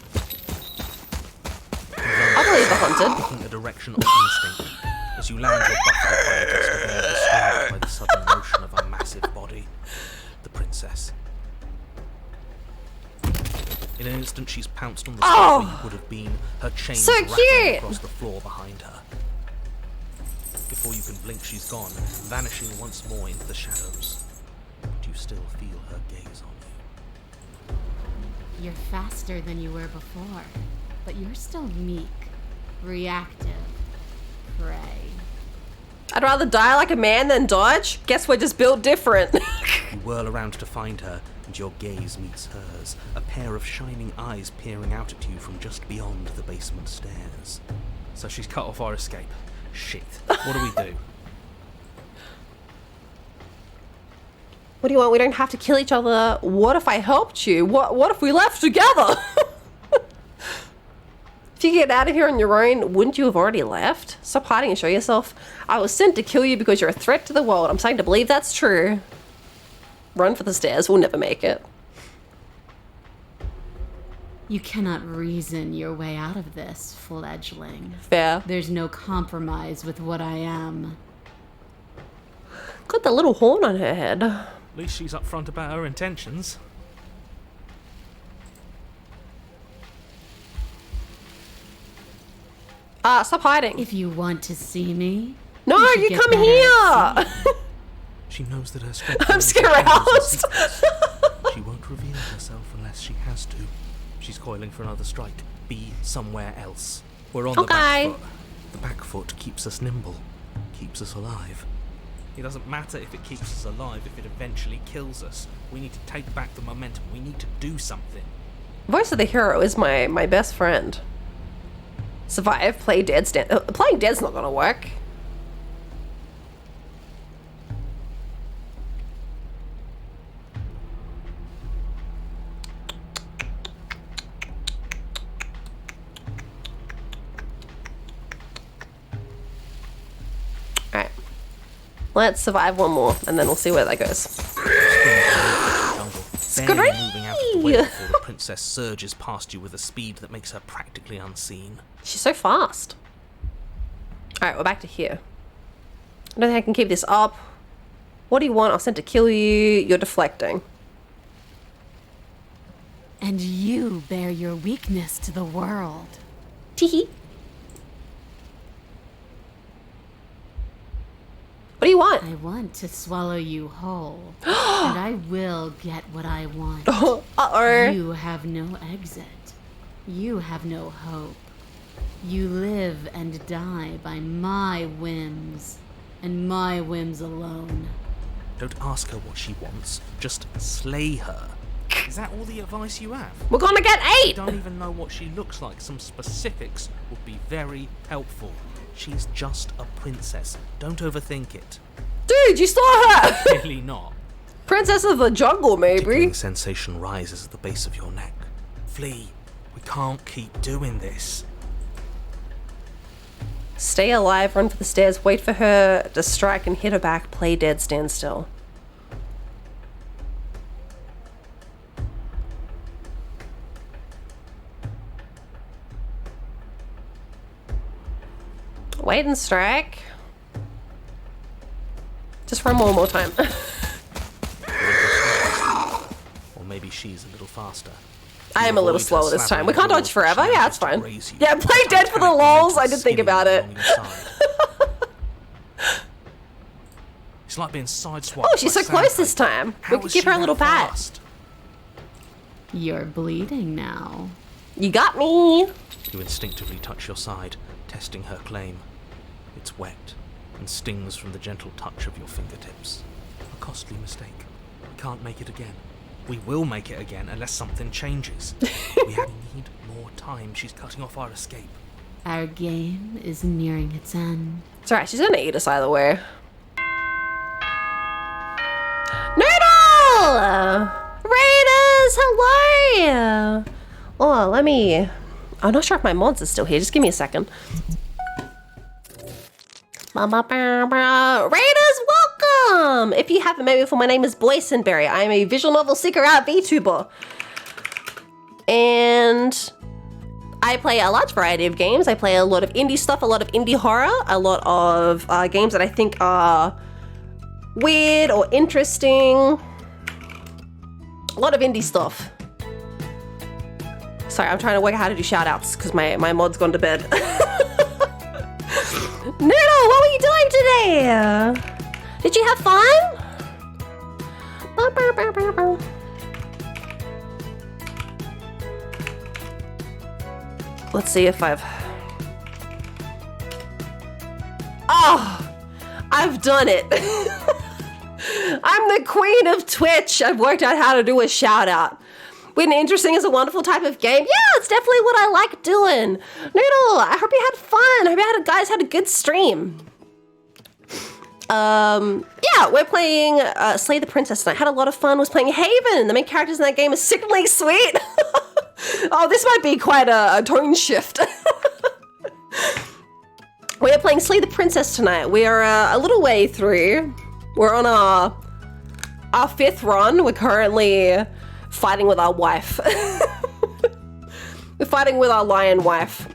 I believe the hunted. Picking a direction of instinct. As you land, you're buffeted by a gust of air disturbed by the sudden motion of a massive body. The princess. In an instant, she's pounced on the spot where you would have been, her chain So rattling cute! across the floor behind her. Before you can blink, she's gone, vanishing once more into the shadows. But you still feel her gaze on you. You're faster than you were before, but you're still meek, reactive, prey. I'd rather die like a man than dodge. Guess we're just built different. You whirl around to find her, and your gaze meets hers, a pair of shining eyes peering out at you from just beyond the basement stairs. So she's cut off our escape. Shit. What do we do? What do you want? We don't have to kill each other. What if I helped you? What if we left together? If you get out of here on your own, wouldn't you have already left? Stop hiding and show yourself. I was sent to kill you because you're a threat to the world. I'm starting to believe that's true. Run for the stairs. We'll never make it. You cannot reason your way out of this, fledgling. Fair. There's no compromise with what I am. Got the little horn on her head. At least she's upfront about her intentions. Stop hiding. If you want to see me, No, you you get come better at here. She knows that her strength. I'm scared. She won't reveal herself unless she has to. She's coiling for another strike. Be somewhere else. We're on the back foot. The back foot keeps us nimble, keeps us alive. It doesn't matter if it keeps us alive if it eventually kills us. We need to take back the momentum. We need to do something. Voice of the hero is my best friend. Survive, play dead, playing dead's not gonna work. Let's survive one more, and then we'll see where that goes. Barely moving out of the way before the princess surges past you with a speed that makes her practically unseen. She's so fast. Alright, we're back to here. I don't think I can keep this up. What do you want? I'll send to kill you. You're deflecting. And you bear your weakness to the world. Teehee. What do you want? I want to swallow you whole. And I will get what I want. Uh-oh. You have no exit. You have no hope. You live and die by my whims. And my whims alone. Don't ask her what she wants. Just slay her. Is that all the advice you have? We're gonna get 8! I don't even know what she looks like. Some specifics would be very helpful. She's just a princess. Don't overthink it. Dude, you saw her! Really not. Princess of the jungle, maybe. Tickling sensation rises at the base of your neck. Flee. We can't keep doing this. Stay alive, run for the stairs, wait for her to strike and hit her back, play dead, stand still. Wait and strike. Just run one more time. Or maybe she's a little faster. I am a little slower this time. We can't dodge forever. Yeah, it's fine. Yeah, play dead for the lols. I did think about it. It's like being sideswiped. Oh, she's so close this time. We could give her a little pat. You're bleeding now. You got me. You instinctively touch your side, testing her claim. It's wet and stings from the gentle touch of your fingertips. A costly mistake. We can't make it again. We will make it again unless something changes. We need more time. She's cutting off our escape. Our game is nearing its end. It's alright, she's gonna eat us either way. Noodle! Raiders, hello! Oh, let me... I'm not sure if my mods are still here. Just give me a second. Raiders, welcome! If you haven't met me before, my name is Boysenberry. I am a visual novel seeker out VTuber. And I play a large variety of games. I play a lot of indie stuff, a lot of indie horror, a lot of games that I think are weird or interesting. A lot of indie stuff. Sorry, I'm trying to work out how to do shout-outs because my mod's gone to bed. Noodle, what were you doing today? Did you have fun? Let's see if I've... Oh! I've done it! I'm the queen of Twitch! I've worked out how to do a shout-out. When interesting is a wonderful type of game. Yeah, it's definitely what I like doing. Noodle, I hope you had fun. I hope you guys had a good stream. Yeah, we're playing Slay the Princess tonight. Had a lot of fun. Was playing Haven. The main characters in that game are sickeningly sweet. Oh, this might be quite a tone shift. We are playing Slay the Princess tonight. We are a little way through. We're on our 5th run. We're currently fighting with our wife. We're fighting with our lion wife.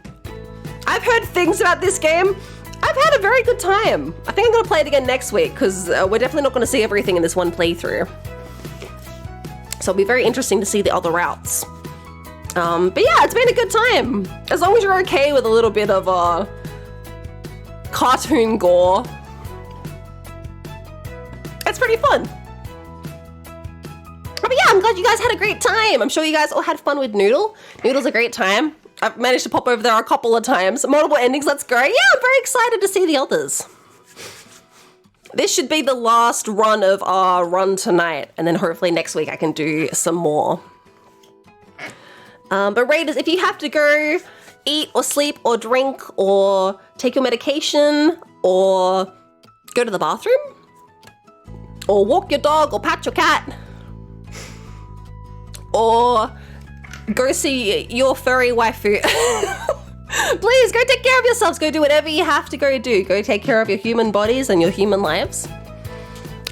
I've heard things about this game. I've had a very good time. I think I'm gonna play it again next week because we're definitely not gonna see everything in this one playthrough. So it'll be very interesting to see the other routes. But yeah, it's been a good time. As long as you're okay with a little bit of cartoon gore. It's pretty fun. But yeah, I'm glad you guys had a great time. I'm sure you guys all had fun with Noodle. Noodle's a great time. I've managed to pop over there a couple of times. Multiple endings, let's go. Yeah, I'm very excited to see the others. This should be the last run of our run tonight. And then hopefully next week I can do some more. But Raiders, if you have to go eat or sleep or drink or take your medication or go to the bathroom or walk your dog or pat your cat or go see your furry waifu. Please go take care of yourselves. Go do whatever you have to go do. Go take care of your human bodies and your human lives.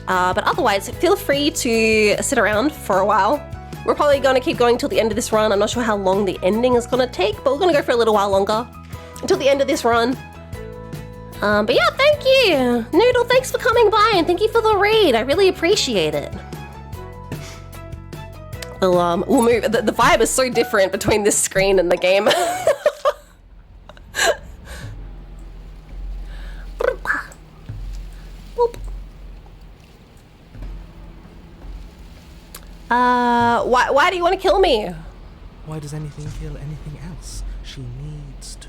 But otherwise, feel free to sit around for a while. We're probably going to keep going till the end of this run. I'm not sure how long the ending is going to take, but we're going to go for a little while longer until the end of this run. But yeah, thank you! Noodle, thanks for coming by and thank you for the raid. I really appreciate it. We'll move. The vibe is so different between this screen and the game. Why do you want to kill me? Why does anything kill anything else? She needs to.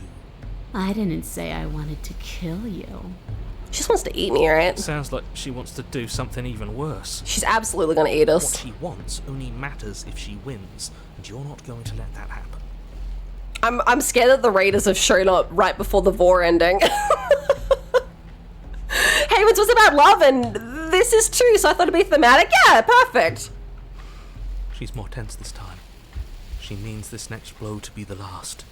I didn't say I wanted to kill you. She just wants to eat me, right? Sounds like she wants to do something even worse. She's absolutely gonna eat us. What she wants only matters if she wins, and you're not going to let that happen. I'm scared that the raiders have shown up right before the vor ending. Hayward's was about love, and this is too, so I thought it'd be thematic. Yeah, perfect. She's more tense this time. She means this next blow to be the last.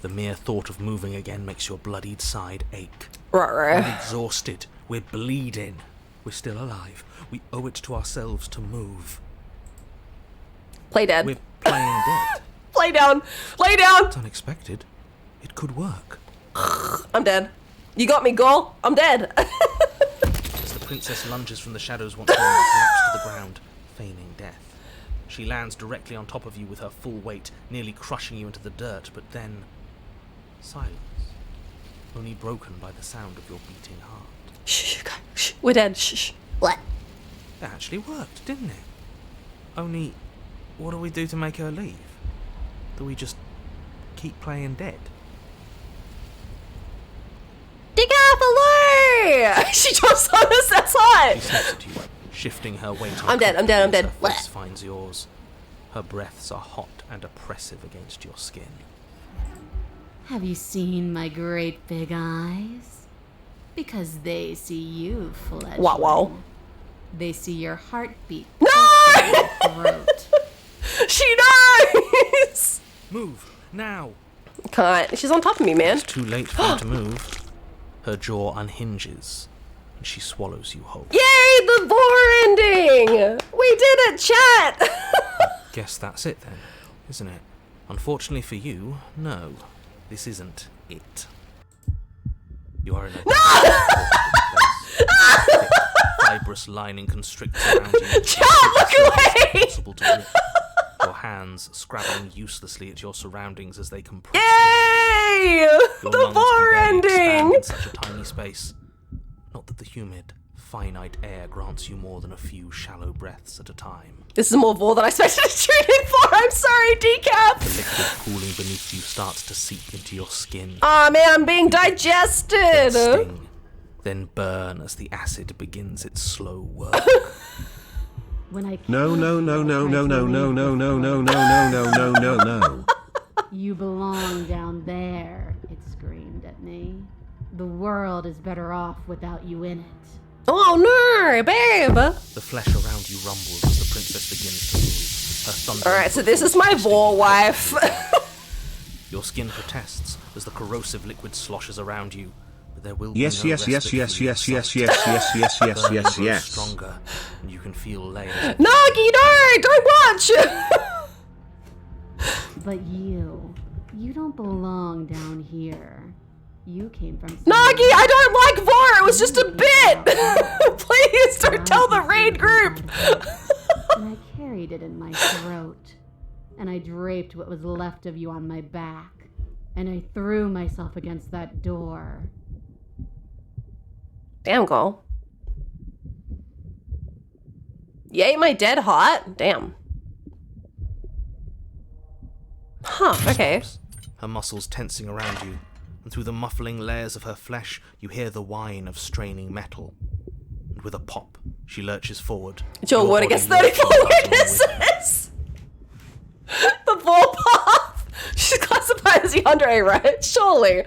The mere thought of moving again makes your bloodied side ache. Right. We're exhausted. We're bleeding. We're still alive. We owe it to ourselves to move. Play dead. We're playing dead. Lay down. Lay down. It's unexpected. It could work. I'm dead. You got me, girl. I'm dead. As the princess lunges from the shadows once more and collapses to the ground, feigning death. She lands directly on top of you with her full weight, nearly crushing you into the dirt, but then... silence. Only broken by the sound of your beating heart. Shh, shh, we're dead. Shh. What? That actually worked, didn't it? Only, what do we do to make her leave? Do we just keep playing dead? Decathlon! She jumps on us, that's hot! She snaps at you, shifting her weight. I'm dead. Her face finds yours. Her breaths are hot and oppressive against your skin. Have you seen my great big eyes? Because they see you, fledgling. Wow. They see your heartbeat. No! Throat. She knows! Move, now! Can't. She's on top of me, man. It's too late for her to move. Her jaw unhinges, and she swallows you whole. Yay, the vor ending! We did it, chat! Guess that's it then, isn't it? Unfortunately for you, no. This isn't it. You are in a fibrous lining constricts around you. Chat, look away! Impossible to grip. Your hands scrabbling uselessly at your surroundings as they compress. Yay! Your The lungs vor can barely expand ending! in such a tiny space. Not that the humid, finite air grants you more than a few shallow breaths at a time. This is more vor than I expected to tune in for. I'm sorry, Decaf. The liquid cooling beneath you starts to seep into your skin. Ah, man, I'm being digested. Sting, then burn as the acid begins its slow work. No. You belong down there, it screamed at me. The world is better off without you in it. Oh no, babe! The flesh around you rumbles as the princess begins to move. Her thunder. Alright, so this is my vor wife. Your skin protests as the corrosive liquid sloshes around you. But there will Yes, be no yes, yes, respite yes, for you yes, in yes, sight. yes, yes, yes, The yes, burning yes, grows yes. stronger, and you can feel layers. Nagi, no! Don't watch! But you don't belong down here. You came from Nagi, I don't like vor! It was just a bit! Please don't tell the raid group! And I carried it in my throat. And I draped what was left of you on my back. And I threw myself against that door. Damn, girl. You ate my dead hot? Damn. Huh, okay. Her muscles tensing around you, and through the muffling layers of her flesh, you hear the whine of straining metal. And with a pop, she lurches forward. Joe Wood against 34 witnesses! The vor path! She's classified as Yandere, right? Surely.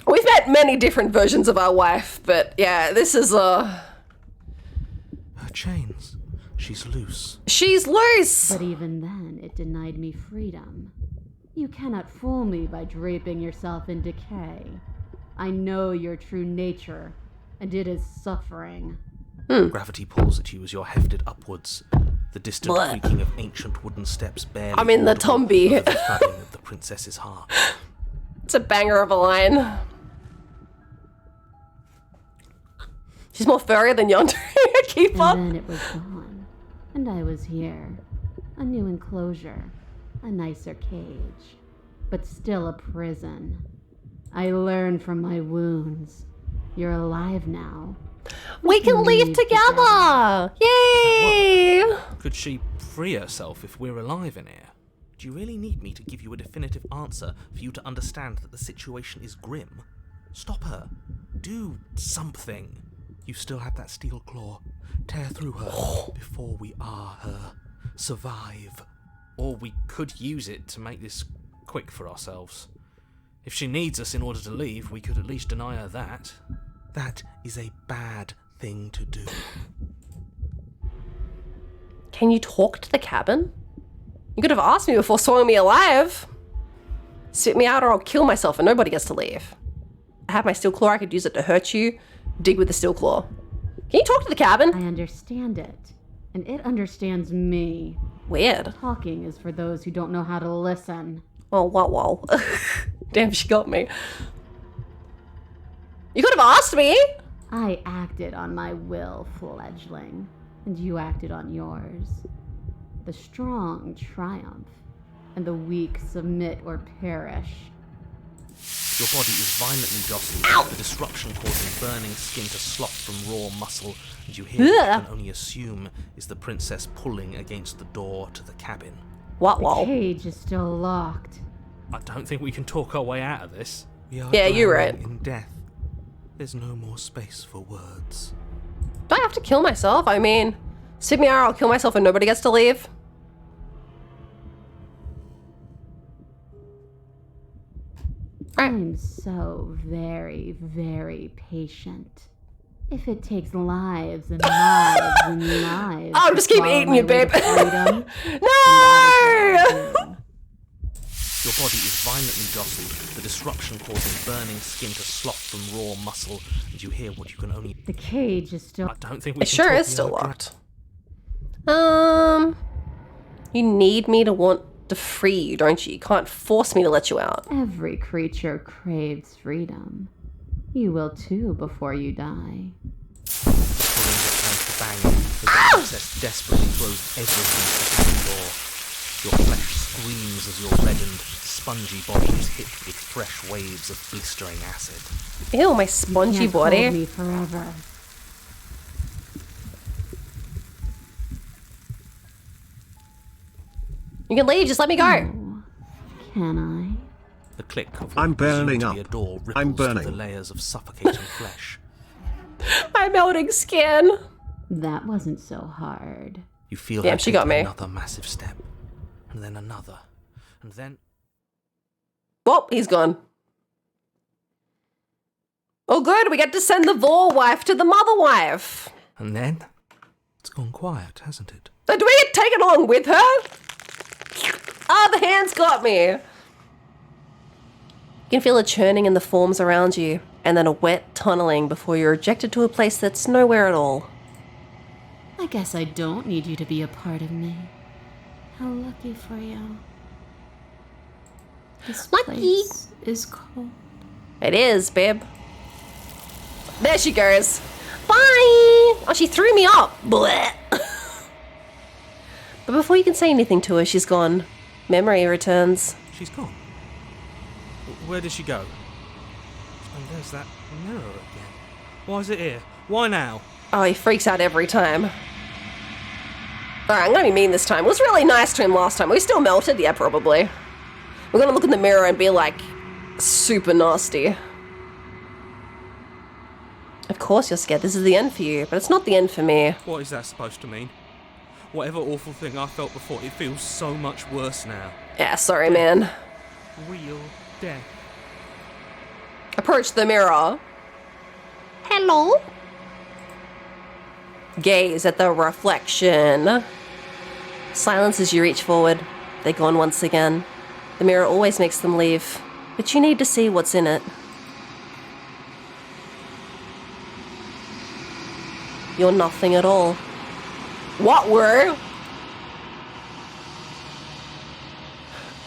We've met many different versions of our wife, but yeah, this is Her chains. She's loose. She's loose! But even then, it denied me freedom. You cannot fool me by draping yourself in decay. I know your true nature, and it is suffering. Gravity pulls at you as you're hefted upwards. The distant creaking of ancient wooden steps barely I'm in the audible Tombi. over the thudding of the princess's heart. It's a banger of a line. She's more furry than yonder. Keep up. And then it was gone, and I was here. A new enclosure, a nicer cage, but still a prison. I learned from my wounds. You're alive now. We can leave together! Yay! Could she free herself if we're alive in here? Do you really need me to give you a definitive answer for you to understand that the situation is grim? Stop her. Do something. You still have that steel claw. Tear through her before we are her. Survive. Or we could use it to make this quick for ourselves. If she needs us in order to leave, we could at least deny her that. That is a bad thing to do. Can you talk to the cabin? You could have asked me before sawing me alive. Spit me out or I'll kill myself and nobody gets to leave. I have my steel claw, I could use it to hurt you. Dig with the steel claw. Can you talk to the cabin? I understand it, and it understands me. Weird. Talking is for those who don't know how to listen. Oh, wow. Damn, she got me. You could have asked me. I acted on my will, fledgling, and you acted on yours. The strong triumph, and the weak submit or perish. Your body is violently jostled, the disruption causing burning skin to slough from raw muscle, and you hear what you can only assume is the princess pulling against the door to the cabin. What? The cage is still locked. I don't think we can talk our way out of this. We are Yeah, you're right. drowning in death. There's no more space for words. Do I have to kill myself? I mean, spit me out or I'll kill myself and nobody gets to leave. I'm so very, very patient. If it takes lives and lives and lives. I'll just keep eating you, babe. Freedom, No! Your body is violently jostled, the disruption causing burning skin to slough from raw muscle, and you hear what you can only... The cage is still... I don't think we It can sure talk is still the other locked. You need me to want to free you, don't you? You can't force me to let you out. Every creature craves freedom. You will too before you die. Pulling the time to bang, as the princess desperately throws everything at the door. Your flesh screams as your reddened, spongy body is hit with fresh waves of blistering acid. Ew, my spongy You can't hold body. me forever. You can leave, just let me go. Oh, can I? The click of I'm what presumed burning to be up. a door ripples I'm through burning. the layers of suffocating flesh. My melting skin. That wasn't so hard. You feel Damn, her she take got me. another massive step, and then another, and then... Oh, he's gone. Oh, good. We get to send the Vor wife to the mother wife. And then... It's gone quiet, hasn't it? So do we get taken along with her? Ah, the hands got me. You can feel a churning in the forms around you, and then a wet tunneling before you're ejected to a place that's nowhere at all. I guess I don't need you to be a part of me. How lucky for you. This place is cold. It is, babe. There she goes. Bye! Oh, she threw me up. Blech. But before you can say anything to her, she's gone. Memory returns. She's gone. Where did she go? And there's that mirror again. Why is it here? Why now? Oh, he freaks out every time. Alright, I'm gonna be mean this time. It was really nice to him last time. We still melted? Yeah, probably. We're gonna look in the mirror and be like, super nasty. Of course you're scared. This is the end for you, but it's not the end for me. What is that supposed to mean? Whatever awful thing I felt before, it feels so much worse now. Yeah, sorry, man. Real death. Approach the mirror. Hello? Gaze at the reflection. Silence as you reach forward. They're gone once again. The mirror always makes them leave, but you need to see what's in it. You're nothing at all. What were?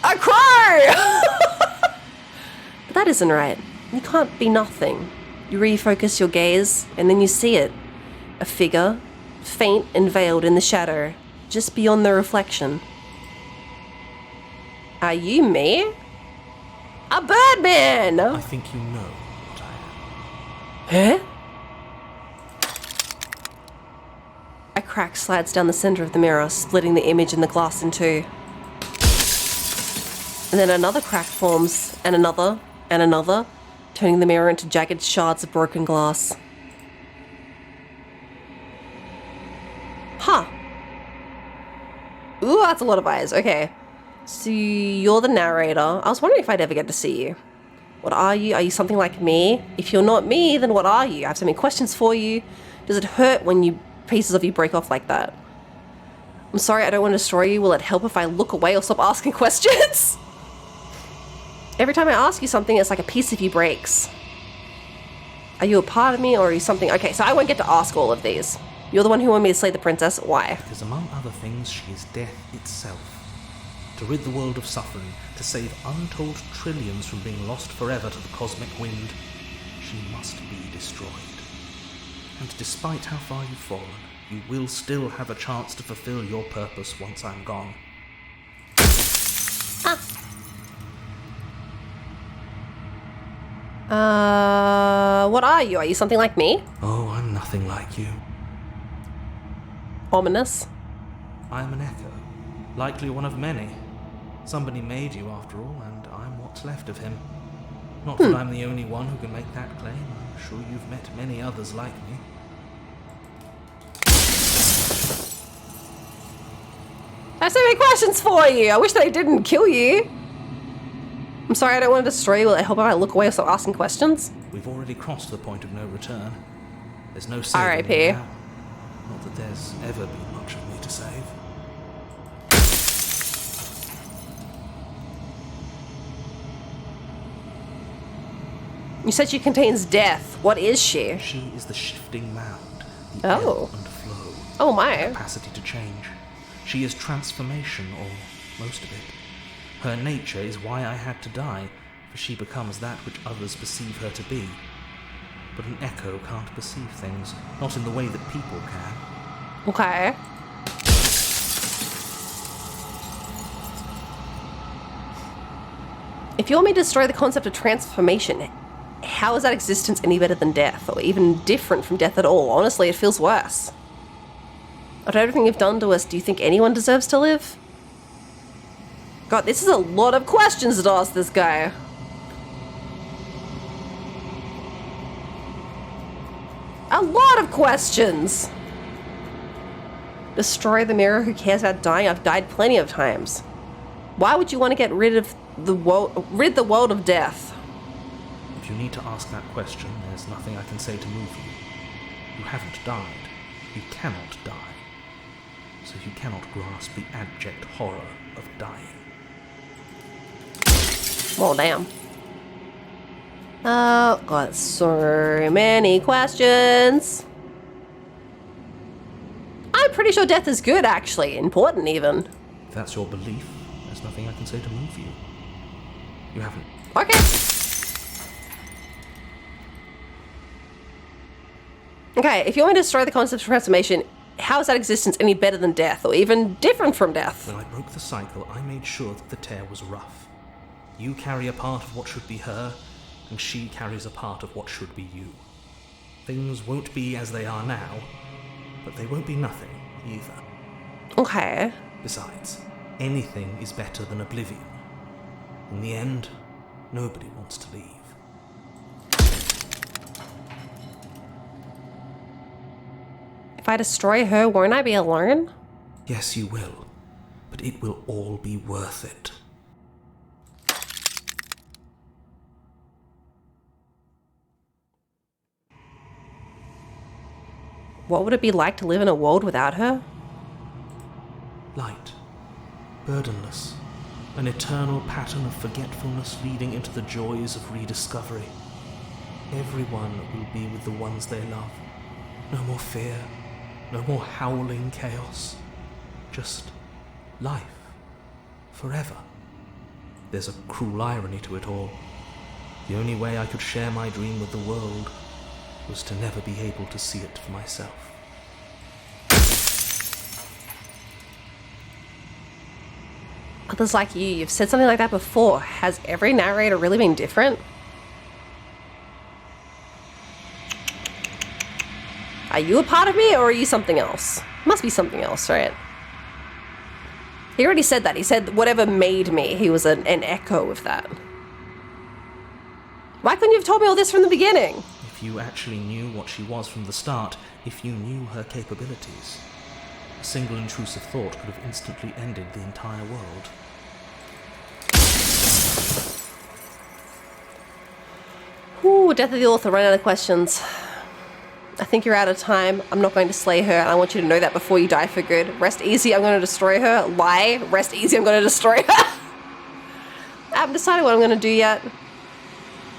A crow! But that isn't right. You can't be nothing. You refocus your gaze, and then you see it. A figure, faint and veiled in the shadow, just beyond the reflection. Are you me? A birdman! I think you know what I am. Huh? A crack slides down the center of the mirror, splitting the image in the glass in two. And then another crack forms, and another, turning the mirror into jagged shards of broken glass. Huh. Ooh, that's a lot of eyes. Okay. So you're the narrator. I was wondering if I'd ever get to see you. What are you? Are you something like me? If you're not me, then what are you? I have so many questions for you. Does it hurt when pieces of you break off like that? I'm sorry, I don't want to destroy you. Will it help if I look away or stop asking questions? Every time I ask you something, it's like a piece of you breaks. Are you a part of me or are you something? Okay, so I won't get to ask all of these. You're the one who wanted me to slay the princess. Why? Because among other things, she is death itself. To rid the world of suffering, to save untold trillions from being lost forever to the cosmic wind, she must be destroyed. And despite how far you've fallen, you will still have a chance to fulfill your purpose once I'm gone. What are you? Are you something like me? Oh, I'm nothing like you. Ominous. I am an echo, likely one of many. Somebody made you after all, and I'm what's left of him. Not that I'm the only one who can make that claim. I'm sure you've met many others like me. I have so many questions for you. I wish they didn't kill you. I'm sorry, I don't want to destroy you. Will it help if I look away or stop asking questions? We've already crossed the point of no return. There's no saving R.I.P. you now. Not that there's ever been much of me to save. You said she contains death. What is she? She is the shifting mound, the ebb and flow. Oh my. The capacity to change. She is transformation, or most of it. Her nature is why I had to die, for she becomes that which others perceive her to be. But an echo can't perceive things, not in the way that people can. Okay. If you want me to destroy the concept of transformation, how is that existence any better than death, or even different from death at all? Honestly, it feels worse. After everything you've done to us, do you think anyone deserves to live? God, this is a lot of questions to ask this guy. A lot of questions! Destroy the mirror, who cares about dying? I've died plenty of times. Why would you want to get rid of the world of death? If you need to ask that question, there's nothing I can say to move you. You haven't died. You cannot die. So you cannot grasp the abject horror of dying. Well, damn. Oh, got so many questions. I'm pretty sure death is good, actually. Important, even. If that's your belief, there's nothing I can say to move you. You haven't. Okay. Okay, if you want me to destroy the concept of transformation, how is that existence any better than death, or even different from death? When I broke the cycle, I made sure that the tear was rough. You carry a part of what should be her, and she carries a part of what should be you. Things won't be as they are now, but they won't be nothing either. Okay. Besides, anything is better than oblivion. In the end, nobody wants to leave. If I destroy her, won't I be alone? Yes, you will, but it will all be worth it. What would it be like to live in a world without her? Light, burdenless, an eternal pattern of forgetfulness leading into the joys of rediscovery. Everyone will be with the ones they love. No more fear, No more howling chaos. Just life. Forever. There's a cruel irony to it all. The only way I could share my dream with the world was to never be able to see it for myself. Others like you've said something like that before. Has every narrator really been different? Are you a part of me, or are you something else? Must be something else, right? He already said that. He said whatever made me, he was an echo of that. Why couldn't you have told me all this from the beginning? If you actually knew what she was from the start, if you knew her capabilities, a single intrusive thought could have instantly ended the entire world. Ooh, death of the author, run out of questions. I think you're out of time. I'm not going to slay her, and I want you to know that before you die for good. Rest easy, I'm going to destroy her. Lie, rest easy, I'm going to destroy her. I haven't decided what I'm going to do yet.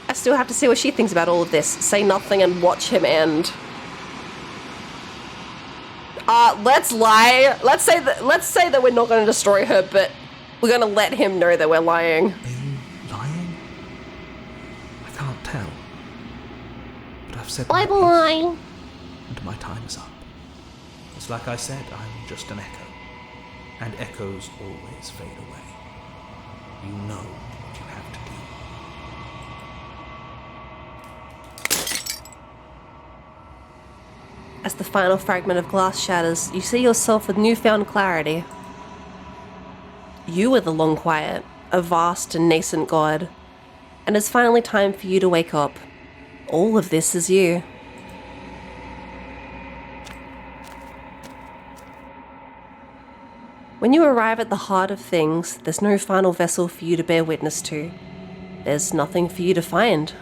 I still have to see what she thinks about all of this. Say nothing and watch him end. Let's lie. Let's say that we're not going to destroy her, but we're going to let him know that we're lying. Are you lying? I can't tell. But I've said my Bye-bye. And my time is up. It's like I said, I'm just an echo. And echoes always fade away. You know what you have to do. As the final fragment of glass shatters, you see yourself with newfound clarity. You are the long quiet, a vast and nascent god. And it's finally time for you to wake up. All of this is you. When you arrive at the heart of things, there's no final vessel for you to bear witness to. There's nothing for you to find.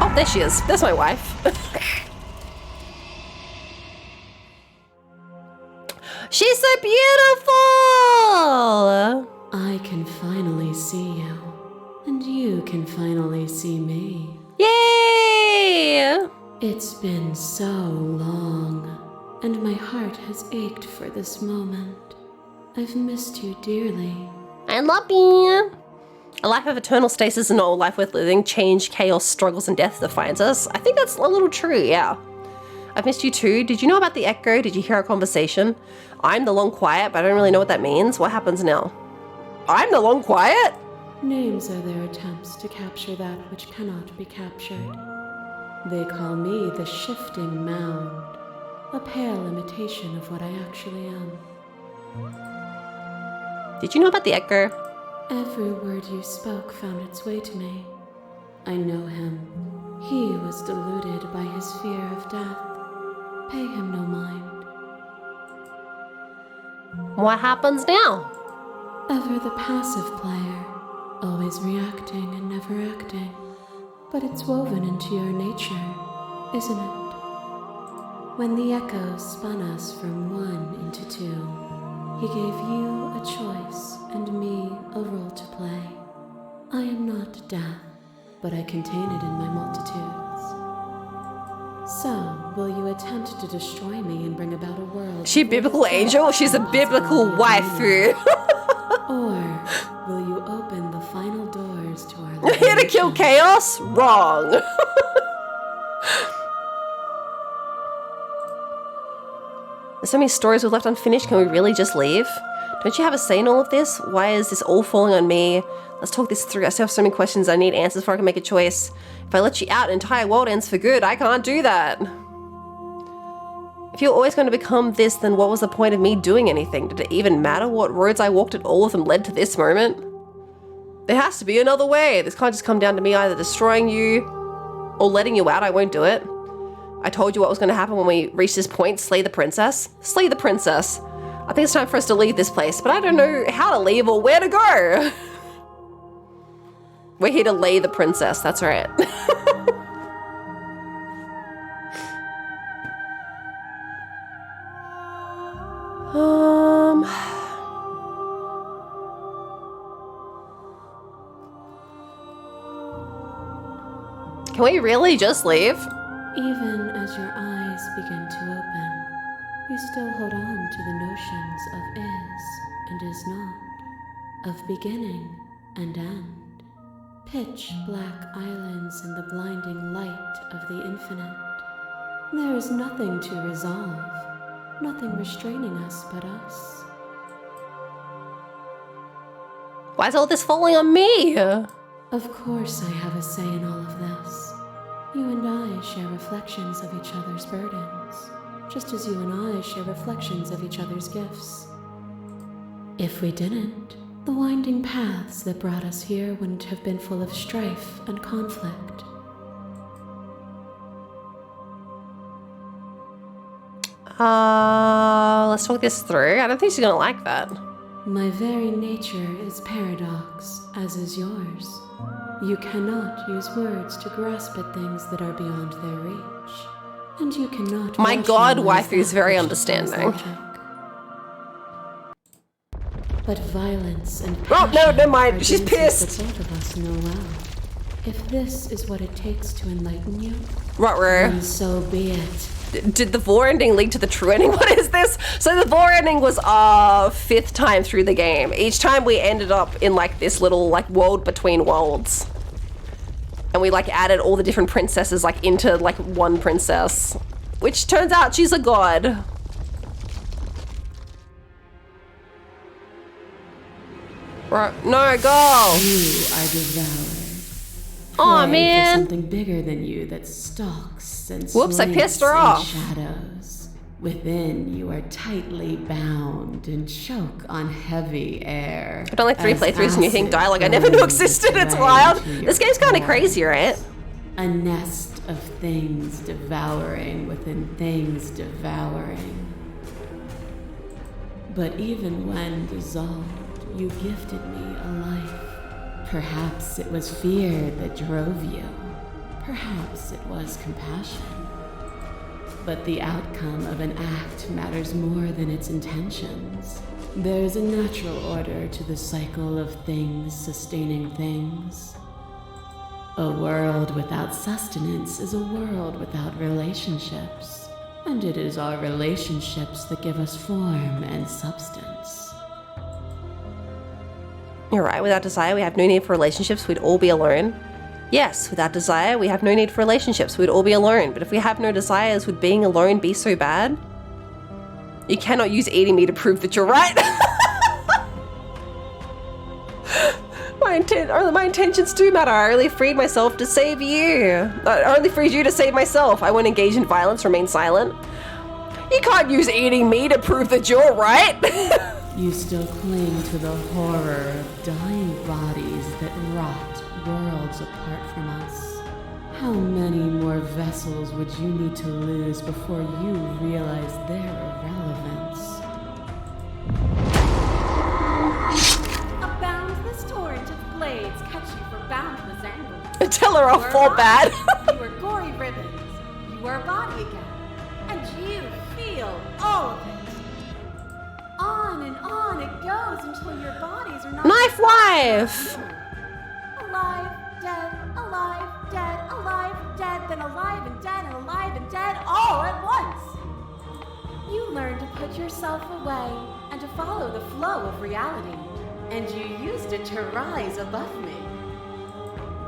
Oh, there she is. There's my wife. She's so beautiful! I can finally see you, and you can finally see me. Yay! It's been so long, and my heart has ached for this moment. I've missed you dearly. I love you. A life of eternal stasis is not a life worth living. Change, chaos, struggles, and death defines us. I think that's a little true, yeah. I've missed you too. Did you know about the echo? Did you hear our conversation? I'm the long quiet, but I don't really know what that means. What happens now? I'm the long quiet? Names are their attempts to capture that which cannot be captured. They call me the shifting mound, a pale imitation of what I actually am. Did you know about the echo? Every word you spoke found its way to me. I know him. He was deluded by his fear of death. Pay him no mind. What happens now? Ever the passive player, always reacting and never acting. But it's woven into your nature, isn't it? When the echo spun us from one into two, he gave you a choice and me a role to play. I am not death, but I contain it in my multitudes. So, will you attempt to destroy me and bring about a world? She a biblical angel? She's a biblical waifu. Or will you open the final doors to our You're here to kill chaos? Wrong. There's so many stories we've left unfinished. Can we really just leave? Don't you have a say in all of this? Why is this all falling on me? Let's talk this through. I still have so many questions. I need answers before I can make a choice. If I let you out, an entire world ends for good. I can't do that. If you're always going to become this, then what was the point of me doing anything? Did it even matter what roads I walked at all of them led to this moment? There has to be another way. This can't just come down to me either destroying you or letting you out. I won't do it. I told you what was going to happen when we reached this point. Slay the princess. Slay the princess. I think it's time for us to leave this place, but I don't know how to leave or where to go. We're here to lay the princess. That's right. Can we really just leave? Even as your eyes begin to open, you still hold on to the notions of is and is not, of beginning and end. Pitch black islands in the blinding light of the infinite. There is nothing to resolve, nothing restraining us but us. Why is all this falling on me? Of course I have a say in all of this. You and I share reflections of each other's burdens, just as you and I share reflections of each other's gifts. If we didn't, the winding paths that brought us here wouldn't have been full of strife and conflict. Let's talk this through. I don't think she's gonna like that. My very nature is paradox, as is yours. You cannot use words to grasp at things that are beyond their reach. And you cannot... My god, rationalize waifu is that very which understanding. defies logic. But violence and Oh, passion no, never mind. are She's dances pissed. that both of us know well. If this is what it takes to enlighten you, Ruh-roh. then so be it. Did the vor ending lead to the true ending? What is this? So the vor ending was our 5th time through the game. Each time we ended up in like this little like world between worlds. And we like added all the different princesses like into like one princess. Which turns out she's a god. Right, no, go! You are devoured. Aw, Prey man. for something bigger than you that stalks and Whoops, I pissed her slinks in off. shadows. Within, you are tightly bound and choke on heavy air. I've done like 3 as playthroughs and you think acid dialogue I never knew burns existed. It's right wild. to your This game's kind of core. crazy, right? A nest of things devouring within things devouring. But even when dissolved, you gifted me a life. Perhaps it was fear that drove you. Perhaps it was compassion. But the outcome of an act matters more than its intentions. There's a natural order to the cycle of things sustaining things. A world without sustenance is a world without relationships. And it is our relationships that give us form and substance. You're right, without desire, we have no need for relationships, we'd all be alone. Yes, without desire, we have no need for relationships, we'd all be alone. But if we have no desires, would being alone be so bad? You cannot use eating me to prove that you're right. My intentions do matter. I only freed myself to save you. I only freed you to save myself. I won't engage in violence, remain silent. You can't use eating me to prove that you're right. You still cling to the horror of dying bodies that rot worlds apart from us. How many more vessels would you need to lose before you realize their irrelevance? A boundless torrent of blades cut you from boundless angles. Tell her I'll You are fall body, bad. You are gory ribbons. You are a body again. And you feel all of it. On and on it goes until your bodies are not... Knife wife! Alive, dead, alive, dead, alive, dead, then alive and dead and alive and dead all at once. You learn to put yourself away and to follow the flow of reality. And you used it to rise above me.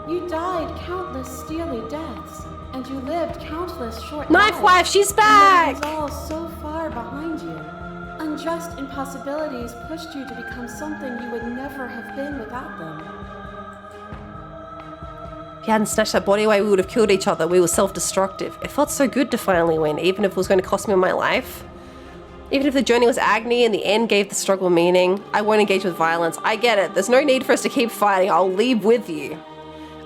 You died countless steely deaths, and you lived countless short Knife lives. wife, she's And back! that was all so far behind you. Unjust impossibilities pushed you to become something you would never have been without them. If you hadn't snatched that body away, we would have killed each other. We were self-destructive. It felt so good to finally win, even if it was going to cost me my life. Even if the journey was agony and the end gave the struggle meaning, I won't engage with violence. I get it. There's no need for us to keep fighting. I'll leave with you.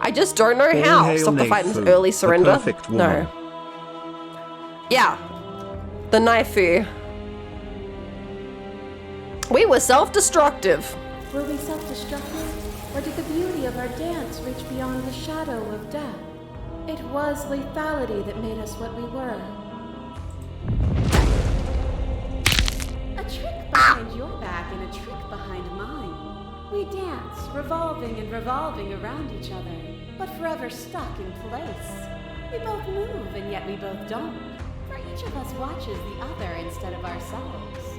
I just don't know All how. hail Stop the fight and Naifu, early the surrender? perfect woman. No. Yeah. The Naifu. We were self-destructive. Were we self-destructive, or did the beauty of our dance reach beyond the shadow of death? It was lethality that made us what we were. A trick behind your back and a trick behind mine. We dance, revolving and revolving around each other, but forever stuck in place. We both move, and yet we both don't. For each of us watches the other instead of ourselves.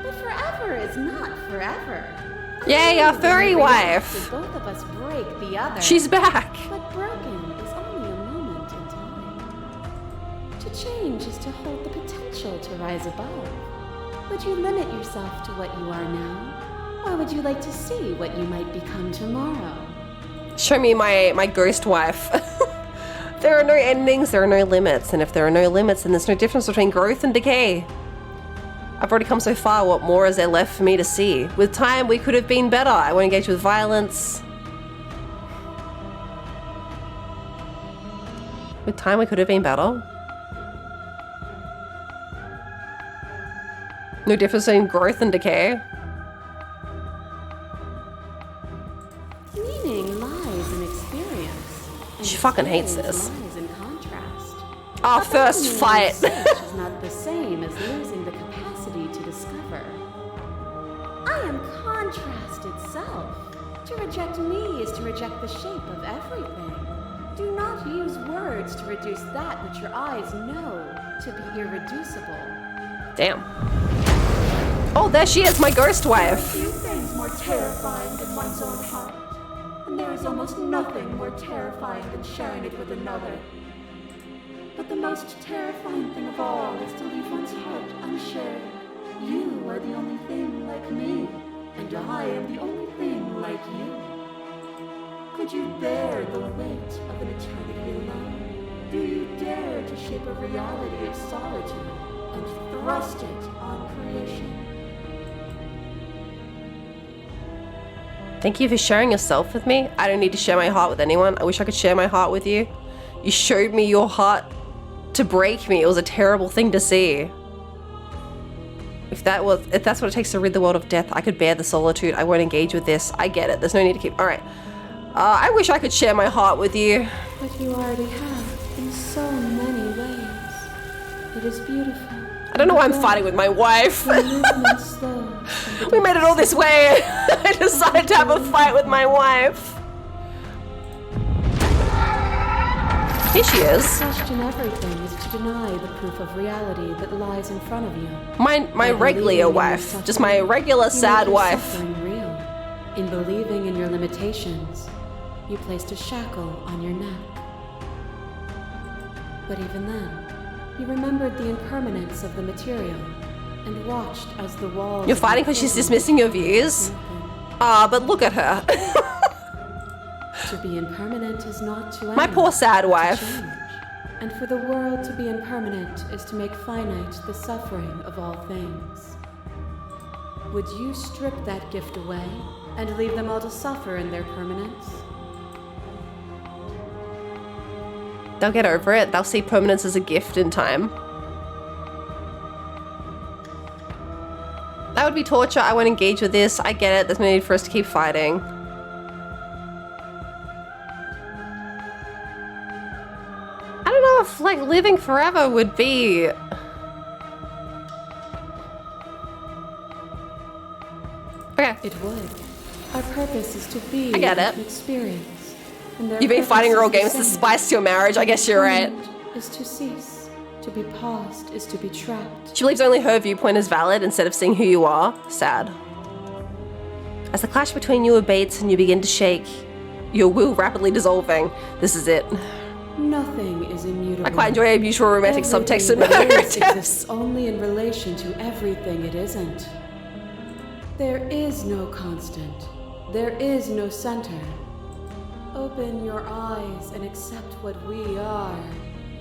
But forever is not forever. Yay, our furry wife! Both of us break the other. She's back! But broken is only a moment in time. To change is to hold the potential to rise above. Would you limit yourself to what you are now? Or would you like to see what you might become tomorrow? Show me my ghost wife. There are no endings, there are no limits. And if there are no limits, then there's no difference between growth and decay. I've already come so far, what more is there left for me to see? With time, we could have been better. I won't engage with violence. With time, we could have been better. No difference between growth and decay. Meaning lies in experience. She fucking hates this. Lies in contrast. Our first fight. Search is not the same as losing the capacity to discover. I am contrast itself. To reject me is to reject the shape of everything. Do not use words to reduce that which your eyes know to be irreducible. Damn. Oh, there she is, my ghost wife. Few things more terrifying than one's own heart. And there is almost nothing more terrifying than sharing it with another. But the most terrifying thing of all is to leave one's heart unshared. You are the only thing like me, and I am the only thing like you. Could you bear the weight of an eternity alone? Do you dare to shape a reality of solitude and thrust it on creation? Thank you for sharing yourself with me. I don't need to share my heart with anyone. I wish I could share my heart with you. You showed me your heart to break me. It was a terrible thing to see. If that's what it takes to rid the world of death, I could bear the solitude. I won't engage with this. I get it. There's no need to keep... Alright. I wish I could share my heart with you. But you already have, in so many ways. It is beautiful. I don't know why I'm fighting with my wife. We made it all this way. I decided to have a fight with my wife. Here she is. To question everything is to deny the proof of reality that lies in front of you. My regular wife. Just my regular sad wife. Suffering real. In believing in your limitations, you placed a shackle on your neck. But even then, you remembered the impermanence of the material and watched as the walls... You're fighting because she's dismissing your views? Ah, but look at her. To be impermanent is not to end. My poor sad wife. And for the world to be impermanent is to make finite the suffering of all things. Would you strip that gift away and leave them all to suffer in their permanence? They'll get over it. They'll see permanence as a gift in time. That would be torture. I won't engage with this. I get it. There's no need for us to keep fighting. I don't know if, like, living forever would be... Okay. It would. Our purpose is to be I get it. an experience. You've been fighting girl games to spice your marriage. I guess you're right. Is to cease. To be paused is to be trapped. She believes only her viewpoint is valid instead of seeing who you are. Sad. As the clash between you abates and you begin to shake, your will rapidly dissolving. This is it. Nothing is immutable. I quite enjoy a mutual romantic subtext in narratives. Exists only in relation to everything it isn't. There is no constant. There is no center. Open your eyes and accept what we are.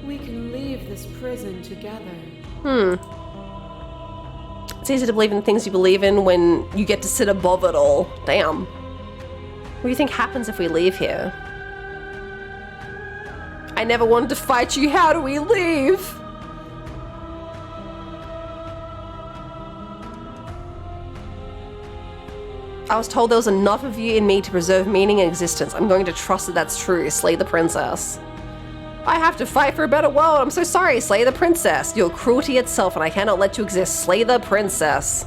We can leave this prison together. It's easy to believe in the things you believe in when you get to sit above it all. Damn. What do you think happens if we leave here? I never wanted to fight you. How do we leave? I was told there was enough of you in me to preserve meaning and existence. I'm going to trust that that's true. Slay the princess. I have to fight for a better world. I'm so sorry. Slay the princess. You're cruelty itself and I cannot let you exist. Slay the princess.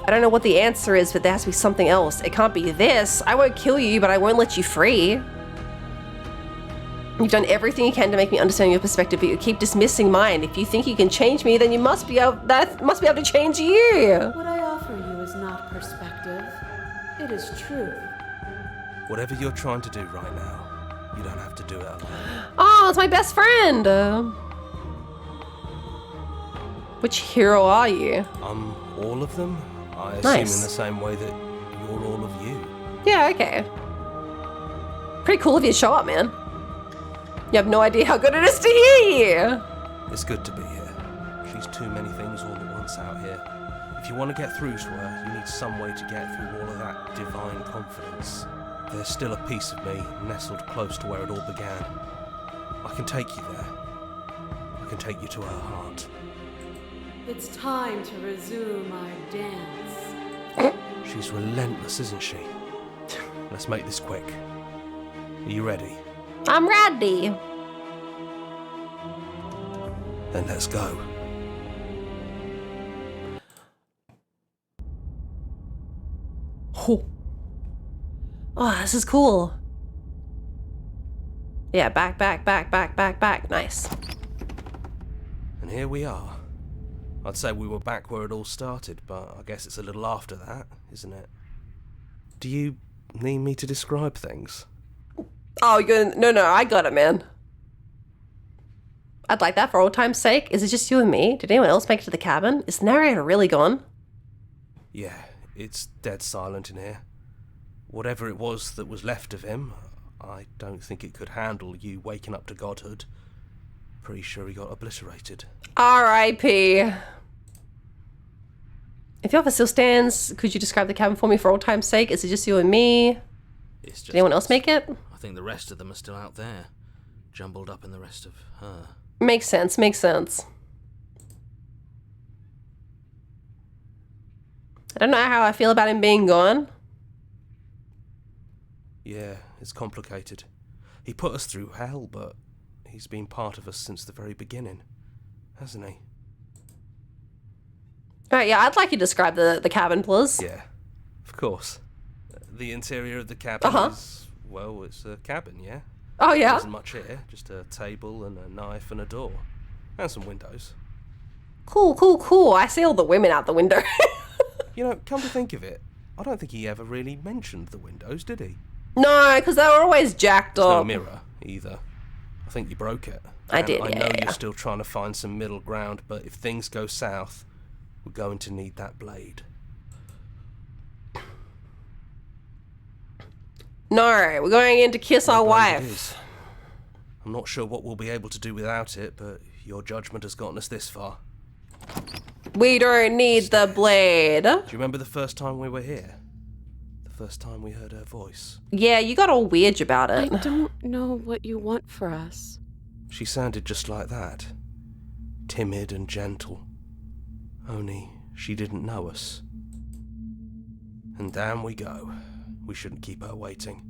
I don't know what the answer is, but there has to be something else. It can't be this. I won't kill you, but I won't let you free. You've done everything you can to make me understand your perspective, but you keep dismissing mine. If you think you can change me, then you must be able to change you. What I offer you is not perspective. It is truth. Whatever you're trying to do right now, you don't have to do it alone. Oh, it's my best friend. Which hero are you? I'm all of them. I assume Nice. in the same way that you're all of you. Yeah, okay. Pretty cool of you to show up, man. You have no idea how good it is to hear you. It's good to be here. She's too many things all at once out here. If you want to get through to her, you need some way to get through all of that divine confidence. There's still a piece of me nestled close to where it all began. I can take you there. I can take you to her heart. It's time to resume our dance. She's relentless, isn't she? Let's make this quick. Are you ready? I'm ready. Then let's go. Oh, this is cool. Yeah, back. Nice. And here we are. I'd say we were back where it all started, but I guess it's a little after that, isn't it? Do you need me to describe things? Oh, no, I got it, man. I'd like that for old time's sake. Is it just you and me? Did anyone else make it to the cabin? Is the narrator really gone? Yeah, it's dead silent in here. Whatever it was that was left of him, I don't think it could handle you waking up to godhood. Pretty sure he got obliterated. R.I.P. If the offer still stands, could you describe the cabin for me for old time's sake? Is it just you and me? It's just Did anyone else make it? I think the rest of them are still out there, jumbled up in the rest of her. Makes sense. I don't know how I feel about him being gone. Yeah, it's complicated. He put us through hell, but he's been part of us since the very beginning, hasn't he? Alright, yeah, I'd like you to describe the cabin, please. Yeah, of course. The interior of the cabin is, well, it's a cabin, yeah? Oh, yeah? There isn't much here, just a table and a knife and a door. And some windows. Cool. I see all the women out the window. You know, come to think of it, I don't think he ever really mentioned the windows, did he? No, because they were always jacked There's up. no mirror, either. I think you broke it. I did, I yeah, know yeah. you're still trying to find some middle ground, but if things go south, we're going to need that blade. No, we're going in to kiss our Blade it wife. is. I'm not sure what we'll be able to do without it, but your judgment has gotten us this far. We don't need the blade. Do you remember the first time we were here? The first time we heard her voice? Yeah, you got all weird about it. I don't know what you want for us. She sounded just like that. Timid and gentle. Only she didn't know us. And down we go. We shouldn't keep her waiting.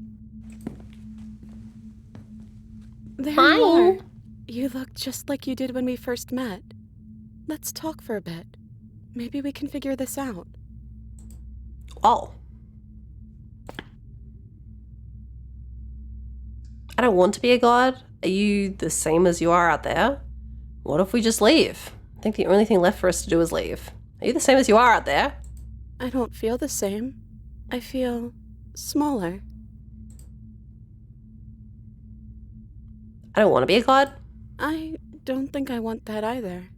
There Hi. you are. You look just like you did when we first met. Let's talk for a bit. Maybe we can figure this out. Oh. I don't want to be a god. Are you the same as you are out there? What if we just leave? I think the only thing left for us to do is leave. Are you the same as you are out there? I don't feel the same. I feel smaller. I don't want to be a god. I don't think I want that either.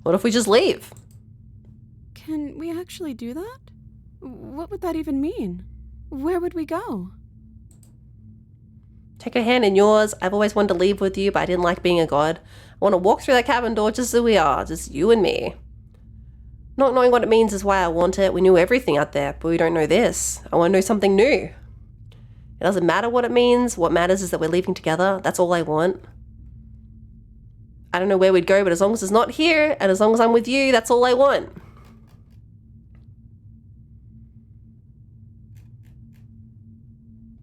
What if we just leave? Can we actually do that? What would that even mean? Where would we go? Take her hand in yours. I've always wanted to leave with you, but I didn't like being a god. I want to walk through that cabin door just as we are, just you and me. Not knowing what it means is why I want it. We knew everything out there, but we don't know this. I want to know something new. It doesn't matter what it means. What matters is that we're leaving together. That's all I want. I don't know where we'd go, but as long as it's not here, and as long as I'm with you, that's all I want.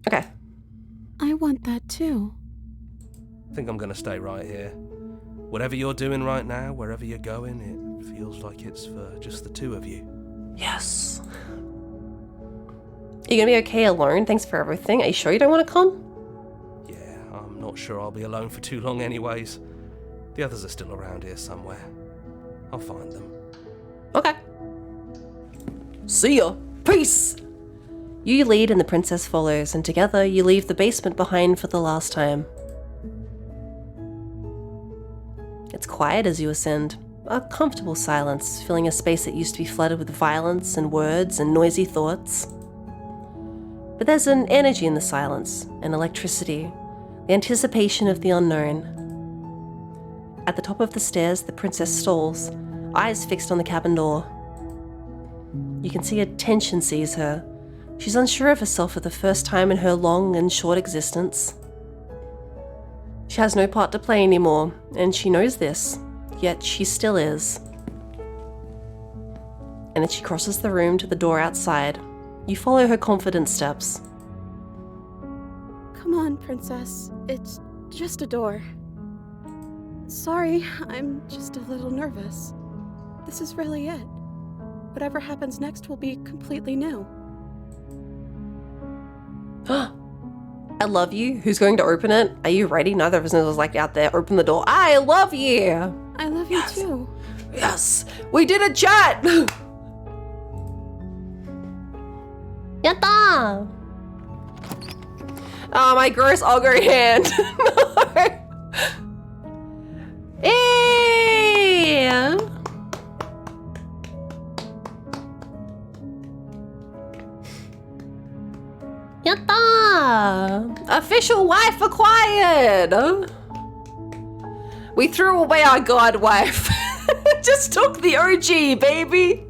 Okay. I want that too. I think I'm gonna stay right here. Whatever you're doing right now, wherever you're going, it Feels like it's for just the two of you. Yes. You gonna be okay alone? Thanks for everything. Are you sure you don't want to come? Yeah, I'm not sure I'll be alone for too long anyways. The others are still around here somewhere. I'll find them. Okay. See ya. Peace. You lead and the princess follows, and together you leave the basement behind for the last time. It's quiet as you ascend. A comfortable silence, filling a space that used to be flooded with violence and words and noisy thoughts. But there's an energy in the silence, an electricity, the anticipation of the unknown. At the top of the stairs, the princess stalls, eyes fixed on the cabin door. You can see a tension seize her. She's unsure of herself for the first time in her long and short existence. She has no part to play anymore, and she knows this, yet she still is. And as she crosses the room to the door outside, you follow her confident steps. Come on, princess. It's just a door. Sorry, I'm just a little nervous. This is really it. Whatever happens next will be completely new. I love you. Who's going to open it? Are you ready? Neither of us was like out there. Open the door. I love you. I love you too. Yes, we did a chat. Yatta! Oh, my gross ogre hand. No. Hey! Yatta! Official wife acquired! We threw away our god wife. Just took the OG, baby!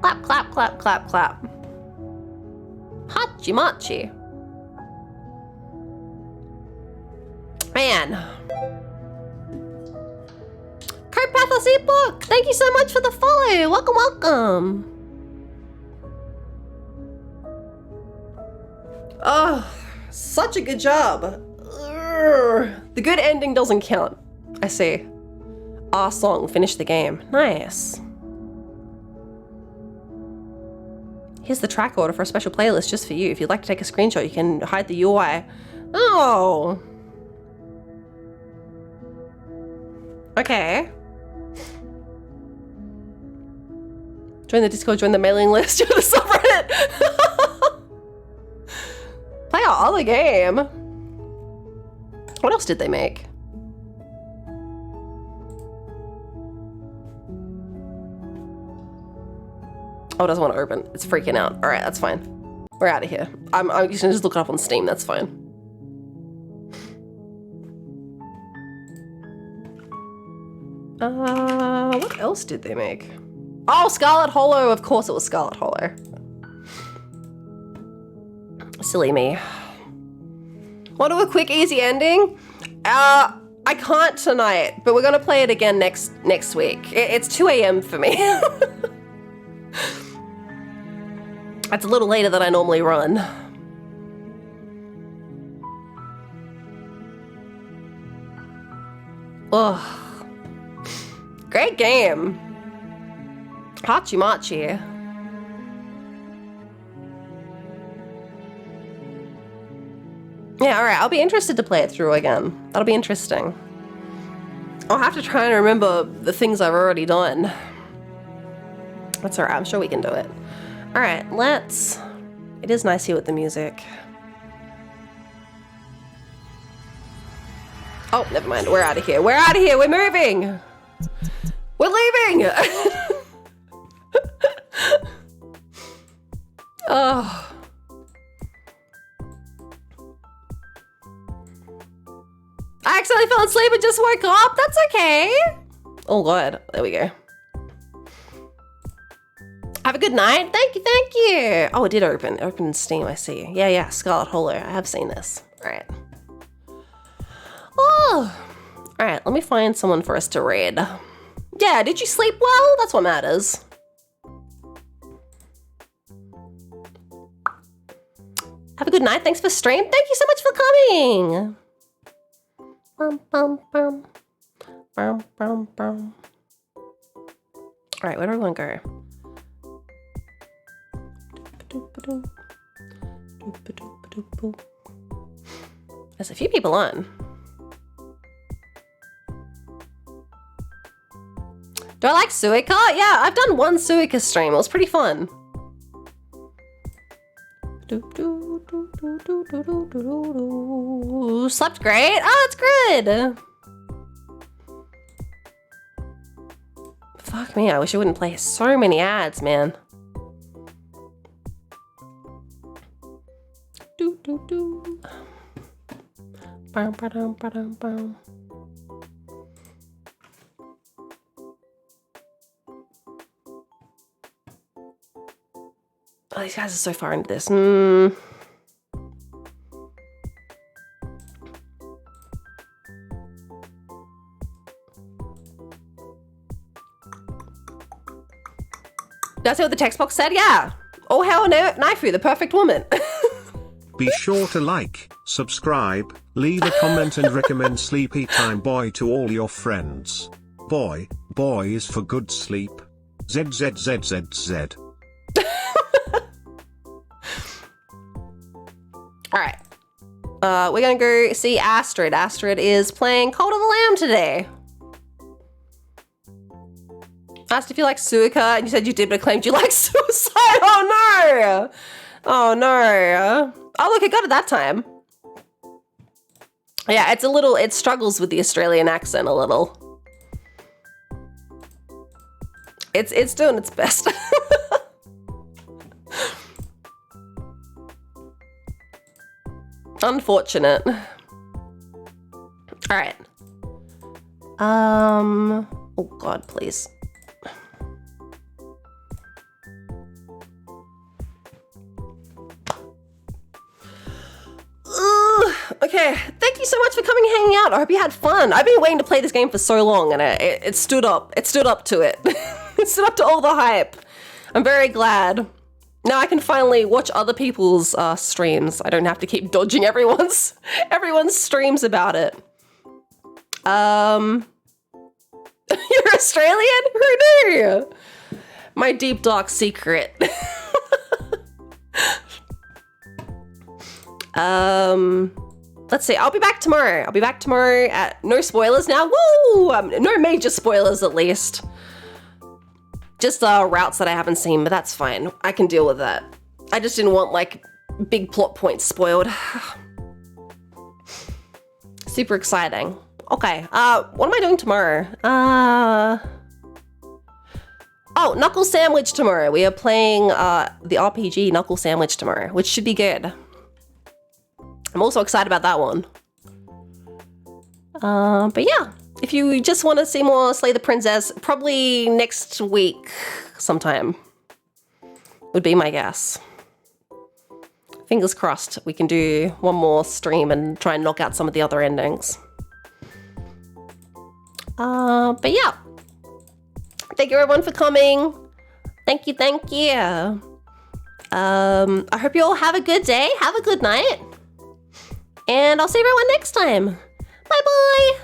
Clap, clap, clap, clap, clap. Hachi machi. Man. Carpathos ebook! Thank you so much for the follow! Welcome, welcome! Oh, such a good job. Urgh. The good ending doesn't count. I see. Our song finished the game. Nice. Here's the track order for a special playlist just for you. If you'd like to take a screenshot, you can hide the UI. Oh. Okay. Join the Discord, join the mailing list, join the subreddit. Play our other game. What else did they make? Oh, it doesn't want to open. It's freaking out. All right, that's fine. We're out of here. I'm just look it up on Steam. That's fine. What else did they make? Oh, Scarlet Hollow. Of course it was Scarlet Hollow. Silly me. Want to do a quick, easy ending? I can't tonight, but we're gonna play it again next week. It's 2 a.m. for me. That's a little later than I normally run. Oh, great game. Hachi Machi. Yeah, alright, I'll be interested to play it through again. That'll be interesting. I'll have to try and remember the things I've already done. That's alright, I'm sure we can do it. Alright, let's... It is nice here with the music. Oh, never mind, we're out of here. We're out of here, we're moving! We're leaving! Oh... I accidentally fell asleep and just woke up. That's okay. Oh god, there we go. Have a good night. Thank you, thank you. Oh, it did open. It opened in Steam, I see. Yeah, Scarlet Hollow. I have seen this. All right. Oh, all right. Let me find someone for us to raid. Yeah, did you sleep well? That's what matters. Have a good night. Thanks for stream. Thank you so much for coming. Bum, bum, bum. Alright, where do I want to go? There's a few people on. Do I like Suica? Yeah, I've done one Suica stream. It was pretty fun. Slept great. Oh, that's good. Fuck me, I wish I wouldn't play so many ads, man. Oh, these guys are so far into this. Did I say what the text box said? Yeah. Oh, hell no, Naifu, the perfect woman. Be sure to like, subscribe, leave a comment and recommend Sleepy Time Boy to all your friends. Boy is for good sleep. ZZZZZ. Alright. We're gonna go see Astrid. Astrid is playing Cult of the Lamb today. Asked if you like Suica, and you said you did, but claimed you like Suicide. Oh no! Oh no. Oh look, I got it that time. Yeah, it struggles with the Australian accent a little. It's doing its best. Unfortunate. Alright. Oh god, please. Okay, thank you so much for coming and hanging out. I hope you had fun. I've been waiting to play this game for so long, and it stood up. It stood up to it. It stood up to all the hype. I'm very glad. Now I can finally watch other people's streams. I don't have to keep dodging everyone's streams about it. You're Australian? Who knew? My deep dark secret. Let's see. I'll be back tomorrow. At no spoilers now. Woo! No major spoilers at least. Just routes that I haven't seen, but that's fine. I can deal with that. I just didn't want like big plot points spoiled. Super exciting. Okay. What am I doing tomorrow? Oh, Knuckle Sandwich tomorrow. We are playing the RPG Knuckle Sandwich tomorrow, which should be good. I'm also excited about that one. But yeah, if you just want to see more Slay the Princess, probably next week sometime would be my guess. Fingers crossed we can do one more stream and try and knock out some of the other endings. But yeah, thank you everyone for coming. Thank you. I hope you all have a good day, have a good night. And I'll see everyone next time. Bye-bye.